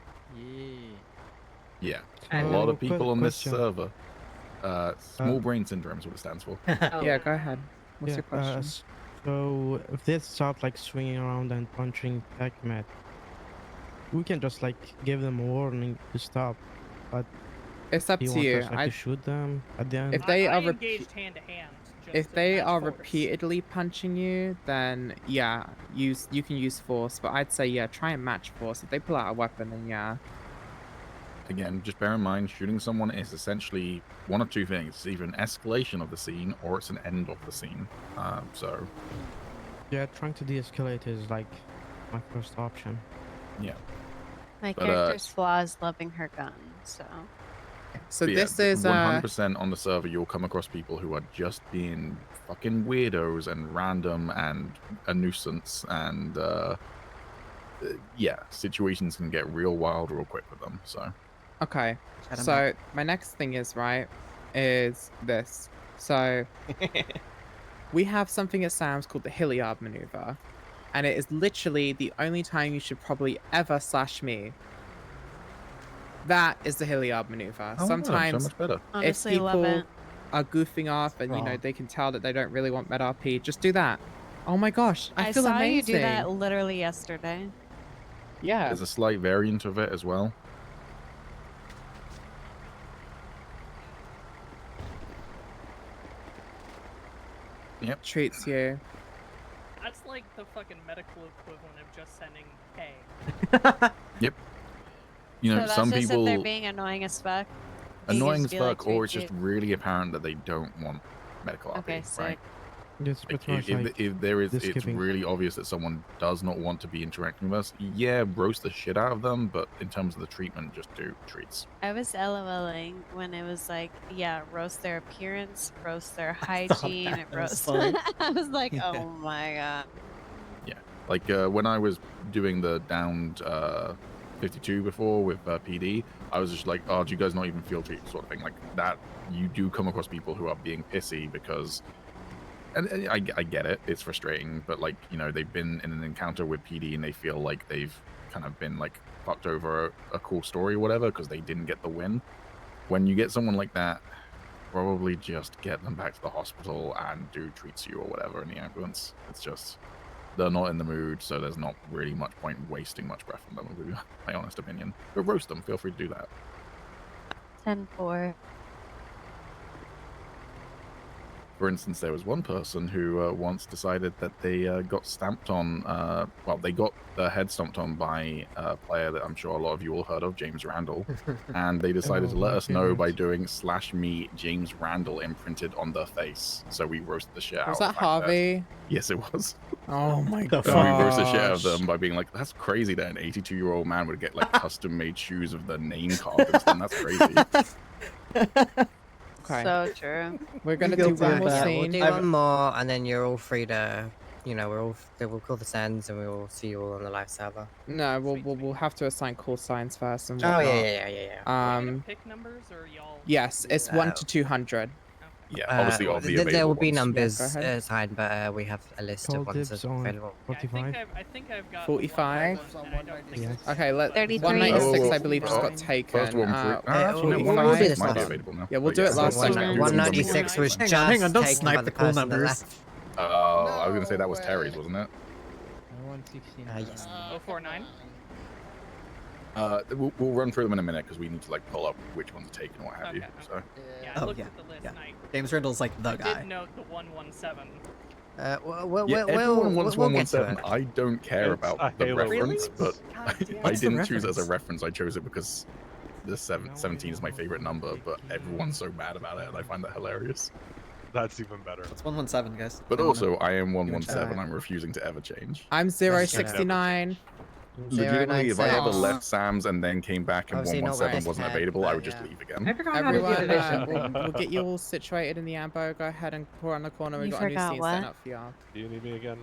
Yeah. A lot of people on this server. Small brain syndrome is what it stands for.
Yeah, go ahead. What's
Yeah,
your question?
So if they start like swinging around and punching TACMED, we can just like give them a warning to stop. But
it's up
do you
to
want
you.
us, like, to shoot them at the end?
If they
I
are
engaged hand to hand.
if they are repeatedly punching you, then yeah, you can use force. But I'd say yeah, try and match force. If they pull out a weapon, then yeah.
Again, just bear in mind, shooting someone is essentially one of two things. It's either an escalation of the scene or it's an end of the scene. So
Yeah, trying to de-escalate is like my first option.
yeah.
My
But,
character's flaw is loving her gun, so.
So
But
this
yeah,
is
100% on the server. You'll come across people who are just being fucking weirdos and random and a nuisance, and yeah, situations can get real wild real quick with them. So
Okay.
Shut 'em
So my next thing is is this. So we have something at Sam's called the Hilliard maneuver, and it is literally the only time you should probably ever slash me. That is the Hilliard maneuver.
Oh,
Sometimes
so much better.
Honestly,
if
love
people
it.
are goofing off and you know
Aw.
they can tell that they don't really want med RP, just do that. Oh my gosh, I feel
saw
amazing.
you do that literally yesterday.
Yeah.
there's a slight variant of it as well. Yep.
Treats you.
That's like the fucking medical equivalent of just sending hey.
Yep. You know,
So that's
some
just
people
if they're being annoying as fuck. You
annoying
just
as
be like,
fuck, or it's
treat
just really apparent that they don't want medical RP,
Okay,
right?
sick.
It's
Like,
pretty much like
if there is,
this
it's
skipping.
really obvious that someone does not want to be interacting with us. Yeah, roast the shit out of them, but in terms of the treatment, just do treats.
I was LOLing when it was like, yeah, roast their appearance, roast their hygiene,
that was
roast.
funny.
I was like, oh my god.
Yeah, like when I was doing the downed 52 before with PD, I was just like, oh, do you guys not even feel treated, sort of thing like that. You do come across people who are being pissy because. And I get it, it's frustrating, but like, you know, they've been in an encounter with PD and they feel like they've kind of been like fucked over a cool story or whatever because they didn't get the win. When you get someone like that, probably just get them back to the hospital and do treats you or whatever in the ambulance. It's just, they're not in the mood, so there's not really much point in wasting much breath on them, would be my honest opinion. But roast them, feel free to do that.
10-4.
For instance, there was one person who once decided that they got stamped on, well, they got their head stomped on by a player that I'm sure a lot of you all heard of, James Randall, and they decided to let us know by doing /me James Randall imprinted on their face. So we roasted the shit out
Was
of
that
the fact
Harvey?
Yes, it was.
Oh my
And
god.
we roasted the shit out of them by being like, that's crazy that an 82-year-old man would get like custom-made shoes of the name card and stuff. That's crazy.
Okay.
So true.
We're gonna do one more
We'll
scene.
do one more, and then you're all free to, you know, we'll call the sends, and we'll see you all on the live server.
No, we'll have to assign call signs first and
Oh,
whatnot.
yeah.
Pick numbers or y'all?
Yes, it's 1 to 200.
Yeah, obviously all the available
there will be
ones.
numbers
Yeah, go ahead.
assigned, but we have a list
Call
of ones
dibs
that are
on
available.
45.
I think I've got
45?
Yes.
Okay, let
33.
196 I believe just got taken.
First one,
we'll do
45.
this
might be
last
available now.
Yeah, we'll
But
do it
yeah,
last
so
time.
196 was just
Hang on, don't
taken
snipe
by
the
the
cool
person that
numbers.
left.
Oh, I was gonna say that was Terry's, wasn't it?
116.
Yes.
049.
We'll run through them in a minute because we need to like pull up which ones are taken or what have you. So.
Yeah, I
Oh,
looked
yeah,
at the list
yeah.
and I
James Rindle's like the
I
guy.
did note the 117.
Yeah, everyone wants
we'll get to
117.
it.
I don't care
It's a
about the
Halo
reference,
reference.
but I
What's the
didn't choose it as a
reference?
reference. I chose it because the 17 is my favorite number, but everyone's so mad about it, and I find that hilarious.
That's even better.
It's 117, guys.
But
I don't know.
also, I am
Even
117.
check.
I'm refusing to ever change.
I'm
Let's check it.
069.
Legitimately, if I ever
096.
left Sam's and then came back and
Obviously not
117
with
wasn't
Ted,
available, I
but
would just
yeah.
leave again.
I forgot how to do
Everyone,
the vision
we'll
thing.
get you all situated in the ambo. Go ahead and pour on the corner. We
You
got a new
forgot
scene
what?
set up for y'all.
Do you need me again?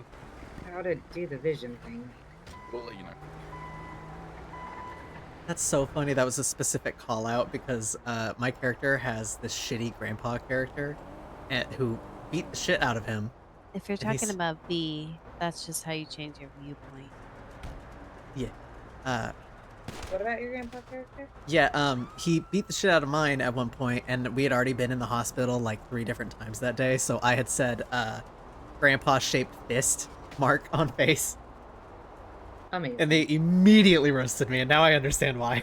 How to do the vision thing.
We'll let you know.
That's so funny. That was a specific call out because my character has this shitty grandpa character who beat the shit out of him.
If you're
And he's-
talking about B, that's just how you change your viewpoint.
Yeah.
What about your grandpa character?
Yeah, he beat the shit out of mine at one point, and we had already been in the hospital like 3 different times that day, so I had said, grandpa-shaped fist mark on face.
Amazing.
And they immediately roasted me, and now I understand why.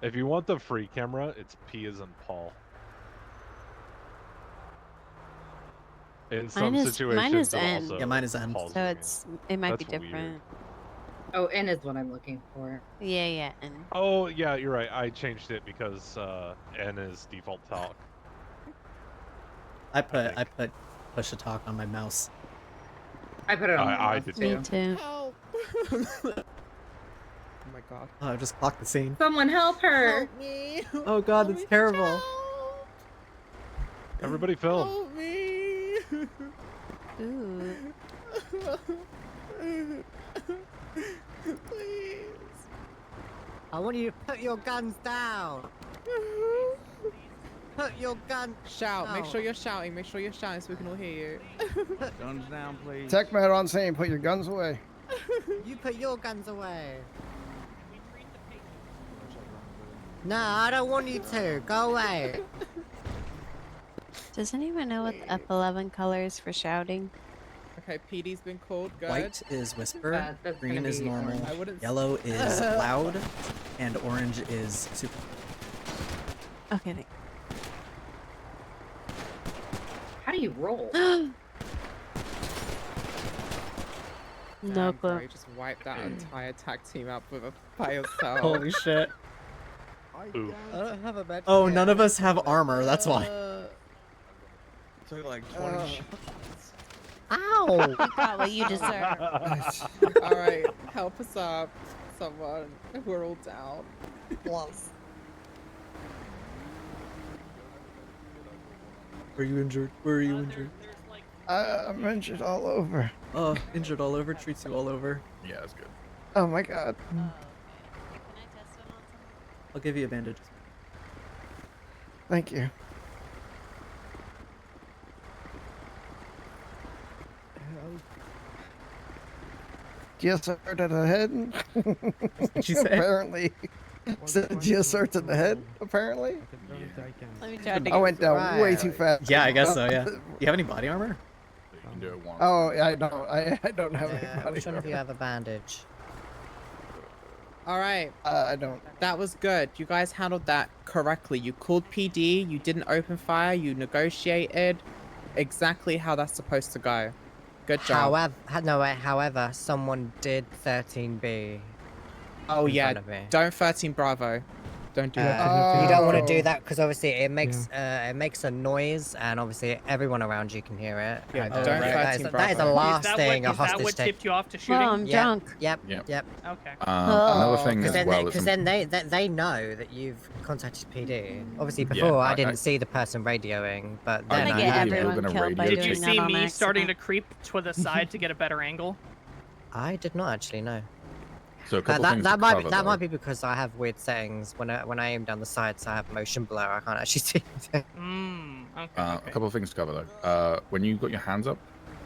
If you want the free camera, it's P as in Paul. In some
Mine is
situations,
N.
also
Yeah, mine is N.
Paul's
So
the
it might be
That's weird.
different.
Oh, N is what I'm looking for.
Yeah, N.
Oh yeah, you're right. I changed it because N is default talk.
I put push to talk on my mouse.
I put it on my
I
mouse
did
Me
too.
too.
Help! Oh my god.
Oh, I just clocked the scene.
Someone help her!
me!
Oh god, that's terrible.
Everybody film.
Help me!
Ooh.
Please.
I want you to put your guns down. Put your gun.
Shout. Make
down.
sure you're shouting. Make sure you're shouting so we can all hear you.
Guns down, please.
TACMED on scene. Put your guns away.
You put your guns away. No, I don't want you to. Go away.
Does anyone know what the F11 color is for shouting?
Okay, PD's been called. Good.
White is whisper,
that's
green
gonna
is
be
normal,
I wouldn't.
yellow is loud, and orange is super.
Okay, thank
How do you roll?
No
Damn, bro,
clue.
you just wiped that entire tag team up with by yourself.
Holy shit.
Ooh.
I don't have a bed.
Oh, none of us have armor, that's why.
Took like 20 shots.
Ow!
You got what you deserve.
All right, help us up, someone. We're all down.
Are you injured? Where are you injured?
I'm injured all over.
Oh, injured all over, treats you all over.
Yeah, that's good.
Oh my god.
I'll give you a bandage.
Thank you. GSR to the head.
What'd you say?
Apparently. Said GSR to the head, apparently.
Let me try to
I went down way too fast.
Yeah, I guess so, yeah. Do you have any body armor?
So you can do it once.
Oh, I don't. I don't have
Yeah,
any
which one of you
body
have a bandage?
All right,
I don't.
that was good. You guys handled that correctly. You called PD. You didn't open fire. You negotiated exactly how that's supposed to go. Good job.
However, someone did 13B.
Oh
in
yeah,
front of me.
don't 13 Bravo. Don't do that.
You don't want to do that because obviously it makes a noise, and obviously everyone around you can hear it.
Yeah,
And,
don't
that is the
Bravo.
last
is that
thing
what,
a
is that
hostage
what
take.
tipped you off to shooting?
Well, I'm drunk.
Yep.
Yep.
Okay.
Another thing
Because
as well is
then they know that you've contacted PD. Obviously before I didn't see the person radioing, but
I
then
know
I
you
had
were
it.
gonna radio
Did you
check.
see me starting to creep to the side to get a better angle?
I did not actually know.
So a couple
that
things
that
to
might
cover,
that
though.
might be because I have weird settings when I aim down the sides. I have motion blur. I can't actually see anything.
Okay.
A couple of things to cover though. When you got your hands up,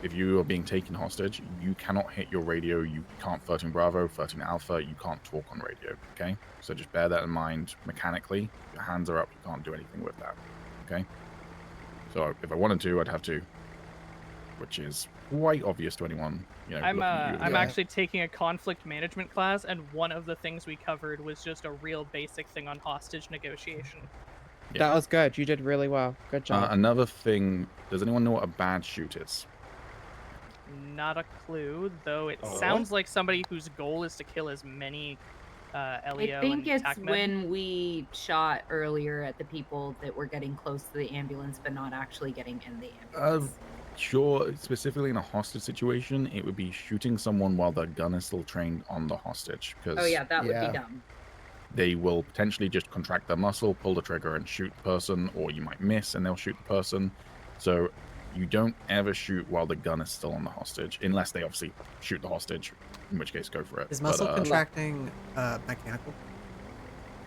if you are being taken hostage, you cannot hit your radio. You can't 13 Bravo, 13 Alpha. You can't talk on radio. Okay, so just bear that in mind. Mechanically, your hands are up. You can't do anything with that. Okay. So if I wanted to, I'd have to which is quite obvious to anyone.
I'm
looking at you.
I'm actually taking a conflict management class, and one of the things we covered was just a real basic thing on hostage negotiation.
That was good. You did really well. Good job.
Another thing, does anyone know what a bad shoot is?
Not a clue, though it
Oh.
sounds like somebody whose goal is to kill as many LEO
I think
and
it's
TACMED.
when we shot earlier at the people that were getting close to the ambulance, but not actually getting in the ambulance.
Sure, specifically in a hostage situation, it would be shooting someone while their gun is still trained on the hostage. Because
Oh yeah, that would be dumb.
they will potentially just contract their muscle, pull the trigger, and shoot the person, or you might miss and they'll shoot the person. So you don't ever shoot while the gun is still on the hostage, unless they obviously shoot the hostage, in which case go for it.
Is muscle contracting mechanical?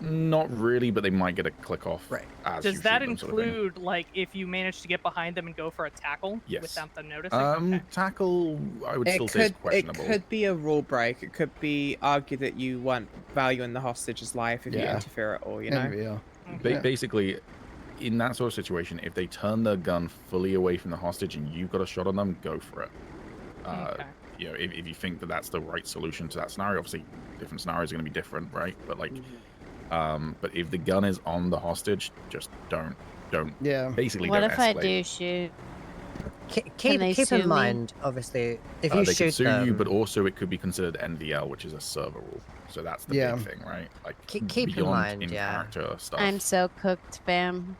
Not really, but they might get a click off.
Right.
As you
Does that
shoot them, sort of thing.
include, like, if you manage to get behind them and go for a tackle
Yes.
without them noticing? Okay.
Tackle, I would
It
still say is
could,
questionable.
it could be a rule break. It could be argued that you want value in the hostage's life if you
Yeah.
interfere at all, you know?
Basically, in that sort of situation, if they turn their gun fully away from the hostage and you've got a shot on them, go for it. You know, if you think that that's the right solution to that scenario, obviously different scenarios are going to be different, right? But like, but if the gun is on the hostage, just don't.
Yeah.
Basically,
What
don't
if I
escalate.
do shoot?
Keep
they
keep
sue
in
me?
mind, obviously, if you
they can
shoot
sue
them,
you, but also it could be considered NVL, which is a server rule. So that's the
Yeah.
big thing, right? Like
Keep in
beyond
mind,
in
yeah.
character stuff.
I'm so cooked, fam.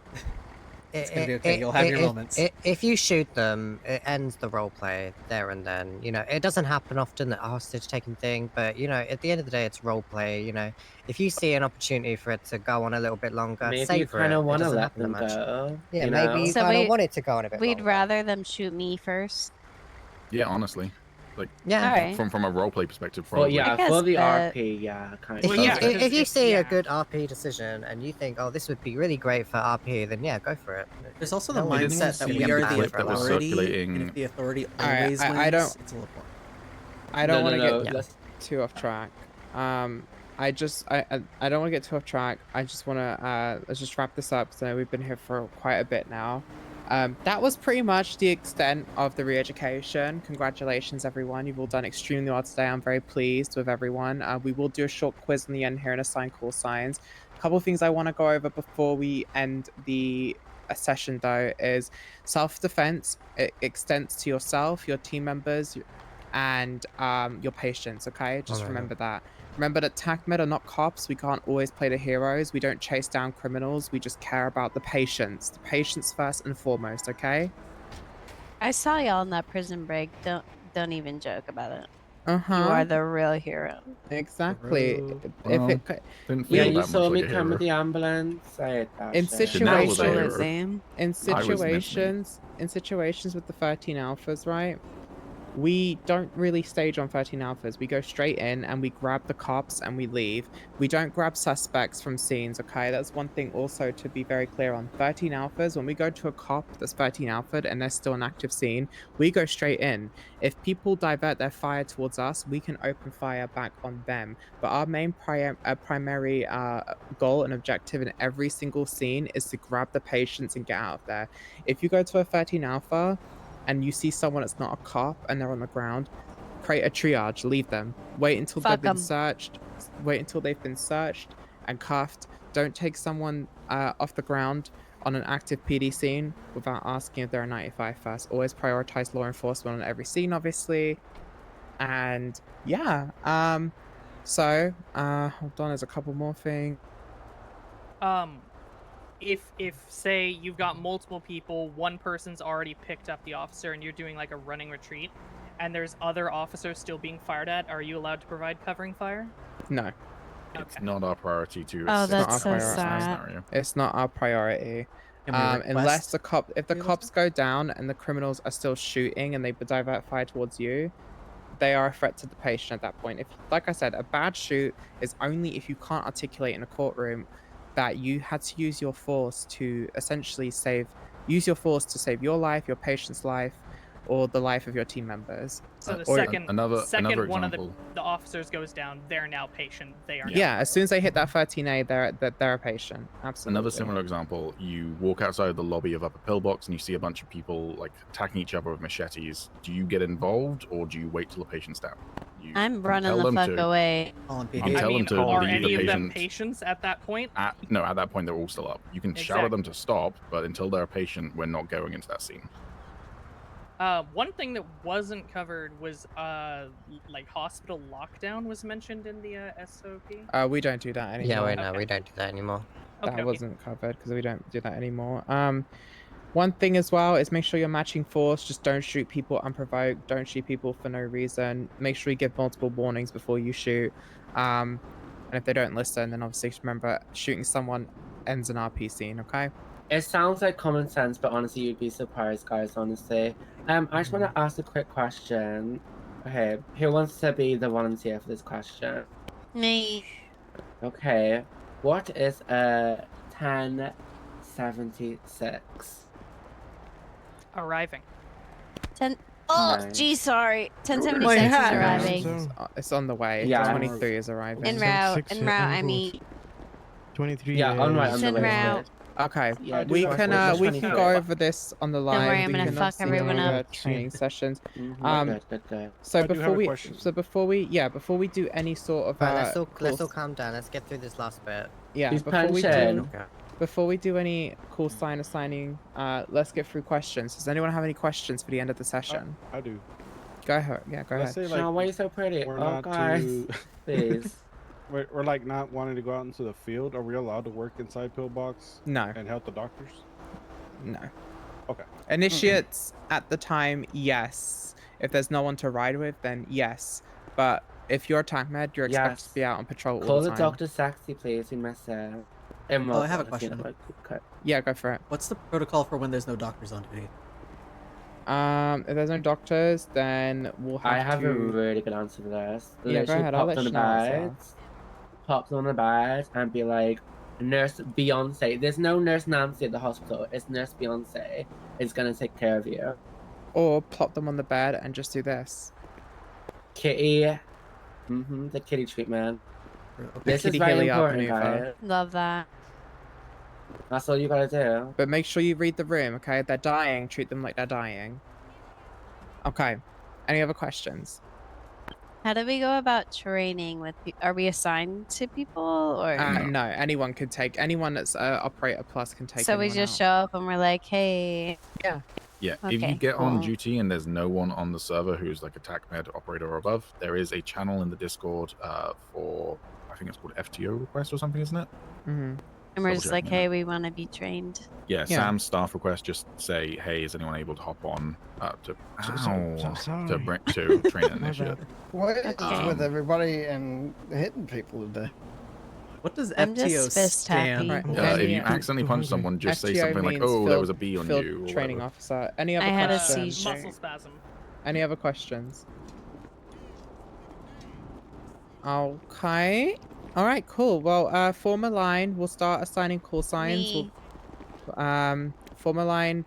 It's gonna be okay. You'll have your moments.
If you shoot them, it ends the roleplay there and then. You know, it doesn't happen often, that hostage taking thing, but you know, at the end of the day, it's roleplay. You know, if you see an opportunity for it to go on a little bit longer,
Maybe you
savor
kind
it.
of
It
want to
doesn't
let
happen that
them
much.
go.
Yeah,
you
maybe
know?
you kind of want it to go on a bit
We'd
longer.
rather them shoot me first.
Yeah, honestly, like
Yeah.
Alright.
from a roleplay perspective,
Well,
probably.
yeah, for the RP, yeah, kind
If
of.
you, you see a good RP decision and you think, oh, this would be really great for RP, then yeah, go for it.
There's also
No
the
one's
mindset that
gonna
we
get
are
banned
the
for allowing it.
authority, and if the authority
Alright,
always wins,
I don't-
it's a little more.
I don't want to
no,
get
let's-
too off track. I don't want to get too off track. I just want to let's just wrap this up because I know we've been here for quite a bit now. That was pretty much the extent of the re-education. Congratulations, everyone. You've all done extremely well today. I'm very pleased with everyone. We will do a short quiz in the end here and assign call signs. A couple of things I want to go over before we end the session, though, is self-defense. It extends to yourself, your team members, and your patients, okay? Just
Alright.
remember that. Remember that TACMED are not cops. We can't always play the heroes. We don't chase down criminals. We just care about the patients. The patients first and foremost, okay?
I saw y'all in that prison break. Don't even joke about it.
Uh-huh.
You are the real hero.
Exactly.
Well,
If it
didn't
Yeah,
feel
you
that
saw
much
me
like a
come with
hero.
the ambulance. I had that
in
shit.
situations,
I was
in situations with the 13 alphas, right? We don't really stage on 13 alphas. We go straight in and we grab the cops and we leave. We don't grab suspects from scenes, okay? That's one thing also to be very clear on. 13 alphas, when we go to a cop that's 13 alpha and there's still an active scene, we go straight in. If people divert their fire towards us, we can open fire back on them. But our main primary goal and objective in every single scene is to grab the patients and get out of there. If you go to a 13 alpha, and you see someone that's not a cop and they're on the ground, create a triage, leave them. Wait until
Fuck
they've been
'em.
searched. Wait until they've been searched and cuffed. Don't take someone off the ground on an active PD scene without asking if they're a 95 first. Always prioritize law enforcement on every scene, obviously. And yeah, so hold on, there's a couple more things.
If say you've got multiple people, one person's already picked up the officer and you're doing like a running retreat, and there's other officers still being fired at, are you allowed to provide covering fire?
No.
It's not our priority to.
Oh,
assist
that's
in
so
that
sad.
scenario.
It's not our priority.
Can we
Unless
request
if the cops go down and the criminals are still shooting and they divert fire towards you, they are a threat to the patient at that point. If, like I said, a bad shoot is only if you can't articulate in a courtroom that you had to use your force to essentially save your life, your patient's life, or the life of your team members.
So the
Or-
second
another
one of
example.
the officers goes down, they're now patient. They are
Yeah, as soon as they hit that 13A, they're a patient. Absolutely.
Another similar example, you walk outside the lobby of Upper Pillbox and you see a bunch of people like attacking each other with machetes. Do you get involved or do you wait till the patient's down? You
I'm running
tell
the
them
fuck
to-
away.
You can tell them to
are
leave
any
the
of them
patient.
patients at that point?
No, at that point they're all still up. You can shout at them to stop, but until they're a patient, we're not going into that scene.
One thing that wasn't covered was like hospital lockdown was mentioned in the SOP.
We don't do that anymore.
Yeah, we know we don't do that anymore.
That
Okay.
wasn't covered because we don't do that anymore. One thing as well is make sure you're matching force. Just don't shoot people unprovoked. Don't shoot people for no reason. Make sure you give multiple warnings before you shoot. And if they don't listen, then obviously just remember shooting someone ends an RP scene. Okay.
It sounds like common sense, but honestly, you'd be surprised, guys. Honestly, I just want to ask a quick question. Okay, who wants to be the volunteer for this question?
Me.
Okay, what is a 1076?
Arriving.
10. Oh,
Nice.
gee, sorry.
My
1076 is
hat.
arriving.
It's on the way.
Yeah.
23 is arriving.
En route. En route. I mean.
23.
Yeah, on right on
It's
the
en
way.
route.
Okay,
Yeah,
we
just
can
watch
we can
24.
go over this on the live.
worry, I'm
We
gonna
can
fuck
obviously
everyone
go over
up.
training sessions.
Good.
So
I do have
before
a
we
question.
before we do any sort of
Right, let's all
course-
calm down. Let's get through this last bit.
yeah
Who's
before we
punching?
do any call sign assigning, let's get through questions. Does anyone have any questions for the end of the session?
I do.
Go ahead. Yeah, go
Let's
ahead.
say, like,
Sean, why are you so pretty?
We're
Oh,
not
guys,
too.
please.
We're like not wanting to go out into the field. Are we allowed to work inside Pillbox?
No.
And help the doctors?
No.
Okay.
Initiates at the time, yes. If there's no one to ride with, then yes. But if you're TACMED, you're expected
Yes.
to be out on patrol all
Call
the
the
time.
doctor sexy, please. We miss her.
Oh, I have a question.
Yeah, go for it.
What's the protocol for when there's no doctors on duty?
If there's no doctors, then we'll have
I have
to...
a really good answer for this.
Yeah, go
Literally
ahead. I'll
pop
let
on
you
the
know as
bed,
well.
pops on the bed, and be like, Nurse Beyonce. There's no Nurse Nancy at the hospital. It's Nurse Beyonce. It's gonna take care of you.
Or plop them on the bed and just do this.
Kitty. The kitty treatment. This is
Kitty
very
Hilly up
important,
maneuver.
guys.
Love that.
That's all you gotta do.
But make sure you read the room, okay? If they're dying, treat them like they're dying. Okay. Any other questions?
How do we go about training with are we assigned to people or
No, anyone can take, anyone that's Operator Plus can take
so we
anyone
just
out.
show up and we're like, hey.
Yeah.
Yeah, if you
Okay,
get on
cool.
duty and there's no one on the server who's like a TACMED operator or above, there is a channel in the Discord for, I think it's called FTO request or something, isn't it?
Mm-hmm.
And we're
Double
just
check
like,
me
hey, we want to be trained.
Yeah, Sam's staff request, just say, hey, is anyone able to hop on to train an initiative?
What is
Okay.
with everybody and hitting people today?
What does
I'm just
FTO
fist
stand
happy.
for?
If you accidentally punch someone, just say
FTO
something like,
means
oh, there
field-
was a bee on
field
you. Or
training
whatever.
officer. Any other
I had a
questions?
seizure.
Muscle spasm.
Any other questions? Okay. All right, cool. Well, form a line. We'll start assigning call signs.
Me.
Form a line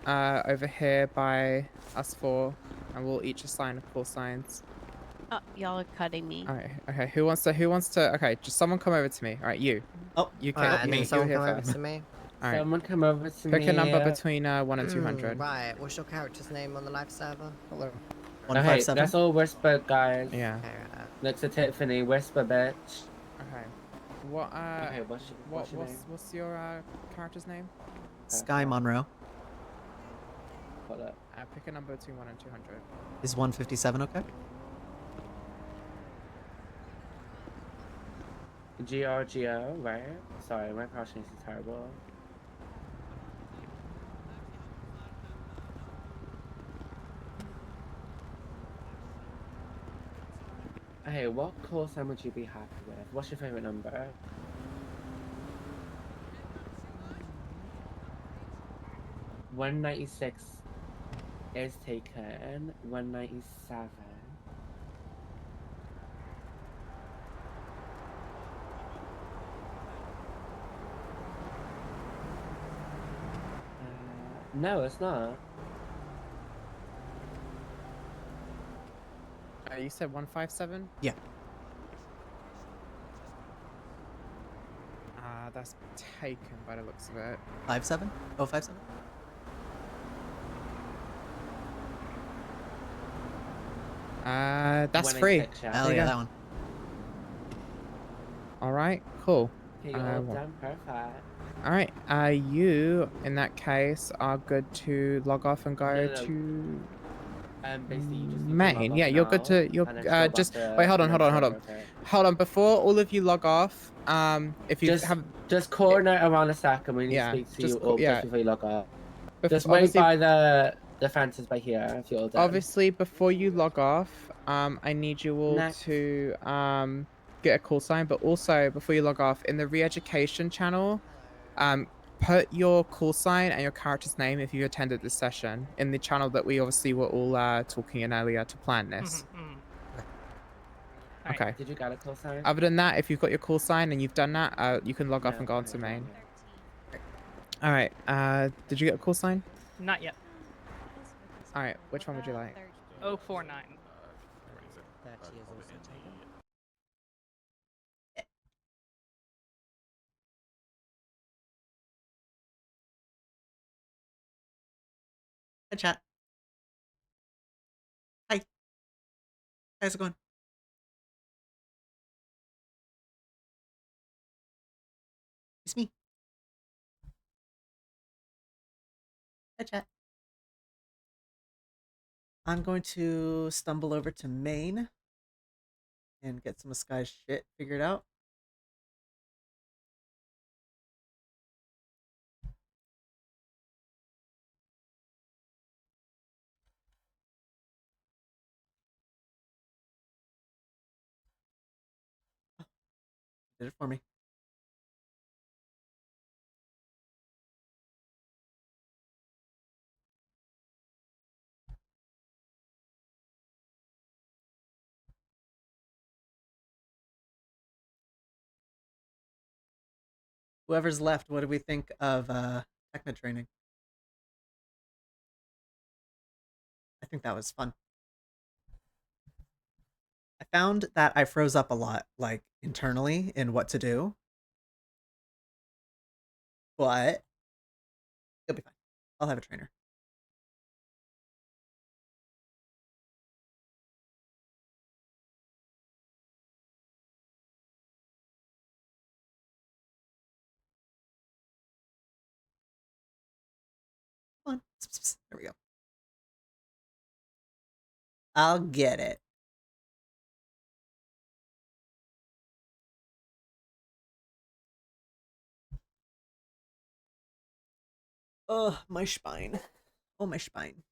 over here by us four, and we'll each assign call signs.
Oh, y'all are cutting me.
All right. Okay. Who wants to? Okay, just someone come over to me. All right, you.
Oh,
you can.
Alright, and
you,
then
you're
someone
here
come over
first.
to me.
All right.
Someone come over to me.
Pick a number between 1 and 200.
Right, what's your character's name on the live server?
Hello.
Okay, that's all whisper, guys.
Yeah.
Next to Tiffany, whisper, bitch.
Okay. What?
Okay, what's your name?
What's your character's name?
Sky Monroe.
Hold up.
Pick a number between 1 and 200.
Is 157 okay?
GRGO, right? Sorry, my pronunciation is terrible. Hey, what call sign would you be happy with? What's your favorite number? $196 is taken. 197. No, it's not.
You said 157?
Yeah.
That's taken by the looks of it.
57? Oh, 57?
That's
Winning
free.
picture.
Hell
There you
yeah,
go.
that one.
All right, cool.
Okay, you're all done. Perfect.
All right. You in that case are good to log off and go
No.
to
Basically, you just need to log
main.
off
Yeah, you're good
now,
to. You're
and then go back
just
to
wait. Hold on.
main
Hold on.
server, okay?
Hold on. Before all of you log off, if you have
just corner around a second. We need
Yeah,
to speak to
just
you
co-
all
yeah.
just before you log off.
Bef-
Just wait
obviously-
by the fences by here if you're all done.
obviously before you log off, I need you all
Next.
to get a call sign, but also before you log off in the re-education channel, put your call sign and your character's name if you attended this session in the channel that we obviously were all talking in earlier to plan this.
Alright.
Okay.
Did you get a call sign?
Other than that, if you've got your call sign and you've done that, you can log off
No,
and go on to
okay,
main.
okay.
All right. Did you get a call sign?
Not yet.
All right. Which one would you like?
049.
Hi, chat. Hi. How's it going? It's me. Hi, chat. I'm going to stumble over to main and get some of Sky's shit figured out. Did it for me. Whoever's left, what do we think of TACMED training? I think that was fun. I found that I froze up a lot, like, internally in what to do. But it'll be fine. I'll have a trainer. Come on. There we go. I'll get it. Ugh, my spine. Oh, my spine.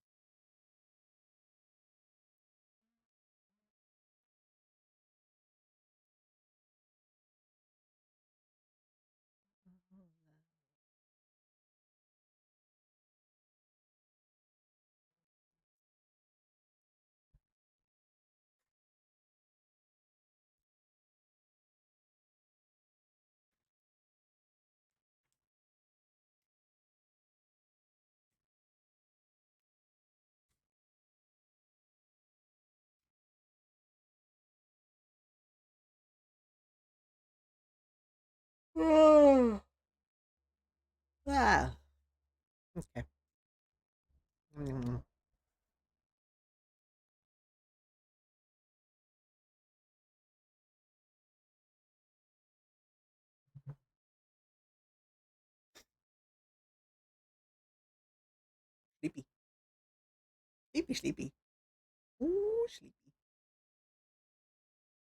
Ah. Okay. Sleepy. Sleepy, sleepy. Ooh, sleepy.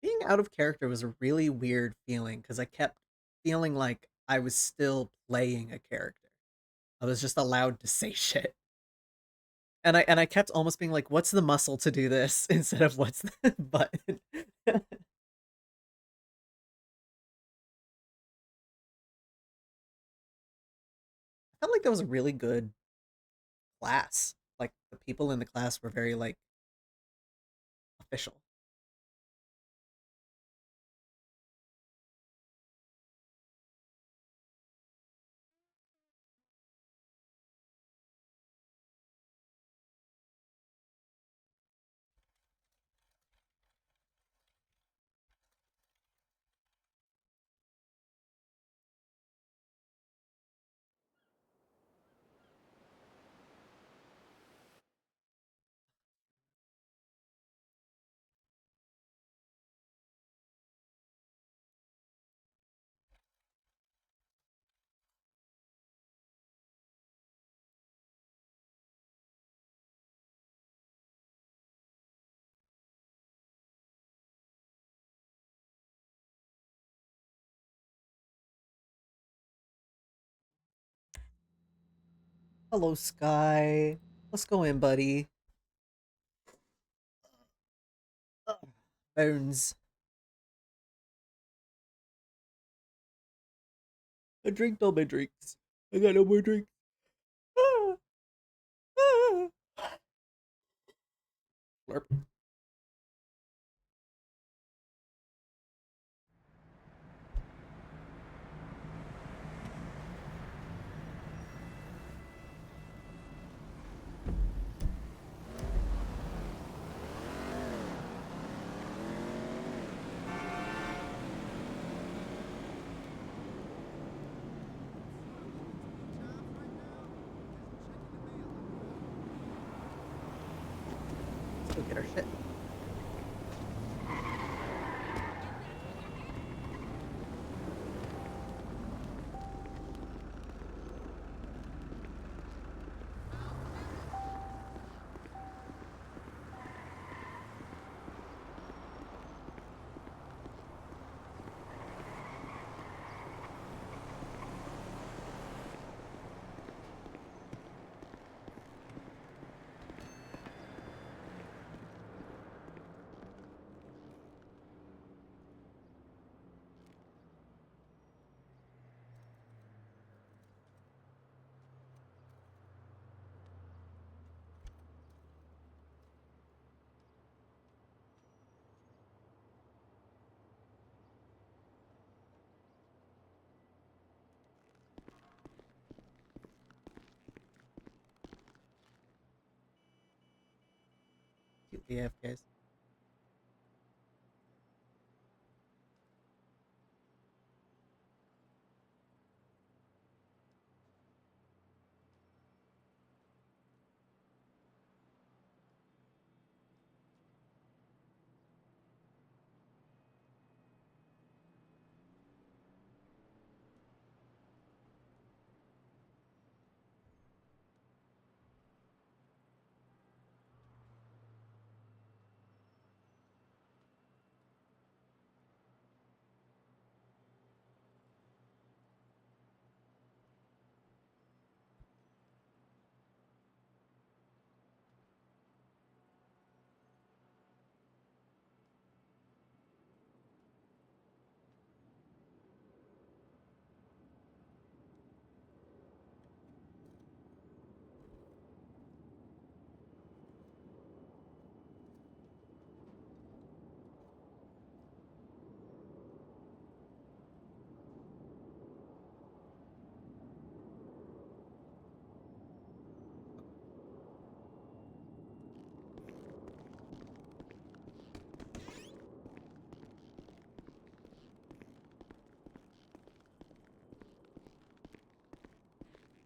Being out of character was a really weird feeling because I kept feeling like I was still playing a character. I was just allowed to say shit. And I kept almost being like, what's the muscle to do this instead of what's the button? I felt like that was a really good class. Like the people in the class were very like official. Hello, Sky. Let's go in, buddy. Bones. I drank all my drinks. I got no more drinks. Slurp. Let's go get our shit. Cute AFKs.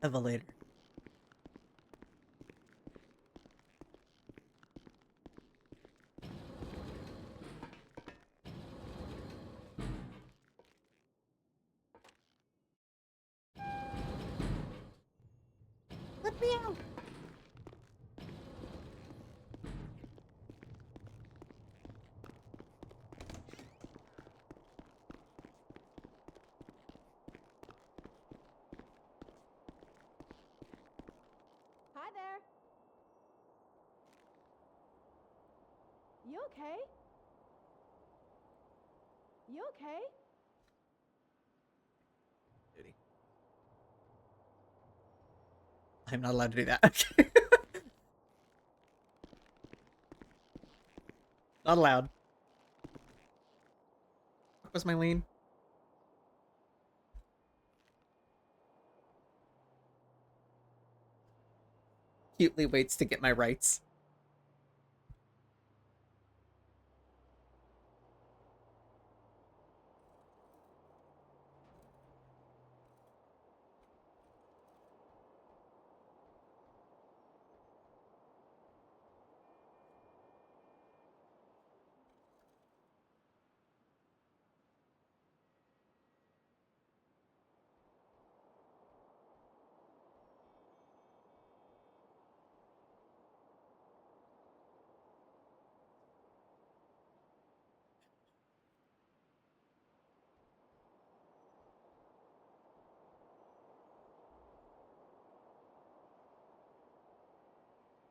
Evelator. Let me out.
Hi there. You okay? You okay?
I'm not allowed to do that. Not allowed. What was my lane? Cutely waits to get my rights.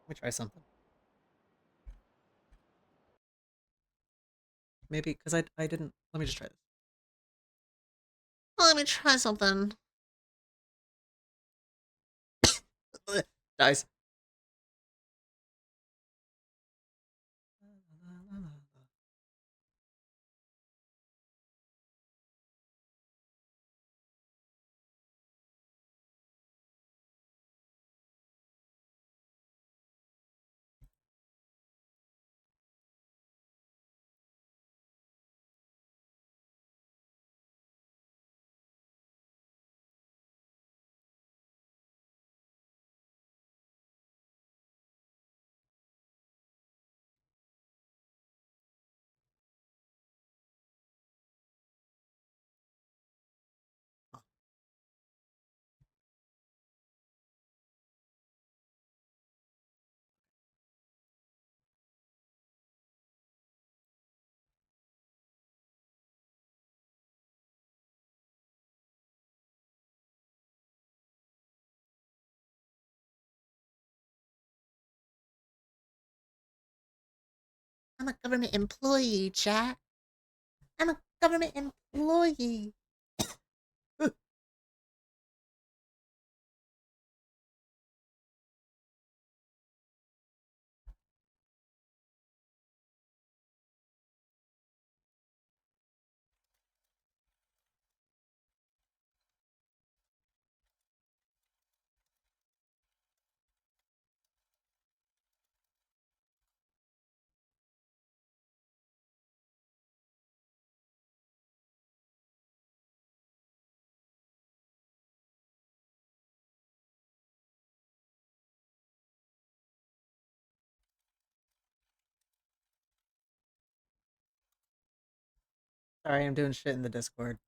Let me try something. Maybe because I didn't. Let me just try this. Let me try something. Dies. I'm a government employee, chat. I'm a government employee. Sorry, I'm doing shit in the Discord.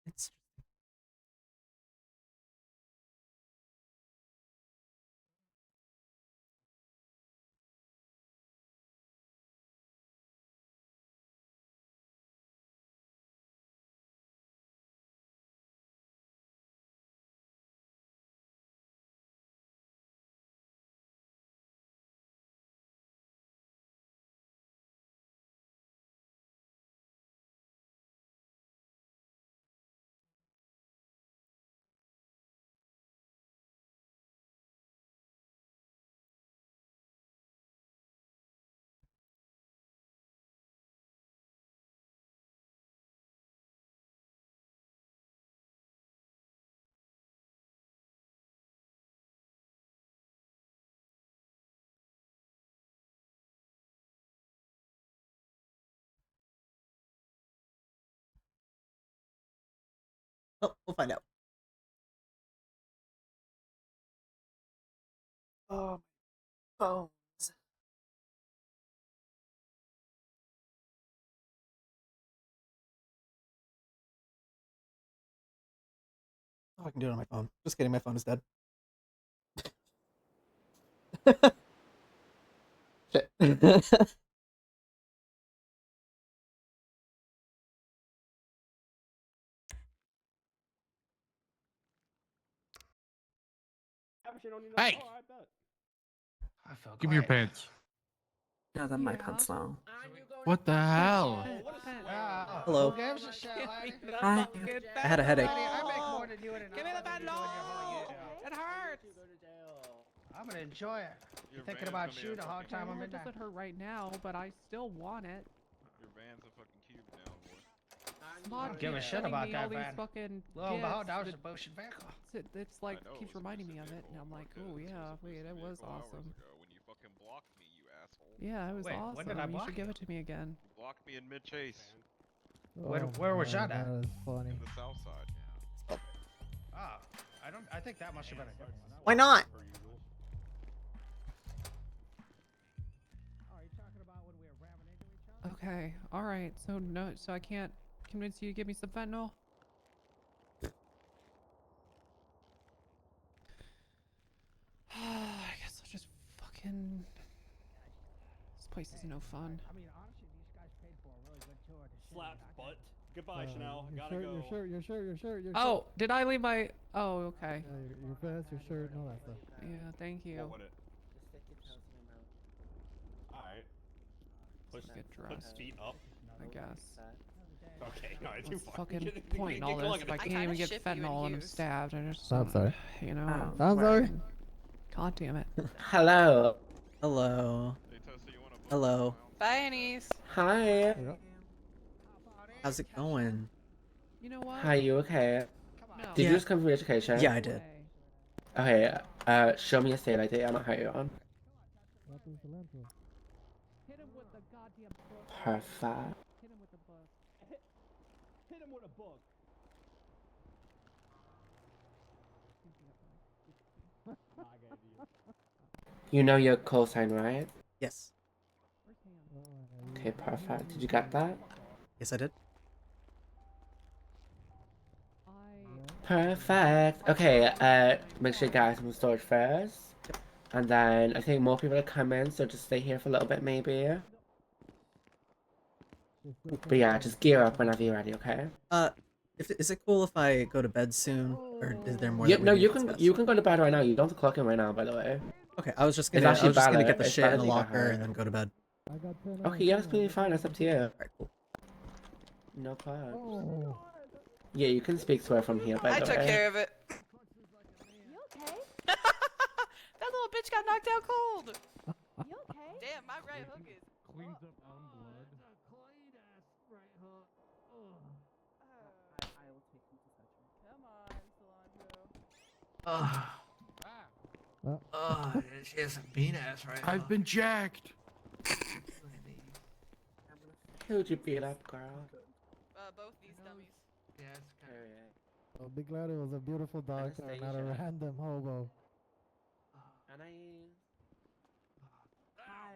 It's Oh, we'll find out. Oh, bones. Oh, I can do it on my phone. Just kidding, my phone is dead. Shit.
Hey! Give me your pants.
Yeah, they're my pants now.
What the hell?
Hello.
Who gives a shit, lady?
Hi. I had a headache.
I make more than you in an hour. It hurts. I'm gonna enjoy it. You're thinking about you the whole time I'm in there.
doesn't hurt right now, but I still want it.
Your van's a fucking cube now, boy.
I don't give a shit about that van. Lo and behold, that was a Motion vehicle.
It's like keeps reminding me of it, and I'm like, oh yeah, wait, it was awesome.
When you fucking blocked me, you asshole.
Yeah, it was
Wait,
awesome.
when did I
You
block
should give it to me again.
You blocked me in mid-chase.
Where was that at?
In the south side.
Ah, I think that must have been a good one.
Why not?
Okay, all right. So no, so I can't convince you to give me some fentanyl. Place is no fun.
I mean, honestly, these guys paid for a really good tour.
Slaps butt. Goodbye, Chanel.
Your
Gotta
shirt,
go.
your shirt.
Oh, did I leave my? Oh, okay.
Your vest, your shirt, and all that stuff.
Yeah, thank you.
What would it?
Just stick your toes in your mouth.
Alright. Push,
Get
put
dressed.
feet up.
I guess.
Okay, alright, too
What's the
far.
fucking
Get-
point in
get
all
going.
this if I can't even get fentanyl and I'm stabbed? I just,
I'm sorry.
you know.
I'm sorry.
God damn it.
Hello.
Hello. Hello.
Bye, Anise.
Hi.
How's it going?
You know what?
Hi, you okay?
No.
Did
Yeah.
you just come from education?
Yeah, I did.
Okay, show me a state ID. I don't know how you're on.
Hit him with the goddamn book.
Perfect.
Hit him with the book. Hit him with a book.
You know your call sign, right?
Yes.
Okay, perfect. Did you get that?
Yes, I did.
Perfect. Okay, make sure you guys some storage first. And then I think more people are coming, so just stay here for a little bit maybe. But yeah, just gear up whenever you're ready, okay?
Is it cool if I go to bed soon, or is there more?
Yeah,
that we
no,
need
you
to
can
discuss?
go to bed right now. You don't have to clock in right now, by the way.
Okay, I was just
It's
gonna
actually better.
get the
It's
shit
better
in the
leave it
locker
hard.
and then go to bed.
Okay, yeah, that's completely fine. That's up to you.
Alright, cool.
No problem. Yeah, you can speak to her from here, by the way.
I took care of it.
You okay?
That little bitch got knocked out cold.
You okay?
Damn, my right hook is.
Cleans up own blood.
Come on, she has some bean ass right
I've been jacked.
Who'd you beat up, girl?
Both these dummies.
Yeah, it's kind
Oh, Big Laddie was a beautiful doctor, not a
Anastasia.
random hobo.
Anais.
Hi.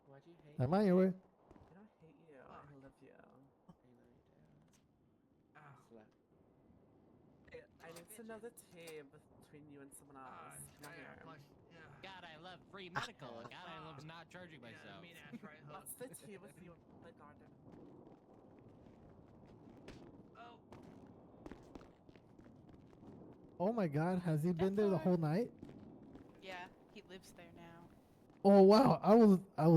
Why'd you hate
I'm on your way.
I don't hate you. I love you. I need to know the tea between you and someone else. Come on here.
God, I love free medical. God, I love not charging myself. Mean ass right hook.
What's the tea with you and the garden?
Oh my God, has he been there the whole night?
Yeah, he lives there now.
Oh wow, I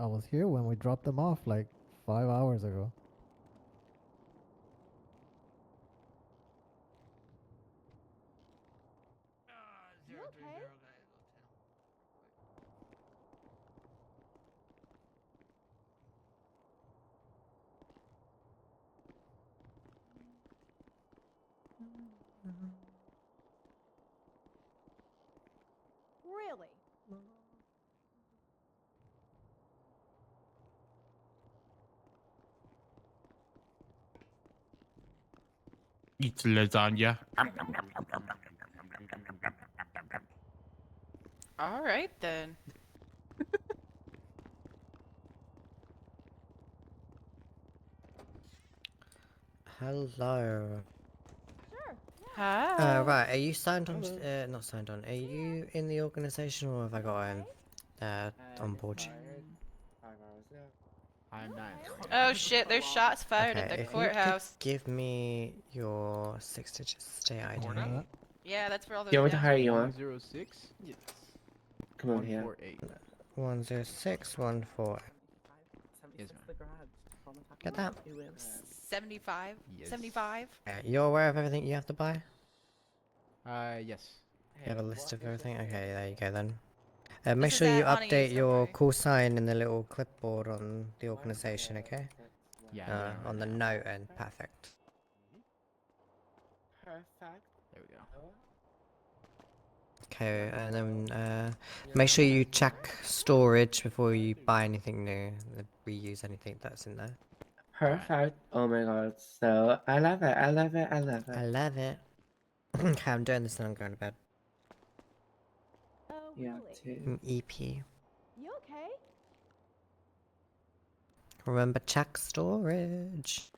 was here when we dropped them off like 5 hours ago.
You okay? Really?
Eat lasagna.
All right then.
Hello.
Sure.
Hi.
Right, are you signed on? Not signed on. Are you in the organization, or have I got on board?
5 hours ago.
I'm not.
Oh shit! There's shots fired at the
if
courthouse.
you could give me your 6-digit state ID.
Yeah, that's where all those.
You want me to
guys
hire
are.
you on?
106. Yes.
Come on here.
148.
10614.
Yes,
The garage.
Get that?
75.
Yes.
75.
You're aware of everything you have to buy?
Yes.
You have a list of everything? Okay, there you go then. Make
This is
sure you
at Honey's,
update
don't
your
worry.
call sign in the little clipboard on the organization, okay?
Yeah.
On the note end, perfect.
Perfect.
There we go.
Okay, and then make sure you check storage before you buy anything new, reuse anything that's in there.
Perfect. Oh my god. So I love it. I love it. I love it.
I love it. Okay, I'm doing this and I'm going to bed.
Oh,
Yeah,
really?
too.
EP.
You okay?
Remember, check storage.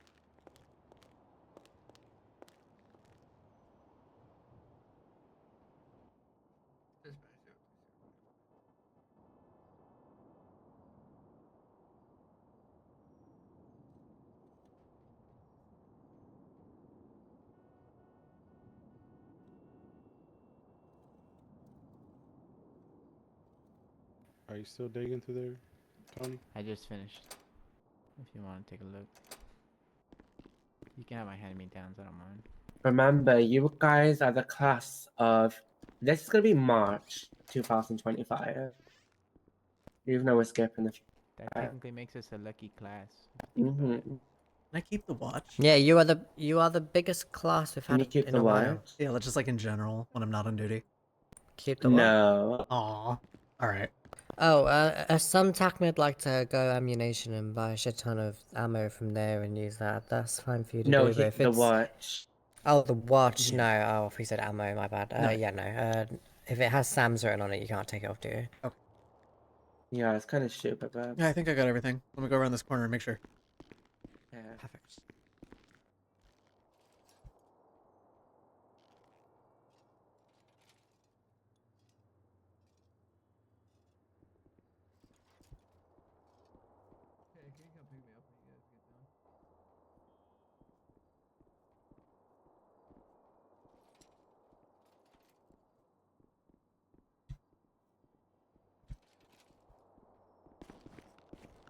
Are you still digging through there, Tony?
I just finished. If you want to take a look, you can have my hand-me-downs. I don't mind.
Remember, you guys are the class of. This is gonna be March 2025. Even though we're skipping the.
That technically makes us a lucky class.
Mm-hmm.
Can I keep the watch?
Yeah, you are the biggest class we've
Can
had
you keep
in
the
a while.
watch?
Yeah, just like in general when I'm not on duty.
Keep the what?
No.
Aw. Alright.
Oh, some TACMED like to go ammunition and buy a shit ton of ammo from there and use that. That's fine for you to
No,
do, but if
the
it's...
watch.
Oh, the watch,
Yeah.
no. Oh, if he said ammo, my bad.
No.
Yeah, no. If it has Sam's written on it, you can't take it off, do you?
Okay.
Yeah, it's kind of stupid, but.
Yeah, I think I got everything. Let me go around this corner and make sure.
Yeah.
Perfect.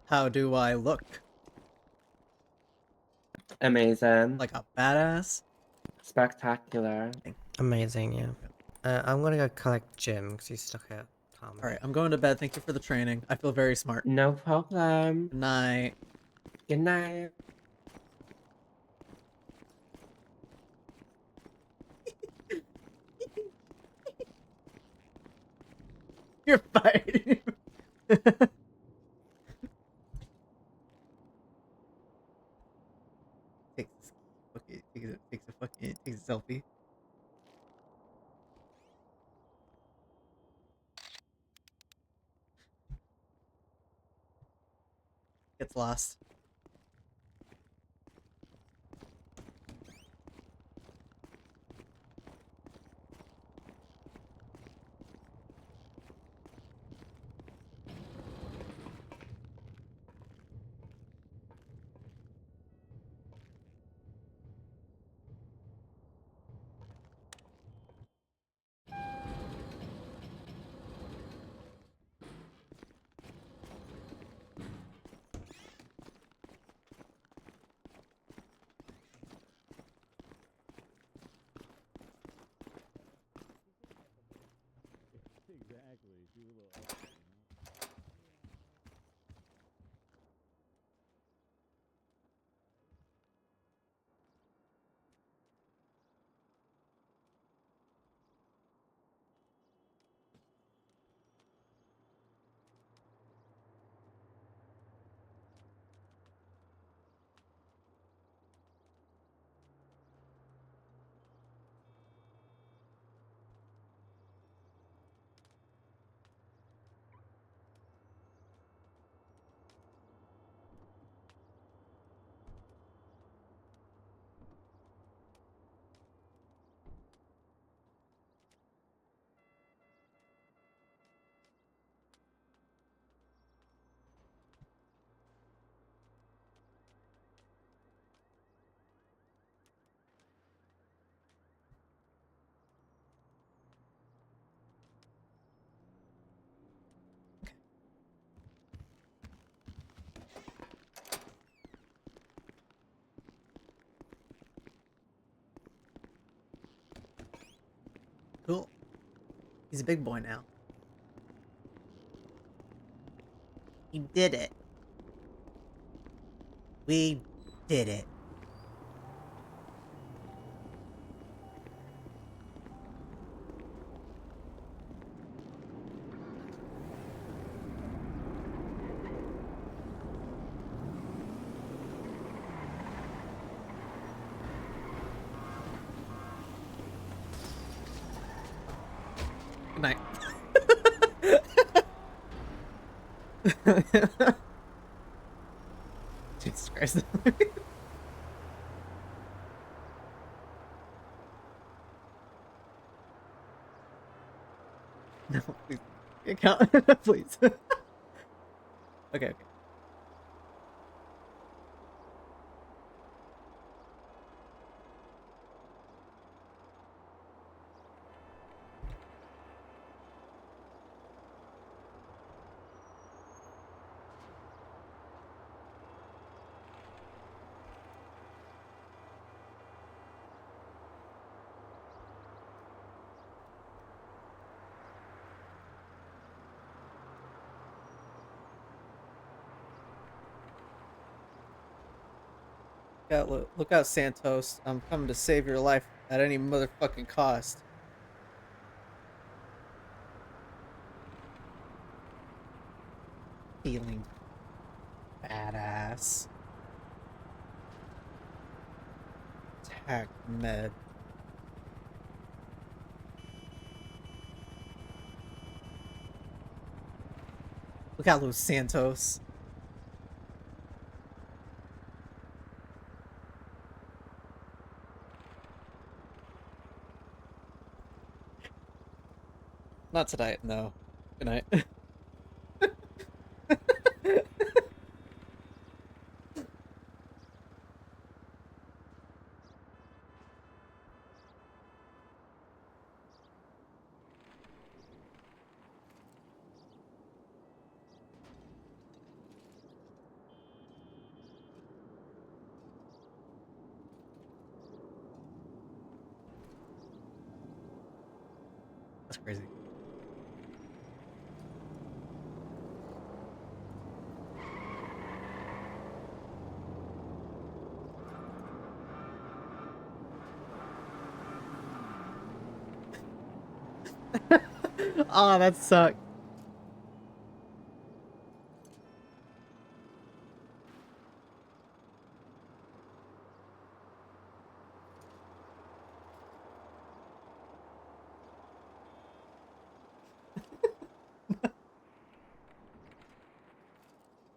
How do I look?
Amazing.
Like a badass?
Spectacular.
Amazing, yeah. I'm gonna go collect Jim, because he's stuck at Tom.
Alright, I'm going to bed. Thank you for the training. I feel very smart.
No problem.
Good night.
Good night.
You're fighting. takes a selfie. Gets lost.
Exactly. She was a little upset, you know? Cool. He's a big boy now. He did it. We did it. Good night. Jesus Christ. No, please. Account, please. Okay, okay.
Look out, Santos. I'm coming to save your life at any motherfucking cost. Feeling badass. TACMED. Look out, Los Santos. Not tonight, no. Good night. That's crazy. Oh, that sucked.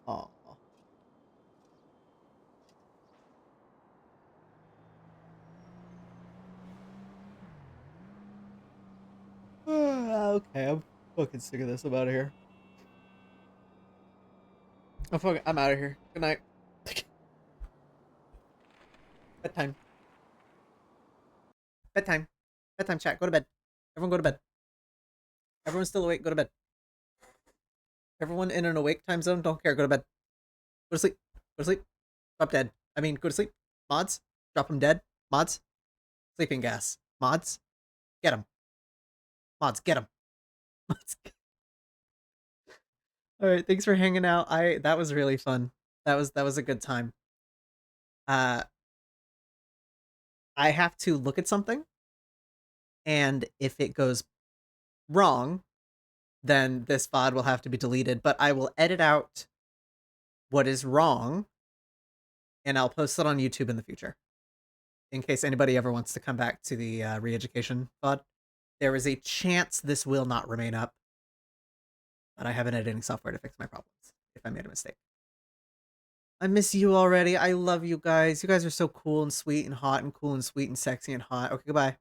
Aw. Okay, I'm fucking sick of this. I'm out of here. I'm out of here. Good night. Bedtime. Bedtime. Bedtime chat. Go to bed. Everyone go to bed. Everyone's still awake. Go to bed. Everyone in an awake time zone, don't care. Go to bed. Go to sleep. Go to sleep. Drop dead. I mean, go to sleep. Mods. Drop them dead. Mods. Sleeping gas. Mods. Get them. Mods. Get them. Mods. All right. Thanks for hanging out. That was really fun. That was a good time. I have to look at something, and if it goes wrong, then this VOD will have to be deleted, but I will edit out what is wrong, and I'll post it on YouTube in the future. In case anybody ever wants to come back to the re-education VOD. There is a chance this will not remain up, but I have an editing software to fix my problems if I made a mistake. I miss you already. I love you guys. You guys are so cool and sweet and hot and cool and sweet and sexy and hot. Okay, goodbye.